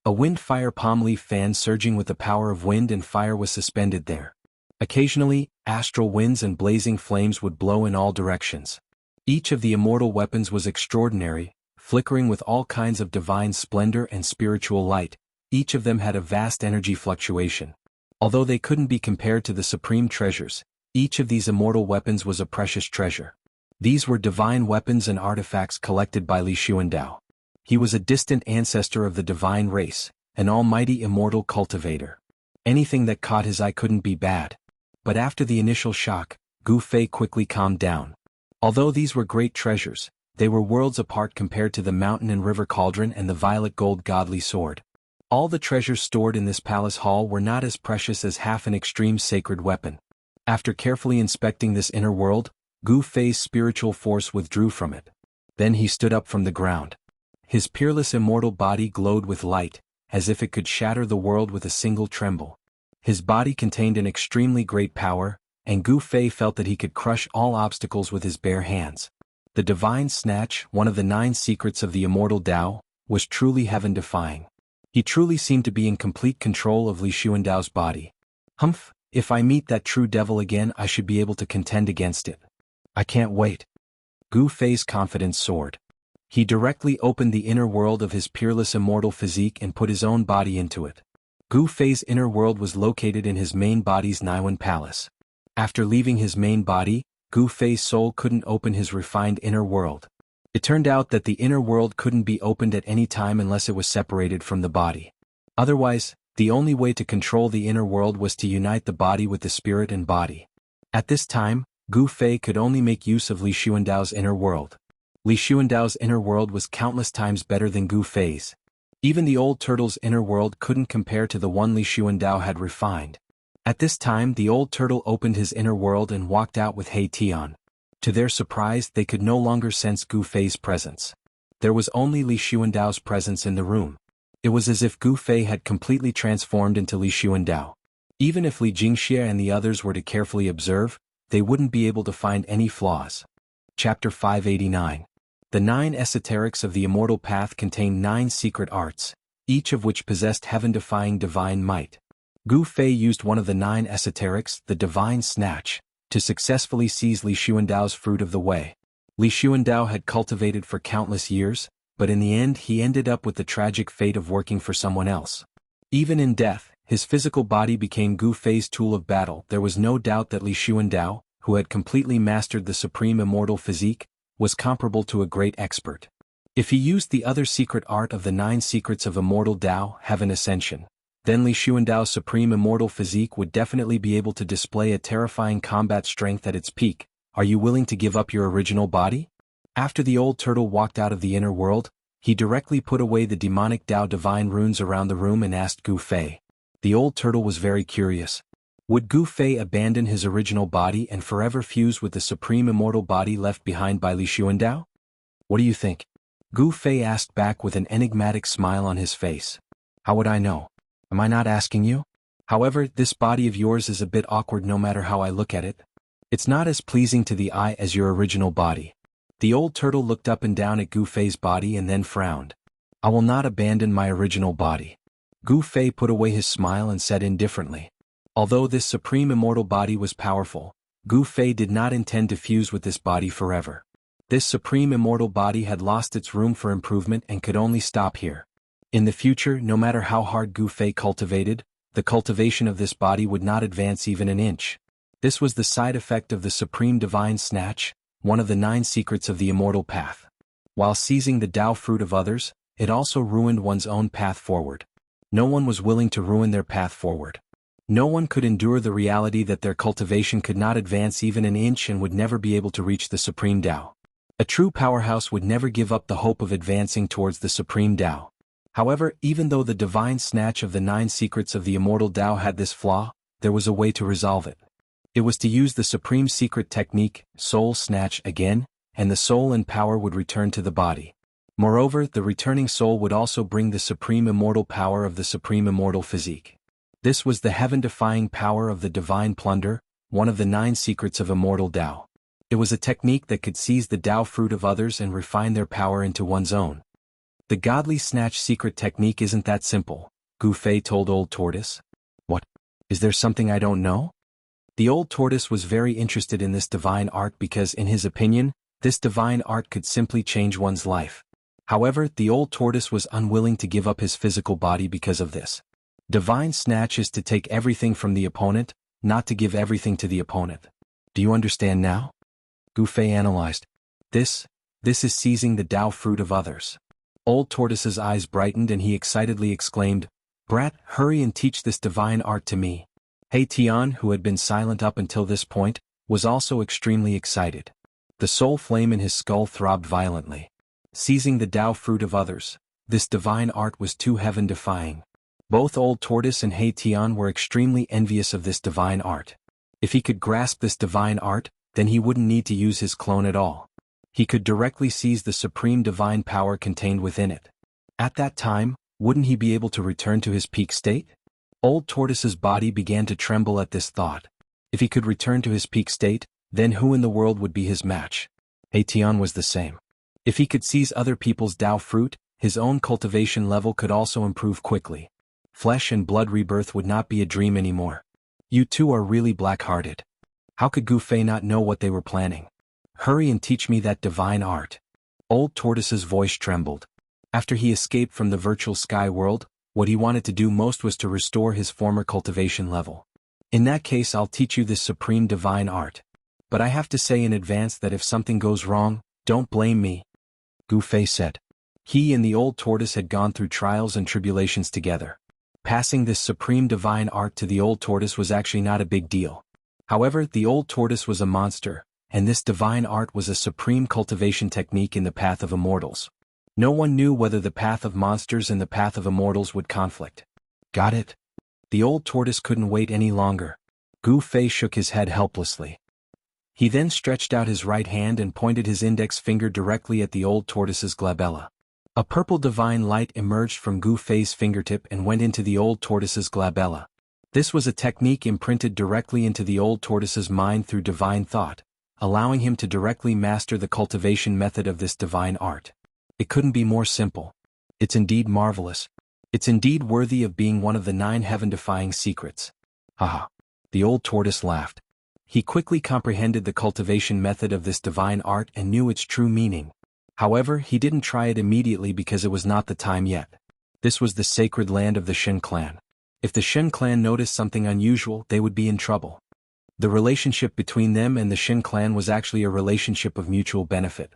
A wind-fire palm leaf fan surging with the power of wind and fire was suspended there. Occasionally, astral winds and blazing flames would blow in all directions. Each of the immortal weapons was extraordinary, flickering with all kinds of divine splendor and spiritual light. Each of them had a vast energy fluctuation. Although they couldn't be compared to the supreme treasures, each of these immortal weapons was a precious treasure. These were divine weapons and artifacts collected by Li Xuandao. He was a distant ancestor of the divine race, an almighty immortal cultivator. Anything that caught his eye couldn't be bad. But after the initial shock, Gu Fei quickly calmed down. Although these were great treasures, they were worlds apart compared to the mountain and river cauldron and the violet gold godly sword. All the treasures stored in this palace hall were not as precious as half an extreme sacred weapon. After carefully inspecting this inner world, Gu Fei's spiritual force withdrew from it. Then he stood up from the ground. His peerless immortal body glowed with light, as if it could shatter the world with a single tremble. His body contained an extremely great power, and Gu Fei felt that he could crush all obstacles with his bare hands. The divine snatch, one of the 9 secrets of the immortal Tao, was truly heaven-defying. He truly seemed to be in complete control of Li Xuandao's body. Humph, if I meet that true devil again, I should be able to contend against it. I can't wait. Gu Fei's confidence soared. He directly opened the inner world of his peerless immortal physique and put his own body into it. Gu Fei's inner world was located in his main body's Naiwan Palace. After leaving his main body, Gu Fei's soul couldn't open his refined inner world. It turned out that the inner world couldn't be opened at any time unless it was separated from the body. Otherwise, The only way to control the inner world was to unite the body with the spirit and body. At this time, Gu Fei could only make use of Li Xuandao's inner world. Li Xuandao's inner world was countless times better than Gu Fei's. Even the old turtle's inner world couldn't compare to the one Li Xuandao had refined. At this time the old turtle opened his inner world and walked out with He Tian. To their surprise they could no longer sense Gu Fei's presence. There was only Li Xuandao's presence in the room. It was as if Gu Fei had completely transformed into Li Xuandao. Even if Li Jingxie and the others were to carefully observe, they wouldn't be able to find any flaws. Chapter 589. The 9 esoterics of the Immortal Path contain 9 secret arts, each of which possessed heaven-defying divine might. Gu Fei used one of the 9 esoterics, the Divine Snatch, to successfully seize Li Xuandao's fruit of the way. Li Xuandao had cultivated for countless years, but in the end he ended up with the tragic fate of working for someone else. Even in death, his physical body became Gu Fei's tool of battle. There was no doubt that Li Xuandao, who had completely mastered the supreme immortal physique, was comparable to a great expert. If he used the other secret art of the 9 secrets of immortal Tao, heaven ascension, then Li Xuandao's supreme immortal physique would definitely be able to display a terrifying combat strength at its peak. Are you willing to give up your original body? After the old turtle walked out of the inner world, he directly put away the demonic Tao divine runes around the room and asked Gu Fei. The old turtle was very curious. Would Gu Fei abandon his original body and forever fuse with the supreme immortal body left behind by Li Xuandao? What do you think? Gu Fei asked back with an enigmatic smile on his face. How would I know? Am I not asking you? However, this body of yours is a bit awkward no matter how I look at it. It's not as pleasing to the eye as your original body. The old turtle looked up and down at Gu Fei's body and then frowned. I will not abandon my original body. Gu Fei put away his smile and said indifferently. Although this supreme immortal body was powerful, Gu Fei did not intend to fuse with this body forever. This supreme immortal body had lost its room for improvement and could only stop here. In the future, no matter how hard Gu Fei cultivated, the cultivation of this body would not advance even an inch. This was the side effect of the supreme divine snatch, one of the 9 secrets of the immortal path. While seizing the Tao fruit of others, it also ruined one's own path forward. No one was willing to ruin their path forward. No one could endure the reality that their cultivation could not advance even an inch and would never be able to reach the supreme Tao. A true powerhouse would never give up the hope of advancing towards the supreme Tao. However, even though the divine snatch of the 9 secrets of the immortal Tao had this flaw, there was a way to resolve it. It was to use the supreme secret technique, soul snatch, again, and the soul and power would return to the body. Moreover, the returning soul would also bring the supreme immortal power of the supreme immortal physique. This was the heaven-defying power of the divine plunder, one of the 9 secrets of immortal Tao. It was a technique that could seize the Tao fruit of others and refine their power into one's own. The godly snatch secret technique isn't that simple, Gu Fei told Old Tortoise. What? Is there something I don't know? The Old Tortoise was very interested in this divine art because, in his opinion, this divine art could simply change one's life. However, the Old Tortoise was unwilling to give up his physical body because of this. Divine snatch is to take everything from the opponent, not to give everything to the opponent. Do you understand now? Gu Fei analyzed. This is seizing the Tao fruit of others. Old Tortoise's eyes brightened and he excitedly exclaimed, Brat, hurry and teach this divine art to me. He Tian, who had been silent up until this point, was also extremely excited. The soul flame in his skull throbbed violently. Seizing the Tao fruit of others, this divine art was too heaven-defying. Both Old Tortoise and He Tian were extremely envious of this divine art. If he could grasp this divine art, then he wouldn't need to use his clone at all. He could directly seize the supreme divine power contained within it. At that time, wouldn't he be able to return to his peak state? Old Tortoise's body began to tremble at this thought. If he could return to his peak state, then who in the world would be his match? He Tian was the same. If he could seize other people's Tao fruit, his own cultivation level could also improve quickly. Flesh and blood rebirth would not be a dream anymore. You two are really black-hearted. How could Gu Fei not know what they were planning? Hurry and teach me that divine art. Old Tortoise's voice trembled. After he escaped from the virtual sky world, what he wanted to do most was to restore his former cultivation level. In that case, I'll teach you this supreme divine art. But I have to say in advance that if something goes wrong, don't blame me. Gu Fei said. He and the Old Tortoise had gone through trials and tribulations together. Passing this supreme divine art to the old tortoise was actually not a big deal. However, the old tortoise was a monster, and this divine art was a supreme cultivation technique in the path of immortals. No one knew whether the path of monsters and the path of immortals would conflict. Got it? The old tortoise couldn't wait any longer. Gu Fei shook his head helplessly. He then stretched out his right hand and pointed his index finger directly at the old tortoise's glabella. A purple divine light emerged from Gu Fei's fingertip and went into the old tortoise's glabella. This was a technique imprinted directly into the old tortoise's mind through divine thought, allowing him to directly master the cultivation method of this divine art. It couldn't be more simple. It's indeed marvelous. It's indeed worthy of being one of the 9 heaven-defying secrets. Haha. The old tortoise laughed. He quickly comprehended the cultivation method of this divine art and knew its true meaning. However, he didn't try it immediately because it was not the time yet. This was the sacred land of the Shen clan. If the Shen clan noticed something unusual, they would be in trouble. The relationship between them and the Shen clan was actually a relationship of mutual benefit.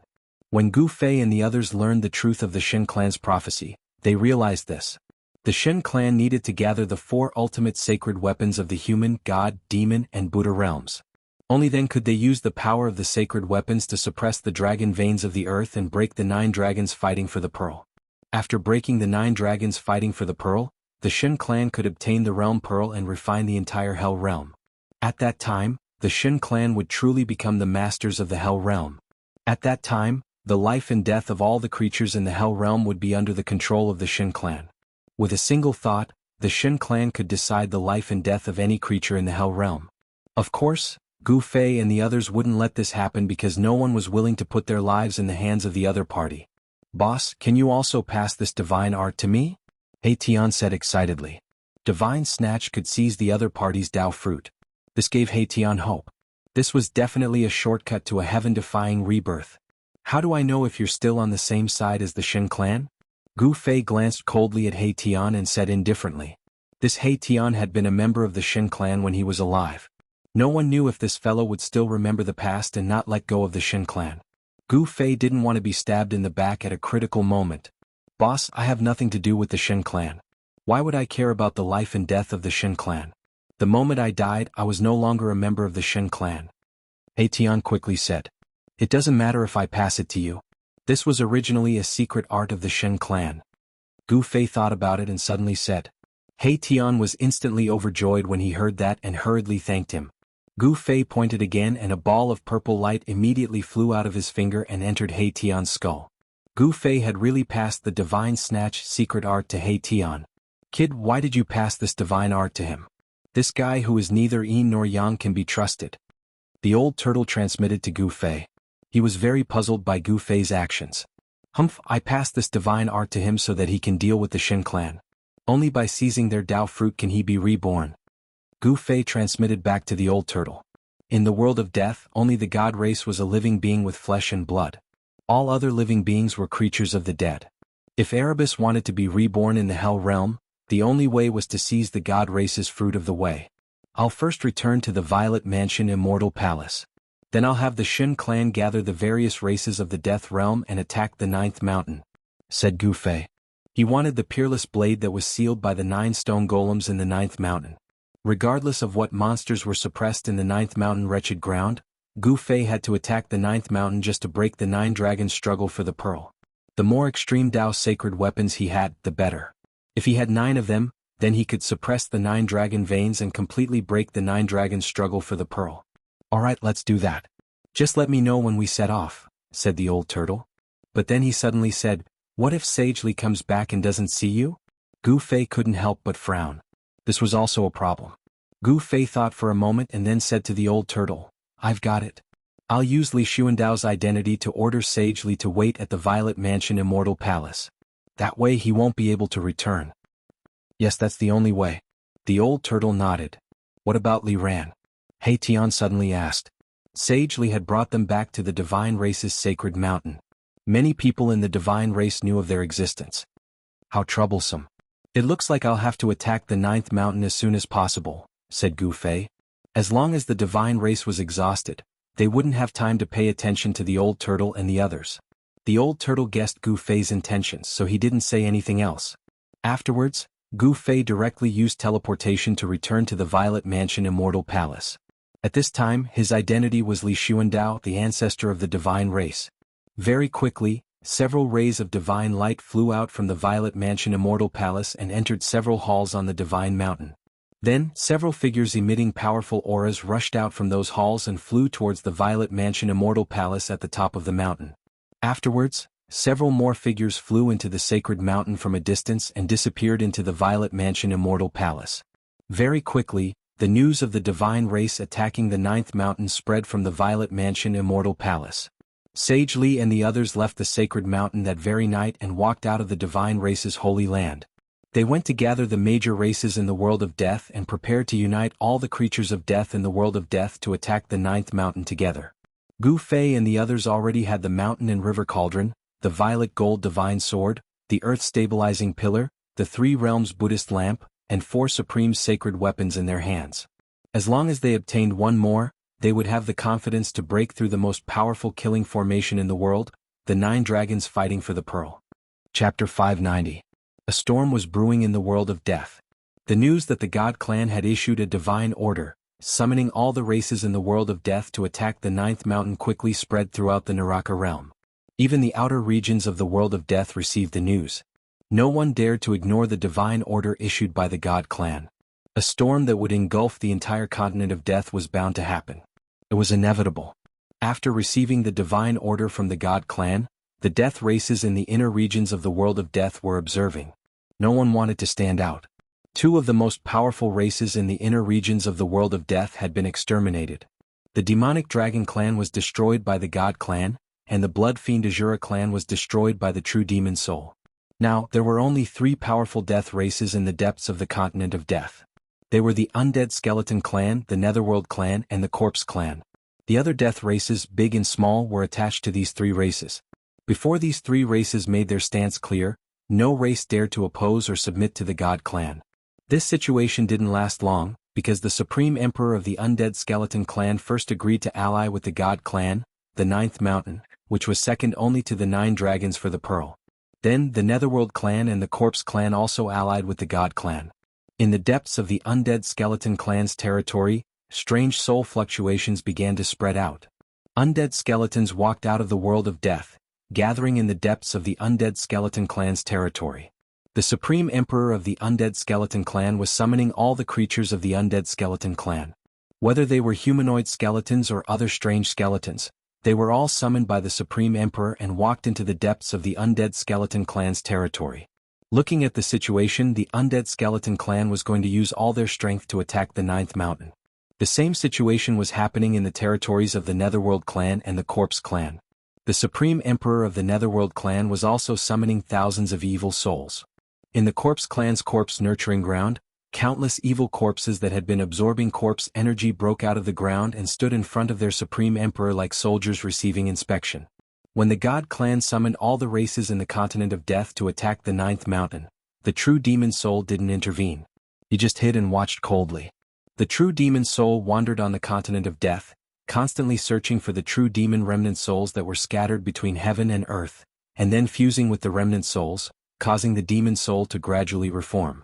When Gu Fei and the others learned the truth of the Shen clan's prophecy, they realized this. The Shen clan needed to gather the 4 ultimate sacred weapons of the human, god, demon, and Buddha realms. Only then could they use the power of the sacred weapons to suppress the dragon veins of the earth and break the 9 dragons fighting for the pearl. After breaking the 9 dragons fighting for the pearl, the Shen clan could obtain the realm pearl and refine the entire hell realm. At that time, the Shen clan would truly become the masters of the hell realm. At that time, the life and death of all the creatures in the hell realm would be under the control of the Shen clan. With a single thought, the Shen clan could decide the life and death of any creature in the hell realm. Of course, Gu Fei and the others wouldn't let this happen because no one was willing to put their lives in the hands of the other party. Boss, can you also pass this divine art to me? He Tian said excitedly. Divine Snatch could seize the other party's Dao fruit. This gave He Tian hope. This was definitely a shortcut to a heaven-defying rebirth. How do I know if you're still on the same side as the Shen clan? Gu Fei glanced coldly at He Tian and said indifferently. This He Tian had been a member of the Shen clan when he was alive. No one knew if this fellow would still remember the past and not let go of the Shen clan. Gu Fei didn't want to be stabbed in the back at a critical moment. Boss, I have nothing to do with the Shen clan. Why would I care about the life and death of the Shen clan? The moment I died, I was no longer a member of the Shen clan. He Tian quickly said. It doesn't matter if I pass it to you. This was originally a secret art of the Shen clan. Gu Fei thought about it and suddenly said. He Tian was instantly overjoyed when he heard that and hurriedly thanked him. Gu Fei pointed again and a ball of purple light immediately flew out of his finger and entered He Tian's skull. Gu Fei had really passed the divine snatch secret art to He Tian. Kid, why did you pass this divine art to him? This guy who is neither yin nor yang can be trusted. The old turtle transmitted to Gu Fei. He was very puzzled by Gu Fei's actions. Humph, I passed this divine art to him so that he can deal with the Shen clan. Only by seizing their Dao fruit can he be reborn. Gu Fei transmitted back to the old turtle. In the world of death, only the god race was a living being with flesh and blood. All other living beings were creatures of the dead. If Erebus wanted to be reborn in the hell realm, the only way was to seize the god race's fruit of the way. I'll first return to the Violet Mansion Immortal Palace. Then I'll have the Shen clan gather the various races of the death realm and attack the 9th mountain, said Gu Fei. He wanted the peerless blade that was sealed by the 9 stone golems in the 9th mountain. Regardless of what monsters were suppressed in the 9th mountain wretched ground, Gu Fei had to attack the 9th mountain just to break the 9 dragons' struggle for the pearl. The more extreme Dao sacred weapons he had, the better. If he had 9 of them, then he could suppress the 9 dragon veins and completely break the 9 dragons' struggle for the pearl. Alright, let's do that. Just let me know when we set off, said the old turtle. But then he suddenly said, what if Sagely comes back and doesn't see you? Gu Fei couldn't help but frown. This was also a problem. Gu Fei thought for a moment and then said to the old turtle, I've got it. I'll use Li Xuandao's identity to order Sagely to wait at the Violet Mansion Immortal Palace. That way he won't be able to return. Yes, that's the only way. The old turtle nodded. What about Li Ran? He Tian suddenly asked. Sagely had brought them back to the divine race's sacred mountain. Many people in the divine race knew of their existence. How troublesome. It looks like I'll have to attack the 9th mountain as soon as possible, said Gu Fei. As long as the divine race was exhausted, they wouldn't have time to pay attention to the old turtle and the others. The old turtle guessed Gu Fei's intentions, so he didn't say anything else. Afterwards, Gu Fei directly used teleportation to return to the Violet Mansion Immortal Palace. At this time, his identity was Li Xuandao, the ancestor of the divine race. Very quickly, several rays of divine light flew out from the Violet Mansion Immortal Palace and entered several halls on the Divine Mountain. Then, several figures emitting powerful auras rushed out from those halls and flew towards the Violet Mansion Immortal Palace at the top of the mountain. Afterwards, several more figures flew into the sacred mountain from a distance and disappeared into the Violet Mansion Immortal Palace. Very quickly, the news of the divine race attacking the ninth mountain spread from the Violet Mansion Immortal Palace. Sage Li and the others left the sacred mountain that very night and walked out of the divine race's holy land. They went to gather the major races in the world of death and prepared to unite all the creatures of death in the world of death to attack the ninth mountain together. Gu Fei and the others already had the mountain and river cauldron, the violet gold divine sword, the earth stabilizing pillar, the three realms Buddhist lamp, and 4 supreme sacred weapons in their hands. As long as they obtained one more, they would have the confidence to break through the most powerful killing formation in the world, the 9 dragons fighting for the pearl. Chapter 590. A storm was brewing in the world of death. The news that the God Clan had issued a divine order, summoning all the races in the world of death to attack the ninth mountain, quickly spread throughout the Naraka realm. Even the outer regions of the world of death received the news. No one dared to ignore the divine order issued by the God Clan. A storm that would engulf the entire continent of death was bound to happen. It was inevitable. After receiving the divine order from the God Clan, the death races in the inner regions of the world of death were observing. No one wanted to stand out. 2 of the most powerful races in the inner regions of the world of death had been exterminated. The demonic dragon clan was destroyed by the God Clan, and the blood fiend Azura clan was destroyed by the true demon soul. Now, there were only 3 powerful death races in the depths of the continent of death. They were the Undead Skeleton clan, the Netherworld clan, and the Corpse clan. The other death races, big and small, were attached to these 3 races. Before these 3 races made their stance clear, no race dared to oppose or submit to the God Clan. This situation didn't last long, because the Supreme Emperor of the Undead Skeleton clan first agreed to ally with the God Clan, the Ninth Mountain, which was second only to the 9 dragons for the pearl. Then the Netherworld clan and the Corpse clan also allied with the God Clan. In the depths of the Undead Skeleton clan's territory, strange soul fluctuations began to spread out. Undead skeletons walked out of the world of death, gathering in the depths of the Undead Skeleton clan's territory. The Supreme Emperor of the Undead Skeleton clan was summoning all the creatures of the Undead Skeleton clan. Whether they were humanoid skeletons or other strange skeletons, they were all summoned by the Supreme Emperor and walked into the depths of the Undead Skeleton clan's territory. Looking at the situation, the Undead Skeleton clan was going to use all their strength to attack the Ninth Mountain. The same situation was happening in the territories of the Netherworld clan and the Corpse clan. The Supreme Emperor of the Netherworld clan was also summoning thousands of evil souls. In the Corpse clan's corpse nurturing ground, countless evil corpses that had been absorbing corpse energy broke out of the ground and stood in front of their Supreme Emperor like soldiers receiving inspection. When the God Clan summoned all the races in the continent of death to attack the Ninth Mountain, the true demon soul didn't intervene. He just hid and watched coldly. The true demon soul wandered on the continent of death, constantly searching for the true demon remnant souls that were scattered between heaven and earth, and then fusing with the remnant souls, causing the demon soul to gradually reform.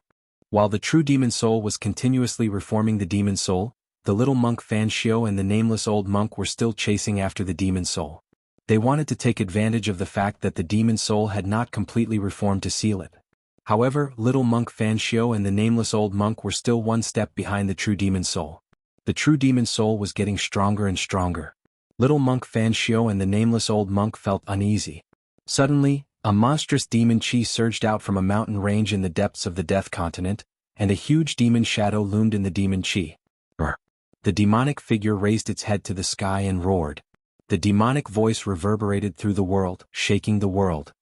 While the true demon soul was continuously reforming the demon soul, the little monk Fan Xiao and the nameless old monk were still chasing after the demon soul. They wanted to take advantage of the fact that the demon soul had not completely reformed to seal it. However, little monk Fan Xiao and the nameless old monk were still one step behind the true demon soul. The true demon soul was getting stronger and stronger. Little monk Fan Xiao and the nameless old monk felt uneasy. Suddenly, a monstrous demon chi surged out from a mountain range in the depths of the Death Continent, and a huge demon shadow loomed in the demon chi. Brr. The demonic figure raised its head to the sky and roared. The demonic voice reverberated through the world, shaking the world.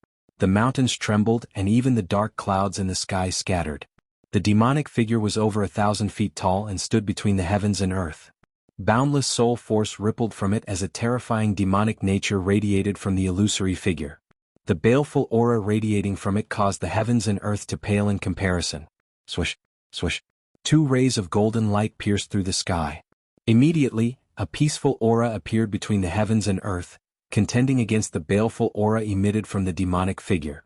The mountains trembled and even the dark clouds in the sky scattered. The demonic figure was over 1,000 feet tall and stood between the heavens and earth. Boundless soul force rippled from it as a terrifying demonic nature radiated from the illusory figure. The baleful aura radiating from it caused the heavens and earth to pale in comparison. Swish, swish. 2 rays of golden light pierced through the sky. Immediately, a peaceful aura appeared between the heavens and earth, contending against the baleful aura emitted from the demonic figure.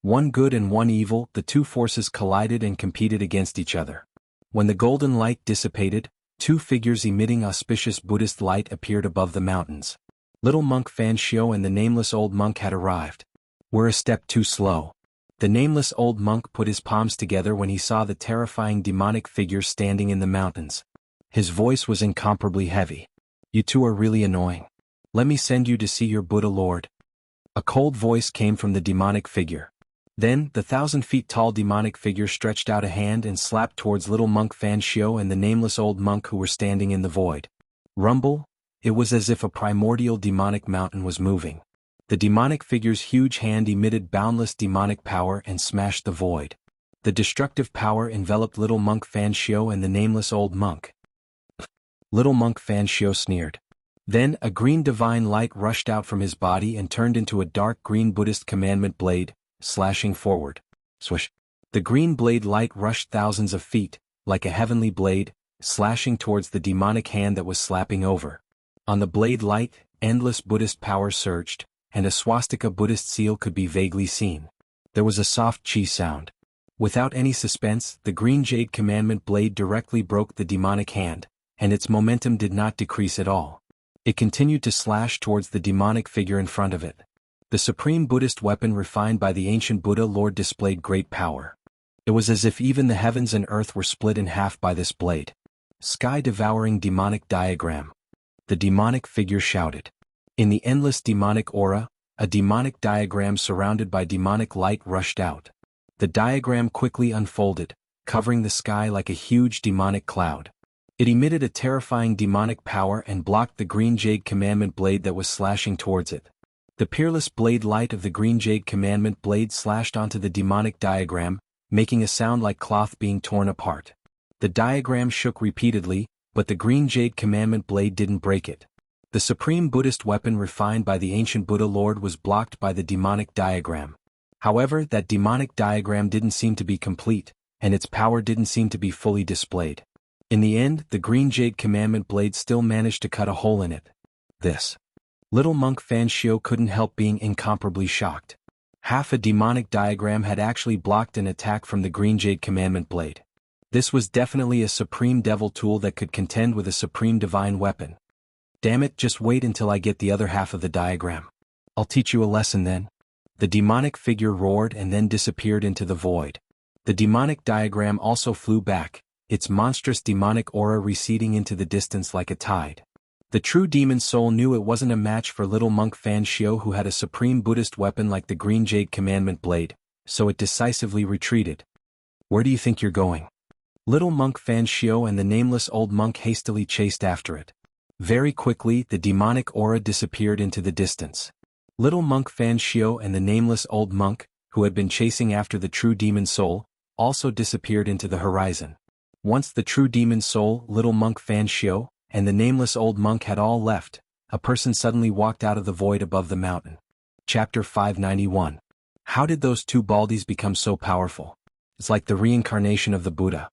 One good and one evil, the two forces collided and competed against each other. When the golden light dissipated, two figures emitting auspicious Buddhist light appeared above the mountains. Little monk Fan Shio and the nameless old monk had arrived. "We're a step too slow." The nameless old monk put his palms together when he saw the terrifying demonic figure standing in the mountains. His voice was incomparably heavy. "You two are really annoying. Let me send you to see your Buddha Lord." A cold voice came from the demonic figure. Then, the 1,000 feet tall demonic figure stretched out a hand and slapped towards little monk Fan Shio and the nameless old monk who were standing in the void. Rumble? It was as if a primordial demonic mountain was moving. The demonic figure's huge hand emitted boundless demonic power and smashed the void. The destructive power enveloped little monk Fan Shio and the nameless old monk. Little monk Fan Shio sneered. Then, a green divine light rushed out from his body and turned into a dark green Buddhist commandment blade, slashing forward. Swish! The green blade light rushed thousands of feet, like a heavenly blade, slashing towards the demonic hand that was slapping over. On the blade light, endless Buddhist power surged, and a swastika Buddhist seal could be vaguely seen. There was a soft chi sound. Without any suspense, the green jade commandment blade directly broke the demonic hand, and its momentum did not decrease at all. It continued to slash towards the demonic figure in front of it. The supreme Buddhist weapon refined by the ancient Buddha Lord displayed great power. It was as if even the heavens and earth were split in half by this blade. Sky-devouring demonic diagram. The demonic figure shouted. In the endless demonic aura, a demonic diagram surrounded by demonic light rushed out. The diagram quickly unfolded, covering the sky like a huge demonic cloud. It emitted a terrifying demonic power and blocked the green jade commandment blade that was slashing towards it. The peerless blade light of the green jade commandment blade slashed onto the demonic diagram, making a sound like cloth being torn apart. The diagram shook repeatedly, but the green jade commandment blade didn't break it. The supreme Buddhist weapon refined by the ancient Buddha Lord was blocked by the demonic diagram. However, that demonic diagram didn't seem to be complete, and its power didn't seem to be fully displayed. In the end, the green jade commandment blade still managed to cut a hole in it. This. Little monk Fan Shio couldn't help being incomparably shocked. Half a demonic diagram had actually blocked an attack from the green jade commandment blade. This was definitely a supreme devil tool that could contend with a supreme divine weapon. Damn it, just wait until I get the other half of the diagram. I'll teach you a lesson then. The demonic figure roared and then disappeared into the void. The demonic diagram also flew back, its monstrous demonic aura receding into the distance like a tide. The true demon soul knew it wasn't a match for little monk Fan Shio who had a supreme Buddhist weapon like the green jade commandment blade, so it decisively retreated. "Where do you think you're going?" Little monk Fan Shio and the nameless old monk hastily chased after it. Very quickly, the demonic aura disappeared into the distance. Little monk Fan Shio and the nameless old monk, who had been chasing after the true demon soul, also disappeared into the horizon. Once the true demon soul, little monk Fan Shio, and the nameless old monk had all left, a person suddenly walked out of the void above the mountain. Chapter 591. How did those two baldies become so powerful? It's like the reincarnation of the Buddha.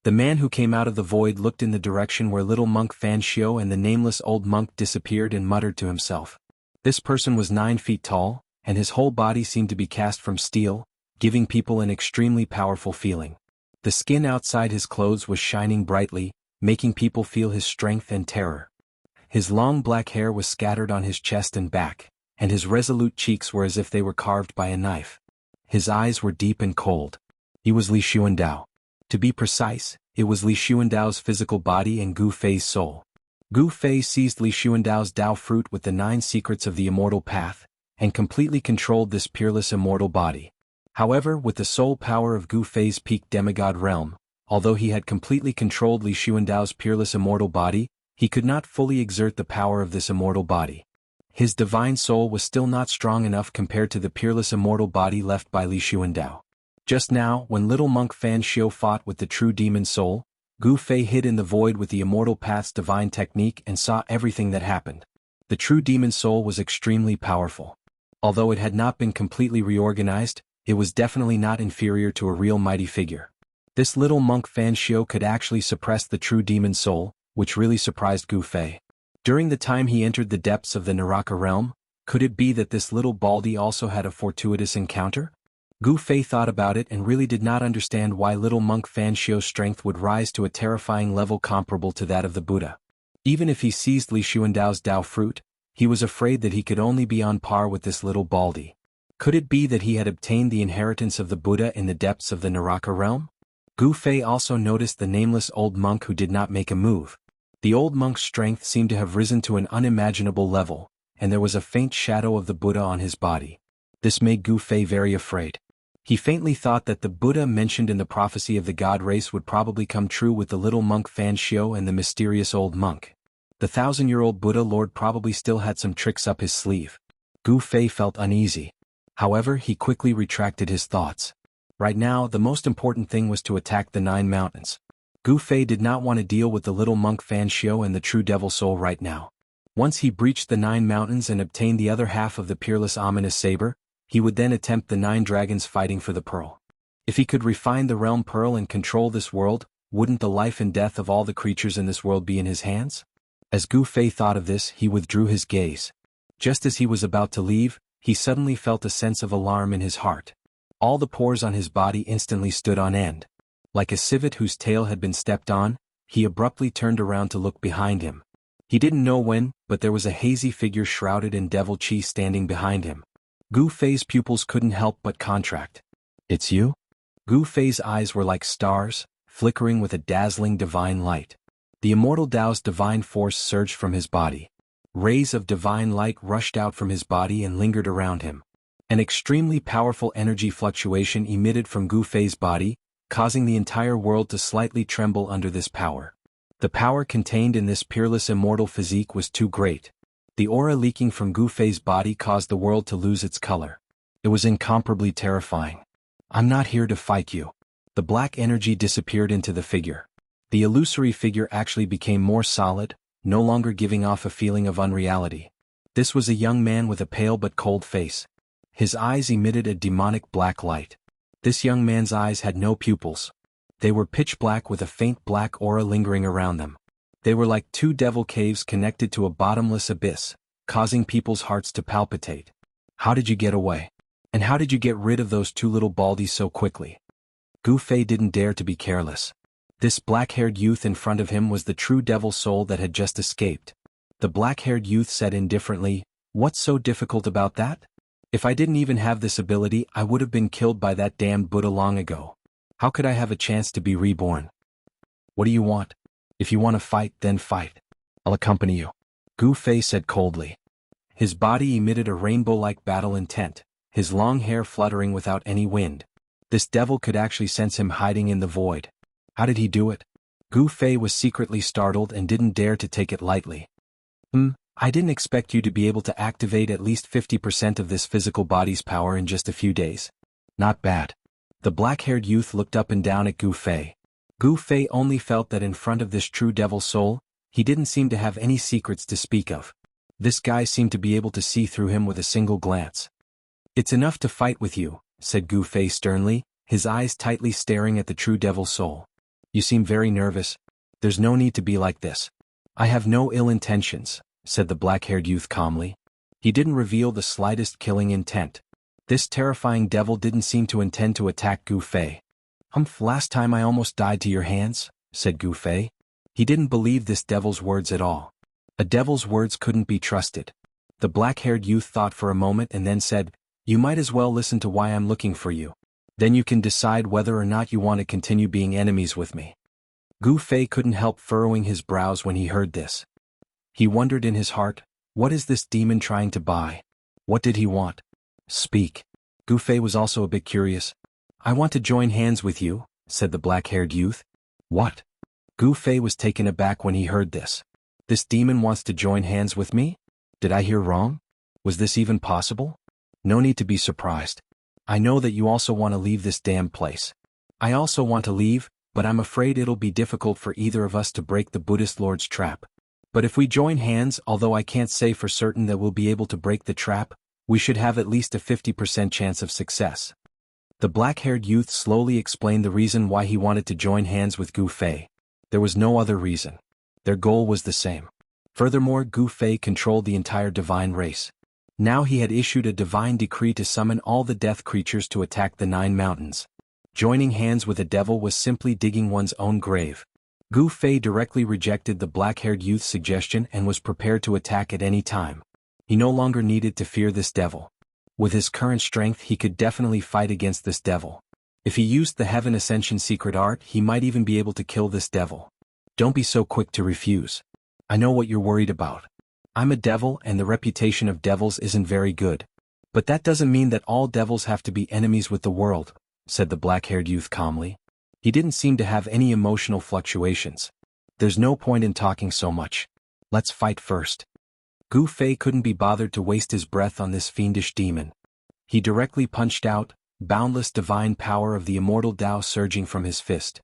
The man who came out of the void looked in the direction where little monk Fan Shio and the nameless old monk disappeared and muttered to himself. This person was 9 feet tall, and his whole body seemed to be cast from steel, giving people an extremely powerful feeling. The skin outside his clothes was shining brightly, making people feel his strength and terror. His long black hair was scattered on his chest and back, and his resolute cheeks were as if they were carved by a knife. His eyes were deep and cold. He was Li Xuandao. To be precise, it was Li Xuandao's physical body and Gu Fei's soul. Gu Fei seized Li Xuandao's Dao fruit with the 9 secrets of the immortal path, and completely controlled this peerless immortal body. However, with the soul power of Gu Fei's peak demigod realm, although he had completely controlled Li Xuandao's peerless immortal body, he could not fully exert the power of this immortal body. His divine soul was still not strong enough compared to the peerless immortal body left by Li Xuandao. Just now, when little monk Fan Shio fought with the true demon soul, Gu Fei hid in the void with the immortal path's divine technique and saw everything that happened. The true demon soul was extremely powerful. Although it had not been completely reorganized, it was definitely not inferior to a real mighty figure. This little monk Fan Shio could actually suppress the true demon soul, which really surprised Gu Fei. During the time he entered the depths of the Naraka realm, could it be that this little baldy also had a fortuitous encounter? Gu Fei thought about it and really did not understand why little monk Fan Xiu's strength would rise to a terrifying level comparable to that of the Buddha. Even if he seized Li Xuandao's Dao fruit, he was afraid that he could only be on par with this little baldy. Could it be that he had obtained the inheritance of the Buddha in the depths of the Naraka realm? Gu Fei also noticed the nameless old monk who did not make a move. The old monk's strength seemed to have risen to an unimaginable level, and there was a faint shadow of the Buddha on his body. This made Gu Fei very afraid. He faintly thought that the Buddha mentioned in the prophecy of the god race would probably come true with the little monk Fan Xiu and the mysterious old monk. The 1,000-year-old Buddha Lord probably still had some tricks up his sleeve. Gu Fei felt uneasy. However, he quickly retracted his thoughts. Right now, the most important thing was to attack the 9 mountains. Gu Fei did not want to deal with the little monk Fan Xiu and the true devil soul right now. Once he breached the 9 mountains and obtained the other half of the peerless ominous saber, he would then attempt the 9 dragons fighting for the pearl. If he could refine the realm pearl and control this world, wouldn't the life and death of all the creatures in this world be in his hands? As Gu Fei thought of this, he withdrew his gaze. Just as he was about to leave, he suddenly felt a sense of alarm in his heart. All the pores on his body instantly stood on end. Like a civet whose tail had been stepped on, he abruptly turned around to look behind him. He didn't know when, but there was a hazy figure shrouded in devil chi standing behind him. Gu Fei's pupils couldn't help but contract. "It's you?" Gu Fei's eyes were like stars, flickering with a dazzling divine light. The immortal Tao's divine force surged from his body. Rays of divine light rushed out from his body and lingered around him. An extremely powerful energy fluctuation emitted from Gu Fei's body, causing the entire world to slightly tremble under this power. The power contained in this peerless immortal physique was too great. The aura leaking from Gu Fei's body caused the world to lose its color. It was incomparably terrifying. "I'm not here to fight you." The black energy disappeared into the figure. The illusory figure actually became more solid, no longer giving off a feeling of unreality. This was a young man with a pale but cold face. His eyes emitted a demonic black light. This young man's eyes had no pupils. They were pitch black with a faint black aura lingering around them. They were like 2 devil caves connected to a bottomless abyss, causing people's hearts to palpitate. "How did you get away? And how did you get rid of those 2 little baldies so quickly?" Gu Fei didn't dare to be careless. This black-haired youth in front of him was the true devil soul that had just escaped. The black-haired youth said indifferently, "What's so difficult about that? If I didn't even have this ability, I would have been killed by that damned Buddha long ago. How could I have a chance to be reborn? What do you want? If you want to fight, then fight. I'll accompany you," Gu Fei said coldly. His body emitted a rainbow-like battle intent, his long hair fluttering without any wind. This devil could actually sense him hiding in the void. How did he do it? Gu Fei was secretly startled and didn't dare to take it lightly. I didn't expect you to be able to activate at least 50% of this physical body's power in just a few days. Not bad." The black-haired youth looked up and down at Gu Fei. Gu Fei only felt that in front of this true devil soul, he didn't seem to have any secrets to speak of. This guy seemed to be able to see through him with a single glance. "It's enough to fight with you," said Gu Fei sternly, his eyes tightly staring at the true devil soul. "You seem very nervous. There's no need to be like this." "I have no ill intentions," said the black-haired youth calmly. He didn't reveal the slightest killing intent. This terrifying devil didn't seem to intend to attack Gu Fei. Last time I almost died to your hands," said Gu Fei. He didn't believe this devil's words at all. A devil's words couldn't be trusted. The black-haired youth thought for a moment and then said, "You might as well listen to why I'm looking for you. Then you can decide whether or not you want to continue being enemies with me." Gu Fei couldn't help furrowing his brows when he heard this. He wondered in his heart, what is this demon trying to buy? What did he want? "Speak." Gu Fei was also a bit curious. "I want to join hands with you," said the black-haired youth. "What?" Gu Fei was taken aback when he heard this. "This demon wants to join hands with me? Did I hear wrong? Was this even possible? No need to be surprised. I know that you also want to leave this damn place. I also want to leave, but I'm afraid it'll be difficult for either of us to break the Buddhist Lord's trap. But if we join hands, although I can't say for certain that we'll be able to break the trap, we should have at least a 50% chance of success." The black-haired youth slowly explained the reason why he wanted to join hands with Gu Fei. There was no other reason. Their goal was the same. Furthermore, Gu Fei controlled the entire divine race. Now he had issued a divine decree to summon all the death creatures to attack the 9 mountains. Joining hands with a devil was simply digging one's own grave. Gu Fei directly rejected the black-haired youth's suggestion and was prepared to attack at any time. He no longer needed to fear this devil. With his current strength he could definitely fight against this devil. If he used the Heaven Ascension secret art, he might even be able to kill this devil. Don't be so quick to refuse. I know what you're worried about. I'm a devil and the reputation of devils isn't very good. But that doesn't mean that all devils have to be enemies with the world, said the black-haired youth calmly. He didn't seem to have any emotional fluctuations. There's no point in talking so much. Let's fight first. Gu Fei couldn't be bothered to waste his breath on this fiendish demon. He directly punched out, boundless divine power of the immortal Tao surging from his fist.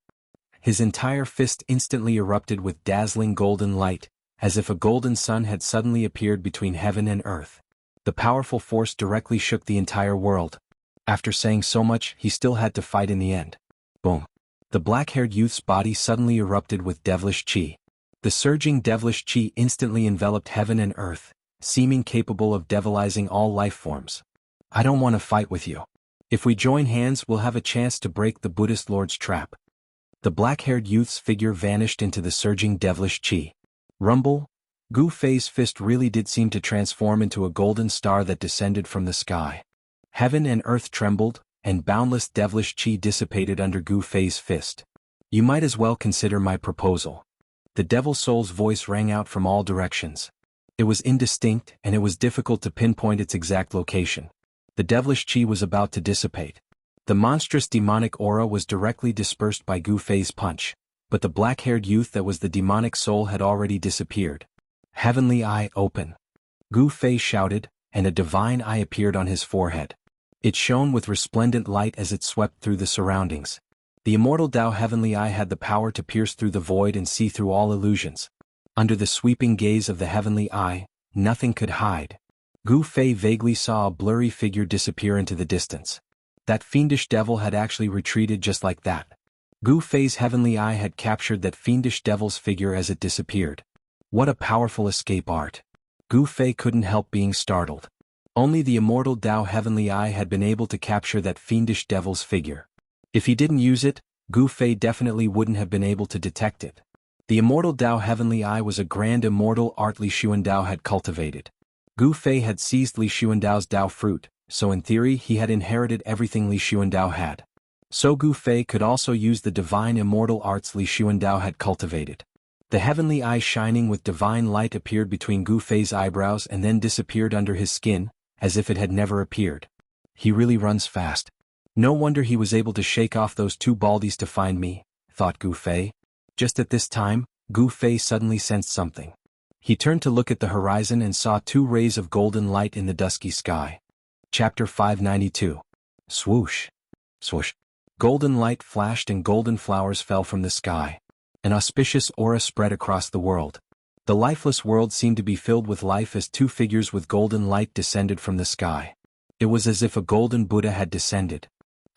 His entire fist instantly erupted with dazzling golden light, as if a golden sun had suddenly appeared between heaven and earth. The powerful force directly shook the entire world. After saying so much, he still had to fight in the end. Boom. The black-haired youth's body suddenly erupted with devilish qi. The surging devilish qi instantly enveloped heaven and earth, seeming capable of devilizing all life forms. I don't want to fight with you. If we join hands, we'll have a chance to break the Buddhist Lord's trap. The black-haired youth's figure vanished into the surging devilish qi. Rumble. Gu Fei's fist really did seem to transform into a golden star that descended from the sky. Heaven and earth trembled, and boundless devilish qi dissipated under Gu Fei's fist. You might as well consider my proposal. The devil soul's voice rang out from all directions. It was indistinct, and it was difficult to pinpoint its exact location. The devilish qi was about to dissipate. The monstrous demonic aura was directly dispersed by Gu Fei's punch, but the black-haired youth that was the demonic soul had already disappeared. Heavenly eye open. Gu Fei shouted, and a divine eye appeared on his forehead. It shone with resplendent light as it swept through the surroundings. The immortal Tao Heavenly Eye had the power to pierce through the void and see through all illusions. Under the sweeping gaze of the Heavenly Eye, nothing could hide. Gu Fei vaguely saw a blurry figure disappear into the distance. That fiendish devil had actually retreated just like that. Gu Fei's Heavenly Eye had captured that fiendish devil's figure as it disappeared. What a powerful escape art. Gu Fei couldn't help being startled. Only the immortal Tao Heavenly Eye had been able to capture that fiendish devil's figure. If he didn't use it, Gu Fei definitely wouldn't have been able to detect it. The immortal Tao Heavenly Eye was a grand immortal art Li Xuandao had cultivated. Gu Fei had seized Li Xuandao's Tao fruit, so in theory he had inherited everything Li Xuandao had. So Gu Fei could also use the divine immortal arts Li Xuandao had cultivated. The Heavenly Eye shining with divine light appeared between Gu Fei's eyebrows and then disappeared under his skin, as if it had never appeared. He really runs fast. No wonder he was able to shake off those 2 baldies to find me, thought Gu Fei. Just at this time, Gu Fei suddenly sensed something. He turned to look at the horizon and saw 2 rays of golden light in the dusky sky. Chapter 592. Swoosh. Swoosh. Golden light flashed and golden flowers fell from the sky. An auspicious aura spread across the world. The lifeless world seemed to be filled with life as 2 figures with golden light descended from the sky. It was as if a golden Buddha had descended.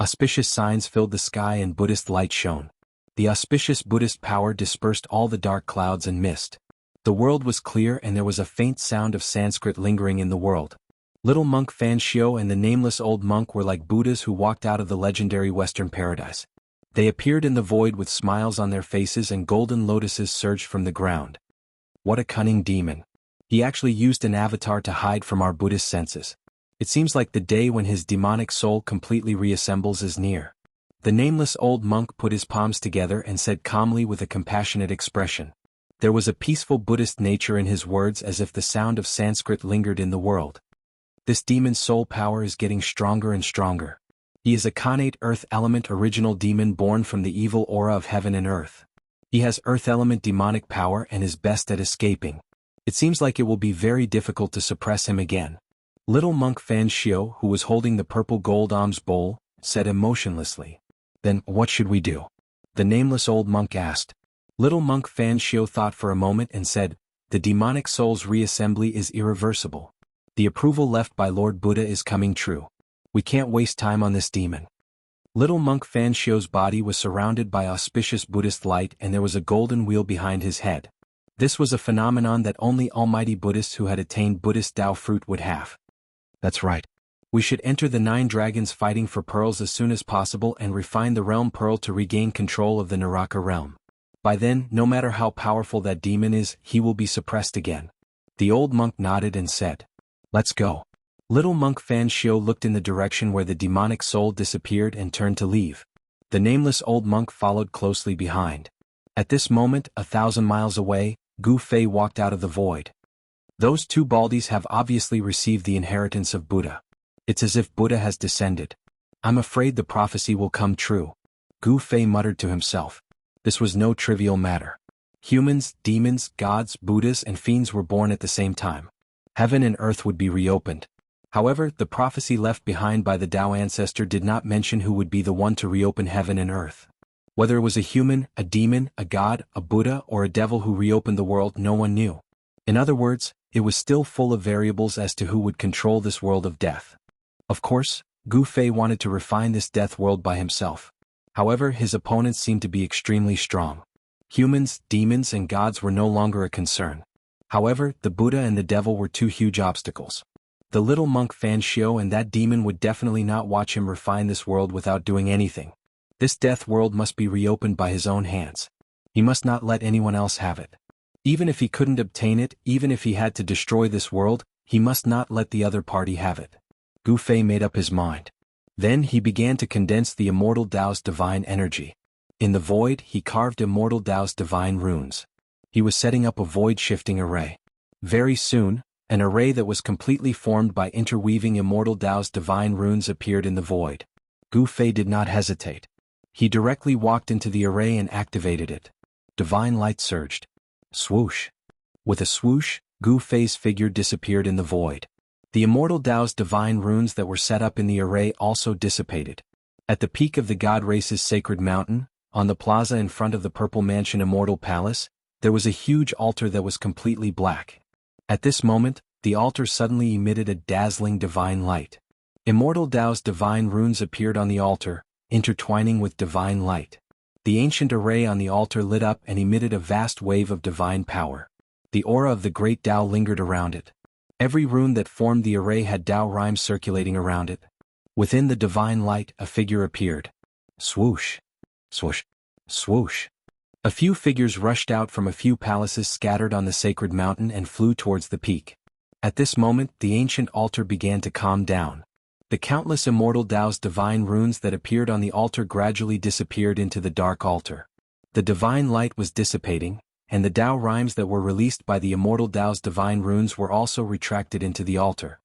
Auspicious signs filled the sky and Buddhist light shone. The auspicious Buddhist power dispersed all the dark clouds and mist. The world was clear and there was a faint sound of Sanskrit lingering in the world. Little monk Fan Xiao and the nameless old monk were like Buddhas who walked out of the legendary Western paradise. They appeared in the void with smiles on their faces and golden lotuses surged from the ground. What a cunning demon. He actually used an avatar to hide from our Buddhist senses. It seems like the day when his demonic soul completely reassembles is near. The nameless old monk put his palms together and said calmly with a compassionate expression. There was a peaceful Buddhist nature in his words as if the sound of Sanskrit lingered in the world. This demon's soul power is getting stronger and stronger. He is a connate earth element original demon born from the evil aura of heaven and earth. He has earth element demonic power and is best at escaping. It seems like it will be very difficult to suppress him again. Little monk Fan Xiao, who was holding the purple gold alms bowl, said emotionlessly. Then, what should we do? The nameless old monk asked. Little monk Fan Xiao thought for a moment and said, the demonic soul's reassembly is irreversible. The approval left by Lord Buddha is coming true. We can't waste time on this demon. Little monk Fan Xiao's body was surrounded by auspicious Buddhist light and there was a golden wheel behind his head. This was a phenomenon that only almighty Buddhists who had attained Buddhist Tao fruit would have. That's right. We should enter the 9 dragons fighting for pearls as soon as possible and refine the realm pearl to regain control of the Naraka realm. By then, no matter how powerful that demon is, he will be suppressed again. The old monk nodded and said, "Let's go." Little monk Fan Shio looked in the direction where the demonic soul disappeared and turned to leave. The nameless old monk followed closely behind. At this moment, 1,000 miles away, Gu Fei walked out of the void. Those 2 baldies have obviously received the inheritance of Buddha. It's as if Buddha has descended. I'm afraid the prophecy will come true. Gu Fei muttered to himself. This was no trivial matter. Humans, demons, gods, Buddhas and fiends were born at the same time. Heaven and earth would be reopened. However, the prophecy left behind by the Tao ancestor did not mention who would be the one to reopen heaven and earth. Whether it was a human, a demon, a god, a Buddha or a devil who reopened the world, no one knew. In other words, it was still full of variables as to who would control this world of death. Of course, Gu Fei wanted to refine this death world by himself. However, his opponents seemed to be extremely strong. Humans, demons and gods were no longer a concern. However, the Buddha and the devil were 2 huge obstacles. The little monk Fan Shio and that demon would definitely not watch him refine this world without doing anything. This death world must be reopened by his own hands. He must not let anyone else have it. Even if he couldn't obtain it, even if he had to destroy this world, he must not let the other party have it. Gu Fei made up his mind. Then he began to condense the Immortal Tao's divine energy. In the void, he carved Immortal Tao's divine runes. He was setting up a void-shifting array. Very soon, an array that was completely formed by interweaving Immortal Tao's divine runes appeared in the void. Gu Fei did not hesitate. He directly walked into the array and activated it. Divine light surged. Swoosh. With a swoosh, Gu Fei's figure disappeared in the void. The Immortal Tao's divine runes that were set up in the array also dissipated. At the peak of the god race's sacred mountain, on the plaza in front of the Purple Mansion Immortal Palace, there was a huge altar that was completely black. At this moment, the altar suddenly emitted a dazzling divine light. Immortal Tao's divine runes appeared on the altar, intertwining with divine light. The ancient array on the altar lit up and emitted a vast wave of divine power. The aura of the great Tao lingered around it. Every rune that formed the array had Tao rhymes circulating around it. Within the divine light, a figure appeared. Swoosh. Swoosh. Swoosh. A few figures rushed out from a few palaces scattered on the sacred mountain and flew towards the peak. At this moment, the ancient altar began to calm down. The countless Immortal Tao's divine runes that appeared on the altar gradually disappeared into the dark altar. The divine light was dissipating, and the Tao rhymes that were released by the Immortal Tao's divine runes were also retracted into the altar.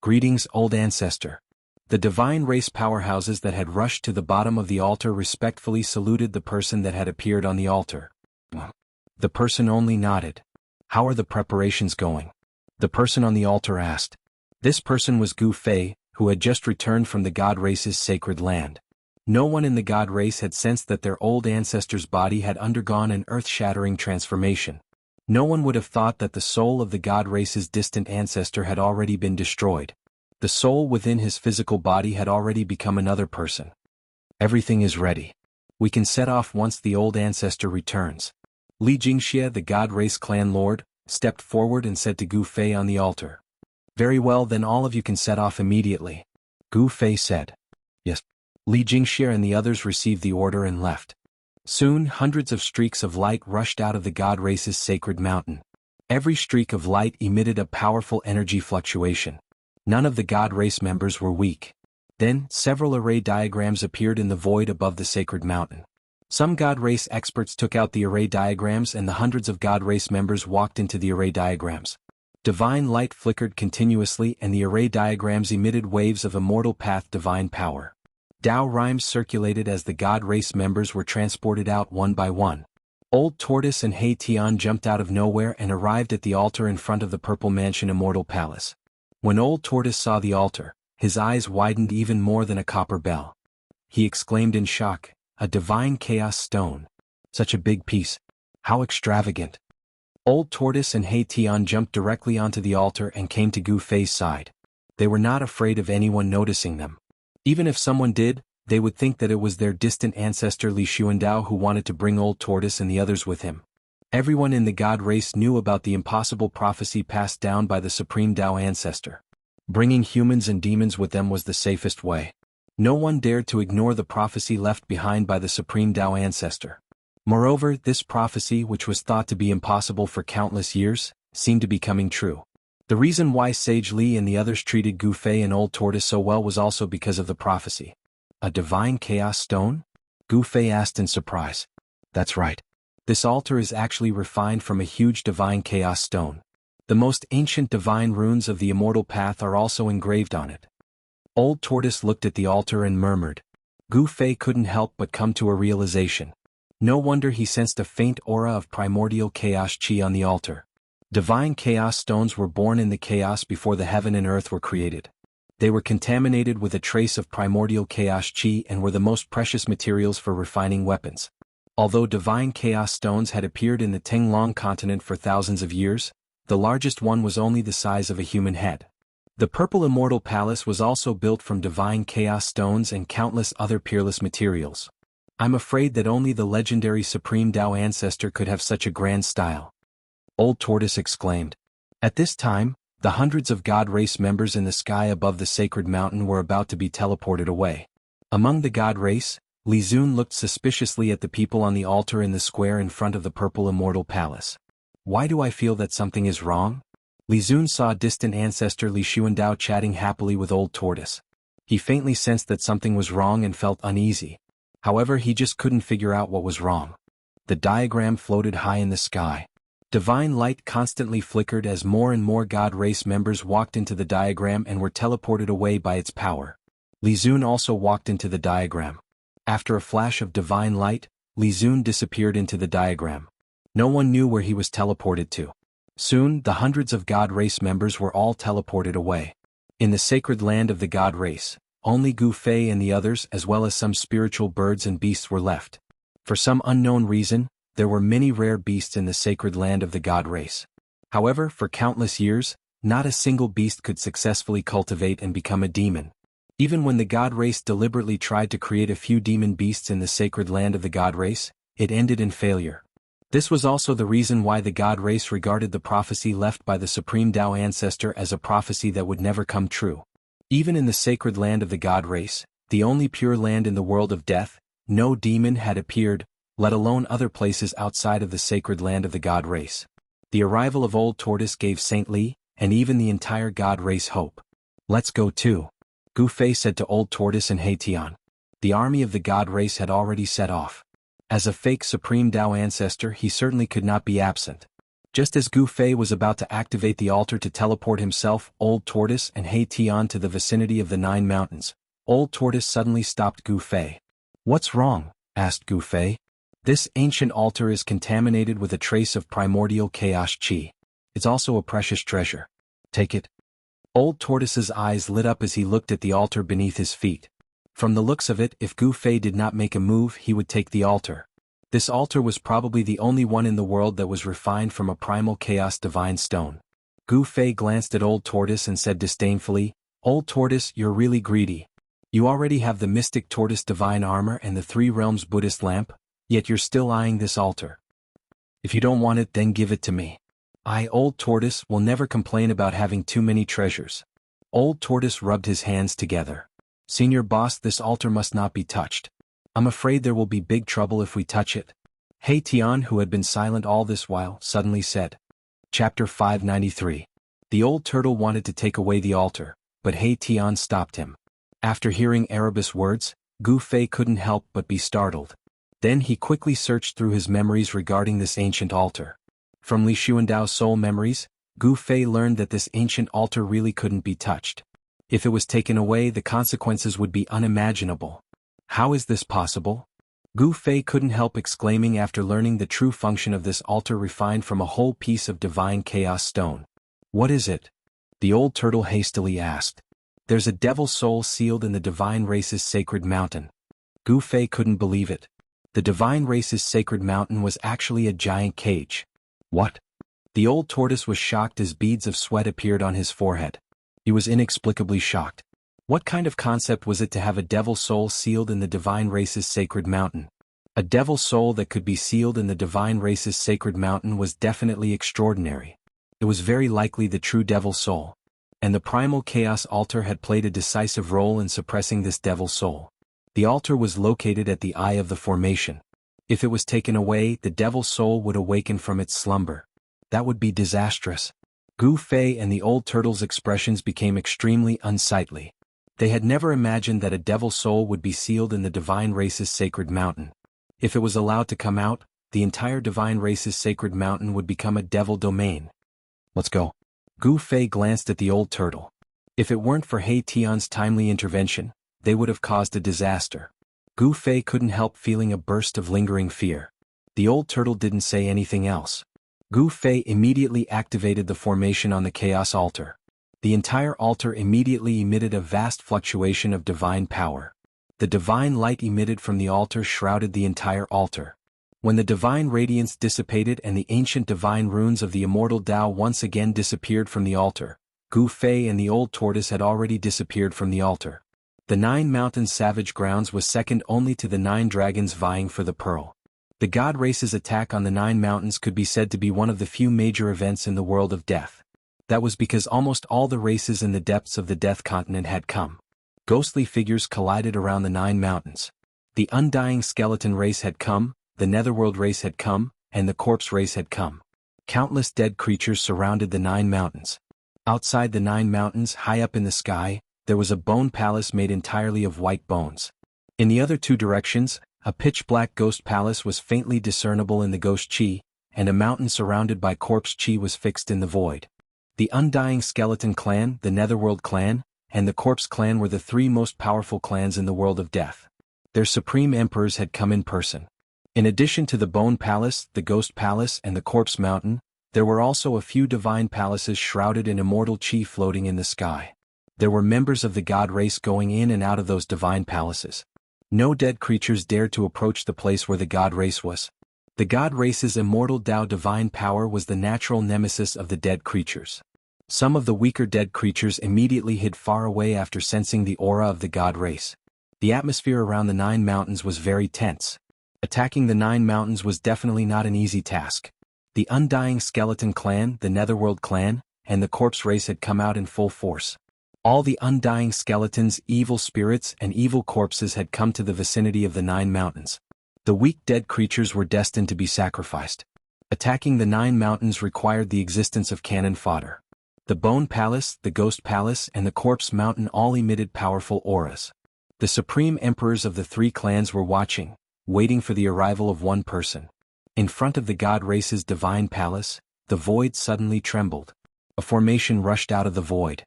Greetings, old ancestor. The divine race powerhouses that had rushed to the bottom of the altar respectfully saluted the person that had appeared on the altar. The person only nodded. How are the preparations going? The person on the altar asked. This person was Gu Fei, who had just returned from the god race's sacred land. No one in the god race had sensed that their old ancestor's body had undergone an earth-shattering transformation. No one would have thought that the soul of the god race's distant ancestor had already been destroyed. The soul within his physical body had already become another person. Everything is ready. We can set off once the old ancestor returns. Li Jingxia, the god race clan lord, stepped forward and said to Gu Fei on the altar. Very well, then all of you can set off immediately. Gu Fei said. Yes. Li Jingxia and the others received the order and left. Soon, hundreds of streaks of light rushed out of the god race's sacred mountain. Every streak of light emitted a powerful energy fluctuation. None of the god race members were weak. Then, several array diagrams appeared in the void above the sacred mountain. Some god race experts took out the array diagrams and the hundreds of god race members walked into the array diagrams. Divine light flickered continuously and the array diagrams emitted waves of immortal path divine power. Tao rhymes circulated as the god race members were transported out one by one. Old Tortoise and Hei Tian jumped out of nowhere and arrived at the altar in front of the Purple Mansion Immortal Palace. When Old Tortoise saw the altar, his eyes widened even more than a copper bell. He exclaimed in shock, "A divine chaos stone. Such a big piece. How extravagant." Old Tortoise and Hei Tian jumped directly onto the altar and came to Gu Fei's side. They were not afraid of anyone noticing them. Even if someone did, they would think that it was their distant ancestor Li Xuandao who wanted to bring Old Tortoise and the others with him. Everyone in the god race knew about the impossible prophecy passed down by the supreme Tao ancestor. Bringing humans and demons with them was the safest way. No one dared to ignore the prophecy left behind by the Supreme Tao Ancestor. Moreover, this prophecy, which was thought to be impossible for countless years, seemed to be coming true. The reason why Sage Li and the others treated Gu Fei and Old Tortoise so well was also because of the prophecy. A divine chaos stone? Gu Fei asked in surprise. That's right. This altar is actually refined from a huge divine chaos stone. The most ancient divine runes of the immortal path are also engraved on it. Old Tortoise looked at the altar and murmured. Gu Fei couldn't help but come to a realization. No wonder he sensed a faint aura of primordial chaos chi on the altar. Divine chaos stones were born in the chaos before the heaven and earth were created. They were contaminated with a trace of primordial chaos chi and were the most precious materials for refining weapons. Although divine chaos stones had appeared in the Tenglong continent for thousands of years, the largest one was only the size of a human head. The Purple Immortal Palace was also built from divine chaos stones and countless other peerless materials. I'm afraid that only the legendary Supreme Tao Ancestor could have such a grand style. Old Tortoise exclaimed. At this time, the hundreds of God race members in the sky above the sacred mountain were about to be teleported away. Among the God race, Li Zun looked suspiciously at the people on the altar in the square in front of the Purple Immortal Palace. Why do I feel that something is wrong? Li Zun saw distant ancestor Li Xuandao chatting happily with Old Tortoise. He faintly sensed that something was wrong and felt uneasy. However, he just couldn't figure out what was wrong. The diagram floated high in the sky. Divine light constantly flickered as more and more God race members walked into the diagram and were teleported away by its power. Li Zun also walked into the diagram. After a flash of divine light, Li Zun disappeared into the diagram. No one knew where he was teleported to. Soon, the hundreds of God race members were all teleported away. In the sacred land of the God race, only Gu Fei and the others as well as some spiritual birds and beasts were left. For some unknown reason, there were many rare beasts in the sacred land of the God race. However, for countless years, not a single beast could successfully cultivate and become a demon. Even when the God race deliberately tried to create a few demon beasts in the sacred land of the God race, it ended in failure. This was also the reason why the God race regarded the prophecy left by the Supreme Tao Ancestor as a prophecy that would never come true. Even in the sacred land of the God race, the only pure land in the world of death, no demon had appeared, let alone other places outside of the sacred land of the God race. The arrival of Old Tortoise gave Saint Li, and even the entire God race hope. Let's go too, Gu Fei said to Old Tortoise and He Tian. The army of the God race had already set off. As a fake Supreme Tao Ancestor, he certainly could not be absent. Just as Gu Fei was about to activate the altar to teleport himself, Old Tortoise and He Tian to the vicinity of the 9 mountains, Old Tortoise suddenly stopped Gu Fei. What's wrong? Asked Gu Fei. This ancient altar is contaminated with a trace of primordial chaos chi. It's also a precious treasure. Take it. Old Tortoise's eyes lit up as he looked at the altar beneath his feet. From the looks of it, if Gu Fei did not make a move, he would take the altar. This altar was probably the only one in the world that was refined from a primal chaos divine stone. Gu Fei glanced at Old Tortoise and said disdainfully, Old Tortoise, you're really greedy. You already have the Mystic Tortoise divine armor and the 3 realms Buddhist lamp, yet you're still eyeing this altar. If you don't want it, then give it to me. I, Old Tortoise, will never complain about having too many treasures. Old Tortoise rubbed his hands together. Senior boss, this altar must not be touched. I'm afraid there will be big trouble if we touch it. He Tian, who had been silent all this while, suddenly said. Chapter 593. The old turtle wanted to take away the altar, but He Tian stopped him. After hearing Erebus' words, Gu Fei couldn't help but be startled. Then he quickly searched through his memories regarding this ancient altar. From Li Xuandao's soul memories, Gu Fei learned that this ancient altar really couldn't be touched. If it was taken away, the consequences would be unimaginable. How is this possible? Gu Fei couldn't help exclaiming after learning the true function of this altar refined from a whole piece of divine chaos stone. What is it? The old turtle hastily asked. There's a devil soul sealed in the divine race's sacred mountain. Gu Fei couldn't believe it. The divine race's sacred mountain was actually a giant cage. What? The old tortoise was shocked as beads of sweat appeared on his forehead. He was inexplicably shocked. What kind of concept was it to have a devil soul sealed in the divine race's sacred mountain? A devil soul that could be sealed in the divine race's sacred mountain was definitely extraordinary. It was very likely the true devil soul. and the primal chaos altar had played a decisive role in suppressing this devil soul. The altar was located at the eye of the formation. If it was taken away, the devil soul would awaken from its slumber. That would be disastrous. Gu Fei and the old turtle's expressions became extremely unsightly. They had never imagined that a devil soul would be sealed in the divine race's sacred mountain. If it was allowed to come out, the entire divine race's sacred mountain would become a devil domain. Let's go. Gu Fei glanced at the old turtle. If it weren't for He Tian's timely intervention, they would have caused a disaster. Gu Fei couldn't help feeling a burst of lingering fear. The old turtle didn't say anything else. Gu Fei immediately activated the formation on the chaos altar. The entire altar immediately emitted a vast fluctuation of divine power. The divine light emitted from the altar shrouded the entire altar. When the divine radiance dissipated and the ancient divine runes of the immortal Tao once again disappeared from the altar, Gu Fei and the old tortoise had already disappeared from the altar. The 9 Mountains Savage Grounds was second only to the 9 dragons vying for the pearl. The god race's attack on the 9 mountains could be said to be one of the few major events in the world of death. That was because almost all the races in the depths of the Death Continent had come. Ghostly figures collided around the 9 mountains. The Undying Skeleton race had come, the Netherworld race had come, and the Corpse race had come. Countless dead creatures surrounded the 9 mountains. Outside the 9 mountains, high up in the sky, there was a bone palace made entirely of white bones. In the other 2 directions, a pitch-black ghost palace was faintly discernible in the ghost chi, and a mountain surrounded by corpse chi was fixed in the void. The Undying Skeleton clan, the Netherworld clan, and the Corpse clan were the 3 most powerful clans in the world of death. Their supreme emperors had come in person. In addition to the Bone Palace, the Ghost Palace, and the Corpse Mountain, there were also a few divine palaces shrouded in immortal chi floating in the sky. There were members of the god race going in and out of those divine palaces. No dead creatures dared to approach the place where the god race was. The god race's immortal Tao divine power was the natural nemesis of the dead creatures. Some of the weaker dead creatures immediately hid far away after sensing the aura of the god race. The atmosphere around the 9 mountains was very tense. Attacking the 9 mountains was definitely not an easy task. The Undying Skeleton clan, the Netherworld clan, and the Corpse race had come out in full force. All the Undying Skeletons, evil spirits, and evil corpses had come to the vicinity of the 9 mountains. The weak dead creatures were destined to be sacrificed. Attacking the 9 mountains required the existence of cannon fodder. The Bone Palace, the Ghost Palace, and the Corpse Mountain all emitted powerful auras. The supreme emperors of the 3 clans were watching, waiting for the arrival of one person. In front of the god race's divine palace, the void suddenly trembled. A formation rushed out of the void.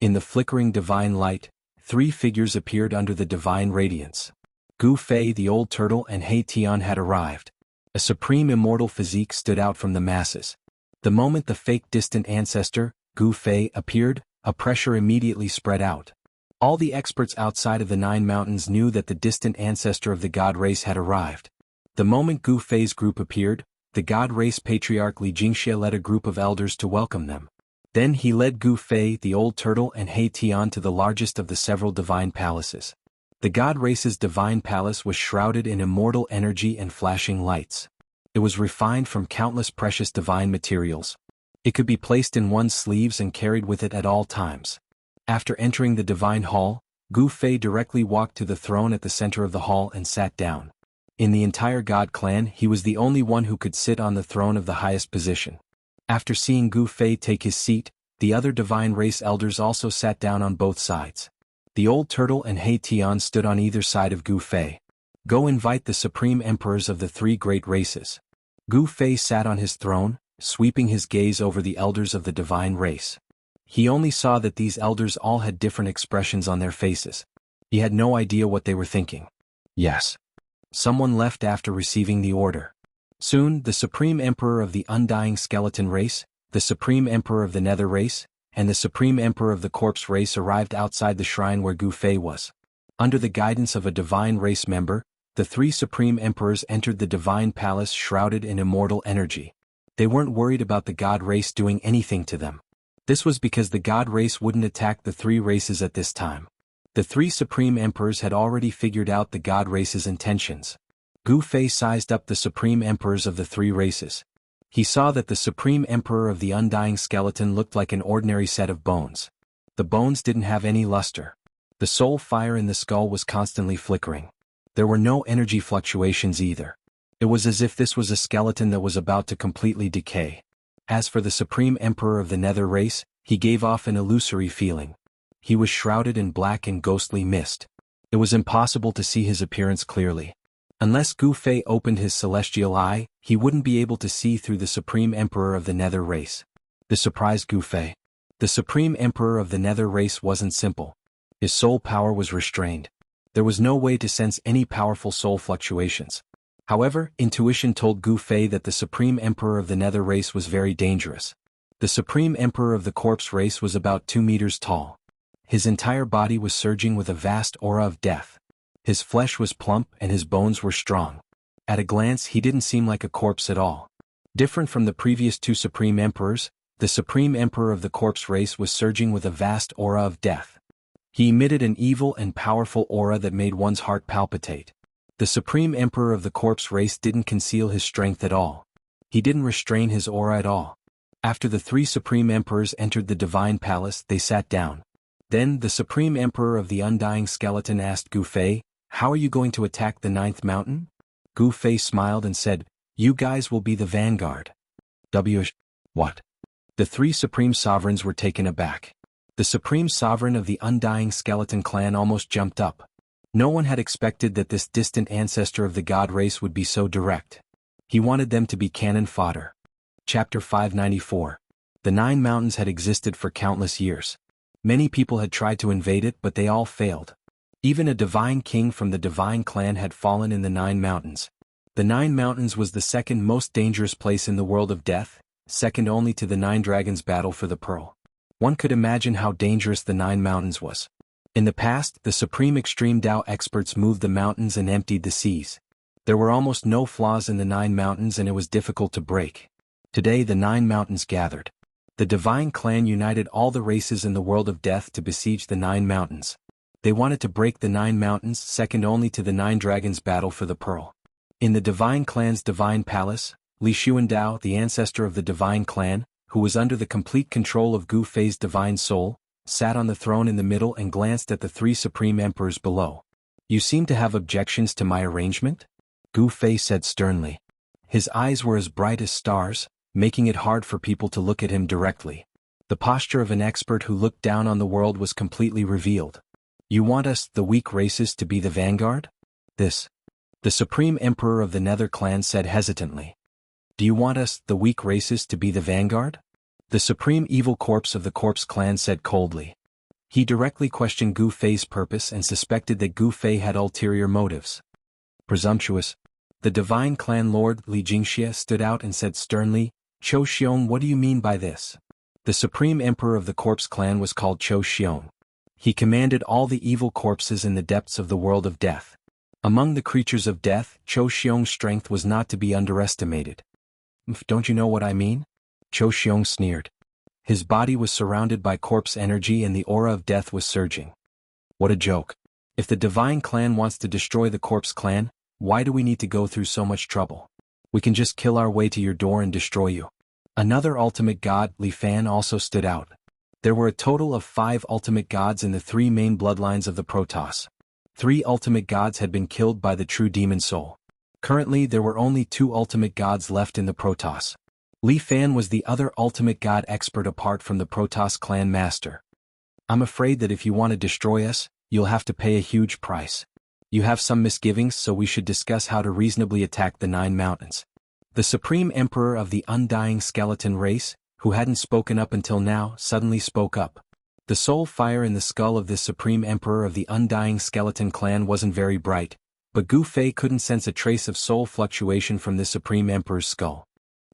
In the flickering divine light, 3 figures appeared under the divine radiance. Gu Fei the old turtle and He Tian had arrived. A supreme immortal physique stood out from the masses. The moment the fake distant ancestor, Gu Fei, appeared, a pressure immediately spread out. All the experts outside of the 9 mountains knew that the distant ancestor of the god race had arrived. The moment Gu Fei's group appeared, the god race patriarch Li Jingxie led a group of elders to welcome them. Then he led Gu Fei, the old turtle, and He Tian to the largest of the several divine palaces. The god race's divine palace was shrouded in immortal energy and flashing lights. It was refined from countless precious divine materials. It could be placed in one's sleeves and carried with it at all times. After entering the divine hall, Gu Fei directly walked to the throne at the center of the hall and sat down. In the entire god clan, he was the only one who could sit on the throne of the highest position. After seeing Gu Fei take his seat, the other divine race elders also sat down on both sides. The old turtle and He Tian stood on either side of Gu Fei. Go invite the supreme emperors of the 3 great races. Gu Fei sat on his throne, sweeping his gaze over the elders of the divine race. He only saw that these elders all had different expressions on their faces. He had no idea what they were thinking. Yes. Someone left after receiving the order. Soon, the Supreme Emperor of the Undying Skeleton race, the Supreme Emperor of the Nether race, and the Supreme Emperor of the Corpse race arrived outside the shrine where Gu Fei was. Under the guidance of a divine race member, the 3 Supreme Emperors entered the divine palace shrouded in immortal energy. They weren't worried about the god race doing anything to them. This was because the god race wouldn't attack the 3 races at this time. The 3 Supreme Emperors had already figured out the god race's intentions. Gu Fei sized up the Supreme Emperors of the 3 races. He saw that the Supreme Emperor of the Undying Skeleton looked like an ordinary set of bones. The bones didn't have any luster. The soul fire in the skull was constantly flickering. There were no energy fluctuations either. It was as if this was a skeleton that was about to completely decay. As for the Supreme Emperor of the Nether race, he gave off an illusory feeling. He was shrouded in black and ghostly mist. It was impossible to see his appearance clearly. Unless Gu Fei opened his celestial eye, he wouldn't be able to see through the Supreme Emperor of the Nether race. This surprised Gu Fei. The Supreme Emperor of the Nether race wasn't simple. His soul power was restrained. There was no way to sense any powerful soul fluctuations. However, intuition told Gu Fei that the Supreme Emperor of the Nether race was very dangerous. The Supreme Emperor of the Corpse race was about 2 meters tall. His entire body was surging with a vast aura of death. His flesh was plump and his bones were strong. At a glance he didn't seem like a corpse at all. Different from the previous 2 Supreme Emperors, the Supreme Emperor of the Corpse race was surging with a vast aura of death. He emitted an evil and powerful aura that made one's heart palpitate. The Supreme Emperor of the Corpse race didn't conceal his strength at all. He didn't restrain his aura at all. After the 3 Supreme Emperors entered the Divine Palace, they sat down. Then the Supreme Emperor of the Undying Skeleton asked Gu Fei, "How are you going to attack the 9th mountain?" Gu Fei smiled and said, "You guys will be the vanguard." What? The 3 Supreme Sovereigns were taken aback. The Supreme Sovereign of the Undying Skeleton clan almost jumped up. No one had expected that this distant ancestor of the god race would be so direct. He wanted them to be cannon fodder. Chapter 594. The 9 mountains had existed for countless years. Many people had tried to invade it, but they all failed. Even a divine king from the divine clan had fallen in the 9 mountains. The 9 mountains was the second most dangerous place in the world of death, second only to the 9 dragons' battle for the pearl. One could imagine how dangerous the 9 mountains was. In the past, the supreme extreme Tao experts moved the mountains and emptied the seas. There were almost no flaws in the 9 mountains and it was difficult to break. Today the 9 mountains gathered. The divine clan united all the races in the world of death to besiege the 9 mountains. They wanted to break the 9 mountains, second only to the 9 dragons' battle for the pearl. In the divine clan's divine palace, Li Xuandao, the ancestor of the divine clan, who was under the complete control of Gu Fei's divine soul, sat on the throne in the middle and glanced at the 3 supreme emperors below. "You seem to have objections to my arrangement?" Gu Fei said sternly. His eyes were as bright as stars, making it hard for people to look at him directly. The posture of an expert who looked down on the world was completely revealed. "You want us, the weak races, to be the vanguard?" The Supreme Emperor of the Nether clan said hesitantly. "Do you want us, the weak races, to be the vanguard?" The Supreme Evil Corpse of the Corpse clan said coldly. He directly questioned Gu Fei's purpose and suspected that Gu Fei had ulterior motives. Presumptuous. The divine clan lord, Li Jingxia, stood out and said sternly, "Chou Xiong, what do you mean by this?" The Supreme Emperor of the Corpse clan was called Chou Xiong. He commanded all the evil corpses in the depths of the world of death. Among the creatures of death, Chou Xiong's strength was not to be underestimated. "Don't you know what I mean?" Chou Xiong sneered. His body was surrounded by corpse energy and the aura of death was surging. "What a joke. If the divine clan wants to destroy the corpse clan, why do we need to go through so much trouble? We can just kill our way to your door and destroy you." Another ultimate god, Li Fan, also stood out. There were a total of 5 ultimate gods in the 3 main bloodlines of the Protoss. 3 ultimate gods had been killed by the true demon soul. Currently there were only 2 ultimate gods left in the Protoss. Li Fan was the other ultimate god expert apart from the Protoss clan master. "I'm afraid that if you want to destroy us, you'll have to pay a huge price. You have some misgivings, so we should discuss how to reasonably attack the 9 mountains." The Supreme Emperor of the Undying Skeleton race, who hadn't spoken up until now, suddenly spoke up. The soul fire in the skull of this Supreme Emperor of the Undying Skeleton clan wasn't very bright, but Gu Fei couldn't sense a trace of soul fluctuation from this Supreme Emperor's skull.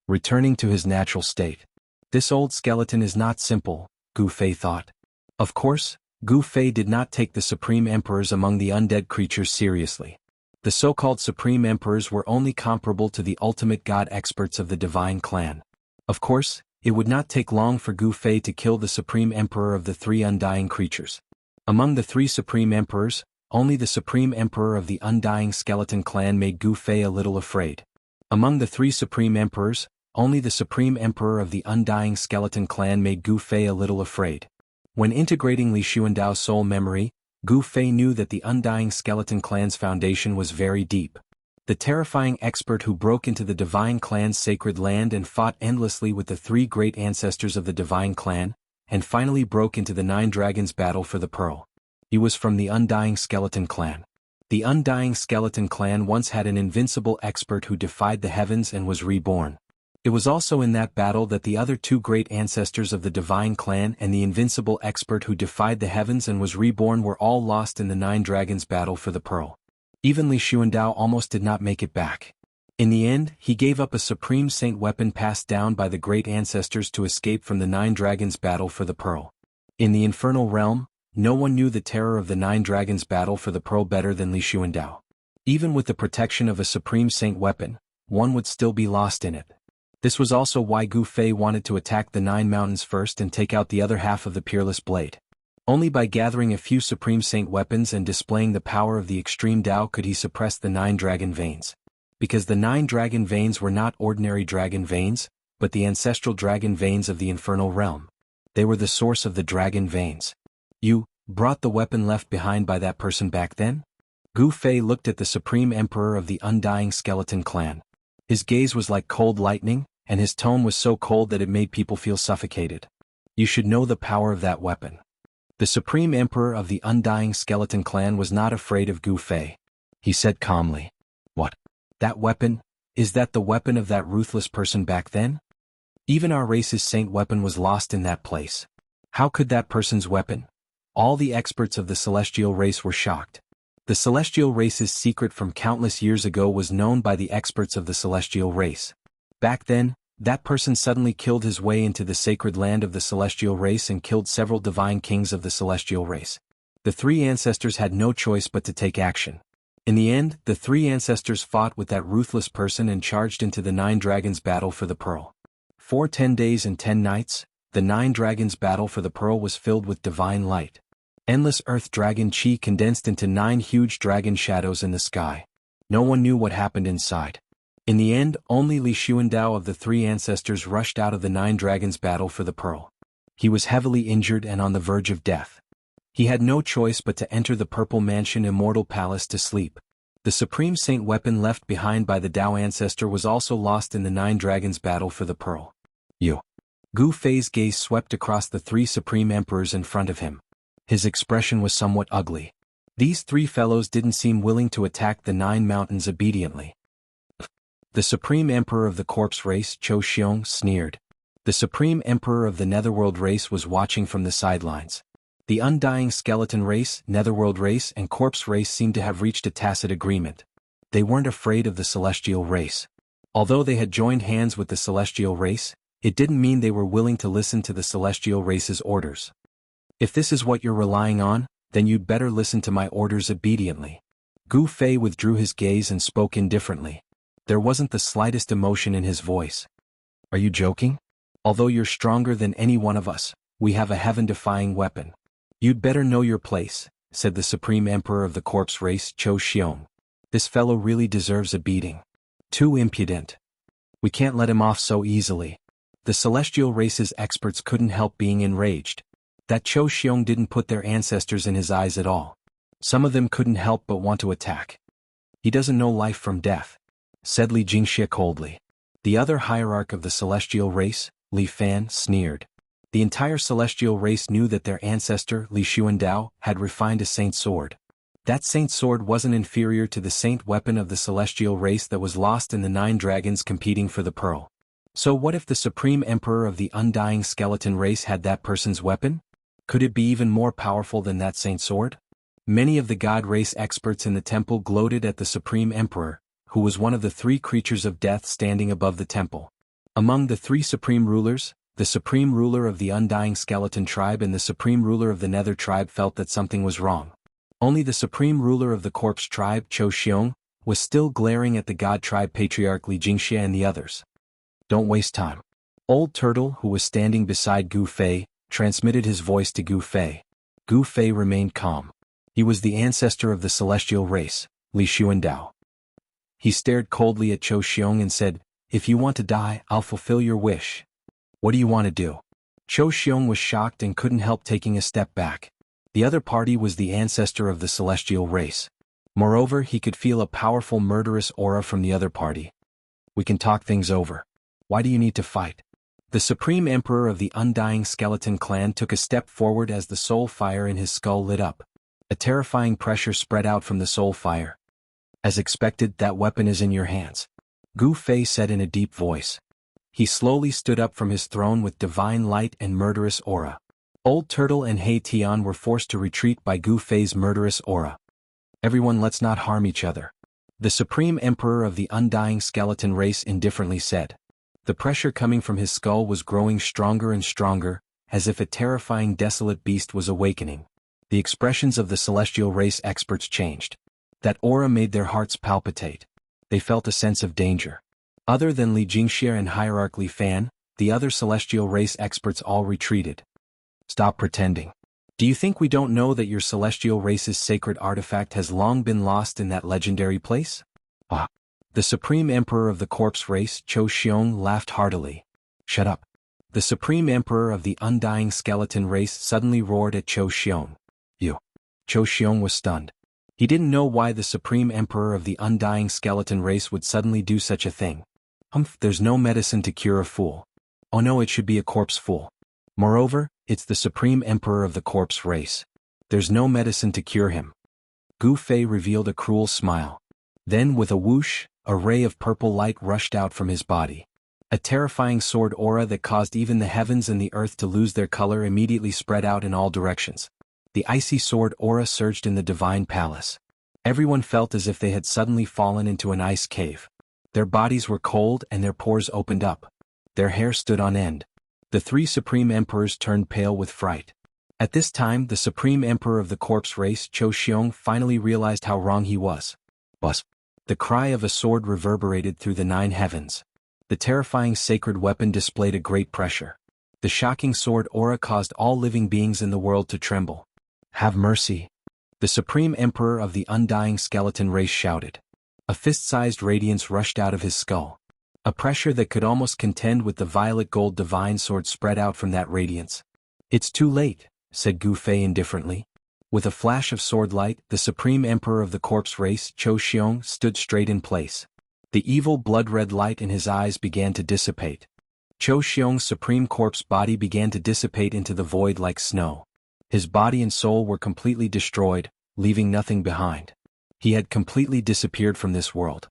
Returning to his natural state. This old skeleton is not simple, Gu Fei thought. Of course, Gu Fei did not take the Supreme Emperors among the undead creatures seriously. The so-called Supreme Emperors were only comparable to the ultimate god experts of the Divine Clan. Of course, it would not take long for Gu Fei to kill the Supreme Emperor of the 3 undying creatures. Among the 3 Supreme Emperors, only the Supreme Emperor of the Undying Skeleton Clan made Gu Fei a little afraid. Among the 3 Supreme Emperors, only the Supreme Emperor of the Undying Skeleton Clan made Gu Fei a little afraid. When integrating Li Xuandao's soul memory, Gu Fei knew that the Undying Skeleton Clan's foundation was very deep. The terrifying expert who broke into the Divine Clan's sacred land and fought endlessly with the three great ancestors of the Divine Clan, and finally broke into the Nine Dragons' battle for the Pearl. He was from the Undying Skeleton Clan. The Undying Skeleton Clan once had an invincible expert who defied the heavens and was reborn. It was also in that battle that the other two great ancestors of the Divine Clan and the invincible expert who defied the heavens and was reborn were all lost in the Nine Dragons' battle for the Pearl. Even Li Xuandao almost did not make it back. In the end, he gave up a Supreme Saint weapon passed down by the great ancestors to escape from the Nine Dragons' battle for the Pearl. In the Infernal Realm, no one knew the terror of the Nine Dragons' battle for the Pearl better than Li Xuandao. Even with the protection of a Supreme Saint weapon, one would still be lost in it. This was also why Gu Fei wanted to attack the Nine Mountains first and take out the other half of the Peerless Blade. Only by gathering a few Supreme Saint weapons and displaying the power of the Extreme Tao could he suppress the Nine Dragon Veins. Because the Nine Dragon Veins were not ordinary dragon veins, but the ancestral dragon veins of the Infernal Realm. They were the source of the dragon veins. You brought the weapon left behind by that person back then? Gu Fei looked at the Supreme Emperor of the Undying Skeleton Clan. His gaze was like cold lightning, and his tone was so cold that it made people feel suffocated. You should know the power of that weapon. The Supreme Emperor of the Undying Skeleton Clan was not afraid of Gu Fei. He said calmly, "What? That weapon? Is that the weapon of that ruthless person back then? Even our race's saint weapon was lost in that place. How could that person's weapon?" All the experts of the celestial race were shocked. The celestial race's secret from countless years ago was known by the experts of the celestial race. Back then, that person suddenly killed his way into the sacred land of the celestial race and killed several divine kings of the celestial race. The three ancestors had no choice but to take action. In the end, the three ancestors fought with that ruthless person and charged into the Nine Dragons' battle for the Pearl. For 10 days and 10 nights, the Nine Dragons' battle for the Pearl was filled with divine light. Endless earth dragon chi condensed into 9 huge dragon shadows in the sky. No one knew what happened inside. In the end, only Li Xuandao of the three ancestors rushed out of the Nine Dragons' battle for the Pearl. He was heavily injured and on the verge of death. He had no choice but to enter the Purple Mansion Immortal Palace to sleep. The Supreme Saint weapon left behind by the Tao ancestor was also lost in the Nine Dragons' battle for the Pearl. You. Gu Fei's gaze swept across the 3 Supreme Emperors in front of him. His expression was somewhat ugly. These 3 fellows didn't seem willing to attack the 9 mountains obediently. The Supreme Emperor of the Corpse Race, Chou Xiong, sneered. The Supreme Emperor of the Netherworld Race was watching from the sidelines. The Undying Skeleton Race, Netherworld Race, and Corpse Race seemed to have reached a tacit agreement. They weren't afraid of the Celestial Race. Although they had joined hands with the Celestial Race, it didn't mean they were willing to listen to the Celestial Race's orders. If this is what you're relying on, then you'd better listen to my orders obediently. Gu Fei withdrew his gaze and spoke indifferently. There wasn't the slightest emotion in his voice. Are you joking? Although you're stronger than any one of us, we have a heaven-defying weapon. You'd better know your place, said the Supreme Emperor of the Corpse Race, Chou Xiong. This fellow really deserves a beating. Too impudent. We can't let him off so easily. The Celestial Race's experts couldn't help being enraged. That Chou Xiong didn't put their ancestors in his eyes at all. Some of them couldn't help but want to attack. He doesn't know life from death, said Li Jingxia coldly. The other hierarch of the Celestial Race, Li Fan, sneered. The entire Celestial Race knew that their ancestor, Li Xuandao, had refined a saint sword. That saint sword wasn't inferior to the saint weapon of the Celestial Race that was lost in the 9 dragons competing for the Pearl. So what if the Supreme Emperor of the Undying Skeleton Race had that person's weapon? Could it be even more powerful than that saint sword? Many of the God Race experts in the temple gloated at the Supreme Emperor, who was one of the 3 creatures of death standing above the temple. Among the 3 supreme rulers, the supreme ruler of the Undying Skeleton Tribe and the supreme ruler of the Nether Tribe felt that something was wrong. Only the supreme ruler of the Corpse Tribe, Chou Xiong, was still glaring at the God Tribe Patriarch Li Jingxia and the others. Don't waste time. Old Turtle, who was standing beside Gu Fei, transmitted his voice to Gu Fei. Gu Fei remained calm. He was the ancestor of the Celestial Race, Li Xuandao. He stared coldly at Chou Xiong and said, "If you want to die, I'll fulfill your wish. What do you want to do?" Cho Xiong was shocked and couldn't help taking a step back. The other party was the ancestor of the celestial race. Moreover, he could feel a powerful murderous aura from the other party. We can talk things over. Why do you need to fight? The Supreme Emperor of the Undying Skeleton Clan took a step forward as the soul fire in his skull lit up. A terrifying pressure spread out from the soul fire. As expected, that weapon is in your hands, Gu Fei said in a deep voice. He slowly stood up from his throne with divine light and murderous aura. Old Turtle and Hei Tian were forced to retreat by Gu Fei's murderous aura. Everyone, let's not harm each other, the Supreme Emperor of the Undying Skeleton race indifferently said. The pressure coming from his skull was growing stronger and stronger, as if a terrifying desolate beast was awakening. The expressions of the celestial race experts changed. That aura made their hearts palpitate. They felt a sense of danger. Other than Li Jingxie and Hierarch Li Fan, the other celestial race experts all retreated. Stop pretending. Do you think we don't know that your celestial race's sacred artifact has long been lost in that legendary place? Ah. The Supreme Emperor of the Corpse Race, Cho Xiong, laughed heartily. Shut up. The Supreme Emperor of the Undying Skeleton Race suddenly roared at Cho Xiong. You. Cho Xiong was stunned. He didn't know why the Supreme Emperor of the Undying Skeleton Race would suddenly do such a thing. There's no medicine to cure a fool. Oh no, it should be a corpse fool. Moreover, it's the Supreme Emperor of the Corpse Race. There's no medicine to cure him. Gu Fei revealed a cruel smile. Then, with a whoosh, a ray of purple light rushed out from his body. A terrifying sword aura that caused even the heavens and the earth to lose their color immediately spread out in all directions. The icy sword aura surged in the divine palace. Everyone felt as if they had suddenly fallen into an ice cave. Their bodies were cold and their pores opened up. Their hair stood on end. The three Supreme Emperors turned pale with fright. At this time, the Supreme Emperor of the Corpse Race, Cho Xiong, finally realized how wrong he was. Buzz. The cry of a sword reverberated through the 9 heavens. The terrifying sacred weapon displayed a great pressure. The shocking sword aura caused all living beings in the world to tremble. Have mercy. The Supreme Emperor of the Undying Skeleton Race shouted. A fist-sized radiance rushed out of his skull. A pressure that could almost contend with the violet gold divine sword spread out from that radiance. It's too late, said Gu Fei indifferently. With a flash of sword light, the Supreme Emperor of the Corpse Race, Cho Xiong, stood straight in place. The evil blood-red light in his eyes began to dissipate. Cho Xiong's supreme corpse body began to dissipate into the void like snow. His body and soul were completely destroyed, leaving nothing behind. He had completely disappeared from this world.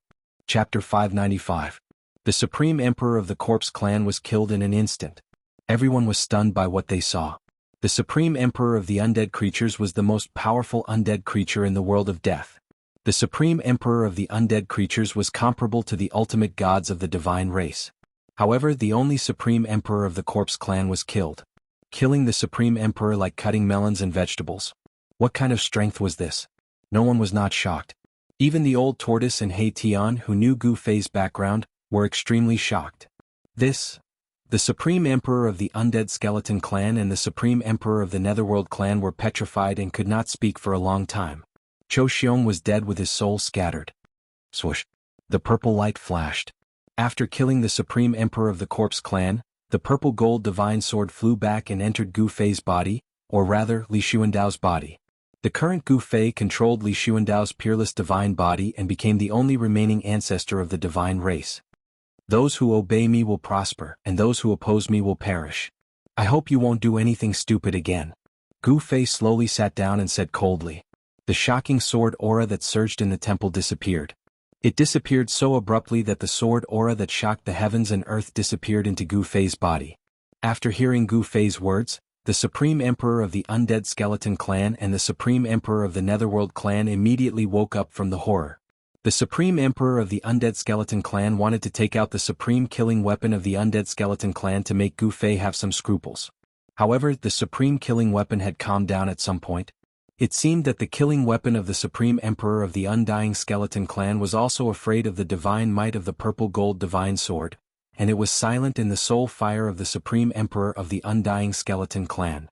Chapter 595. The Supreme Emperor of the Corpse Clan was killed in an instant. Everyone was stunned by what they saw. The Supreme Emperor of the Undead Creatures was the most powerful undead creature in the world of death. The Supreme Emperor of the Undead Creatures was comparable to the ultimate gods of the divine race. However, the only Supreme Emperor of the Corpse Clan was killed. Killing the Supreme Emperor like cutting melons and vegetables. What kind of strength was this? No one was not shocked. Even the old tortoise and Hei Tian, who knew Gu Fei's background, were extremely shocked. The Supreme Emperor of the Undead Skeleton Clan and the Supreme Emperor of the Netherworld Clan were petrified and could not speak for a long time. Cho Xiong was dead with his soul scattered. Swoosh. The purple light flashed. After killing the Supreme Emperor of the Corpse Clan, the purple gold divine sword flew back and entered Gu Fei's body, or rather Li Xuandao's body. The current Gu Fei controlled Li Xuandao's peerless divine body and became the only remaining ancestor of the divine race. Those who obey me will prosper, and those who oppose me will perish. I hope you won't do anything stupid again. Gu Fei slowly sat down and said coldly. The shocking sword aura that surged in the temple disappeared. It disappeared so abruptly that the sword aura that shocked the heavens and earth disappeared into Gu Fei's body. After hearing Gu Fei's words, the Supreme Emperor of the Undead Skeleton Clan and the Supreme Emperor of the Netherworld Clan immediately woke up from the horror. The Supreme Emperor of the Undead Skeleton Clan wanted to take out the supreme killing weapon of the Undead Skeleton Clan to make Gu Fei have some scruples. However, the supreme killing weapon had calmed down at some point. It seemed that the killing weapon of the Supreme Emperor of the Undying Skeleton Clan was also afraid of the divine might of the purple gold divine sword, and it was silent in the soul fire of the Supreme Emperor of the Undying Skeleton Clan.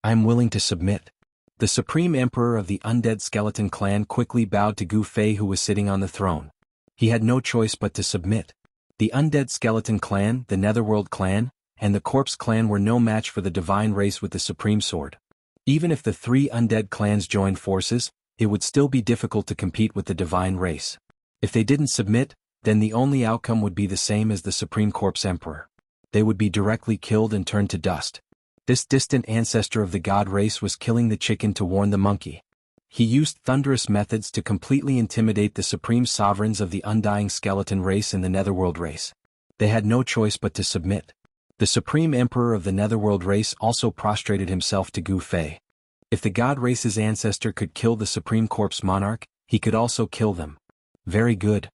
I am willing to submit. The Supreme Emperor of the Undead Skeleton Clan quickly bowed to Gu Fei, who was sitting on the throne. He had no choice but to submit. The Undead Skeleton Clan, the Netherworld Clan, and the corpse clan were no match for the divine race with the supreme sword. Even if the three undead clans joined forces, it would still be difficult to compete with the divine race. If they didn't submit, then the only outcome would be the same as the Supreme Corpse Emperor. They would be directly killed and turned to dust. This distant ancestor of the god race was killing the chicken to warn the monkey. He used thunderous methods to completely intimidate the supreme sovereigns of the undying skeleton race and the netherworld race. They had no choice but to submit. The supreme emperor of the netherworld race also prostrated himself to Gu Fei. If the god race's ancestor could kill the supreme corpse monarch, he could also kill them. Very good.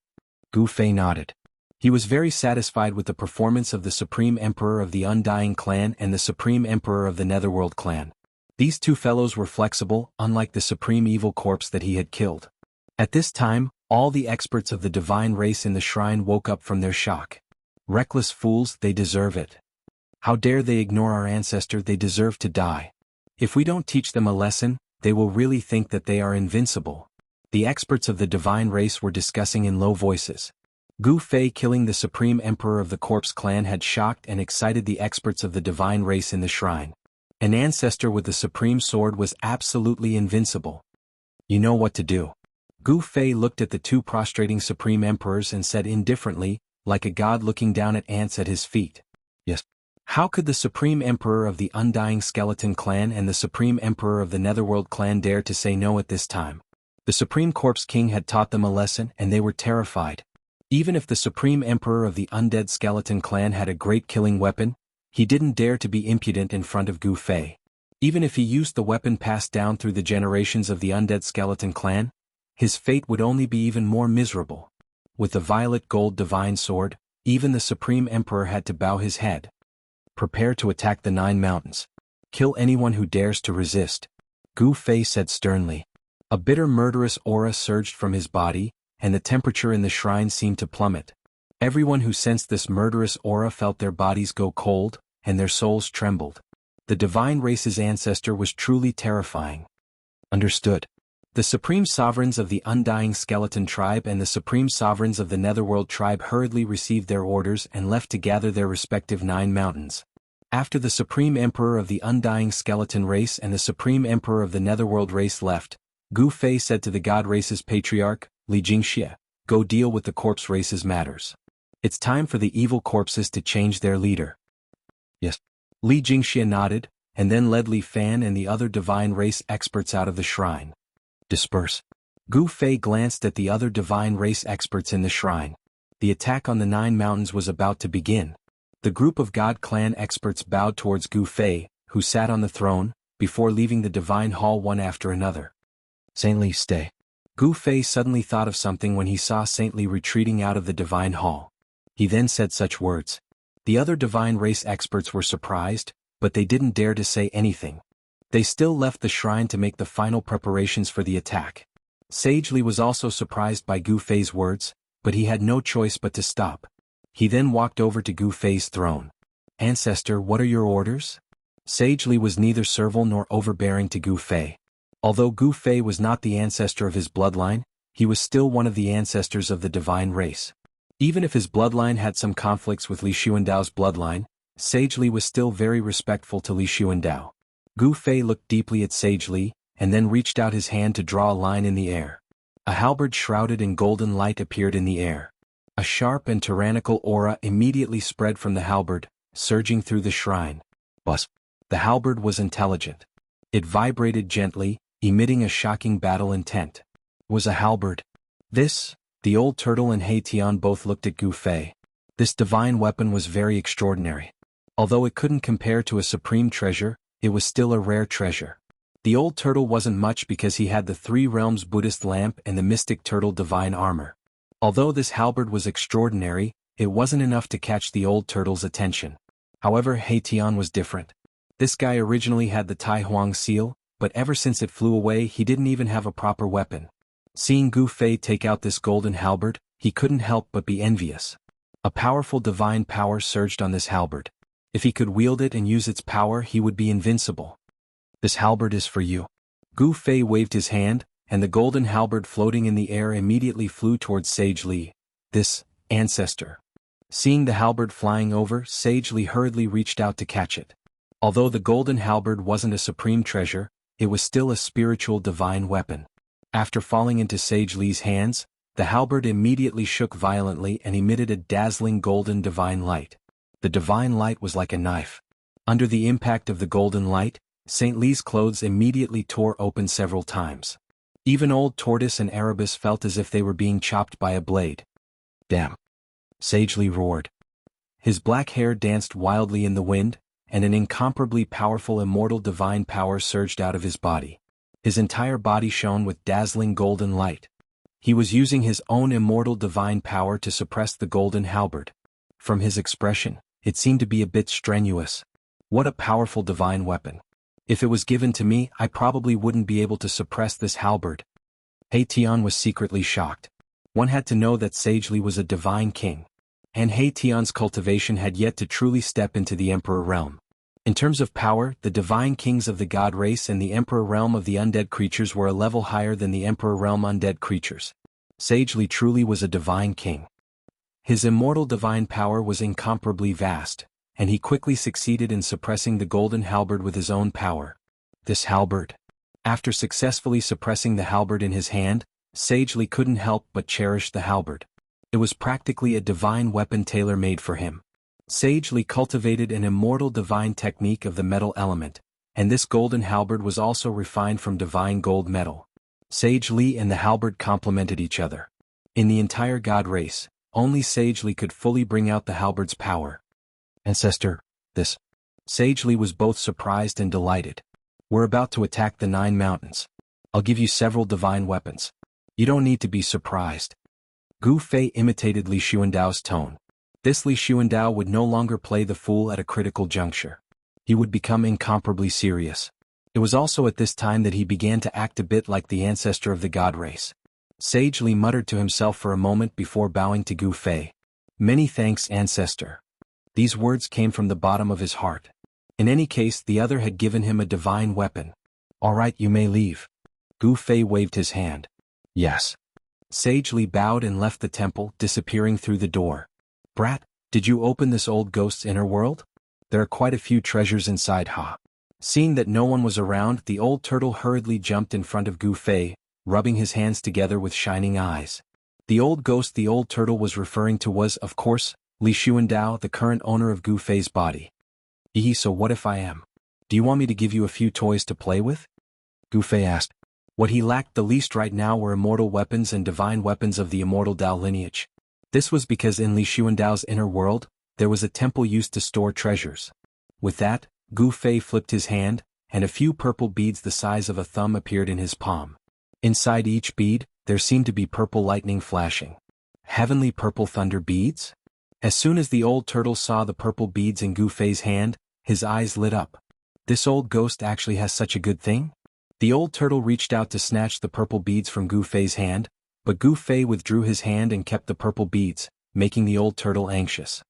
Gu Fei nodded. He was very satisfied with the performance of the supreme emperor of the undying clan and the supreme emperor of the netherworld clan. These two fellows were flexible, unlike the supreme evil corpse that he had killed. At this time, all the experts of the divine race in the shrine woke up from their shock. Reckless fools, they deserve it. How dare they ignore our ancestor? They deserve to die. If we don't teach them a lesson, they will really think that they are invincible. The experts of the divine race were discussing in low voices. Gu Fei killing the supreme emperor of the corpse clan had shocked and excited the experts of the divine race in the shrine. An ancestor with the supreme sword was absolutely invincible. You know what to do. Gu Fei looked at the two prostrating supreme emperors and said indifferently, like a god looking down at ants at his feet. Yes. How could the supreme emperor of the undying skeleton clan and the supreme emperor of the netherworld clan dare to say no at this time? The supreme corpse king had taught them a lesson and they were terrified. Even if the supreme emperor of the undead skeleton clan had a great killing weapon, he didn't dare to be impudent in front of Gu Fei. Even if he used the weapon passed down through the generations of the undead skeleton clan, his fate would only be even more miserable. With the violet gold divine sword, even the supreme emperor had to bow his head. Prepare to attack the 9 mountains. Kill anyone who dares to resist. Gu Fei said sternly. A bitter murderous aura surged from his body, and the temperature in the shrine seemed to plummet. Everyone who sensed this murderous aura felt their bodies go cold, and their souls trembled. The divine race's ancestor was truly terrifying. Understood. The supreme sovereigns of the undying skeleton tribe and the supreme sovereigns of the netherworld tribe hurriedly received their orders and left to gather their respective 9 mountains. After the supreme emperor of the undying skeleton race and the supreme emperor of the netherworld race left, Gu Fei said to the god race's patriarch, Li Jingxia, go deal with the corpse race's matters. It's time for the evil corpses to change their leader. Yes. Li Jingxia nodded, and then led Li Fan and the other divine race experts out of the shrine. Disperse. Gu Fei glanced at the other divine race experts in the shrine. The attack on the 9 mountains was about to begin. The group of God clan experts bowed towards Gu Fei, who sat on the throne, before leaving the divine hall one after another. Saint Li, stay. Gu Fei suddenly thought of something when he saw Saint Li retreating out of the divine hall. He then said such words. The other divine race experts were surprised, but they didn't dare to say anything. They still left the shrine to make the final preparations for the attack. Sage Li was also surprised by Gu Fei's words, but he had no choice but to stop. He then walked over to Gu Fei's throne. Ancestor, what are your orders? Sage Li was neither servile nor overbearing to Gu Fei. Although Gu Fei was not the ancestor of his bloodline, he was still one of the ancestors of the divine race. Even if his bloodline had some conflicts with Li Xuandao's bloodline, Sage Li was still very respectful to Li Xuandao. Gu Fei looked deeply at Sage Li, and then reached out his hand to draw a line in the air. A halberd shrouded in golden light appeared in the air. A sharp and tyrannical aura immediately spread from the halberd, surging through the shrine. Buzz. The halberd was intelligent. It vibrated gently, emitting a shocking battle intent. Was a halberd. This? The old turtle and He Tian both looked at Gu Fei. This divine weapon was very extraordinary. Although it couldn't compare to a supreme treasure, it was still a rare treasure. The old turtle wasn't much because he had the 3 realms Buddhist lamp and the mystic turtle divine armor. Although this halberd was extraordinary, it wasn't enough to catch the old turtle's attention. However, He Tian was different. This guy originally had the Tai Huang seal, but ever since it flew away he didn't even have a proper weapon. Seeing Gu Fei take out this golden halberd, he couldn't help but be envious. A powerful divine power surged on this halberd. If he could wield it and use its power, he would be invincible. This halberd is for you. Gu Fei waved his hand, and the golden halberd floating in the air immediately flew towards Sage Li. This, ancestor. Seeing the halberd flying over, Sage Li hurriedly reached out to catch it. Although the golden halberd wasn't a supreme treasure, it was still a spiritual divine weapon. After falling into Sage Li's hands, the halberd immediately shook violently and emitted a dazzling golden divine light. The divine light was like a knife. Under the impact of the golden light, St. Li's clothes immediately tore open several times. Even old Tortoise and Erebus felt as if they were being chopped by a blade. Damn! Sage Li roared. His black hair danced wildly in the wind, and an incomparably powerful immortal divine power surged out of his body. His entire body shone with dazzling golden light. He was using his own immortal divine power to suppress the golden halberd. From his expression, it seemed to be a bit strenuous. What a powerful divine weapon. If it was given to me, I probably wouldn't be able to suppress this halberd. He Tian was secretly shocked. One had to know that Sage Li was a divine king. And He Tian's cultivation had yet to truly step into the Emperor realm. In terms of power, the divine kings of the god race and the Emperor realm of the undead creatures were a level higher than the Emperor realm undead creatures. Sage Li truly was a divine king. His immortal divine power was incomparably vast, and he quickly succeeded in suppressing the golden halberd with his own power. This halberd. After successfully suppressing the halberd in his hand, Sage Li couldn't help but cherish the halberd. It was practically a divine weapon tailor-made for him. Sage Li cultivated an immortal divine technique of the metal element, and this golden halberd was also refined from divine gold metal. Sage Li and the halberd complemented each other. In the entire god race, only Sage Li could fully bring out the halberd's power. Ancestor, this. Sage Li was both surprised and delighted. We're about to attack the 9 mountains. I'll give you several divine weapons. You don't need to be surprised. Gu Fei imitated Li Xuandao's tone. This Li Xuandao would no longer play the fool at a critical juncture. He would become incomparably serious. It was also at this time that he began to act a bit like the ancestor of the god race. Sage Li muttered to himself for a moment before bowing to Gu Fei. Many thanks, ancestor. These words came from the bottom of his heart. In any case, the other had given him a divine weapon. All right, you may leave. Gu Fei waved his hand. Yes. Sage Li bowed and left the temple, disappearing through the door. Brat, did you open this old ghost's inner world? There are quite a few treasures inside, ha. Seeing that no one was around, the old turtle hurriedly jumped in front of Gu Fei, rubbing his hands together with shining eyes. The old ghost the old turtle was referring to was, of course, Li Xuandao, the current owner of Gu Fei's body. So what if I am? Do you want me to give you a few toys to play with? Gu Fei asked. What he lacked the least right now were immortal weapons and divine weapons of the immortal Dao lineage. This was because in Li Xuandao's inner world, there was a temple used to store treasures. With that, Gu Fei flipped his hand, and a few purple beads the size of a thumb appeared in his palm. Inside each bead, there seemed to be purple lightning flashing. Heavenly purple thunder beads? As soon as the old turtle saw the purple beads in Gu Fei's hand, his eyes lit up. This old ghost actually has such a good thing? The old turtle reached out to snatch the purple beads from Gu Fei's hand, but Gu Fei withdrew his hand and kept the purple beads, making the old turtle anxious.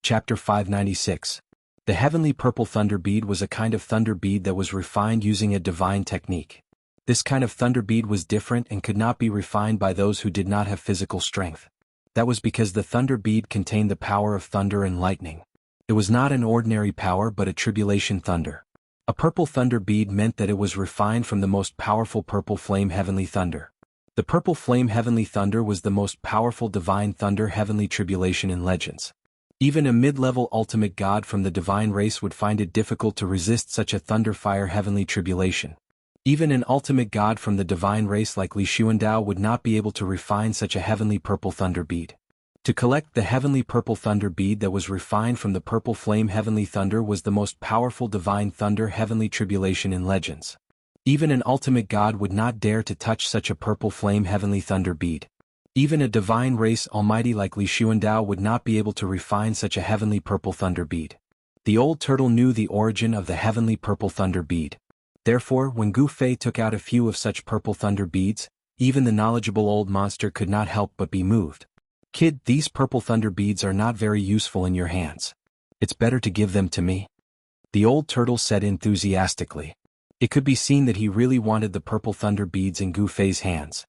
Chapter 596. The heavenly purple thunder bead was a kind of thunder bead that was refined using a divine technique. This kind of thunder bead was different and could not be refined by those who did not have physical strength. That was because the thunder bead contained the power of thunder and lightning. It was not an ordinary power but a tribulation thunder. A purple thunder bead meant that it was refined from the most powerful purple flame heavenly thunder. The purple flame heavenly thunder was the most powerful divine thunder heavenly tribulation in legends. Even a mid-level ultimate god from the divine race would find it difficult to resist such a thunder fire heavenly tribulation. Even an ultimate god from the divine race like Li Xuandao would not be able to refine such a heavenly purple thunder bead. To collect the heavenly purple thunder bead that was refined from the purple flame heavenly thunder was the most powerful divine thunder heavenly tribulation in legends. Even an ultimate god would not dare to touch such a purple flame heavenly thunder bead. Even a divine race almighty like Li Xuandao would not be able to refine such a heavenly purple thunder bead. The old turtle knew the origin of the heavenly purple thunder bead. Therefore, when Gu Fei took out a few of such purple thunder beads, even the knowledgeable old monster could not help but be moved. Kid, these purple thunder beads are not very useful in your hands. It's better to give them to me. The old turtle said enthusiastically. It could be seen that he really wanted the purple thunder beads in Gu Fei's hands.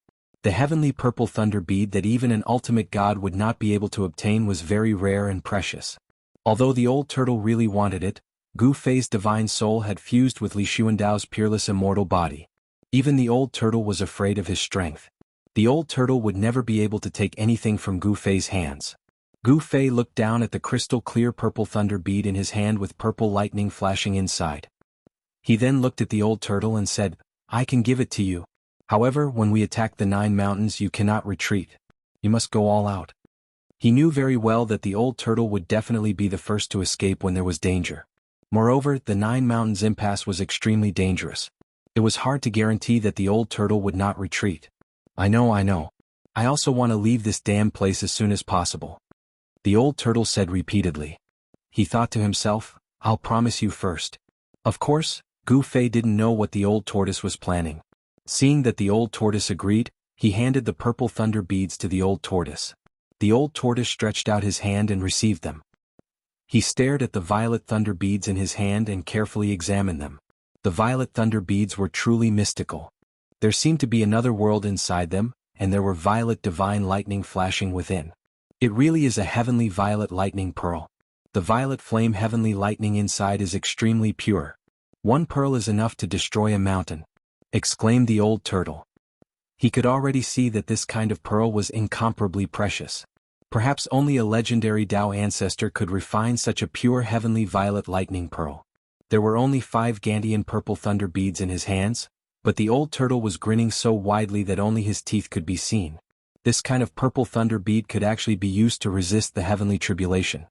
The heavenly purple thunder bead that even an ultimate god would not be able to obtain was very rare and precious. Although the old turtle really wanted it, Gu Fei's divine soul had fused with Li Xuandao's peerless immortal body. Even the old turtle was afraid of his strength. The old turtle would never be able to take anything from Gu Fei's hands. Gu Fei looked down at the crystal-clear purple thunder bead in his hand with purple lightning flashing inside. He then looked at the old turtle and said, "I can give it to you. However, when we attack the 9 mountains you cannot retreat. You must go all out." He knew very well that the old turtle would definitely be the first to escape when there was danger. Moreover, the 9 mountains impasse was extremely dangerous. It was hard to guarantee that the old turtle would not retreat. I know. I also want to leave this damn place as soon as possible," the old turtle said repeatedly. He thought to himself, "I'll promise you first." Of course, Gu Fei didn't know what the old tortoise was planning. Seeing that the old tortoise agreed, he handed the purple thunder beads to the old tortoise. The old tortoise stretched out his hand and received them. He stared at the violet thunder beads in his hand and carefully examined them. The violet thunder beads were truly mystical. There seemed to be another world inside them, and there were violet divine lightning flashing within. It really is a heavenly violet lightning pearl. The violet flame heavenly lightning inside is extremely pure. 1 pearl is enough to destroy a mountain," exclaimed the old turtle. He could already see that this kind of pearl was incomparably precious. Perhaps only a legendary Tao ancestor could refine such a pure heavenly violet lightning pearl. There were only 5 Gantian purple thunder beads in his hands, but the old turtle was grinning so widely that only his teeth could be seen. This kind of purple thunder bead could actually be used to resist the heavenly tribulation.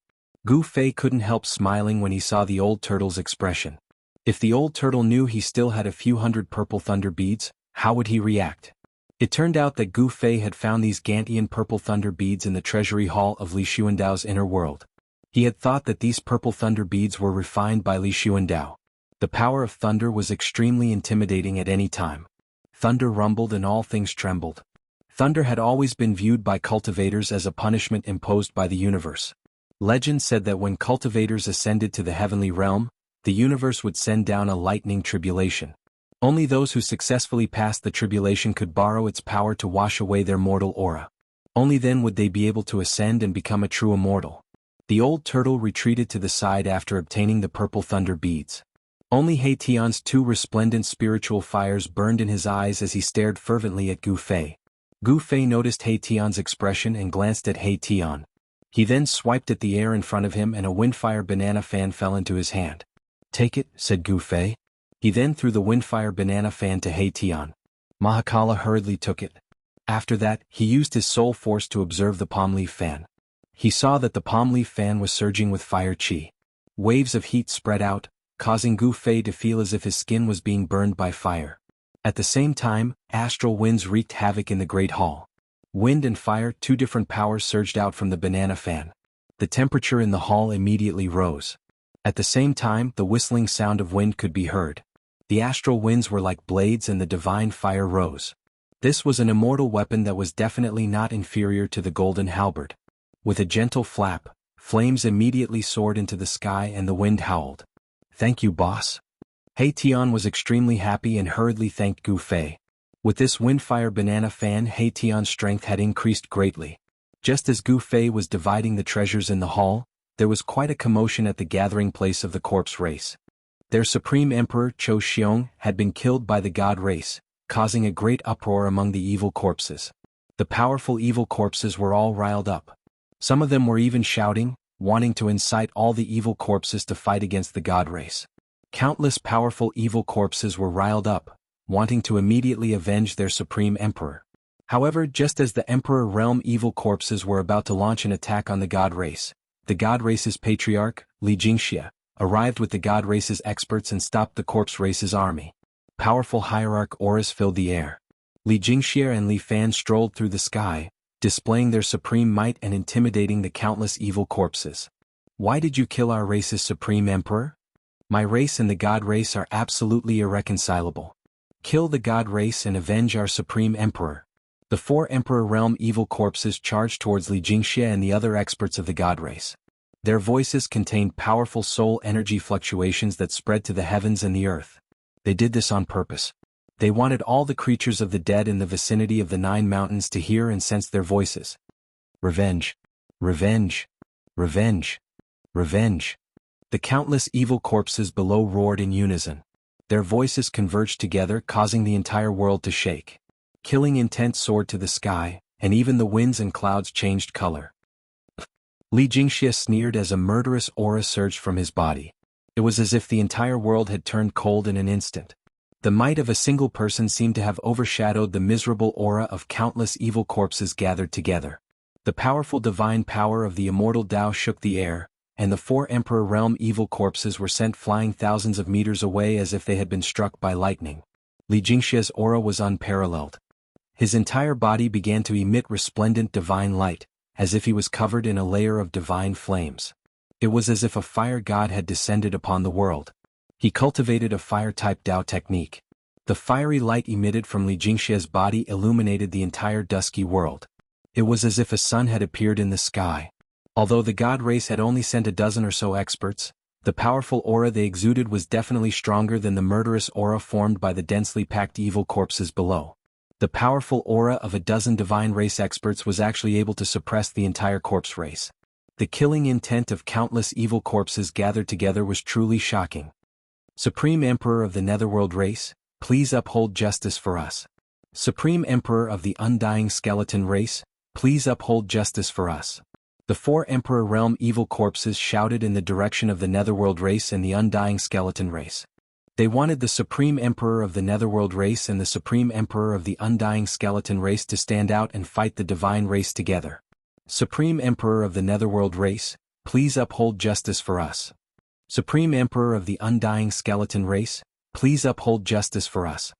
Gu Fei couldn't help smiling when he saw the old turtle's expression. If the old turtle knew he still had a few hundred purple thunder beads, how would he react? It turned out that Gu Fei had found these Gantian purple thunder beads in the treasury hall of Li Xuandao's inner world. He had thought that these purple thunder beads were refined by Li Xuandao. The power of thunder was extremely intimidating at any time. Thunder rumbled and all things trembled. Thunder had always been viewed by cultivators as a punishment imposed by the universe. Legend said that when cultivators ascended to the heavenly realm, the universe would send down a lightning tribulation. Only those who successfully passed the tribulation could borrow its power to wash away their mortal aura. Only then would they be able to ascend and become a true immortal. The old turtle retreated to the side after obtaining the purple thunder beads. Only He Tian's 2 resplendent spiritual fires burned in his eyes as he stared fervently at Gu Fei. Gu Fei noticed He Tian's expression and glanced at He Tian. He then swiped at the air in front of him and a windfire banana fan fell into his hand. "Take it," said Gu Fei. He then threw the windfire banana fan to He Tian. Mahakala hurriedly took it. After that, he used his soul force to observe the palm leaf fan. He saw that the palm leaf fan was surging with fire chi. Waves of heat spread out, causing Gu Fei to feel as if his skin was being burned by fire. At the same time, astral winds wreaked havoc in the Great Hall. Wind and fire, 2 different powers surged out from the banana fan. The temperature in the hall immediately rose. At the same time, the whistling sound of wind could be heard. The astral winds were like blades and the divine fire rose. This was an immortal weapon that was definitely not inferior to the golden halberd. With a gentle flap, flames immediately soared into the sky and the wind howled. "Thank you, boss." He Tian was extremely happy and hurriedly thanked Gu Fei. With this windfire banana fan, He Tian's strength had increased greatly. Just as Gu Fei was dividing the treasures in the hall, there was quite a commotion at the gathering place of the corpse race. Their supreme emperor Qiu Xiong had been killed by the god race, causing a great uproar among the evil corpses. The powerful evil corpses were all riled up. Some of them were even shouting, wanting to incite all the evil corpses to fight against the god race. Countless powerful evil corpses were riled up, wanting to immediately avenge their supreme emperor. However, just as the emperor realm evil corpses were about to launch an attack on the god race, the god race's patriarch, Li Jingxia, arrived with the god race's experts and stopped the corpse race's army. Powerful hierarch auras filled the air. Li Jingxia and Li Fan strolled through the sky, displaying their supreme might and intimidating the countless evil corpses. "Why did you kill our race's supreme emperor? My race and the god race are absolutely irreconcilable. Kill the god race and avenge our supreme emperor." The 4 emperor realm evil corpses charged towards Li Jingxia and the other experts of the god race. Their voices contained powerful soul energy fluctuations that spread to the heavens and the earth. They did this on purpose. They wanted all the creatures of the dead in the vicinity of the 9 mountains to hear and sense their voices. Revenge. Revenge. Revenge. Revenge. The countless evil corpses below roared in unison. Their voices converged together, causing the entire world to shake. Killing intent soared to the sky, and even the winds and clouds changed color. Li Jingxia sneered as a murderous aura surged from his body. It was as if the entire world had turned cold in an instant. The might of a single person seemed to have overshadowed the miserable aura of countless evil corpses gathered together. The powerful divine power of the immortal Tao shook the air, and the 4 Emperor Realm evil corpses were sent flying thousands of meters away as if they had been struck by lightning. Li Jingxia's aura was unparalleled. His entire body began to emit resplendent divine light, as if he was covered in a layer of divine flames. It was as if a fire god had descended upon the world. He cultivated a fire-type Tao technique. The fiery light emitted from Li Jingxia's body illuminated the entire dusky world. It was as if a sun had appeared in the sky. Although the god race had only sent a dozen or so experts, the powerful aura they exuded was definitely stronger than the murderous aura formed by the densely packed evil corpses below. The powerful aura of a dozen divine race experts was actually able to suppress the entire corpse race. The killing intent of countless evil corpses gathered together was truly shocking. Supreme Emperor of the Netherworld race, please uphold justice for us. Supreme Emperor of the Undying Skeleton race, please uphold justice for us. The 4 Emperor Realm evil corpses shouted in the direction of the Netherworld race and the Undying Skeleton race. They wanted the Supreme Emperor of the Netherworld race and the Supreme Emperor of the Undying Skeleton race to stand out and fight the divine race together. Supreme Emperor of the Netherworld race, please uphold justice for us. Supreme Emperor of the Undying Skeleton race, please uphold justice for us.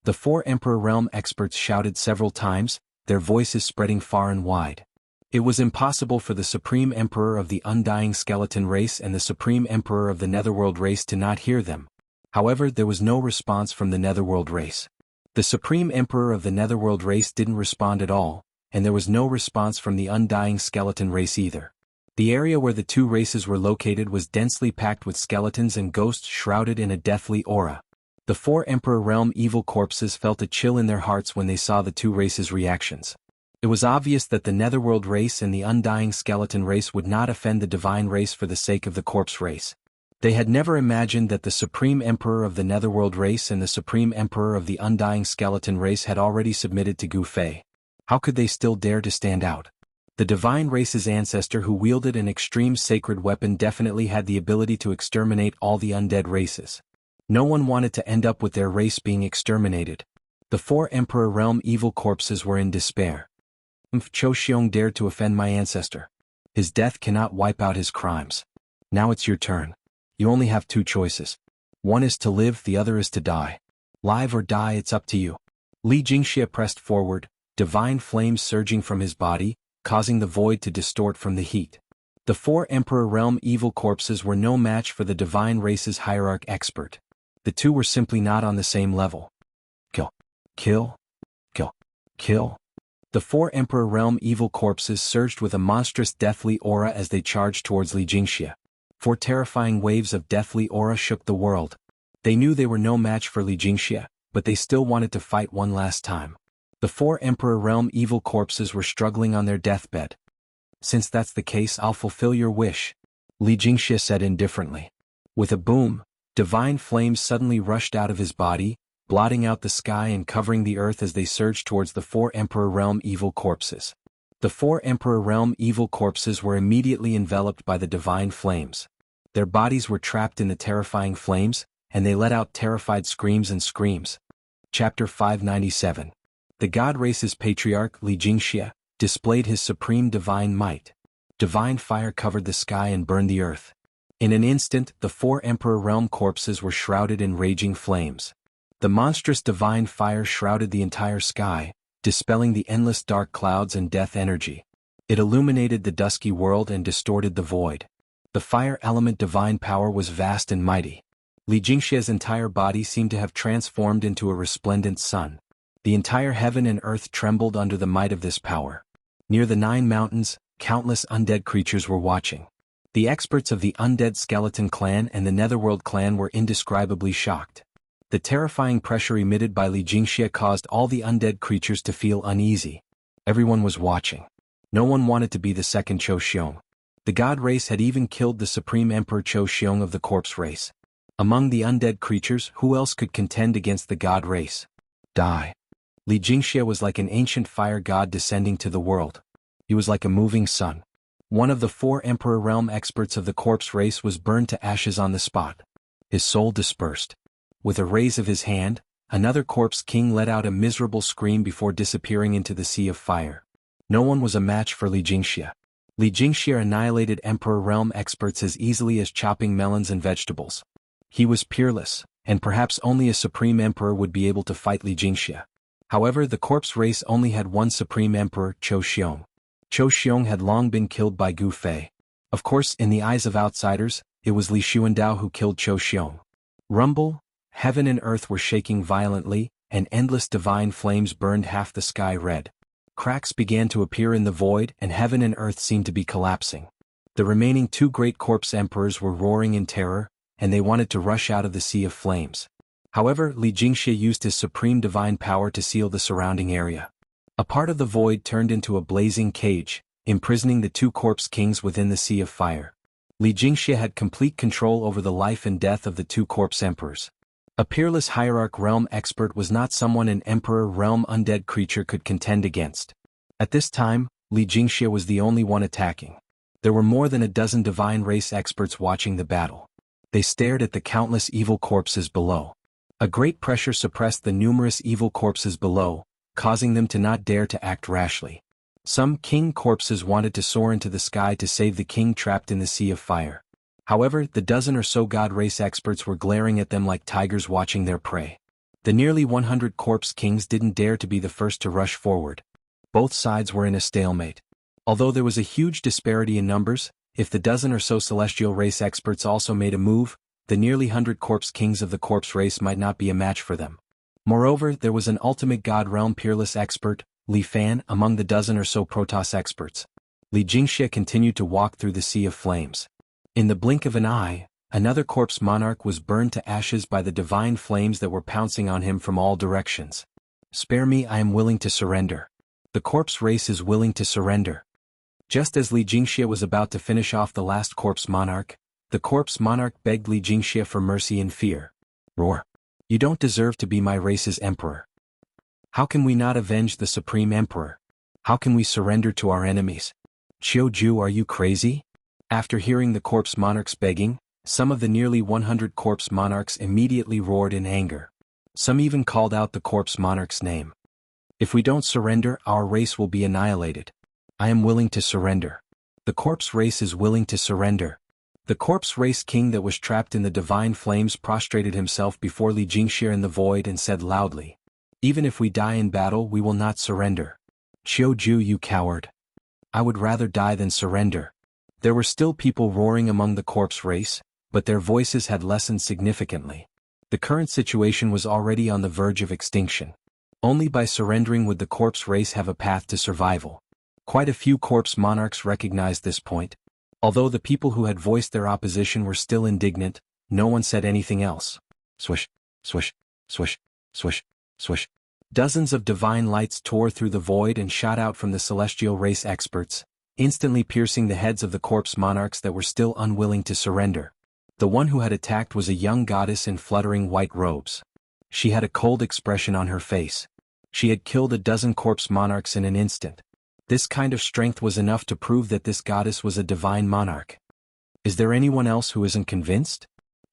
The 4 Emperor Realm experts shouted several times, their voices spreading far and wide. It was impossible for the Supreme Emperor of the Undying Skeleton race and the Supreme Emperor of the Netherworld race to not hear them. However, there was no response from the Netherworld race. The Supreme Emperor of the Netherworld race didn't respond at all, and there was no response from the Undying Skeleton race either. The area where the 2 races were located was densely packed with skeletons and ghosts shrouded in a deathly aura. The 4 Emperor Realm evil corpses felt a chill in their hearts when they saw the 2 races' reactions. It was obvious that the Netherworld race and the Undying Skeleton race would not offend the divine race for the sake of the corpse race. They had never imagined that the Supreme Emperor of the Netherworld race and the Supreme Emperor of the Undying Skeleton race had already submitted to Gu Fei. How could they still dare to stand out? The divine race's ancestor who wielded an extreme sacred weapon definitely had the ability to exterminate all the undead races. No one wanted to end up with their race being exterminated. The 4 Emperor Realm evil corpses were in despair. Cho Xiong dared to offend my ancestor. His death cannot wipe out his crimes. Now it's your turn. You only have 2 choices. One is to live, the other is to die. Live or die, it's up to you. Li Jingxia pressed forward, divine flames surging from his body, causing the void to distort from the heat. The 4 Emperor Realm evil corpses were no match for the divine race's hierarch expert. The 2 were simply not on the same level. Kill. Kill. Kill. Kill. The 4 Emperor Realm evil corpses surged with a monstrous deathly aura as they charged towards Li Jingxia. 4 terrifying waves of deathly aura shook the world. They knew they were no match for Li Jingxia, but they still wanted to fight one last time. The 4 Emperor Realm evil corpses were struggling on their deathbed. Since that's the case, I'll fulfill your wish, Li Jingxia said indifferently. With a boom, divine flames suddenly rushed out of his body, blotting out the sky and covering the earth as they surged towards the 4 Emperor Realm evil corpses. The 4 Emperor Realm evil corpses were immediately enveloped by the divine flames. Their bodies were trapped in the terrifying flames, and they let out terrified screams and screams. Chapter 597. The God Race's patriarch, Li Jingxia, displayed his supreme divine might. Divine fire covered the sky and burned the earth. In an instant, the 4 Emperor Realm corpses were shrouded in raging flames. The monstrous divine fire shrouded the entire sky, dispelling the endless dark clouds and death energy. It illuminated the dusky world and distorted the void. The fire element divine power was vast and mighty. Li Jingxia's entire body seemed to have transformed into a resplendent sun. The entire heaven and earth trembled under the might of this power. Near the 9 mountains, countless undead creatures were watching. The experts of the Undead Skeleton Clan and the Netherworld Clan were indescribably shocked. The terrifying pressure emitted by Li Jingxia caused all the undead creatures to feel uneasy. Everyone was watching. No one wanted to be the second Qiu Xiong. The god race had even killed the supreme emperor Qiu Xiong of the corpse race. Among the undead creatures, who else could contend against the god race? Die. Li Jingxia was like an ancient fire god descending to the world. He was like a moving sun. One of the 4 emperor realm experts of the corpse race was burned to ashes on the spot. His soul dispersed. With a raise of his hand, another corpse king let out a miserable scream before disappearing into the sea of fire. No one was a match for Li Jingxia. Li Jingxia annihilated emperor realm experts as easily as chopping melons and vegetables. He was peerless, and perhaps only a supreme emperor would be able to fight Li Jingxia. However, the corpse race only had one supreme emperor, Qiu Xiong. Qiu Xiong had long been killed by Gu Fei. Of course, in the eyes of outsiders, it was Li Xuandao who killed Qiu Xiong. Rumble, heaven and earth were shaking violently, and endless divine flames burned half the sky red. Cracks began to appear in the void, and heaven and earth seemed to be collapsing. The remaining 2 great corpse emperors were roaring in terror, and they wanted to rush out of the sea of flames. However, Li Jingxia used his supreme divine power to seal the surrounding area. A part of the void turned into a blazing cage, imprisoning the 2 corpse kings within the sea of fire. Li Jingxia had complete control over the life and death of the 2 corpse emperors. A peerless hierarch realm expert was not someone an emperor realm undead creature could contend against. At this time, Li Jingxia was the only one attacking. There were more than a dozen divine race experts watching the battle. They stared at the countless evil corpses below. A great pressure suppressed the numerous evil corpses below, causing them to not dare to act rashly. Some king corpses wanted to soar into the sky to save the king trapped in the sea of fire. However, the dozen or so god race experts were glaring at them like tigers watching their prey. The nearly 100 corpse kings didn't dare to be the first to rush forward. Both sides were in a stalemate. Although there was a huge disparity in numbers, if the dozen or so celestial race experts also made a move, the nearly 100 corpse kings of the corpse race might not be a match for them. Moreover, there was an ultimate god realm peerless expert, Li Fan, among the dozen or so Protoss experts. Li Jingxia continued to walk through the sea of flames. In the blink of an eye, another corpse monarch was burned to ashes by the divine flames that were pouncing on him from all directions. Spare me, I am willing to surrender. The corpse race is willing to surrender. Just as Li Jingxia was about to finish off the last corpse monarch, the corpse monarch begged Li Jingxia for mercy in fear. Roar. You don't deserve to be my race's emperor. How can we not avenge the supreme emperor? How can we surrender to our enemies? Qiu Ju, are you crazy? After hearing the corpse monarch's begging, some of the nearly 100 corpse monarchs immediately roared in anger. Some even called out the corpse monarch's name. If we don't surrender, our race will be annihilated. I am willing to surrender. The corpse race is willing to surrender. The corpse race king that was trapped in the divine flames prostrated himself before Li Jingxia in the void and said loudly, "Even if we die in battle, we will not surrender. Qiu Ju, you coward. I would rather die than surrender." There were still people roaring among the corpse race, but their voices had lessened significantly. The current situation was already on the verge of extinction. Only by surrendering would the corpse race have a path to survival. Quite a few corpse monarchs recognized this point. Although the people who had voiced their opposition were still indignant, no one said anything else. Swish, swish, swish, swish, swish. Dozens of divine lights tore through the void and shot out from the celestial race experts, instantly piercing the heads of the corpse monarchs that were still unwilling to surrender. The one who had attacked was a young goddess in fluttering white robes. She had a cold expression on her face. She had killed a dozen corpse monarchs in an instant. This kind of strength was enough to prove that this goddess was a divine monarch. Is there anyone else who isn't convinced?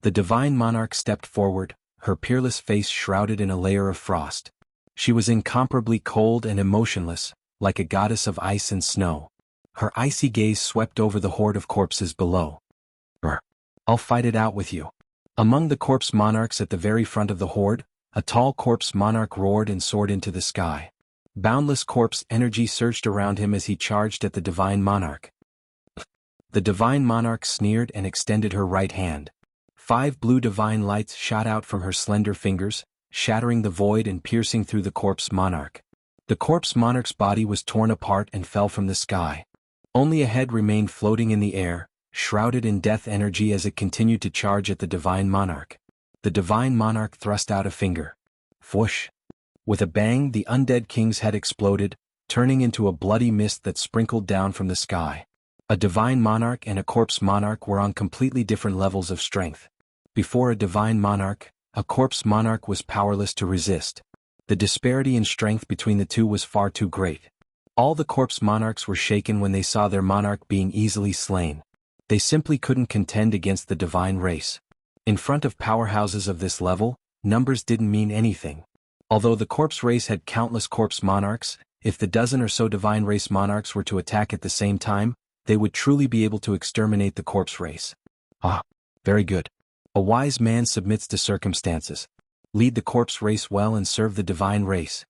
The divine monarch stepped forward, her peerless face shrouded in a layer of frost. She was incomparably cold and emotionless, like a goddess of ice and snow. Her icy gaze swept over the horde of corpses below. "Brr. I'll fight it out with you." Among the corpse monarchs at the very front of the horde, a tall corpse monarch roared and soared into the sky. Boundless corpse energy surged around him as he charged at the divine monarch. The divine monarch sneered and extended her right hand. 5 blue divine lights shot out from her slender fingers, shattering the void and piercing through the corpse monarch. The corpse monarch's body was torn apart and fell from the sky. Only a head remained floating in the air, shrouded in death energy as it continued to charge at the divine monarch. the divine monarch thrust out a finger. Whoosh! With a bang, the undead king's head exploded, turning into a bloody mist that sprinkled down from the sky. A divine monarch and a corpse monarch were on completely different levels of strength. Before a divine monarch, a corpse monarch was powerless to resist. The disparity in strength between the two was far too great. All the corpse monarchs were shaken when they saw their monarch being easily slain. They simply couldn't contend against the divine race. In front of powerhouses of this level, numbers didn't mean anything. Although the corpse race had countless corpse monarchs, if the dozen or so divine race monarchs were to attack at the same time, they would truly be able to exterminate the corpse race. Ah, very good. A wise man submits to circumstances. Lead the corpse race well and serve the divine race.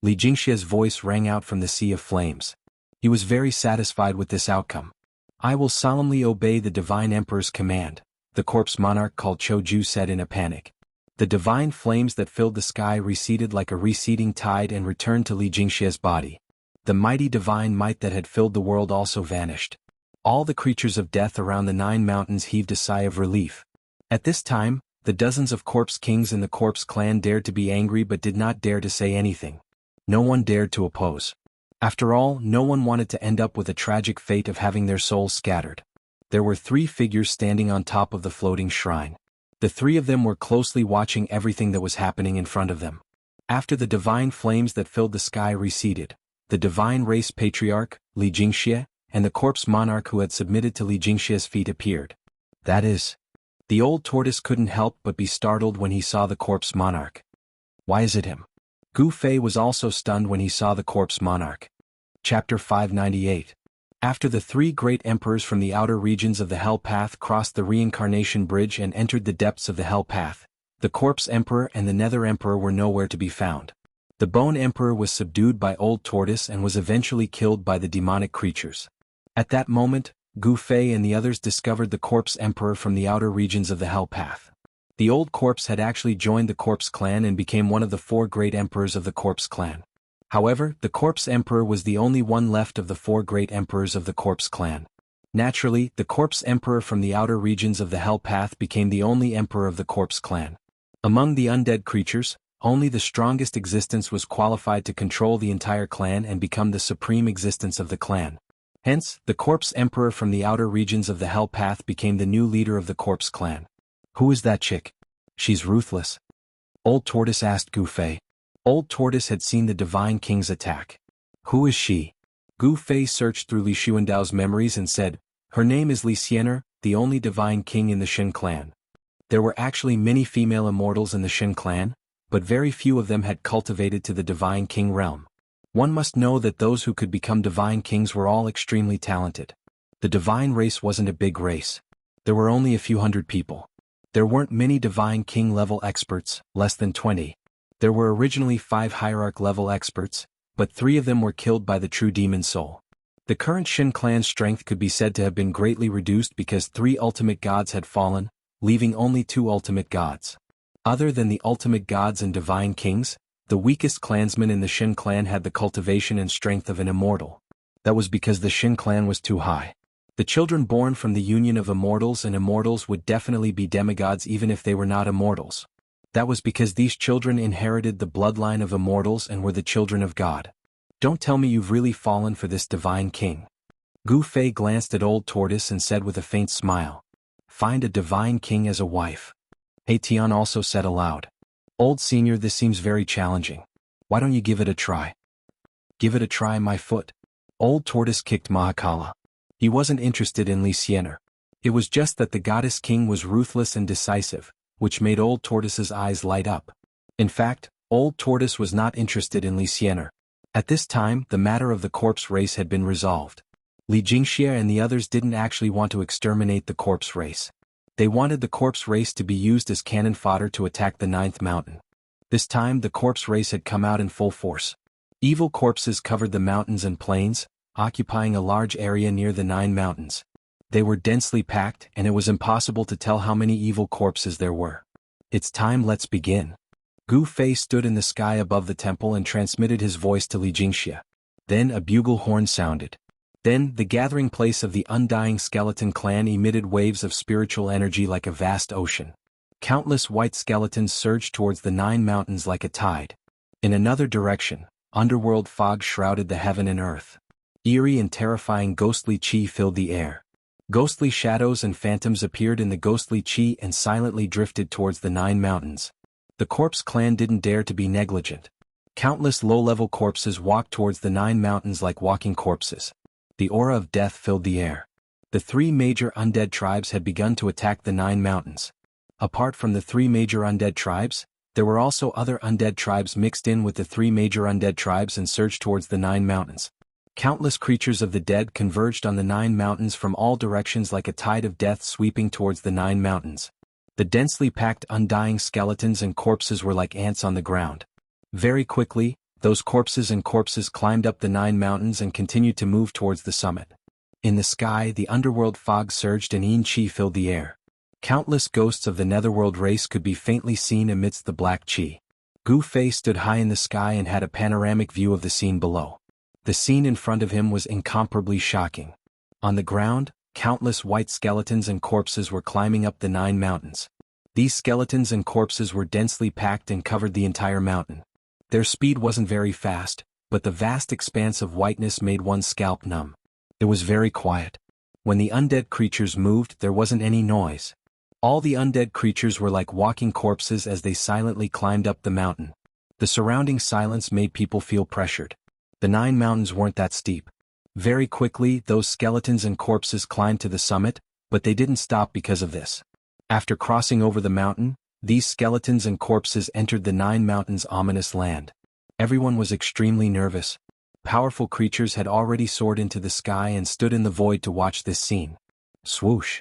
Li Jingxia's voice rang out from the sea of flames. He was very satisfied with this outcome. I will solemnly obey the divine emperor's command, the corpse monarch called Choju said in a panic. The divine flames that filled the sky receded like a receding tide and returned to Li Jingxia's body. The mighty divine might that had filled the world also vanished. All the creatures of death around the 9 mountains heaved a sigh of relief. At this time, the dozens of corpse kings in the corpse clan dared to be angry but did not dare to say anything. No one dared to oppose. After all, no one wanted to end up with a tragic fate of having their souls scattered. There were 3 figures standing on top of the floating shrine. The 3 of them were closely watching everything that was happening in front of them. After the divine flames that filled the sky receded, the divine race patriarch, Li Jingxia, and the corpse monarch who had submitted to Li Jingxia's feet appeared. That is, the old tortoise couldn't help but be startled when he saw the corpse monarch. Why is it him? Gu Fei was also stunned when he saw the corpse monarch. Chapter 598. After the 3 great emperors from the outer regions of the Hell Path crossed the reincarnation bridge and entered the depths of the Hell Path, the corpse emperor and the nether emperor were nowhere to be found. The bone emperor was subdued by old tortoise and was eventually killed by the demonic creatures. At that moment, Gu Fei and the others discovered the corpse emperor from the outer regions of the Hell Path. The old corpse had actually joined the corpse clan and became one of the 4 great emperors of the corpse clan. However, the corpse emperor was the only one left of the 4 great emperors of the corpse clan. Naturally, the corpse emperor from the outer regions of the Hell Path became the only emperor of the corpse clan. Among the undead creatures, only the strongest existence was qualified to control the entire clan and become the supreme existence of the clan. Hence, the corpse emperor from the outer regions of the Hell Path became the new leader of the corpse clan. Who is that chick? She's ruthless. Old Tortoise asked Gu Fei. Old Tortoise had seen the divine king's attack. Who is she? Gu Fei searched through Li Xuandao's memories and said, her name is Li Xiener, the only divine king in the Shen clan. There were actually many female immortals in the Shen clan, but very few of them had cultivated to the divine king realm. One must know that those who could become divine kings were all extremely talented. The divine race wasn't a big race. There were only a few hundred people. There weren't many divine king level experts, less than 20. There were originally 5 hierarch level experts, but 3 of them were killed by the true demon soul. The current Shen clan's strength could be said to have been greatly reduced because 3 ultimate gods had fallen, leaving only 2 ultimate gods. Other than the ultimate gods and divine kings, the weakest clansman in the Shen clan had the cultivation and strength of an immortal. That was because the Shen clan was too high. The children born from the union of immortals and immortals would definitely be demigods even if they were not immortals. That was because these children inherited the bloodline of immortals and were the children of God. Don't tell me you've really fallen for this divine king. Gu Fei glanced at Old Tortoise and said with a faint smile, find a divine king as a wife. He Tian also said aloud, Old Senior, this seems very challenging. Why don't you give it a try? Give it a try, my foot. Old Tortoise kicked Mahakala. He wasn't interested in Li Xiener. It was just that the goddess king was ruthless and decisive, which made Old Tortoise's eyes light up. In fact, Old Tortoise was not interested in Li Xiener. At this time, the matter of the corpse race had been resolved. Li Jingxia and the others didn't actually want to exterminate the corpse race. They wanted the corpse race to be used as cannon fodder to attack the 9th mountain. This time the corpse race had come out in full force. Evil corpses covered the mountains and plains, occupying a large area near the 9 mountains. They were densely packed and it was impossible to tell how many evil corpses there were. It's time, let's begin. Gu Fei stood in the sky above the temple and transmitted his voice to Li Jingxia. Then a bugle horn sounded. Then, the gathering place of the undying skeleton clan emitted waves of spiritual energy like a vast ocean. Countless white skeletons surged towards the 9 mountains like a tide. In another direction, underworld fog shrouded the heaven and earth. Eerie and terrifying ghostly chi filled the air. Ghostly shadows and phantoms appeared in the ghostly chi and silently drifted towards the 9 mountains. The corpse clan didn't dare to be negligent. Countless low-level corpses walked towards the 9 mountains like walking corpses. The aura of death filled the air. The 3 major undead tribes had begun to attack the 9 mountains. Apart from the 3 major undead tribes, there were also other undead tribes mixed in with the 3 major undead tribes and surged towards the 9 mountains. Countless creatures of the dead converged on the 9 mountains from all directions like a tide of death sweeping towards the 9 mountains. The densely packed undying skeletons and corpses were like ants on the ground. Very quickly, those corpses climbed up the 9 mountains and continued to move towards the summit. In the sky, the underworld fog surged and Yin Chi filled the air. Countless ghosts of the netherworld race could be faintly seen amidst the black chi. Gu Fei stood high in the sky and had a panoramic view of the scene below. The scene in front of him was incomparably shocking. On the ground, countless white skeletons and corpses were climbing up the 9 mountains. These skeletons and corpses were densely packed and covered the entire mountain. Their speed wasn't very fast, but the vast expanse of whiteness made one's scalp numb. It was very quiet. When the undead creatures moved, there wasn't any noise. All the undead creatures were like walking corpses as they silently climbed up the mountain. The surrounding silence made people feel pressured. The 9 mountains weren't that steep. Very quickly, those skeletons and corpses climbed to the summit, but they didn't stop because of this. After crossing over the mountain, these skeletons and corpses entered the 9 mountains' ominous land. Everyone was extremely nervous. Powerful creatures had already soared into the sky and stood in the void to watch this scene. Swoosh!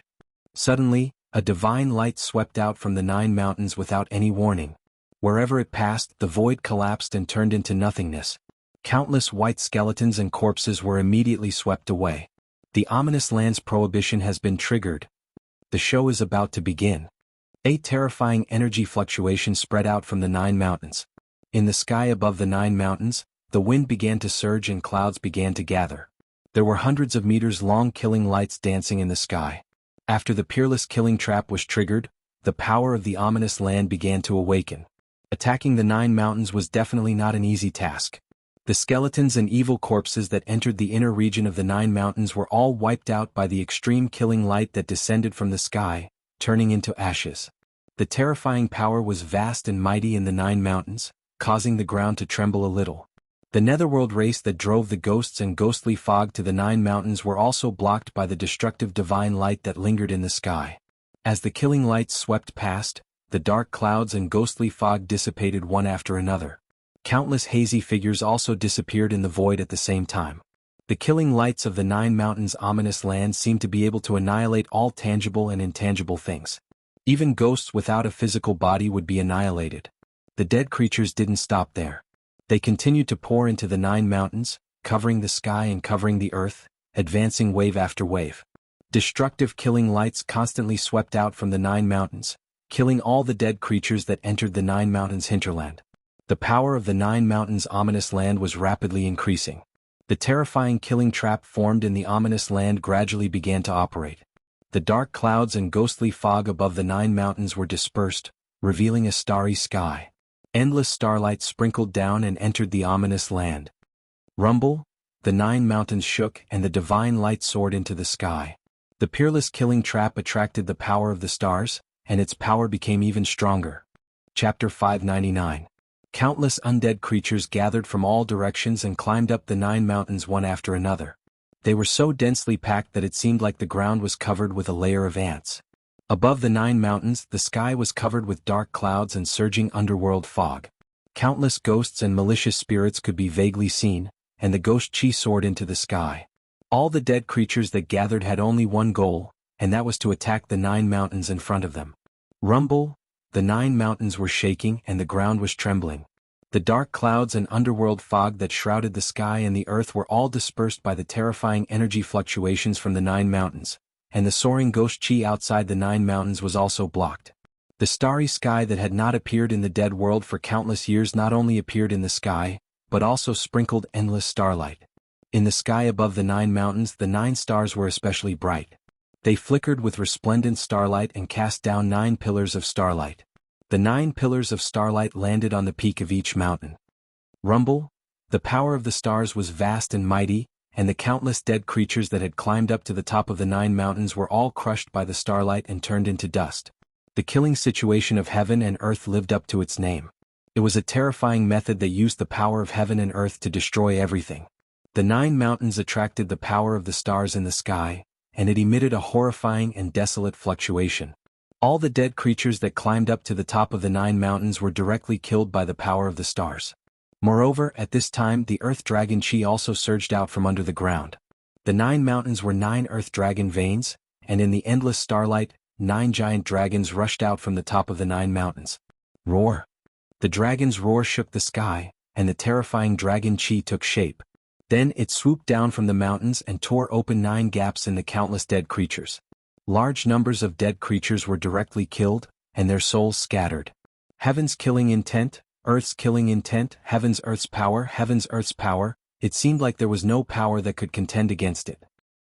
Suddenly, a divine light swept out from the 9 mountains without any warning. Wherever it passed, the void collapsed and turned into nothingness. Countless white skeletons and corpses were immediately swept away. The ominous land's prohibition has been triggered. The show is about to begin. A terrifying energy fluctuation spread out from the 9 mountains. In the sky above the 9 mountains, the wind began to surge and clouds began to gather. There were hundreds of meters long killing lights dancing in the sky. After the peerless killing trap was triggered, the power of the ominous land began to awaken. Attacking the 9 mountains was definitely not an easy task. The skeletons and evil corpses that entered the inner region of the 9 mountains were all wiped out by the extreme killing light that descended from the sky, turning into ashes. The terrifying power was vast and mighty in the 9 mountains, causing the ground to tremble a little. The netherworld race that drove the ghosts and ghostly fog to the 9 mountains were also blocked by the destructive divine light that lingered in the sky. As the killing lights swept past, the dark clouds and ghostly fog dissipated one after another. Countless hazy figures also disappeared in the void at the same time. The killing lights of the 9 mountains' ominous land seemed to be able to annihilate all tangible and intangible things. Even ghosts without a physical body would be annihilated. The dead creatures didn't stop there. They continued to pour into the 9 mountains, covering the sky and covering the earth, advancing wave after wave. Destructive killing lights constantly swept out from the 9 mountains, killing all the dead creatures that entered the 9 mountains' hinterland. The power of the 9 mountains' ominous land was rapidly increasing. The terrifying killing trap formed in the ominous land gradually began to operate. The dark clouds and ghostly fog above the 9 mountains were dispersed, revealing a starry sky. Endless starlight sprinkled down and entered the ominous land. Rumble, the 9 mountains shook and the divine light soared into the sky. The peerless killing trap attracted the power of the stars, and its power became even stronger. Chapter 599. Countless undead creatures gathered from all directions and climbed up the 9 mountains one after another. They were so densely packed that it seemed like the ground was covered with a layer of ants. Above the 9 mountains, the sky was covered with dark clouds and surging underworld fog. Countless ghosts and malicious spirits could be vaguely seen, and the ghost chi soared into the sky. All the dead creatures that gathered had only one goal, and that was to attack the 9 mountains in front of them. Rumble, the 9 mountains were shaking and the ground was trembling. The dark clouds and underworld fog that shrouded the sky and the earth were all dispersed by the terrifying energy fluctuations from the 9 mountains, and the soaring ghost chi outside the 9 mountains was also blocked. The starry sky that had not appeared in the dead world for countless years not only appeared in the sky, but also sprinkled endless starlight. In the sky above the 9 mountains, the 9 stars were especially bright. They flickered with resplendent starlight and cast down 9 pillars of starlight. The 9 pillars of starlight landed on the peak of each mountain. Rumble. The power of the stars was vast and mighty, and the countless dead creatures that had climbed up to the top of the 9 mountains were all crushed by the starlight and turned into dust. The killing situation of heaven and earth lived up to its name. It was a terrifying method that used the power of heaven and earth to destroy everything. The 9 mountains attracted the power of the stars in the sky, and it emitted a horrifying and desolate fluctuation. All the dead creatures that climbed up to the top of the 9 mountains were directly killed by the power of the stars. Moreover, at this time the earth dragon chi also surged out from under the ground. The 9 mountains were 9 earth dragon veins, and in the endless starlight, 9 giant dragons rushed out from the top of the 9 mountains. Roar! The dragon's roar shook the sky, and the terrifying dragon chi took shape. Then it swooped down from the mountains and tore open 9 gaps in the countless dead creatures. Large numbers of dead creatures were directly killed, and their souls scattered. Heaven's killing intent, Earth's killing intent, heaven's earth's power, it seemed like there was no power that could contend against it.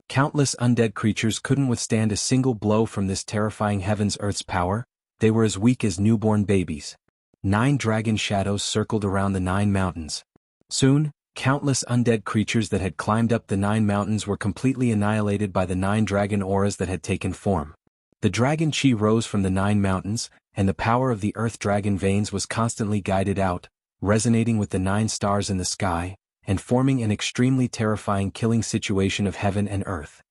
Countless undead creatures couldn't withstand a single blow from this terrifying heaven's earth's power, they were as weak as newborn babies. 9 dragon shadows circled around the 9 mountains. Soon, countless undead creatures that had climbed up the 9 mountains were completely annihilated by the 9 dragon auras that had taken form. The dragon chi rose from the 9 mountains, and the power of the earth dragon veins was constantly guided out, resonating with the 9 stars in the sky, and forming an extremely terrifying killing situation of heaven and earth.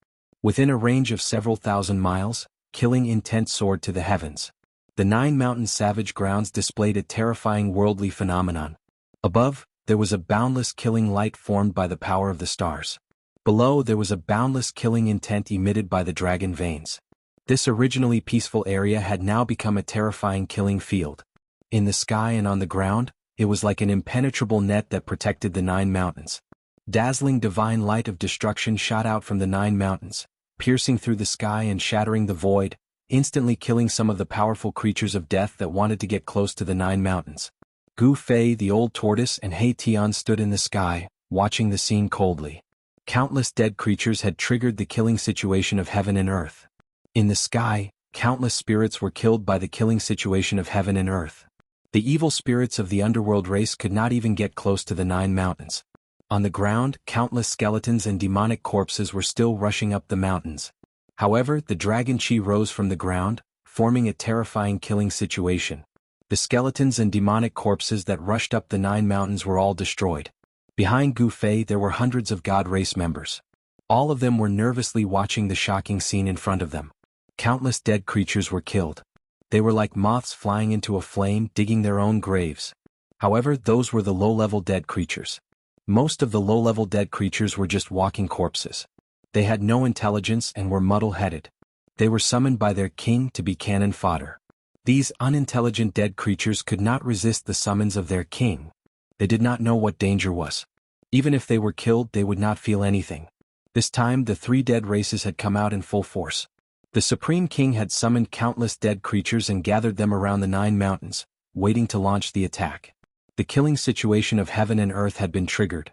Within a range of several thousand miles, killing intent soared to the heavens. The 9 mountain savage grounds displayed a terrifying worldly phenomenon. Above, there was a boundless killing light formed by the power of the stars. Below there was a boundless killing intent emitted by the dragon veins. This originally peaceful area had now become a terrifying killing field. In the sky and on the ground, it was like an impenetrable net that protected the 9 mountains. Dazzling divine light of destruction shot out from the 9 mountains, piercing through the sky and shattering the void, instantly killing some of the powerful creatures of death that wanted to get close to the 9 mountains. Gu Fei the old tortoise and He Tian stood in the sky, watching the scene coldly. Countless dead creatures had triggered the killing situation of heaven and earth. In the sky, countless spirits were killed by the killing situation of heaven and earth. The evil spirits of the underworld race could not even get close to the 9 mountains. On the ground, countless skeletons and demonic corpses were still rushing up the mountains. However, the dragon chi rose from the ground, forming a terrifying killing situation. The skeletons and demonic corpses that rushed up the 9 mountains were all destroyed. Behind Gu Fei there were hundreds of god race members. All of them were nervously watching the shocking scene in front of them. Countless dead creatures were killed. They were like moths flying into a flame, digging their own graves. However, those were the low-level dead creatures. Most of the low-level dead creatures were just walking corpses. They had no intelligence and were muddle-headed. They were summoned by their king to be cannon fodder. These unintelligent dead creatures could not resist the summons of their king. They did not know what danger was. Even if they were killed, they would not feel anything. This time the 3 dead races had come out in full force. The Supreme King had summoned countless dead creatures and gathered them around the 9 mountains, waiting to launch the attack. The killing situation of heaven and earth had been triggered.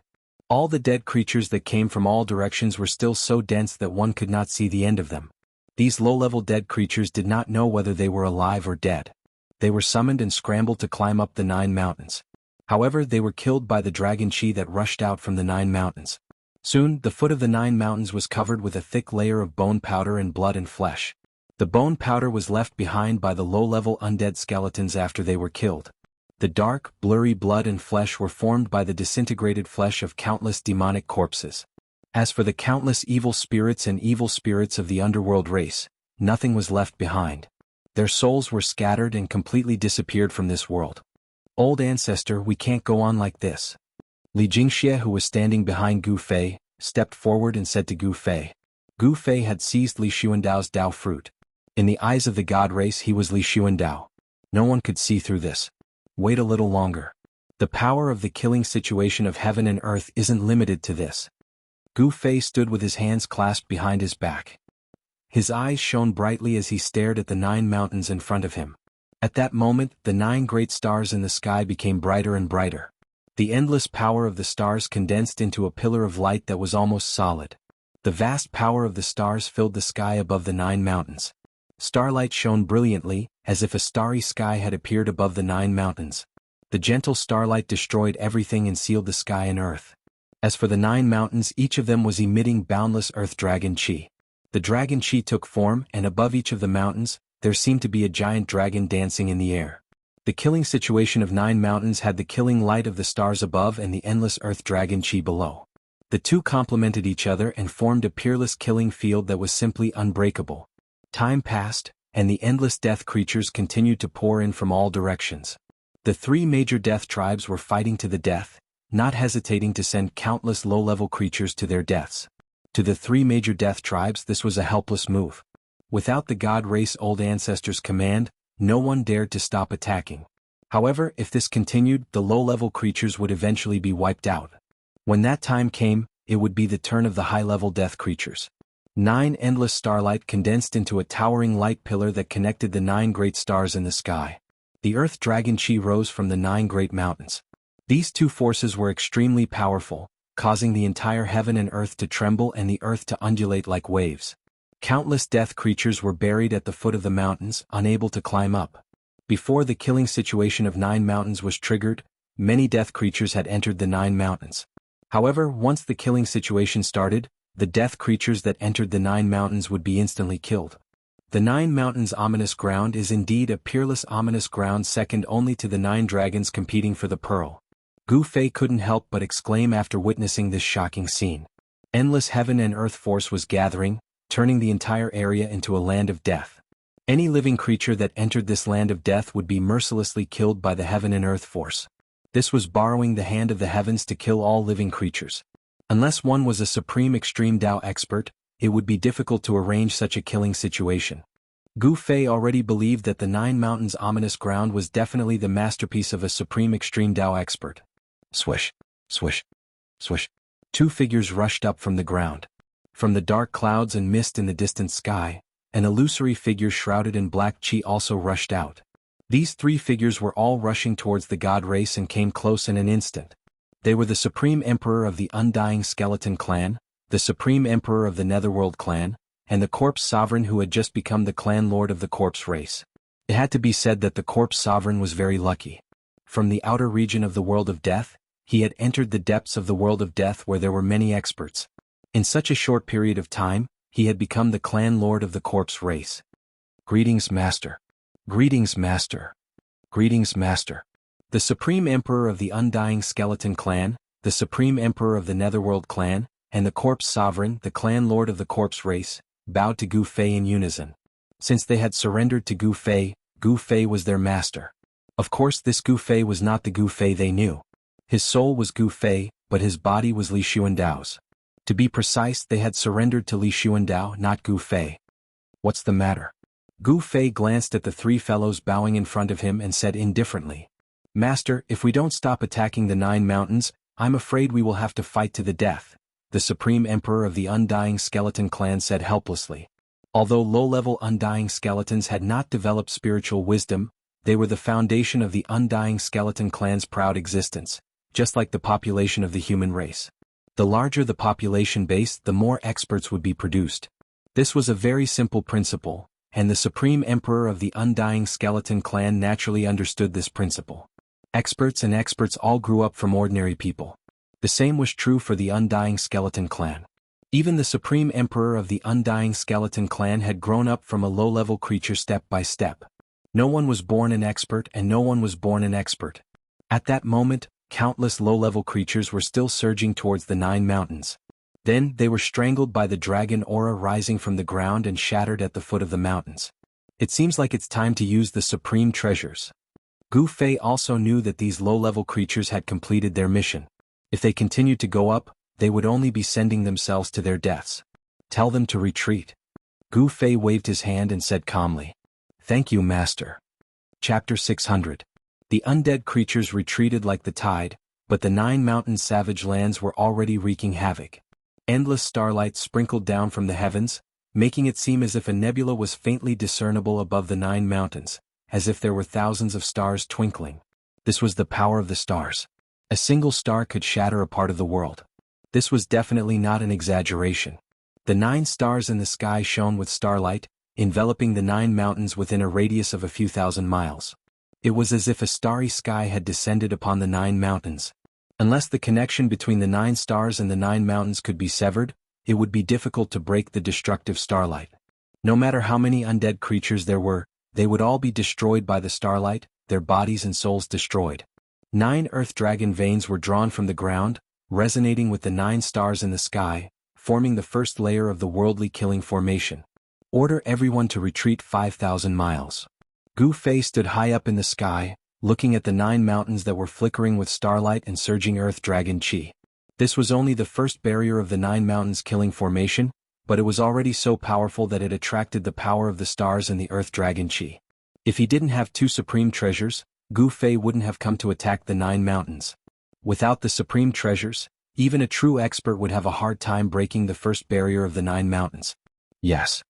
All the dead creatures that came from all directions were still so dense that one could not see the end of them. These low-level dead creatures did not know whether they were alive or dead. They were summoned and scrambled to climb up the 9 mountains. However, they were killed by the dragon chi that rushed out from the 9 mountains. Soon, the foot of the 9 mountains was covered with a thick layer of bone powder and blood and flesh. The bone powder was left behind by the low-level undead skeletons after they were killed. The dark, blurry blood and flesh were formed by the disintegrated flesh of countless demonic corpses. As for the countless evil spirits and evil spirits of the underworld race, nothing was left behind. Their souls were scattered and completely disappeared from this world. Old ancestor, we can't go on like this. Li Jingxie, who was standing behind Gu Fei, stepped forward and said to Gu Fei. Gu Fei had seized Li Xuandao's Dao fruit. In the eyes of the god race he was Li Xuandao. No one could see through this. Wait a little longer. The power of the killing situation of heaven and earth isn't limited to this. Gu Fei stood with his hands clasped behind his back. His eyes shone brightly as he stared at the 9 mountains in front of him. At that moment, the 9 great stars in the sky became brighter and brighter. The endless power of the stars condensed into a pillar of light that was almost solid. The vast power of the stars filled the sky above the 9 mountains. Starlight shone brilliantly, as if a starry sky had appeared above the 9 mountains. The gentle starlight destroyed everything and sealed the sky and earth. As for the 9 mountains, each of them was emitting boundless earth dragon chi. The dragon chi took form, and above each of the mountains, there seemed to be a giant dragon dancing in the air. The killing situation of 9 mountains had the killing light of the stars above and the endless earth dragon chi below. The two complemented each other and formed a peerless killing field that was simply unbreakable. Time passed, and the endless death creatures continued to pour in from all directions. The 3 major death tribes were fighting to the death, not hesitating to send countless low-level creatures to their deaths. To the 3 major death tribes, this was a helpless move. Without the god race old ancestors' command, no one dared to stop attacking. However, if this continued, the low-level creatures would eventually be wiped out. When that time came, it would be the turn of the high-level death creatures. 9 endless starlight condensed into a towering light pillar that connected the 9 great stars in the sky. The earth dragon chi rose from the 9 great mountains. These two forces were extremely powerful, causing the entire heaven and earth to tremble and the earth to undulate like waves. Countless death creatures were buried at the foot of the mountains, unable to climb up. Before the killing situation of 9 mountains was triggered, many death creatures had entered the 9 mountains. However, once the killing situation started, the death creatures that entered the 9 mountains would be instantly killed. The 9 mountains' ominous ground is indeed a peerless ominous ground second only to the 9 dragons competing for the pearl. Gu Fei couldn't help but exclaim after witnessing this shocking scene. Endless heaven and earth force was gathering, turning the entire area into a land of death. Any living creature that entered this land of death would be mercilessly killed by the heaven and earth force. This was borrowing the hand of the heavens to kill all living creatures. Unless one was a supreme extreme Dao expert, it would be difficult to arrange such a killing situation. Gu Fei already believed that the 9 mountains' ominous ground was definitely the masterpiece of a supreme extreme Dao expert. Swish, swish, swish. 2 figures rushed up from the ground. From the dark clouds and mist in the distant sky, an illusory figure shrouded in black chi also rushed out. These 3 figures were all rushing towards the god race and came close in an instant. They were the Supreme Emperor of the Undying Skeleton Clan, the Supreme Emperor of the Netherworld Clan, and the Corpse Sovereign who had just become the clan lord of the Corpse race. It had to be said that the Corpse Sovereign was very lucky. From the outer region of the world of death, he had entered the depths of the world of death where there were many experts. In such a short period of time, he had become the clan lord of the Corpse race. Greetings, Master. Greetings, Master. Greetings, Master. The Supreme Emperor of the Undying Skeleton Clan, the Supreme Emperor of the Netherworld Clan, and the Corpse Sovereign, the clan lord of the Corpse race, bowed to Gu Fei in unison. Since they had surrendered to Gu Fei was their master. Of course, this Gu Fei was not the Gu Fei they knew. His soul was Gu Fei, but his body was Li Xuandao's. To be precise, they had surrendered to Li Xuandao, not Gu Fei. What's the matter? Gu Fei glanced at the 3 fellows bowing in front of him and said indifferently, Master, if we don't stop attacking the 9 mountains, I'm afraid we will have to fight to the death, the Supreme Emperor of the Undying Skeleton Clan said helplessly. Although low-level Undying Skeletons had not developed spiritual wisdom, they were the foundation of the Undying Skeleton Clan's proud existence, just like the population of the human race. The larger the population base, the more experts would be produced. This was a very simple principle, and the Supreme Emperor of the Undying Skeleton Clan naturally understood this principle. Experts and experts all grew up from ordinary people. The same was true for the Undying Skeleton Clan. Even the Supreme Emperor of the Undying Skeleton Clan had grown up from a low-level creature step by step. No one was born an expert and no one was born an expert. At that moment, countless low-level creatures were still surging towards the 9 mountains. Then, they were strangled by the dragon aura rising from the ground and shattered at the foot of the mountains. It seems like it's time to use the supreme treasures. Gu Fei also knew that these low-level creatures had completed their mission. If they continued to go up, they would only be sending themselves to their deaths. Tell them to retreat. Gu Fei waved his hand and said calmly, Thank you, Master. Chapter 600. The undead creatures retreated like the tide, but the 9 mountain savage lands were already wreaking havoc. Endless starlight sprinkled down from the heavens, making it seem as if a nebula was faintly discernible above the 9 mountains, as if there were thousands of stars twinkling. This was the power of the stars. A single star could shatter a part of the world. This was definitely not an exaggeration. The 9 stars in the sky shone with starlight, enveloping the 9 mountains within a radius of a few thousand miles. It was as if a starry sky had descended upon the 9 mountains. Unless the connection between the 9 stars and the 9 mountains could be severed, it would be difficult to break the destructive starlight. No matter how many undead creatures there were, they would all be destroyed by the starlight, their bodies and souls destroyed. 9 earth dragon veins were drawn from the ground, resonating with the 9 stars in the sky, forming the first layer of the worldly killing formation. Order everyone to retreat 5,000 miles. Gu Fei stood high up in the sky, looking at the 9 mountains that were flickering with starlight and surging earth dragon chi. This was only the first barrier of the 9 mountains killing formation, but it was already so powerful that it attracted the power of the stars and the earth dragon chi. If he didn't have 2 supreme treasures, Gu Fei wouldn't have come to attack the 9 mountains. Without the supreme treasures, even a true expert would have a hard time breaking the first barrier of the 9 mountains. Yes.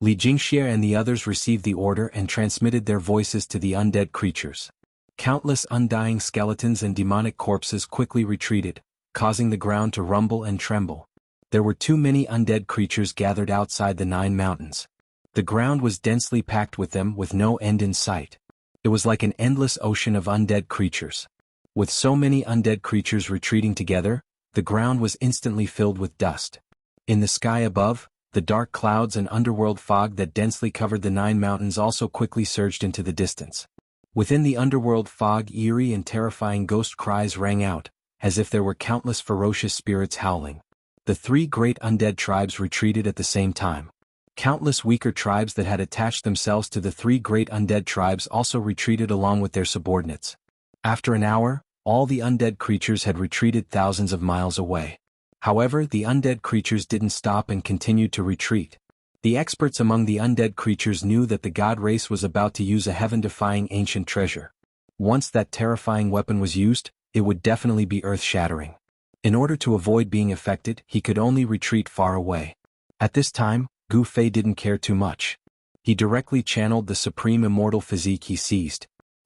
Li Jingxie and the others received the order and transmitted their voices to the undead creatures. Countless undying skeletons and demonic corpses quickly retreated, causing the ground to rumble and tremble. There were too many undead creatures gathered outside the 9 mountains. The ground was densely packed with them with no end in sight. It was like an endless ocean of undead creatures. With so many undead creatures retreating together, the ground was instantly filled with dust. In the sky above, the dark clouds and underworld fog that densely covered the 9 mountains also quickly surged into the distance. Within the underworld fog, eerie and terrifying ghost cries rang out, as if there were countless ferocious spirits howling. The 3 great undead tribes retreated at the same time. Countless weaker tribes that had attached themselves to the 3 great undead tribes also retreated along with their subordinates. After an hour, all the undead creatures had retreated thousands of miles away. However, the undead creatures didn't stop and continued to retreat. The experts among the undead creatures knew that the god race was about to use a heaven-defying ancient treasure. Once that terrifying weapon was used, it would definitely be earth-shattering. In order to avoid being affected, he could only retreat far away. At this time, Gu Fei didn't care too much. He directly channeled the supreme immortal physique he seized.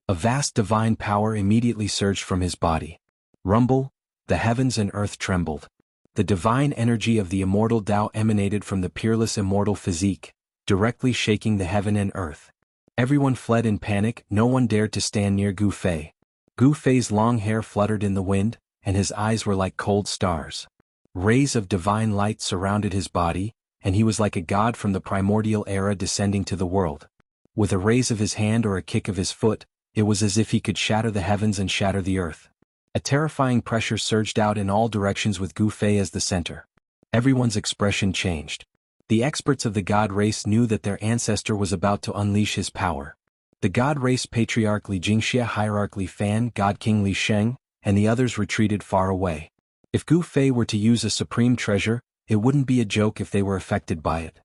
A vast divine power immediately surged from his body. Rumble, the heavens and earth trembled. The divine energy of the immortal Tao emanated from the peerless immortal physique, directly shaking the heaven and earth. Everyone fled in panic, no one dared to stand near Gu Fei. Gu Fei's long hair fluttered in the wind, and his eyes were like cold stars. Rays of divine light surrounded his body, and he was like a god from the primordial era descending to the world. With a raise of his hand or a kick of his foot, it was as if he could shatter the heavens and shatter the earth. A terrifying pressure surged out in all directions with Gu Fei as the center. Everyone's expression changed. The experts of the god race knew that their ancestor was about to unleash his power. The god race patriarch Li Jingxie, hierarch Li Fan, god king Li Sheng, and the others retreated far away. If Gu Fei were to use a supreme treasure, it wouldn't be a joke if they were affected by it.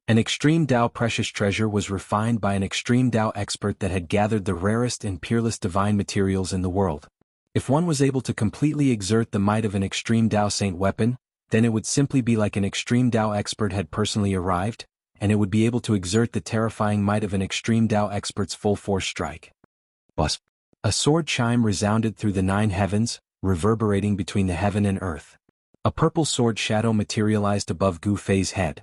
An extreme Tao precious treasure was refined by an extreme Tao expert that had gathered the rarest and peerless divine materials in the world. If one was able to completely exert the might of an extreme Tao saint weapon, then it would simply be like an extreme Tao expert had personally arrived, and it would be able to exert the terrifying might of an extreme Tao expert's full force strike. Bus. A sword chime resounded through the 9 heavens, reverberating between the heaven and earth. A purple sword shadow materialized above Gu Fei's head.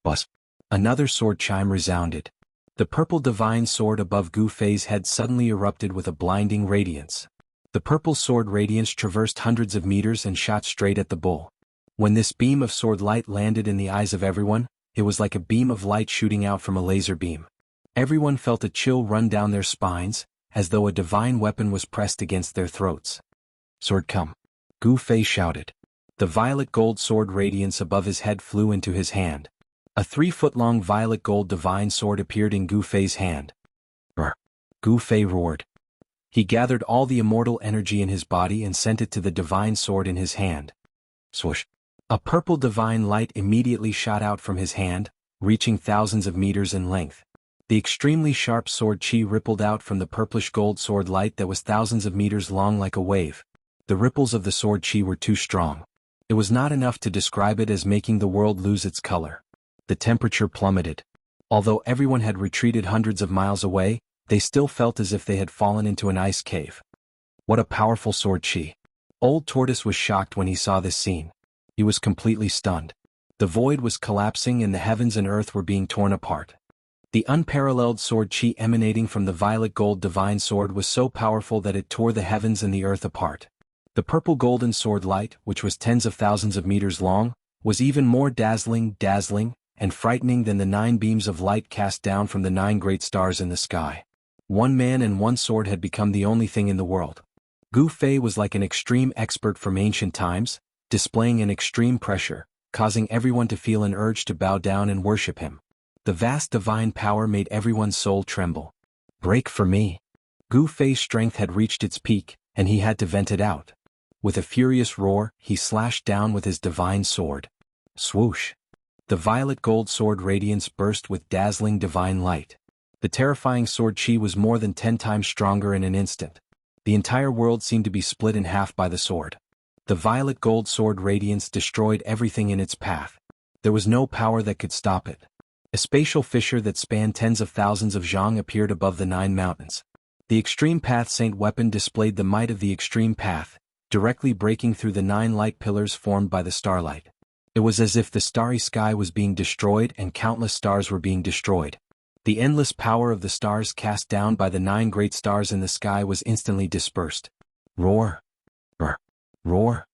Bus. Another sword chime resounded. The purple divine sword above Gu Fei's head suddenly erupted with a blinding radiance. The purple sword radiance traversed hundreds of meters and shot straight at the bull. When this beam of sword light landed in the eyes of everyone, it was like a beam of light shooting out from a laser beam. Everyone felt a chill run down their spines, as though a divine weapon was pressed against their throats. Sword come. Gu Fei shouted. The violet gold sword radiance above his head flew into his hand. A 3-foot-long violet gold divine sword appeared in Gu Fei's hand. Brr! Gu Fei roared. He gathered all the immortal energy in his body and sent it to the divine sword in his hand. Swoosh! A purple divine light immediately shot out from his hand, reaching thousands of meters in length. The extremely sharp sword chi rippled out from the purplish gold sword light that was thousands of meters long like a wave. The ripples of the sword chi were too strong. It was not enough to describe it as making the world lose its color. The temperature plummeted. Although everyone had retreated hundreds of miles away, they still felt as if they had fallen into an ice cave. What a powerful sword chi! Old Tortoise was shocked when he saw this scene. He was completely stunned. The void was collapsing and the heavens and earth were being torn apart. The unparalleled sword chi emanating from the violet gold divine sword was so powerful that it tore the heavens and the earth apart. The purple golden sword light, which was tens of thousands of meters long, was even more dazzling, and frightening than the 9 beams of light cast down from the 9 great stars in the sky. One man and one sword had become the only thing in the world. Gu Fei was like an extreme expert from ancient times, displaying an extreme pressure, causing everyone to feel an urge to bow down and worship him. The vast divine power made everyone's soul tremble. Break for me. Gu Fei's strength had reached its peak, and he had to vent it out. With a furious roar, he slashed down with his divine sword. Swoosh! The violet gold sword radiance burst with dazzling divine light. The terrifying sword chi was more than 10 times stronger in an instant. The entire world seemed to be split in half by the sword. The violet gold sword radiance destroyed everything in its path. There was no power that could stop it. A spatial fissure that spanned tens of thousands of Jianghu appeared above the 9 mountains. The Extreme Path Saint weapon displayed the might of the Extreme Path, directly breaking through the 9 light pillars formed by the starlight. It was as if the starry sky was being destroyed and countless stars were being destroyed. The endless power of the stars cast down by the 9 great stars in the sky was instantly dispersed. Roar! Roar!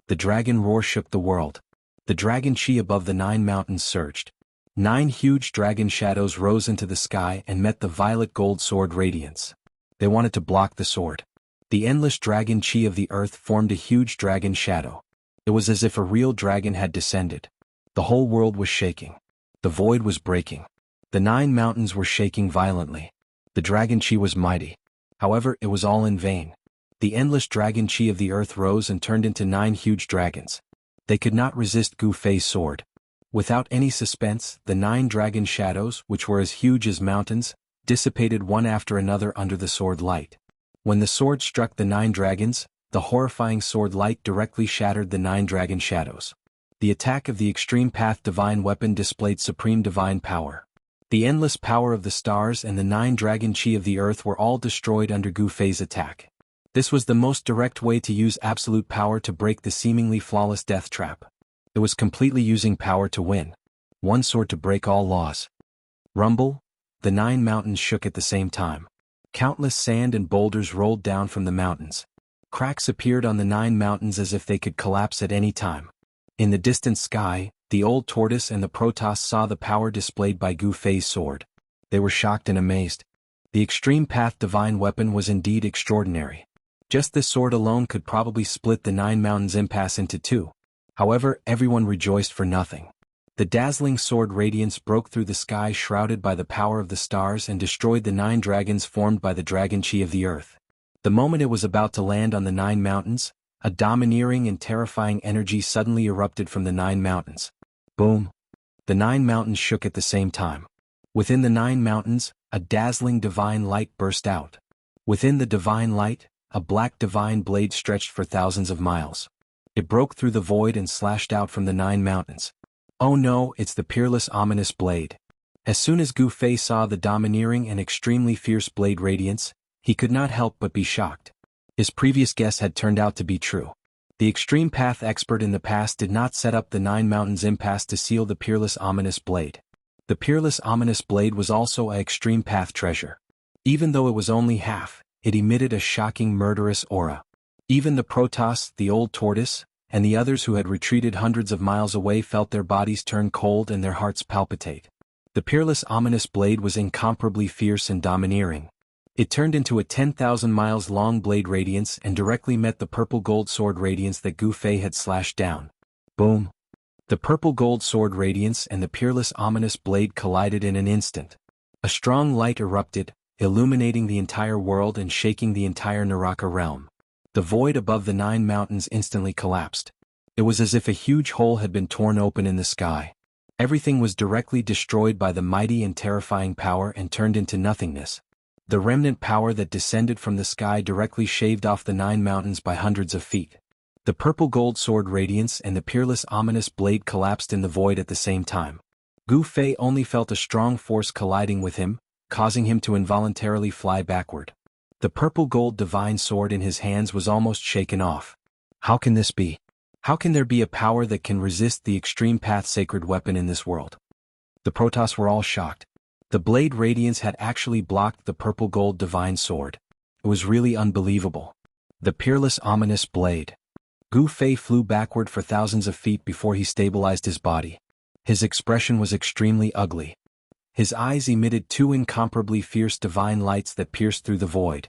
The dragon roar shook the world. The dragon chi above the 9 mountains surged. 9 huge dragon shadows rose into the sky and met the violet gold sword radiance. They wanted to block the sword. The endless dragon chi of the earth formed a huge dragon shadow. It was as if a real dragon had descended. The whole world was shaking. The void was breaking. The 9 mountains were shaking violently. The dragon chi was mighty. However, it was all in vain. The endless dragon chi of the earth rose and turned into 9 huge dragons. They could not resist Gu Fei's sword. Without any suspense, the 9 dragon shadows, which were as huge as mountains, dissipated one after another under the sword light. When the sword struck the 9 dragons, the horrifying sword light directly shattered the 9 dragon shadows. The attack of the Extreme Path divine weapon displayed supreme divine power. The endless power of the stars and the 9 dragon chi of the earth were all destroyed under Gu Fei's attack. This was the most direct way to use absolute power to break the seemingly flawless death trap. It was completely using power to win. One sword to break all laws. Rumble! The 9 mountains shook at the same time. Countless sand and boulders rolled down from the mountains. Cracks appeared on the 9 mountains as if they could collapse at any time. In the distant sky, the old tortoise and the Protoss saw the power displayed by Gu Fei's sword. They were shocked and amazed. The Extreme Path divine weapon was indeed extraordinary. Just this sword alone could probably split the 9 mountains impasse into 2. However, everyone rejoiced for nothing. The dazzling sword radiance broke through the sky shrouded by the power of the stars and destroyed the 9 dragons formed by the dragon chi of the earth. The moment it was about to land on the 9 mountains, a domineering and terrifying energy suddenly erupted from the 9 mountains. Boom! The 9 mountains shook at the same time. Within the 9 mountains, a dazzling divine light burst out. Within the divine light, a black divine blade stretched for thousands of miles. It broke through the void and slashed out from the 9 mountains. Oh no, it's the peerless ominous blade. As soon as Gu Fei saw the domineering and extremely fierce blade radiance, he could not help but be shocked. His previous guess had turned out to be true. The Extreme Path expert in the past did not set up the 9 mountains impasse to seal the peerless ominous blade. The peerless ominous blade was also a Extreme Path treasure. Even though it was only half, it emitted a shocking murderous aura. Even the Protoss, the old tortoise, and the others who had retreated hundreds of miles away felt their bodies turn cold and their hearts palpitate. The peerless ominous blade was incomparably fierce and domineering. It turned into a 10,000 miles long blade radiance and directly met the purple gold sword radiance that Gu Fei had slashed down. Boom! The purple gold sword radiance and the peerless ominous blade collided in an instant. A strong light erupted, illuminating the entire world and shaking the entire Naraka realm. The void above the 9 mountains instantly collapsed. It was as if a huge hole had been torn open in the sky. Everything was directly destroyed by the mighty and terrifying power and turned into nothingness. The remnant power that descended from the sky directly shaved off the 9 mountains by hundreds of feet. The purple gold sword radiance and the peerless ominous blade collapsed in the void at the same time. Gu Fei only felt a strong force colliding with him, causing him to involuntarily fly backward. The purple gold divine sword in his hands was almost shaken off. How can this be? How can there be a power that can resist the extreme path sacred weapon in this world? The Protoss were all shocked. The blade radiance had actually blocked the purple gold divine sword. It was really unbelievable. The peerless ominous blade. Gu Fei flew backward for thousands of feet before he stabilized his body. His expression was extremely ugly. His eyes emitted two incomparably fierce divine lights that pierced through the void.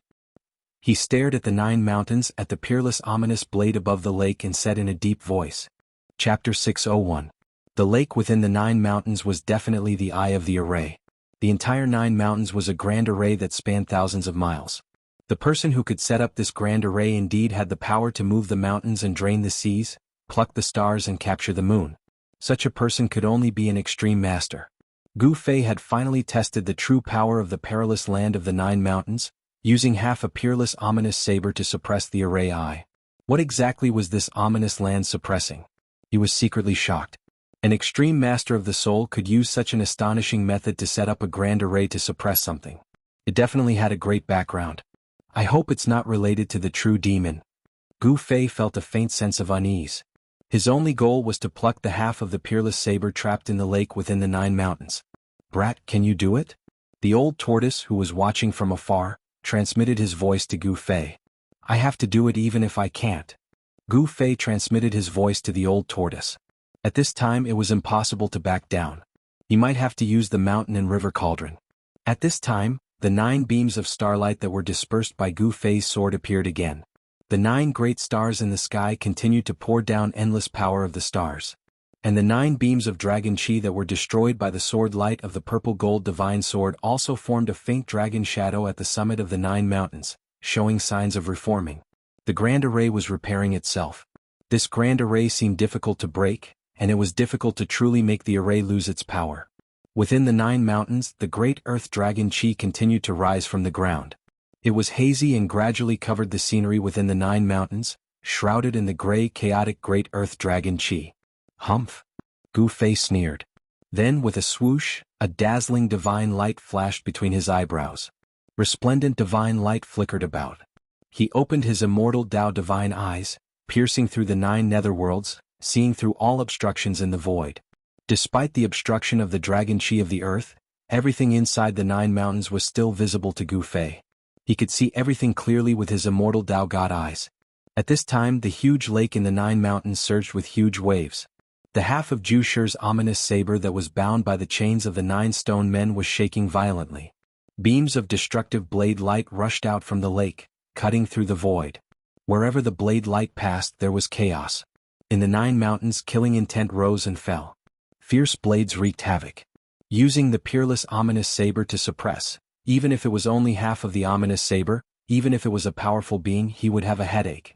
He stared at the 9 mountains, at the peerless ominous blade above the lake, and said in a deep voice. Chapter 601. The lake within the 9 mountains was definitely the eye of the array. The entire 9 mountains was a grand array that spanned thousands of miles. The person who could set up this grand array indeed had the power to move the mountains and drain the seas, pluck the stars and capture the moon. Such a person could only be an extreme master. Gu Fei had finally tested the true power of the perilous land of the 9 mountains, using half a peerless ominous saber to suppress the array eye. What exactly was this ominous land suppressing? He was secretly shocked. An extreme master of the soul could use such an astonishing method to set up a grand array to suppress something. It definitely had a great background. I hope it's not related to the true demon. Gu Fei felt a faint sense of unease. His only goal was to pluck the half of the peerless saber trapped in the lake within the 9 mountains. Brat, can you do it? The old tortoise, who was watching from afar, transmitted his voice to Gu Fei. I have to do it even if I can't. Gu Fei transmitted his voice to the old tortoise. At this time it was impossible to back down. He might have to use the mountain and river cauldron. At this time, the 9 beams of starlight that were dispersed by Gu Fei's sword appeared again. The 9 great stars in the sky continued to pour down endless power of the stars. And the 9 beams of dragon chi that were destroyed by the sword light of the purple gold divine sword also formed a faint dragon shadow at the summit of the 9 mountains, showing signs of reforming. The grand array was repairing itself. This grand array seemed difficult to break, and it was difficult to truly make the array lose its power. Within the 9 mountains, the great earth dragon chi continued to rise from the ground. It was hazy and gradually covered the scenery within the 9 mountains, shrouded in the gray, chaotic great earth dragon chi. Humph! Gu Fei sneered. Then, with a swoosh, a dazzling divine light flashed between his eyebrows. Resplendent divine light flickered about. He opened his immortal Tao divine eyes, piercing through the 9 netherworlds, seeing through all obstructions in the void. Despite the obstruction of the dragon chi of the earth, everything inside the 9 mountains was still visible to Gu Fei. He could see everything clearly with his immortal Tao God eyes. At this time the huge lake in the 9 mountains surged with huge waves. The half of Zhu Shi's ominous saber that was bound by the chains of the 9 stone men was shaking violently. Beams of destructive blade light rushed out from the lake, cutting through the void. Wherever the blade light passed there was chaos. In the 9 mountains killing intent rose and fell. Fierce blades wreaked havoc. Using the peerless ominous saber to suppress, even if it was only half of the ominous saber, even if it was a powerful being, he would have a headache.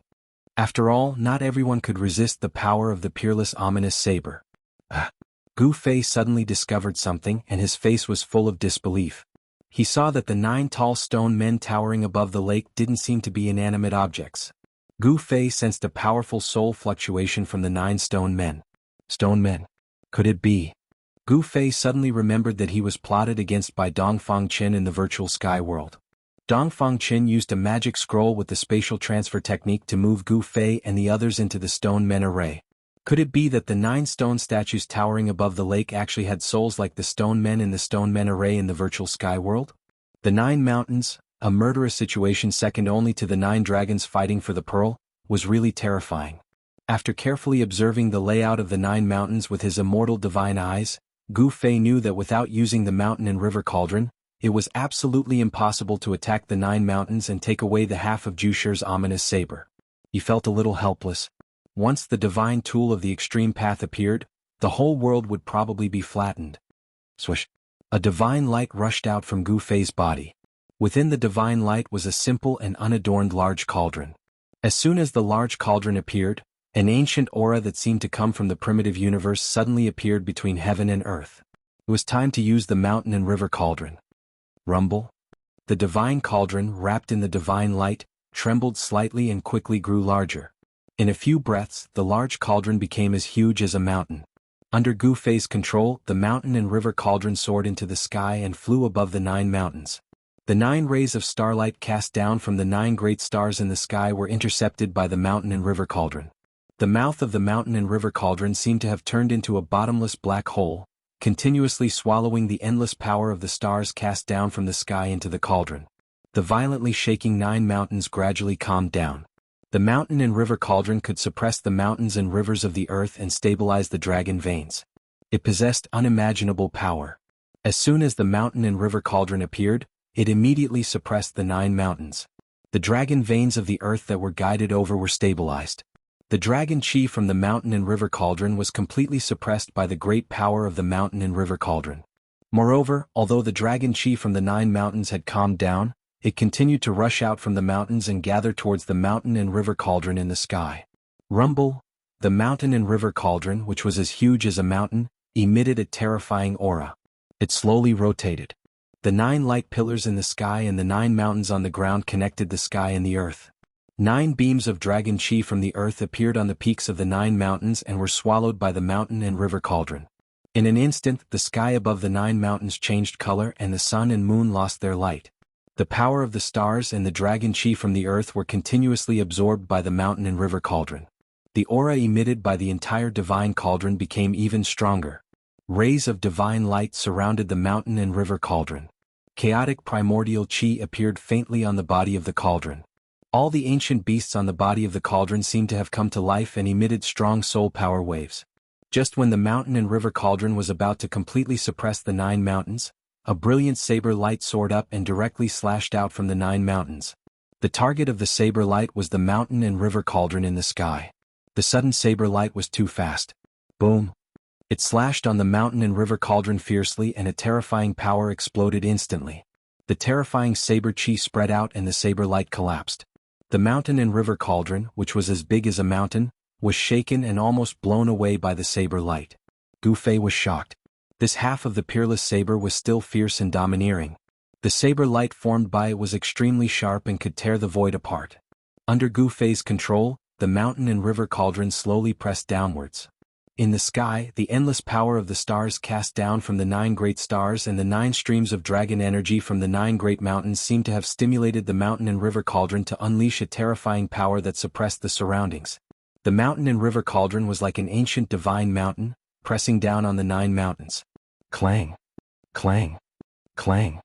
After all, not everyone could resist the power of the peerless ominous saber. Gu Fei suddenly discovered something, and his face was full of disbelief. He saw that the 9 tall stone men towering above the lake didn't seem to be inanimate objects. Gu Fei sensed a powerful soul fluctuation from the 9 stone men. Stone men? Could it be? Gu Fei suddenly remembered that he was plotted against by Dongfang Qin in the virtual sky world. Dongfang Qin used a magic scroll with the spatial transfer technique to move Gu Fei and the others into the stone men array. Could it be that the 9 stone statues towering above the lake actually had souls like the stone men in the stone men array in the virtual sky world? The 9 mountains, a murderous situation second only to the 9 dragons fighting for the pearl, was really terrifying. After carefully observing the layout of the 9 mountains with his immortal divine eyes, Gu Fei knew that without using the mountain and river cauldron, it was absolutely impossible to attack the 9 mountains and take away the half of Zhu Shi's ominous saber. He felt a little helpless. Once the divine tool of the extreme path appeared, the whole world would probably be flattened. Swish! A divine light rushed out from Gu Fei's body. Within the divine light was a simple and unadorned large cauldron. As soon as the large cauldron appeared, an ancient aura that seemed to come from the primitive universe suddenly appeared between heaven and earth. It was time to use the mountain and river cauldron. Rumble? The divine cauldron, wrapped in the divine light, trembled slightly and quickly grew larger. In a few breaths, the large cauldron became as huge as a mountain. Under Gu Fei's control, the mountain and river cauldron soared into the sky and flew above the 9 mountains. The 9 rays of starlight cast down from the 9 great stars in the sky were intercepted by the mountain and river cauldron. The mouth of the mountain and river cauldron seemed to have turned into a bottomless black hole, continuously swallowing the endless power of the stars cast down from the sky into the cauldron. The violently shaking 9 mountains gradually calmed down. The mountain and river cauldron could suppress the mountains and rivers of the earth and stabilize the dragon veins. It possessed unimaginable power. As soon as the mountain and river cauldron appeared, it immediately suppressed the 9 mountains. The dragon veins of the earth that were guided over were stabilized. The dragon chi from the mountain and river cauldron was completely suppressed by the great power of the mountain and river cauldron. Moreover, although the dragon chi from the 9 mountains had calmed down, it continued to rush out from the mountains and gather towards the mountain and river cauldron in the sky. Rumble! The mountain and river cauldron, which was as huge as a mountain, emitted a terrifying aura. It slowly rotated. The 9 light pillars in the sky and the 9 mountains on the ground connected the sky and the earth. 9 beams of dragon chi from the earth appeared on the peaks of the 9 mountains and were swallowed by the mountain and river cauldron. In an instant, the sky above the 9 mountains changed color and the sun and moon lost their light. The power of the stars and the dragon chi from the earth were continuously absorbed by the mountain and river cauldron. The aura emitted by the entire divine cauldron became even stronger. Rays of divine light surrounded the mountain and river cauldron. Chaotic primordial chi appeared faintly on the body of the cauldron. All the ancient beasts on the body of the cauldron seemed to have come to life and emitted strong soul power waves. Just when the mountain and river cauldron was about to completely suppress the 9 mountains, a brilliant saber light soared up and directly slashed out from the 9 mountains. The target of the saber light was the mountain and river cauldron in the sky. The sudden saber light was too fast. Boom! It slashed on the mountain and river cauldron fiercely and a terrifying power exploded instantly. The terrifying saber chi spread out and the saber light collapsed. The mountain and river cauldron, which was as big as a mountain, was shaken and almost blown away by the saber light. Gu Fei was shocked. This half of the peerless saber was still fierce and domineering. The saber light formed by it was extremely sharp and could tear the void apart. Under Gu Fei's control, the mountain and river cauldron slowly pressed downwards. In the sky, the endless power of the stars cast down from the 9 great stars and the 9 streams of dragon energy from the 9 great mountains seemed to have stimulated the mountain and river cauldron to unleash a terrifying power that suppressed the surroundings. The mountain and river cauldron was like an ancient divine mountain, pressing down on the 9 mountains. Clang! Clang! Clang!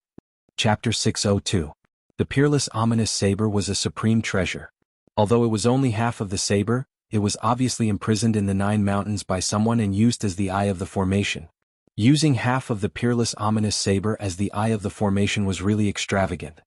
Chapter 602. The peerless ominous saber was a supreme treasure. Although it was only half of the saber, it was obviously imprisoned in the 9 mountains by someone and used as the eye of the formation. Using half of the peerless ominous saber as the eye of the formation was really extravagant.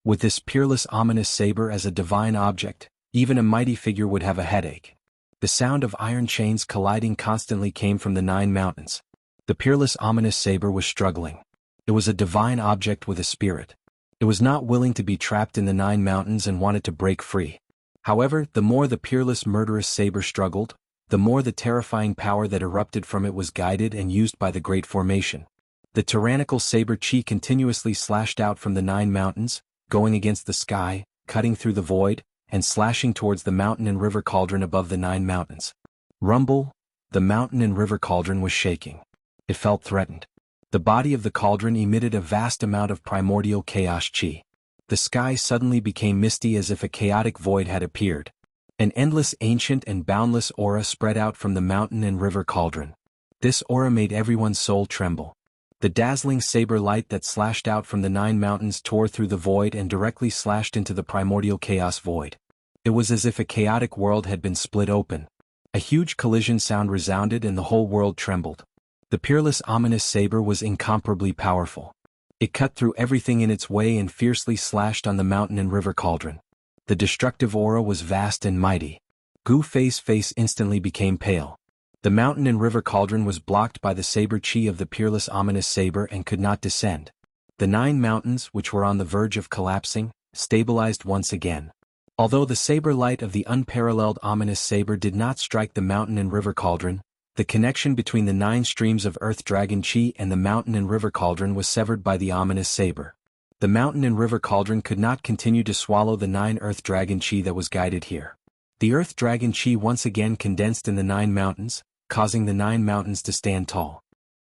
With this peerless ominous saber as a divine object, even a mighty figure would have a headache. The sound of iron chains colliding constantly came from the 9 mountains. The peerless ominous saber was struggling. It was a divine object with a spirit. It was not willing to be trapped in the 9 mountains and wanted to break free. However, the more the peerless murderous saber struggled, the more the terrifying power that erupted from it was guided and used by the great formation. The tyrannical saber chi continuously slashed out from the 9 mountains, going against the sky, cutting through the void, and slashing towards the mountain and river cauldron above the 9 mountains. Rumble! The mountain and river cauldron was shaking. It felt threatened. The body of the cauldron emitted a vast amount of primordial chaos chi. The sky suddenly became misty as if a chaotic void had appeared. An endless ancient and boundless aura spread out from the mountain and river cauldron. This aura made everyone's soul tremble. The dazzling saber light that slashed out from the 9 mountains tore through the void and directly slashed into the primordial chaos void. It was as if a chaotic world had been split open. A huge collision sound resounded and the whole world trembled. The peerless ominous saber was incomparably powerful. It cut through everything in its way and fiercely slashed on the mountain and river cauldron. The destructive aura was vast and mighty. Gu Fei's face instantly became pale. The mountain and river cauldron was blocked by the saber chi of the peerless ominous saber and could not descend. The 9 mountains, which were on the verge of collapsing, stabilized once again. Although the saber light of the unparalleled ominous saber did not strike the mountain and river cauldron, the connection between the 9 streams of earth dragon chi and the mountain and river cauldron was severed by the ominous saber. The mountain and river cauldron could not continue to swallow the 9 earth dragon chi that was guided here. The earth dragon chi once again condensed in the 9 mountains, causing the 9 mountains to stand tall.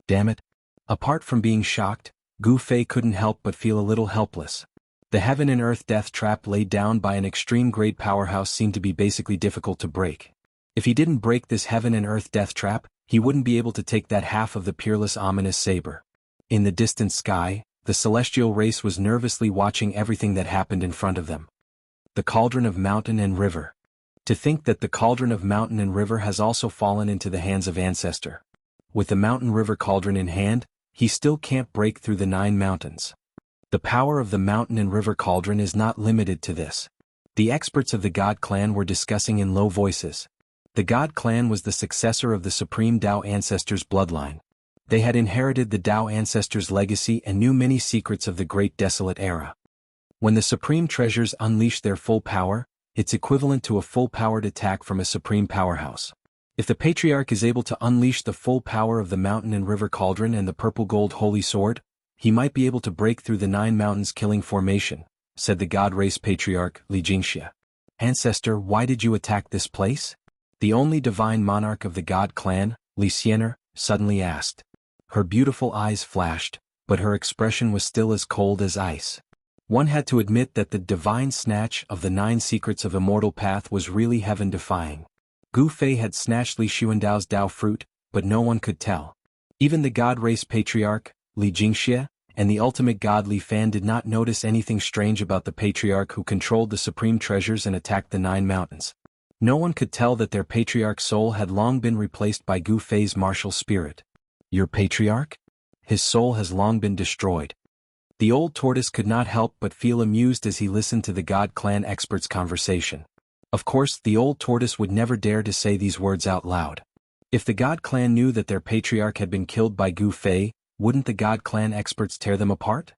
Damn it! Apart from being shocked, Gu Fei couldn't help but feel a little helpless. The heaven and earth death trap laid down by an extreme grade powerhouse seemed to be basically difficult to break. If he didn't break this heaven and earth death trap, he wouldn't be able to take that half of the peerless ominous saber. In the distant sky, the celestial race was nervously watching everything that happened in front of them. The cauldron of mountain and river. To think that the cauldron of mountain and river has also fallen into the hands of Ancestor. With the mountain river cauldron in hand, he still can't break through the 9 mountains. The power of the mountain and river cauldron is not limited to this. The experts of the God Clan were discussing in low voices. The God Clan was the successor of the Supreme Tao Ancestors' bloodline. They had inherited the Tao Ancestors' legacy and knew many secrets of the Great Desolate Era. When the Supreme Treasures unleash their full power, it's equivalent to a full-powered attack from a Supreme Powerhouse. If the Patriarch is able to unleash the full power of the Mountain and River Cauldron and the Purple Gold Holy Sword, he might be able to break through the 9 mountains killing formation, said the God Race Patriarch, Li Jingxia. Ancestor, why did you attack this place? The only divine monarch of the God Clan, Li Xiener, suddenly asked. Her beautiful eyes flashed, but her expression was still as cold as ice. One had to admit that the divine snatch of the 9 secrets of Immortal Path was really heaven-defying. Gu Fei had snatched Li Xuandao's Tao fruit, but no one could tell. Even the God Race Patriarch, Li Jingxia, and the ultimate god Li Fan did not notice anything strange about the Patriarch who controlled the supreme treasures and attacked the 9 mountains. No one could tell that their Patriarch's soul had long been replaced by Gu Fei's martial spirit. Your Patriarch? His soul has long been destroyed. The old tortoise could not help but feel amused as he listened to the God Clan experts' conversation. Of course, the old tortoise would never dare to say these words out loud. If the God Clan knew that their Patriarch had been killed by Gu Fei, wouldn't the God Clan experts tear them apart?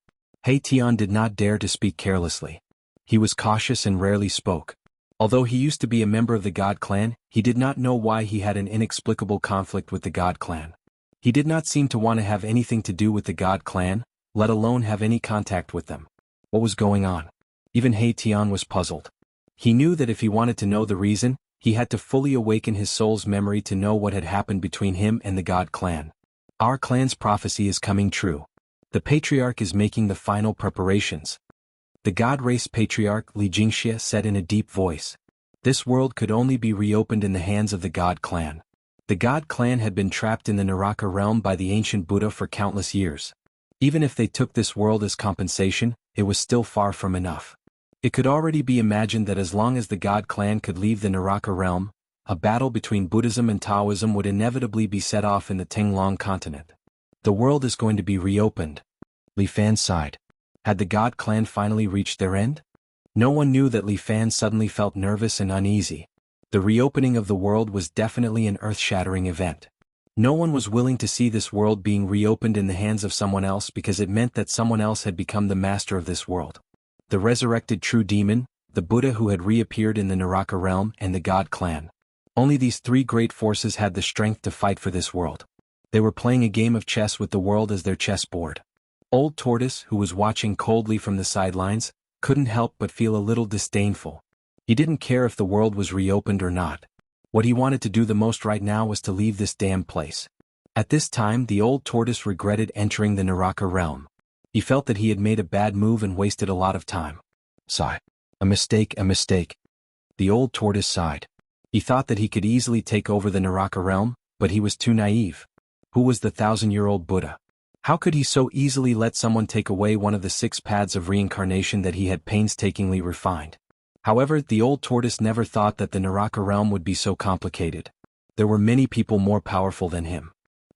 He Tian did not dare to speak carelessly. He was cautious and rarely spoke. Although he used to be a member of the God Clan, he did not know why he had an inexplicable conflict with the God Clan. He did not seem to want to have anything to do with the God Clan, let alone have any contact with them. What was going on? Even He Tian was puzzled. He knew that if he wanted to know the reason, he had to fully awaken his soul's memory to know what had happened between him and the God Clan. Our clan's prophecy is coming true. The Patriarch is making the final preparations. The God Race Patriarch Li Jingxia said in a deep voice. This world could only be reopened in the hands of the God Clan. The God Clan had been trapped in the Naraka realm by the ancient Buddha for countless years. Even if they took this world as compensation, it was still far from enough. It could already be imagined that as long as the God Clan could leave the Naraka realm, a battle between Buddhism and Taoism would inevitably be set off in the Tinglong continent. The world is going to be reopened. Li Fan sighed. Had the God Clan finally reached their end? No one knew that Li Fan suddenly felt nervous and uneasy. The reopening of the world was definitely an earth-shattering event. No one was willing to see this world being reopened in the hands of someone else because it meant that someone else had become the master of this world. The resurrected true demon, the Buddha who had reappeared in the Naraka realm, and the God Clan. Only these 3 great forces had the strength to fight for this world. They were playing a game of chess with the world as their chessboard. Old Tortoise, who was watching coldly from the sidelines, couldn't help but feel a little disdainful. He didn't care if the world was reopened or not. What he wanted to do the most right now was to leave this damn place. At this time, the old tortoise regretted entering the Naraka realm. He felt that he had made a bad move and wasted a lot of time. Sigh. A mistake, a mistake. The old tortoise sighed. He thought that he could easily take over the Naraka realm, but he was too naive. Who was the 1,000-year-old Buddha? How could he so easily let someone take away one of the 6 paths of reincarnation that he had painstakingly refined? However, the old tortoise never thought that the Naraka realm would be so complicated. There were many people more powerful than him.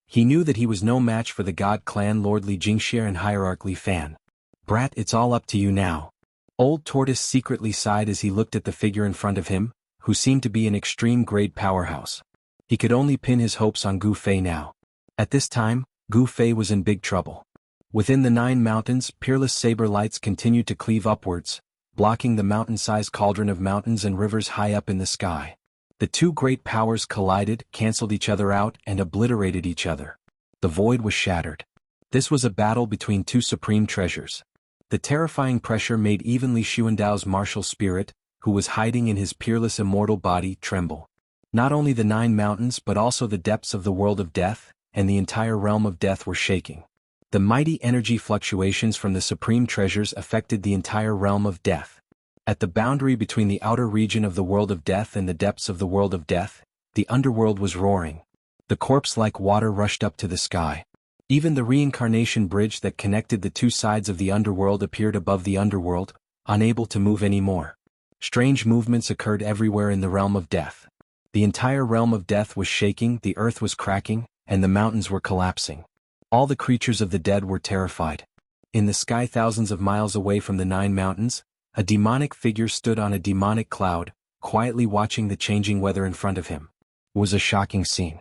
He knew that he was no match for the God Clan Lord Li Jingxia and Hierarch Li Fan. Brat, it's all up to you now. Old Tortoise secretly sighed as he looked at the figure in front of him, who seemed to be an extreme-grade powerhouse. He could only pin his hopes on Gu Fei now. At this time, Gu Fei was in big trouble. Within the 9 mountains, peerless saber lights continued to cleave upwards, blocking the mountain-sized cauldron of mountains and rivers high up in the sky. The 2 great powers collided, cancelled each other out, and obliterated each other. The void was shattered. This was a battle between 2 supreme treasures. The terrifying pressure made even Li Xuandao's martial spirit, who was hiding in his peerless immortal body, tremble. Not only the 9 mountains but also the depths of the world of death, and the entire realm of death were shaking. The mighty energy fluctuations from the supreme treasures affected the entire realm of death. At the boundary between the outer region of the world of death and the depths of the world of death, The underworld was roaring. The corpse-like water rushed up to the sky. Even the reincarnation bridge that connected the two sides of the underworld appeared above the underworld, unable to move anymore. Strange movements occurred everywhere in the realm of death. The entire realm of death was shaking, the earth was cracking, and the mountains were collapsing. All the creatures of the dead were terrified. In the sky thousands of miles away from the 9 mountains, a demonic figure stood on a demonic cloud, quietly watching the changing weather in front of him. It was a shocking scene.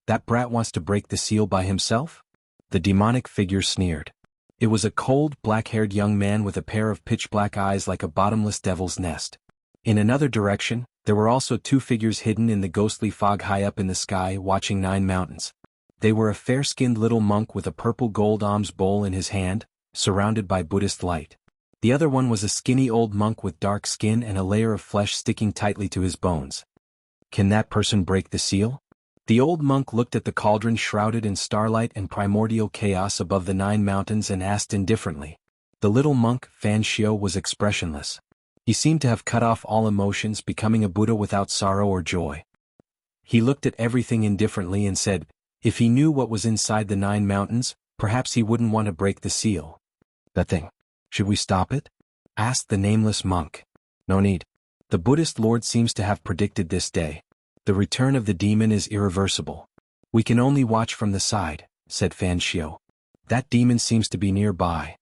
That brat wants to break the seal by himself? The demonic figure sneered. It was a cold, black-haired young man with a pair of pitch-black eyes like a bottomless devil's nest. In another direction, there were also 2 figures hidden in the ghostly fog high up in the sky watching 9 mountains. They were a fair-skinned little monk with a purple gold alms bowl in his hand, surrounded by Buddhist light. The other one was a skinny old monk with dark skin and a layer of flesh sticking tightly to his bones. Can that person break the seal? The old monk looked at the cauldron shrouded in starlight and primordial chaos above the 9 mountains and asked indifferently. The little monk, Fan Xiao, was expressionless. He seemed to have cut off all emotions, becoming a Buddha without sorrow or joy. He looked at everything indifferently and said, if he knew what was inside the 9 mountains, perhaps he wouldn't want to break the seal. That thing. Should we stop it? Asked the nameless monk. No need. The Buddhist Lord seems to have predicted this day. The return of the demon is irreversible. We can only watch from the side, said Fan Xiao. That demon seems to be nearby.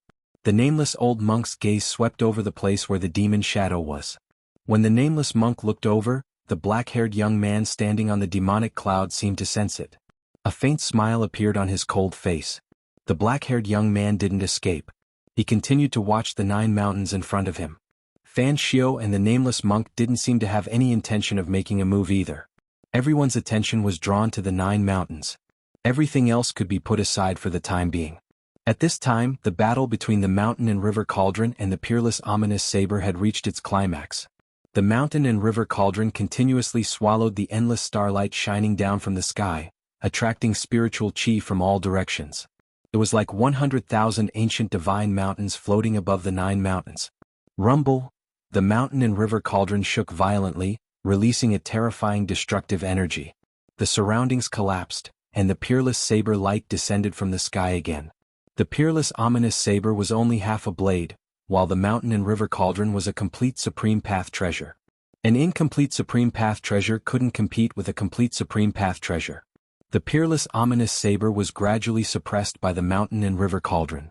The nameless old monk's gaze swept over the place where the demon shadow was. When the nameless monk looked over, the black-haired young man standing on the demonic cloud seemed to sense it. A faint smile appeared on his cold face. The black-haired young man didn't escape. He continued to watch the 9 mountains in front of him. Fan Xiao and the nameless monk didn't seem to have any intention of making a move either. Everyone's attention was drawn to the 9 mountains. Everything else could be put aside for the time being. At this time, the battle between the mountain and river cauldron and the peerless ominous saber had reached its climax. The mountain and river cauldron continuously swallowed the endless starlight shining down from the sky, attracting spiritual chi from all directions. It was like 100,000 ancient divine mountains floating above the 9 mountains. Rumble! The mountain and river cauldron shook violently, releasing a terrifying destructive energy. The surroundings collapsed, and the peerless saber light descended from the sky again. The peerless ominous saber was only half a blade, while the mountain and river cauldron was a complete supreme path treasure. An incomplete supreme path treasure couldn't compete with a complete supreme path treasure. The peerless ominous saber was gradually suppressed by the mountain and river cauldron.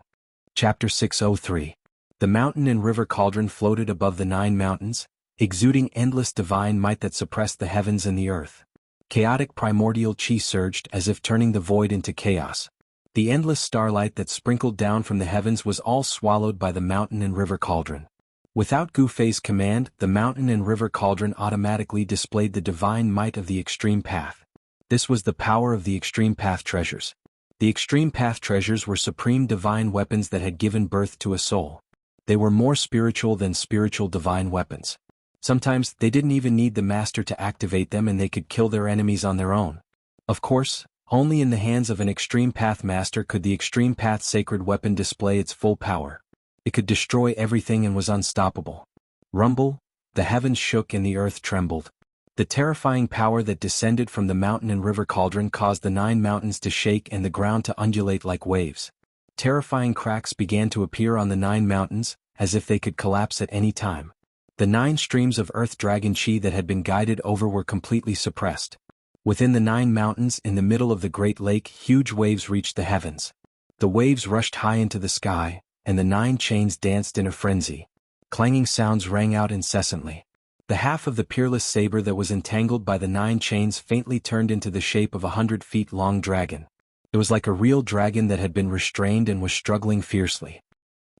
Chapter 603. The mountain and river cauldron floated above the 9 mountains, exuding endless divine might that suppressed the heavens and the earth. Chaotic primordial chi surged as if turning the void into chaos. The endless starlight that sprinkled down from the heavens was all swallowed by the mountain and river cauldron. Without Gu Fei's command, the mountain and river cauldron automatically displayed the divine might of the extreme path. This was the power of the extreme path treasures. The extreme path treasures were supreme divine weapons that had given birth to a soul. They were more spiritual than spiritual divine weapons. Sometimes they didn't even need the master to activate them and they could kill their enemies on their own. Of course, only in the hands of an extreme path master could the extreme path sacred weapon display its full power. It could destroy everything and was unstoppable. Rumble! The heavens shook and the earth trembled. The terrifying power that descended from the mountain and river cauldron caused the 9 mountains to shake and the ground to undulate like waves. Terrifying cracks began to appear on the 9 mountains, as if they could collapse at any time. The 9 streams of earth dragon chi that had been guided over were completely suppressed. Within the 9 mountains in the middle of the great lake, huge waves reached the heavens. The waves rushed high into the sky, and the 9 chains danced in a frenzy. Clanging sounds rang out incessantly. The half of the peerless saber that was entangled by the 9 chains faintly turned into the shape of a 100-feet-long dragon. It was like a real dragon that had been restrained and was struggling fiercely.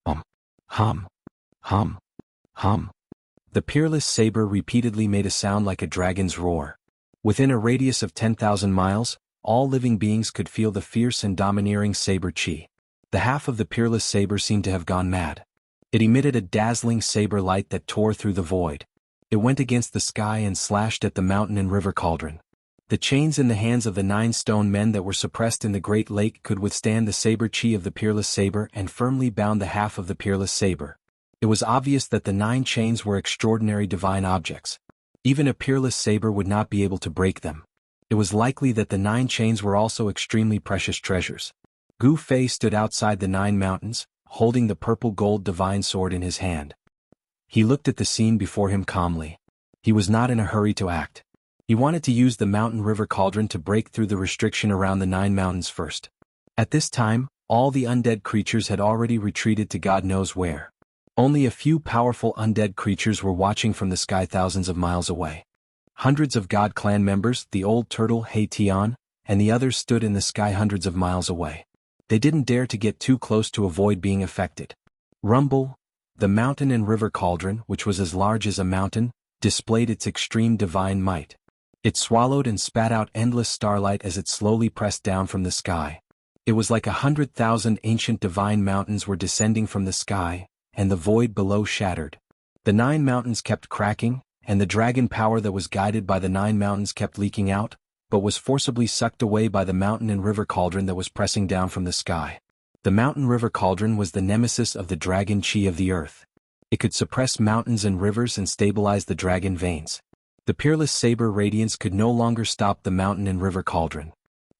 Hum. Hum. Hum. The peerless saber repeatedly made a sound like a dragon's roar. Within a radius of 10,000 miles, all living beings could feel the fierce and domineering saber chi. The half of the peerless saber seemed to have gone mad. It emitted a dazzling saber light that tore through the void. It went against the sky and slashed at the mountain and river cauldron. The chains in the hands of the 9 stone men that were suppressed in the great lake could withstand the saber chi of the peerless saber and firmly bound the half of the peerless saber. It was obvious that the 9 chains were extraordinary divine objects. Even a peerless saber would not be able to break them. It was likely that the 9 chains were also extremely precious treasures. Gu Fei stood outside the 9 mountains, holding the purple gold divine sword in his hand. He looked at the scene before him calmly. He was not in a hurry to act. He wanted to use the mountain river cauldron to break through the restriction around the 9 mountains first. At this time, all the undead creatures had already retreated to God knows where. Only a few powerful undead creatures were watching from the sky thousands of miles away. Hundreds of God clan members, the old turtle Hei Tian, and the others stood in the sky hundreds of miles away. They didn't dare to get too close to avoid being affected. Rumble, the mountain and river cauldron, which was as large as a mountain, displayed its extreme divine might. It swallowed and spat out endless starlight as it slowly pressed down from the sky. It was like 100,000 ancient divine mountains were descending from the sky, and the void below shattered. The 9 mountains kept cracking, and the dragon power that was guided by the 9 mountains kept leaking out, but was forcibly sucked away by the mountain and river cauldron that was pressing down from the sky. The mountain river cauldron was the nemesis of the dragon chi of the earth. It could suppress mountains and rivers and stabilize the dragon veins. The peerless saber radiance could no longer stop the mountain and river cauldron.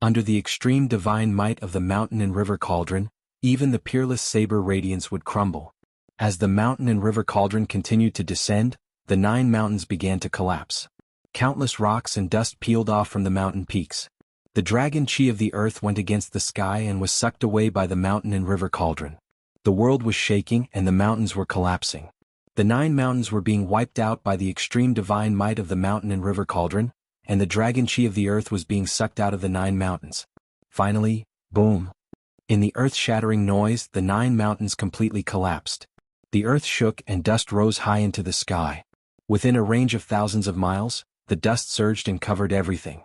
Under the extreme divine might of the mountain and river cauldron, even the peerless saber radiance would crumble. As the mountain and river cauldron continued to descend, the 9 mountains began to collapse. Countless rocks and dust peeled off from the mountain peaks. The dragon chi of the earth went against the sky and was sucked away by the mountain and river cauldron. The world was shaking and the mountains were collapsing. The 9 mountains were being wiped out by the extreme divine might of the mountain and river cauldron, and the dragon chi of the earth was being sucked out of the 9 mountains. Finally, boom! In the earth-shattering noise, the 9 mountains completely collapsed. The earth shook and dust rose high into the sky. Within a range of thousands of miles, the dust surged and covered everything.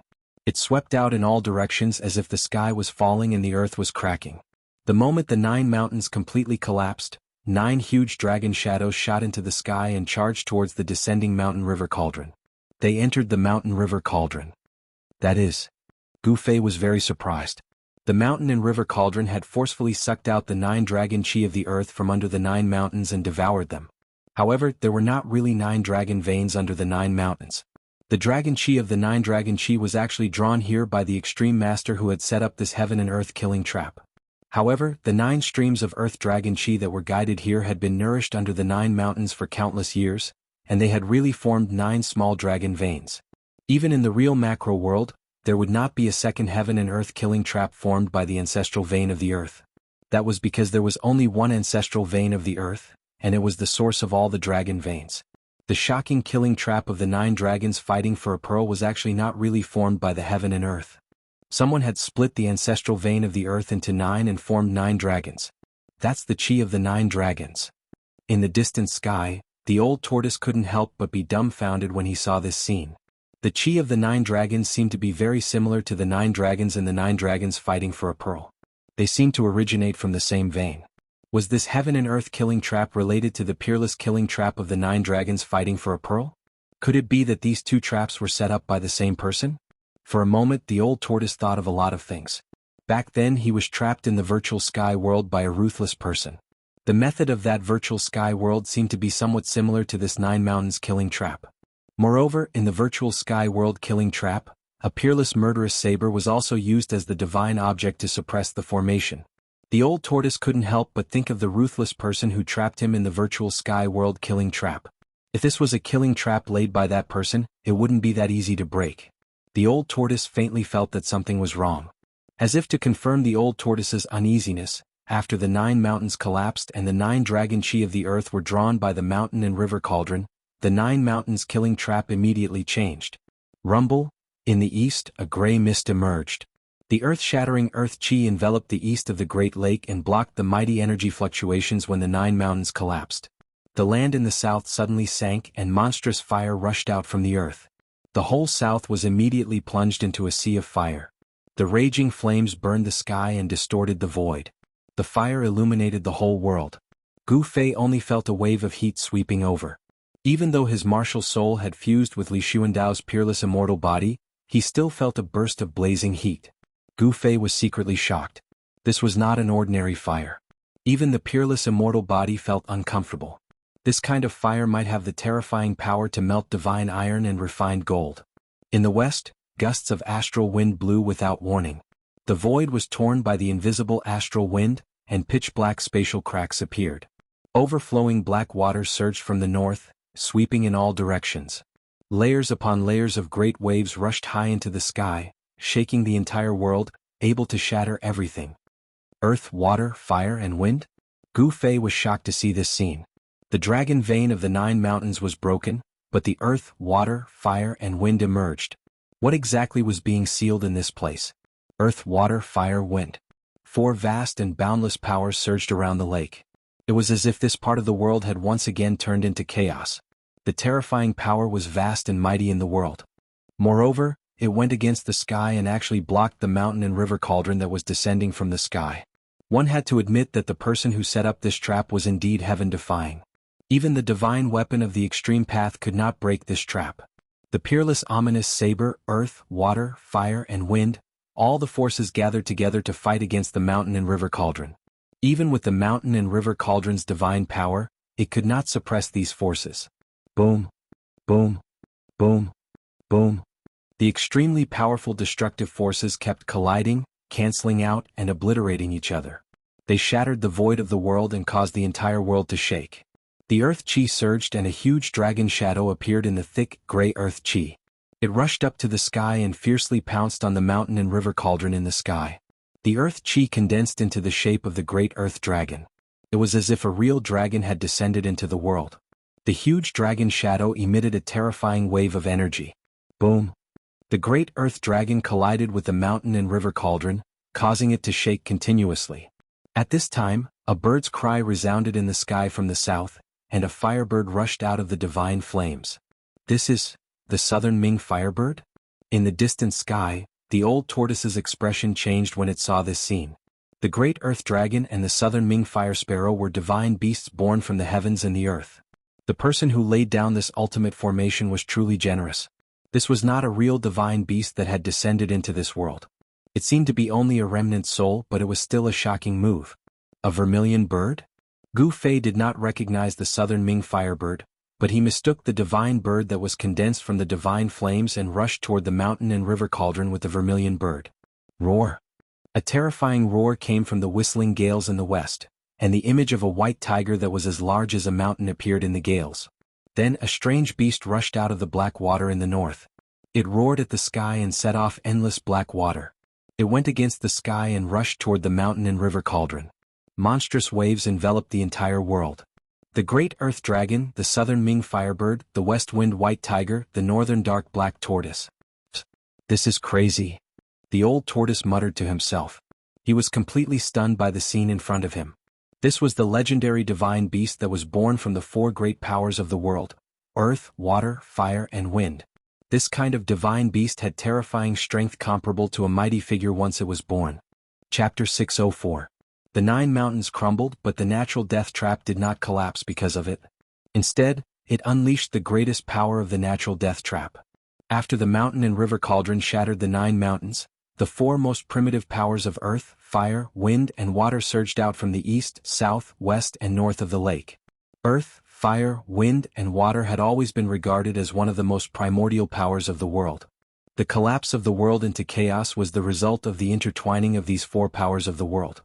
It swept out in all directions as if the sky was falling and the earth was cracking. The moment the 9 mountains completely collapsed, 9 huge dragon shadows shot into the sky and charged towards the descending mountain river cauldron. They entered the mountain river cauldron. That is, Gu Fei was very surprised. The mountain and river cauldron had forcefully sucked out the 9 dragon chi of the earth from under the 9 mountains and devoured them. However, there were not really 9 dragon veins under the 9 mountains. The dragon chi of the 9 dragon chi was actually drawn here by the extreme master who had set up this heaven and earth killing trap. However, the 9 streams of earth dragon chi that were guided here had been nourished under the 9 mountains for countless years, and they had really formed 9 small dragon veins. Even in the real macro world, there would not be a second heaven and earth killing trap formed by the ancestral vein of the earth. That was because there was only one ancestral vein of the earth, and it was the source of all the dragon veins. The shocking killing trap of the 9 dragons fighting for a pearl was actually not really formed by the heaven and earth. Someone had split the ancestral vein of the earth into 9 and formed 9 dragons. That's the chi of the 9 dragons. In the distant sky, the old tortoise couldn't help but be dumbfounded when he saw this scene. The chi of the 9 dragons seemed to be very similar to the 9 dragons and the 9 dragons fighting for a pearl. They seemed to originate from the same vein. Was this heaven and earth killing trap related to the peerless killing trap of the 9 dragons fighting for a pearl? Could it be that these 2 traps were set up by the same person? For a moment the old tortoise thought of a lot of things. Back then he was trapped in the virtual sky world by a ruthless person. The method of that virtual sky world seemed to be somewhat similar to this 9 mountains killing trap. Moreover, in the virtual sky world killing trap, a peerless murderous saber was also used as the divine object to suppress the formation. The old tortoise couldn't help but think of the ruthless person who trapped him in the virtual sky world killing trap. If this was a killing trap laid by that person, it wouldn't be that easy to break. The old tortoise faintly felt that something was wrong. As if to confirm the old tortoise's uneasiness, after the 9 mountains collapsed and the 9 dragon chi of the earth were drawn by the mountain and river cauldron, the 9 mountains killing trap immediately changed. Rumble, in the east, a gray mist emerged. The earth-shattering earth chi enveloped the east of the Great Lake and blocked the mighty energy fluctuations when the 9 mountains collapsed. The land in the south suddenly sank and monstrous fire rushed out from the earth. The whole south was immediately plunged into a sea of fire. The raging flames burned the sky and distorted the void. The fire illuminated the whole world. Gu Fei only felt a wave of heat sweeping over. Even though his martial soul had fused with Li Xuandao's peerless immortal body, he still felt a burst of blazing heat. Gu Fei was secretly shocked. This was not an ordinary fire. Even the peerless immortal body felt uncomfortable. This kind of fire might have the terrifying power to melt divine iron and refined gold. In the west, gusts of astral wind blew without warning. The void was torn by the invisible astral wind, and pitch-black spatial cracks appeared. Overflowing black waters surged from the north, sweeping in all directions. Layers upon layers of great waves rushed high into the sky, shaking the entire world, able to shatter everything. Earth, water, fire, and wind? Gu Fei was shocked to see this scene. The dragon vein of the 9 mountains was broken, but the earth, water, fire, and wind emerged. What exactly was being sealed in this place? Earth, water, fire, wind. 4 vast and boundless powers surged around the lake. It was as if this part of the world had once again turned into chaos. The terrifying power was vast and mighty in the world. Moreover, it went against the sky and actually blocked the mountain and river cauldron that was descending from the sky. One had to admit that the person who set up this trap was indeed heaven-defying. Even the divine weapon of the extreme path could not break this trap. The peerless ominous saber, earth, water, fire, and wind, all the forces gathered together to fight against the mountain and river cauldron. Even with the mountain and river cauldron's divine power, it could not suppress these forces. Boom, boom, boom, boom. The extremely powerful destructive forces kept colliding, canceling out, and obliterating each other. They shattered the void of the world and caused the entire world to shake. The earth chi surged and a huge dragon shadow appeared in the thick, gray earth chi. It rushed up to the sky and fiercely pounced on the mountain and river cauldron in the sky. The earth chi condensed into the shape of the great earth dragon. It was as if a real dragon had descended into the world. The huge dragon shadow emitted a terrifying wave of energy. Boom. The great earth dragon collided with the mountain and river cauldron, causing it to shake continuously. At this time, a bird's cry resounded in the sky from the south, and a firebird rushed out of the divine flames. This is the southern Ming firebird? In the distant sky, the old tortoise's expression changed when it saw this scene. The great earth dragon and the southern Ming fire sparrow were divine beasts born from the heavens and the earth. The person who laid down this ultimate formation was truly generous. This was not a real divine beast that had descended into this world. It seemed to be only a remnant soul, but it was still a shocking move. A vermilion bird? Gu Fei did not recognize the southern Ming firebird, but he mistook the divine bird that was condensed from the divine flames and rushed toward the mountain and river cauldron with the vermilion bird. Roar! A terrifying roar came from the whistling gales in the west, and the image of a white tiger that was as large as a mountain appeared in the gales. Then a strange beast rushed out of the black water in the north. It roared at the sky and set off endless black water. It went against the sky and rushed toward the mountain and river cauldron. Monstrous waves enveloped the entire world. The great earth dragon, the southern Ming firebird, the west wind white tiger, the northern dark black tortoise. This is crazy. The old tortoise muttered to himself. He was completely stunned by the scene in front of him. This was the legendary divine beast that was born from the 4 great powers of the world: earth, water, fire, and wind. This kind of divine beast had terrifying strength comparable to a mighty figure once it was born. Chapter 604. The 9 mountains crumbled, but the natural death trap did not collapse because of it. Instead, it unleashed the greatest power of the natural death trap. After the mountain and river cauldron shattered the 9 mountains, the 4 most primitive powers of earth, fire, wind, and water surged out from the east, south, west, and north of the lake. Earth, fire, wind, and water had always been regarded as one of the most primordial powers of the world. The collapse of the world into chaos was the result of the intertwining of these 4 powers of the world.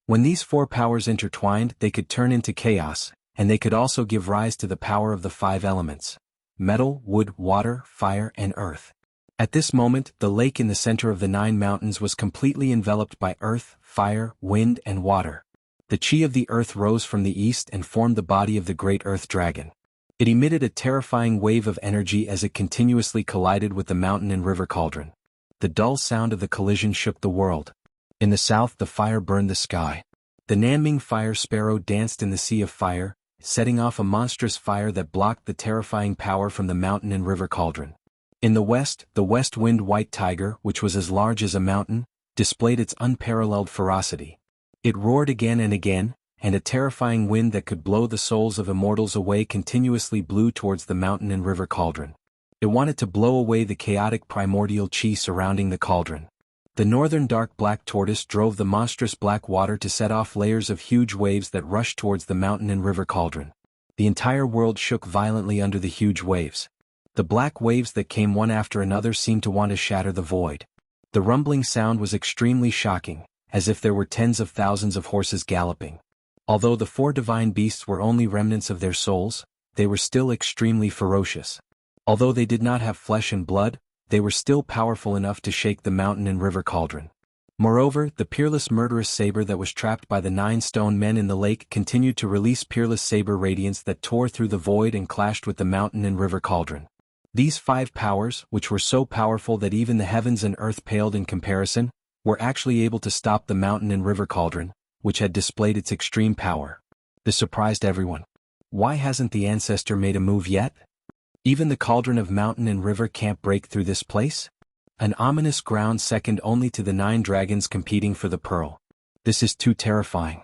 When these 4 powers intertwined, they could turn into chaos, and they could also give rise to the power of the 5 elements: metal, wood, water, fire, and earth. At this moment, the lake in the center of the 9 mountains was completely enveloped by earth, fire, wind, and water. The chi of the earth rose from the east and formed the body of the great earth dragon. It emitted a terrifying wave of energy as it continuously collided with the mountain and river cauldron. The dull sound of the collision shook the world. In the south, the fire burned the sky. The Nanming fire sparrow danced in the sea of fire, setting off a monstrous fire that blocked the terrifying power from the mountain and river cauldron. In the west wind white tiger, which was as large as a mountain, displayed its unparalleled ferocity. It roared again and again, and a terrifying wind that could blow the souls of immortals away continuously blew towards the mountain and river cauldron. It wanted to blow away the chaotic primordial chi surrounding the cauldron. The northern dark black tortoise drove the monstrous black water to set off layers of huge waves that rushed towards the mountain and river cauldron. The entire world shook violently under the huge waves. The black waves that came one after another seemed to want to shatter the void. The rumbling sound was extremely shocking, as if there were tens of thousands of horses galloping. Although the four divine beasts were only remnants of their souls, they were still extremely ferocious. Although they did not have flesh and blood, they were still powerful enough to shake the mountain and river cauldron. Moreover, the peerless murderous saber that was trapped by the 9 stone men in the lake continued to release peerless saber radiance that tore through the void and clashed with the mountain and river cauldron. These 5 powers, which were so powerful that even the heavens and earth paled in comparison, were actually able to stop the mountain and river cauldron, which had displayed its extreme power. This surprised everyone. Why hasn't the ancestor made a move yet? Even the cauldron of mountain and river can't break through this place? An ominous ground second only to the 9 dragons competing for the pearl. This is too terrifying.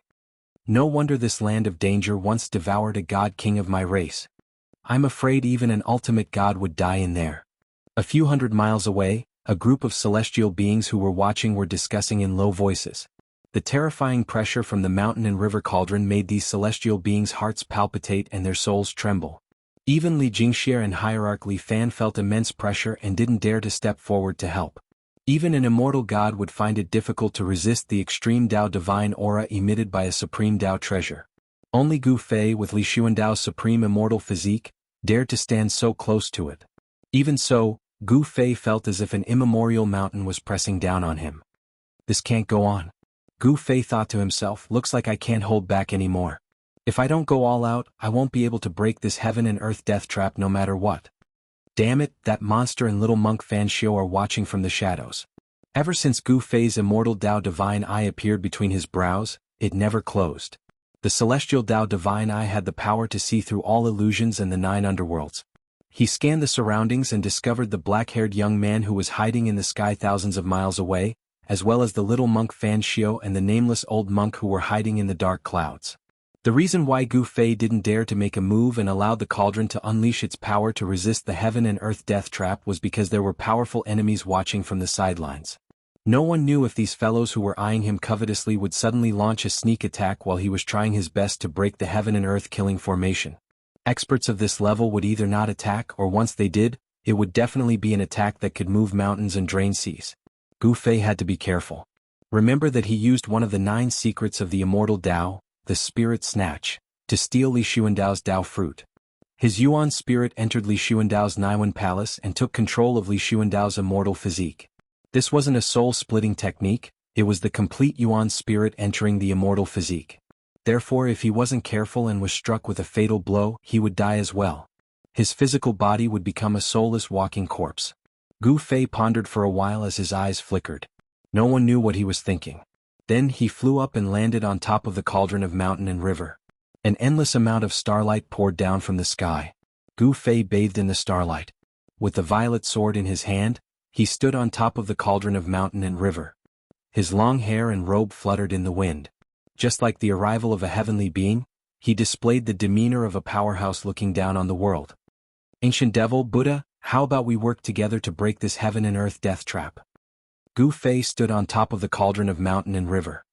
No wonder this land of danger once devoured a god king of my race. I'm afraid even an ultimate god would die in there. A few hundred miles away, a group of celestial beings who were watching were discussing in low voices. The terrifying pressure from the mountain and river cauldron made these celestial beings' hearts palpitate and their souls tremble. Even Li Jingxie and Hierarch Li Fan felt immense pressure and didn't dare to step forward to help. Even an immortal god would find it difficult to resist the extreme Dao divine aura emitted by a supreme Dao treasure. Only Gu Fei with Li Xuandao's supreme immortal physique dared to stand so close to it. Even so, Gu Fei felt as if an immemorial mountain was pressing down on him. This can't go on. Gu Fei thought to himself, looks like I can't hold back anymore. If I don't go all out, I won't be able to break this heaven and earth death trap no matter what. Damn it, that monster and little monk Fan Xiu are watching from the shadows. Ever since Gu Fei's immortal Dao divine eye appeared between his brows, it never closed. The celestial Dao divine eye had the power to see through all illusions and the 9 underworlds. He scanned the surroundings and discovered the black-haired young man who was hiding in the sky thousands of miles away, as well as the little monk Fan Xiu and the nameless old monk who were hiding in the dark clouds. The reason why Gu Fei didn't dare to make a move and allowed the cauldron to unleash its power to resist the heaven and earth death trap was because there were powerful enemies watching from the sidelines. No one knew if these fellows who were eyeing him covetously would suddenly launch a sneak attack while he was trying his best to break the heaven and earth killing formation. Experts of this level would either not attack or once they did, it would definitely be an attack that could move mountains and drain seas. Gu Fei had to be careful. Remember that he used one of the 9 secrets of the immortal Dao, the Spirit Snatch, to steal Li Xuandao's Dao fruit. His Yuan spirit entered Li Xuandao's Naiwan palace and took control of Li Xuandao's immortal physique. This wasn't a soul-splitting technique, it was the complete Yuan spirit entering the immortal physique. Therefore, if he wasn't careful and was struck with a fatal blow, he would die as well. His physical body would become a soulless walking corpse. Gu Fei pondered for a while as his eyes flickered. No one knew what he was thinking. Then he flew up and landed on top of the cauldron of mountain and river. An endless amount of starlight poured down from the sky. Gu Fei bathed in the starlight. With the violet sword in his hand, he stood on top of the cauldron of mountain and river. His long hair and robe fluttered in the wind. Just like the arrival of a heavenly being, he displayed the demeanor of a powerhouse looking down on the world. Ancient Devil, Buddha, how about we work together to break this heaven and earth death trap? Gu Fei stood on top of the cauldron of mountain and river.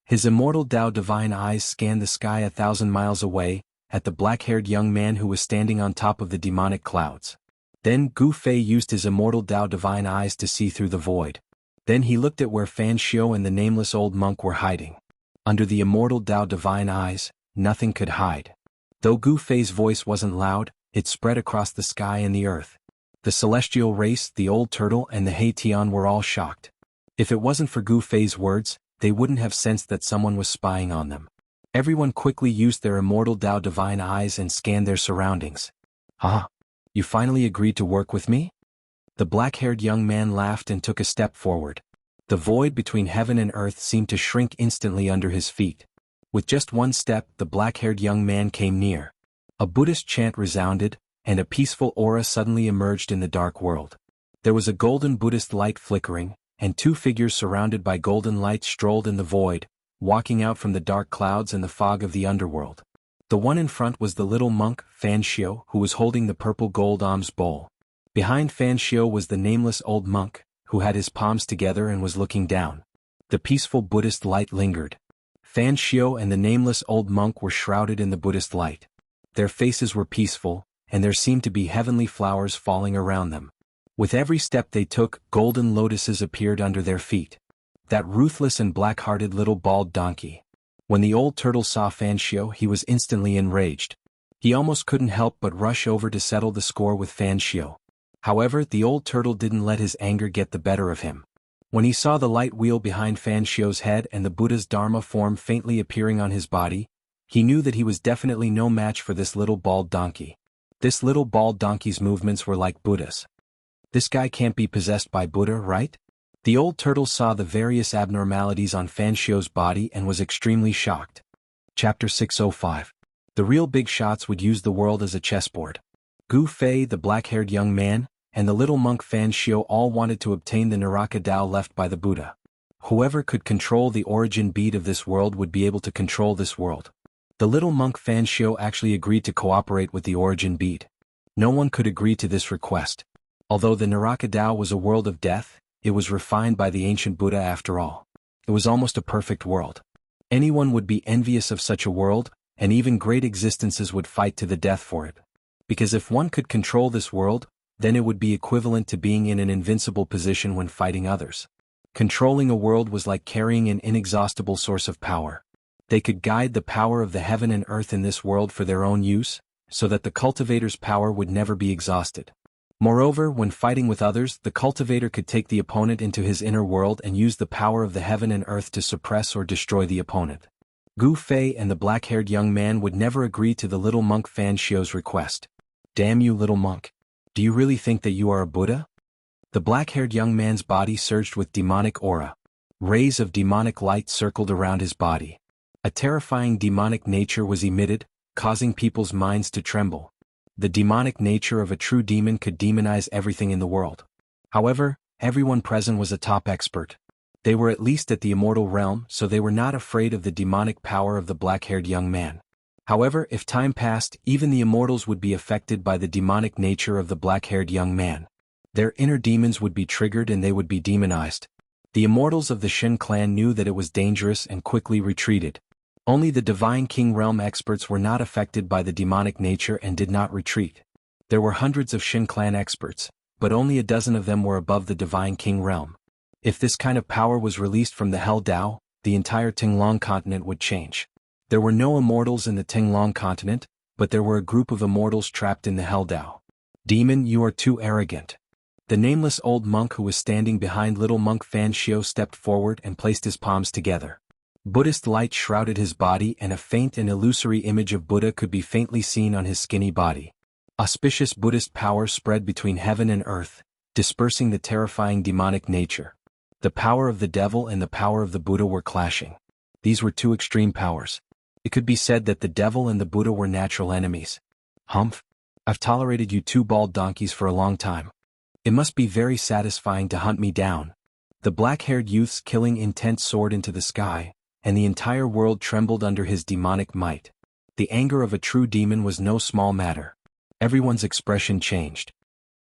His immortal Dao divine eyes scanned the sky 1,000 miles away, at the black-haired young man who was standing on top of the demonic clouds. Then Gu Fei used his immortal Dao divine eyes to see through the void. Then he looked at where Fan Xiu and the nameless old monk were hiding. Under the immortal Dao divine eyes, nothing could hide. Though Gu Fei's voice wasn't loud, it spread across the sky and the earth. The celestial race, the old turtle and the Haitian were all shocked. If it wasn't for Gu Fei's words, they wouldn't have sensed that someone was spying on them. Everyone quickly used their immortal Dao divine eyes and scanned their surroundings. Ah, you finally agreed to work with me? The black-haired young man laughed and took a step forward. The void between heaven and earth seemed to shrink instantly under his feet. With just one step, the black-haired young man came near. A Buddhist chant resounded, and a peaceful aura suddenly emerged in the dark world. There was a golden Buddhist light flickering, and 2 figures surrounded by golden light strolled in the void, walking out from the dark clouds and the fog of the underworld. The one in front was the little monk, Fan Xiu, who was holding the purple gold alms bowl. Behind Fan Xiu was the nameless old monk, who had his palms together and was looking down. The peaceful Buddhist light lingered. Fan Xiu and the nameless old monk were shrouded in the Buddhist light. Their faces were peaceful, and there seemed to be heavenly flowers falling around them. With every step they took, golden lotuses appeared under their feet. That ruthless and black-hearted little bald donkey. When the old turtle saw Fan Xiu, he was instantly enraged. He almost couldn't help but rush over to settle the score with Fan Xiu. However, the old turtle didn't let his anger get the better of him. When he saw the light wheel behind Fan Xiu's head and the Buddha's Dharma form faintly appearing on his body, he knew that he was definitely no match for this little bald donkey. This little bald donkey's movements were like Buddha's. This guy can't be possessed by Buddha, right? The old turtle saw the various abnormalities on Fan Xiu's body and was extremely shocked. Chapter 605. The real big shots would use the world as a chessboard. Gu Fei, the black-haired young man, and the little monk Fan Xiu all wanted to obtain the Naraka Tao left by the Buddha. Whoever could control the origin bead of this world would be able to control this world. The little monk Fan Xiu actually agreed to cooperate with the origin bead. No one could agree to this request. Although the Naraka Tao was a world of death, it was refined by the ancient Buddha after all. It was almost a perfect world. Anyone would be envious of such a world, and even great existences would fight to the death for it. Because if one could control this world, then it would be equivalent to being in an invincible position when fighting others. Controlling a world was like carrying an inexhaustible source of power. They could guide the power of the heaven and earth in this world for their own use, so that the cultivator's power would never be exhausted. Moreover, when fighting with others, the cultivator could take the opponent into his inner world and use the power of the heaven and earth to suppress or destroy the opponent. Gu Fei and the black-haired young man would never agree to the little monk Fan Xiu's request. Damn you, little monk. Do you really think that you are a Buddha? The black-haired young man's body surged with demonic aura. Rays of demonic light circled around his body. A terrifying demonic nature was emitted, causing people's minds to tremble. The demonic nature of a true demon could demonize everything in the world. However, everyone present was a top expert. They were at least at the immortal realm, so they were not afraid of the demonic power of the black-haired young man. However, if time passed, even the immortals would be affected by the demonic nature of the black-haired young man. Their inner demons would be triggered and they would be demonized. The immortals of the Shen clan knew that it was dangerous and quickly retreated. Only the Divine King realm experts were not affected by the demonic nature and did not retreat. There were hundreds of Shen clan experts, but only a dozen of them were above the Divine King realm. If this kind of power was released from the Hell Dao, the entire Tinglong continent would change. There were no immortals in the Tinglong continent, but there were a group of immortals trapped in the Hell Dao. Demon, you are too arrogant. The nameless old monk who was standing behind little monk Fan Xiu stepped forward and placed his palms together. Buddhist light shrouded his body and a faint and illusory image of Buddha could be faintly seen on his skinny body. Auspicious Buddhist power spread between heaven and earth, dispersing the terrifying demonic nature. The power of the devil and the power of the Buddha were clashing. These were two extreme powers. It could be said that the devil and the Buddha were natural enemies. Humph! I've tolerated you two bald donkeys for a long time. It must be very satisfying to hunt me down. The black-haired youth's killing intent soared into the sky, and the entire world trembled under his demonic might. The anger of a true demon was no small matter. Everyone's expression changed.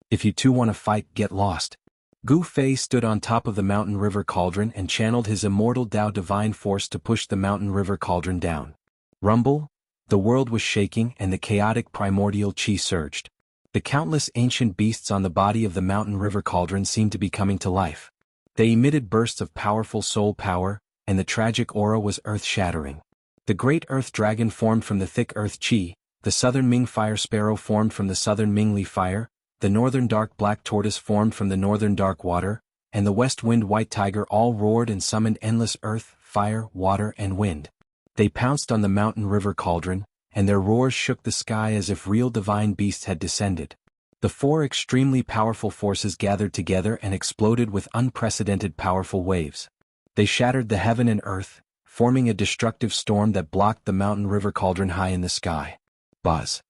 If you two want to fight, get lost. Gu Fei stood on top of the mountain river cauldron and channeled his immortal Tao divine force to push the mountain river cauldron down. Rumble! The world was shaking and the chaotic primordial chi surged. The countless ancient beasts on the body of the mountain river cauldron seemed to be coming to life. They emitted bursts of powerful soul power, and the tragic aura was earth-shattering. The great earth dragon formed from the thick earth chi, the southern Ming fire sparrow formed from the southern Ming Li fire, the northern dark black tortoise formed from the northern dark water, and the west wind white tiger all roared and summoned endless earth, fire, water, and wind. They pounced on the mountain river cauldron, and their roars shook the sky as if real divine beasts had descended. The four extremely powerful forces gathered together and exploded with unprecedented powerful waves. They shattered the heaven and earth, forming a destructive storm that blocked the mountain river cauldron high in the sky. Buzz!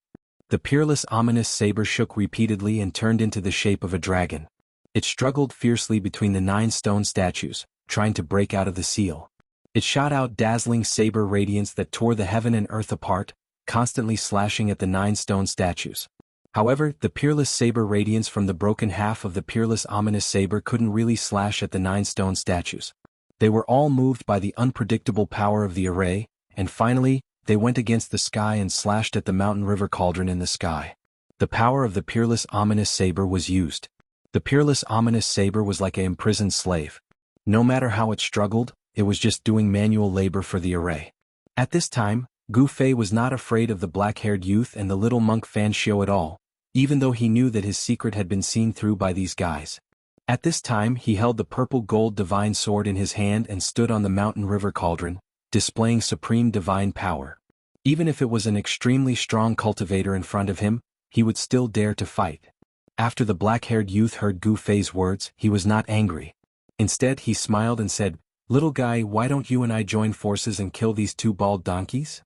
The peerless ominous saber shook repeatedly and turned into the shape of a dragon. It struggled fiercely between the 9 stone statues, trying to break out of the seal. It shot out dazzling saber radiance that tore the heaven and earth apart, constantly slashing at the 9 stone statues. However, the peerless saber radiance from the broken half of the peerless ominous saber couldn't really slash at the 9 stone statues. They were all moved by the unpredictable power of the array, and finally, they went against the sky and slashed at the mountain river cauldron in the sky. The power of the peerless ominous saber was used. The peerless ominous saber was like an imprisoned slave. No matter how it struggled, it was just doing manual labor for the array. At this time, Gu Fei was not afraid of the black-haired youth and the little monk Fan Xiao at all, even though he knew that his secret had been seen through by these guys. At this time he held the purple gold divine sword in his hand and stood on the mountain river cauldron, displaying supreme divine power. Even if it was an extremely strong cultivator in front of him, he would still dare to fight. After the black-haired youth heard Gu Fei's words, he was not angry. Instead he smiled and said, "Little guy, why don't you and I join forces and kill these two bald donkeys?"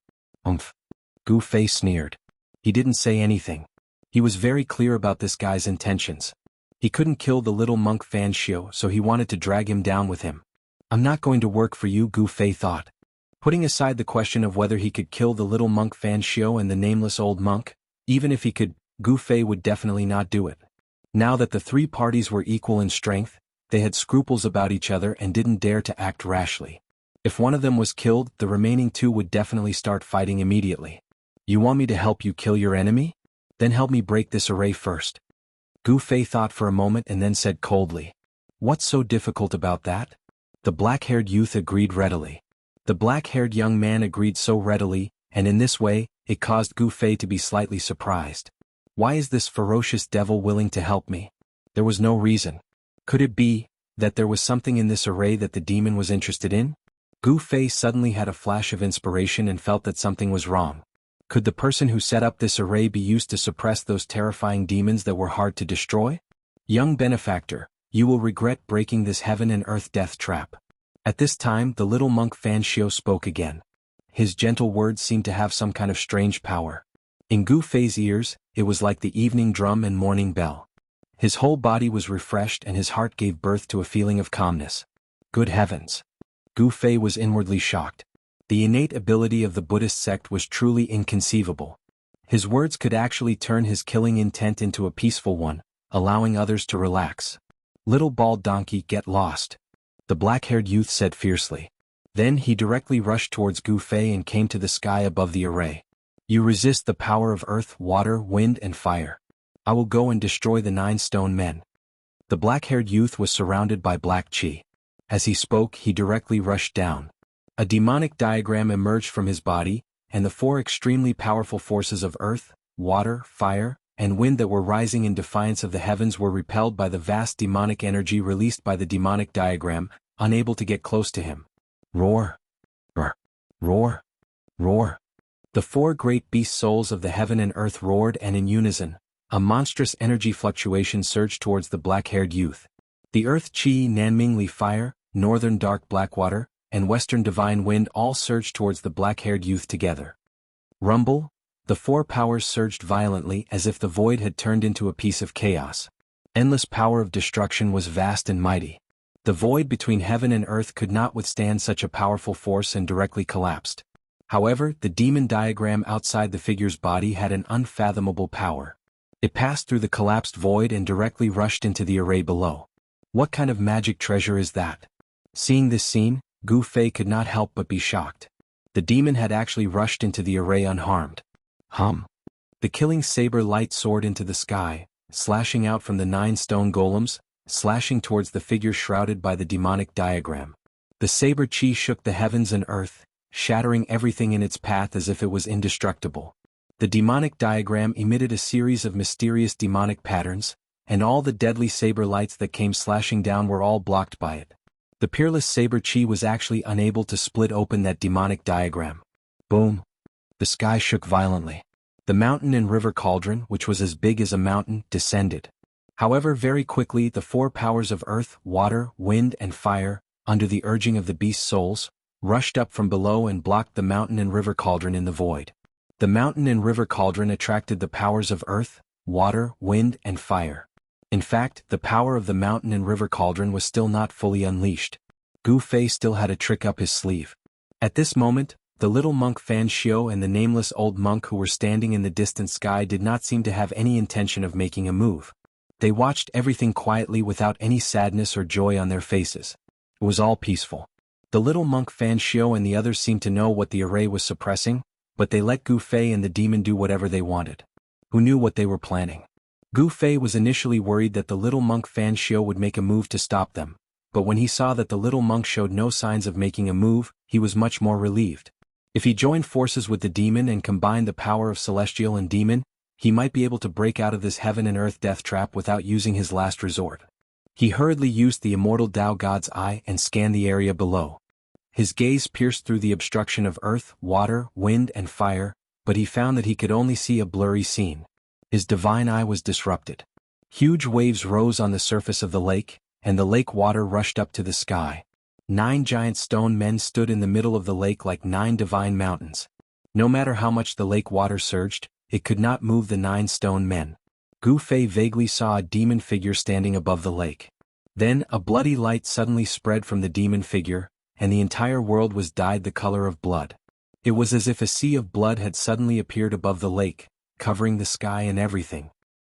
Gu Fei sneered. He didn't say anything. He was very clear about this guy's intentions. He couldn't kill the little monk Fan Xiao, so he wanted to drag him down with him. "I'm not going to work for you," Gu Fei thought. Putting aside the question of whether he could kill the little monk Fan Xiao and the nameless old monk, even if he could, Gu Fei would definitely not do it. Now that the three parties were equal in strength, they had scruples about each other and didn't dare to act rashly. If one of them was killed, the remaining two would definitely start fighting immediately. "You want me to help you kill your enemy? Then help me break this array first." Gu Fei thought for a moment and then said coldly, "What's so difficult about that?" The black-haired youth agreed readily. The black-haired young man agreed so readily, and in this way, it caused Gu Fei to be slightly surprised. Why is this ferocious devil willing to help me? There was no reason. Could it be that there was something in this array that the demon was interested in? Gu Fei suddenly had a flash of inspiration and felt that something was wrong. Could the person who set up this array be used to suppress those terrifying demons that were hard to destroy? "Young benefactor, you will regret breaking this heaven and earth death trap." At this time the little monk Fan Xiao spoke again. His gentle words seemed to have some kind of strange power. In Gu Fei's ears, it was like the evening drum and morning bell. His whole body was refreshed and his heart gave birth to a feeling of calmness. Good heavens! Gu Fei was inwardly shocked. The innate ability of the Buddhist sect was truly inconceivable. His words could actually turn his killing intent into a peaceful one, allowing others to relax. "Little bald donkey, get lost," the black-haired youth said fiercely. Then he directly rushed towards Gu Fei and came to the sky above the array. "You resist the power of earth, water, wind and fire. I will go and destroy the 9 stone men." The black-haired youth was surrounded by black chi. As he spoke, he directly rushed down. A demonic diagram emerged from his body, and the 4 extremely powerful forces of earth, water, fire, and wind that were rising in defiance of the heavens were repelled by the vast demonic energy released by the demonic diagram, unable to get close to him. Roar! Roar! Roar! Roar! The 4 great beast souls of the heaven and earth roared, and in unison, a monstrous energy fluctuation surged towards the black-haired youth. The earth chi, Nanmingli fire, northern dark black water, and western divine wind all surged towards the black-haired youth together. Rumble! The 4 powers surged violently as if the void had turned into a piece of chaos. Endless power of destruction was vast and mighty. The void between heaven and earth could not withstand such a powerful force and directly collapsed. However, the demon diagram outside the figure's body had an unfathomable power. It passed through the collapsed void and directly rushed into the array below. What kind of magic treasure is that? Seeing this scene, Gu Fei could not help but be shocked. The demon had actually rushed into the array unharmed. The killing saber light soared into the sky, slashing out from the 9 stone golems, slashing towards the figure shrouded by the demonic diagram. The saber chi shook the heavens and earth, shattering everything in its path as if it was indestructible. The demonic diagram emitted a series of mysterious demonic patterns, and all the deadly saber lights that came slashing down were all blocked by it. The peerless saber chi was actually unable to split open that demonic diagram. Boom! The sky shook violently. The mountain and river cauldron, which was as big as a mountain, descended. However, very quickly the 4 powers of earth, water, wind and fire, under the urging of the beast souls, rushed up from below and blocked the mountain and river cauldron in the void. The mountain and river cauldron attracted the powers of earth, water, wind and fire. In fact, the power of the mountain and river cauldron was still not fully unleashed. Gu Fei still had a trick up his sleeve. At this moment, the little monk Fan Xiao and the nameless old monk who were standing in the distant sky did not seem to have any intention of making a move. They watched everything quietly without any sadness or joy on their faces. It was all peaceful. The little monk Fan Xiao and the others seemed to know what the array was suppressing, but they let Gu Fei and the demon do whatever they wanted. Who knew what they were planning? Gu Fei was initially worried that the little monk Fan Xiu would make a move to stop them, but when he saw that the little monk showed no signs of making a move, he was much more relieved. If he joined forces with the demon and combined the power of celestial and demon, he might be able to break out of this heaven and earth death trap without using his last resort. He hurriedly used the immortal Tao God's eye and scanned the area below. His gaze pierced through the obstruction of earth, water, wind and fire, but he found that he could only see a blurry scene. His divine eye was disrupted. Huge waves rose on the surface of the lake, and the lake water rushed up to the sky. 9 giant stone men stood in the middle of the lake like 9 divine mountains. No matter how much the lake water surged, it could not move the 9 stone men. Gu Fei vaguely saw a demon figure standing above the lake. Then a bloody light suddenly spread from the demon figure, and the entire world was dyed the color of blood. It was as if a sea of blood had suddenly appeared above the lake, covering the sky and everything.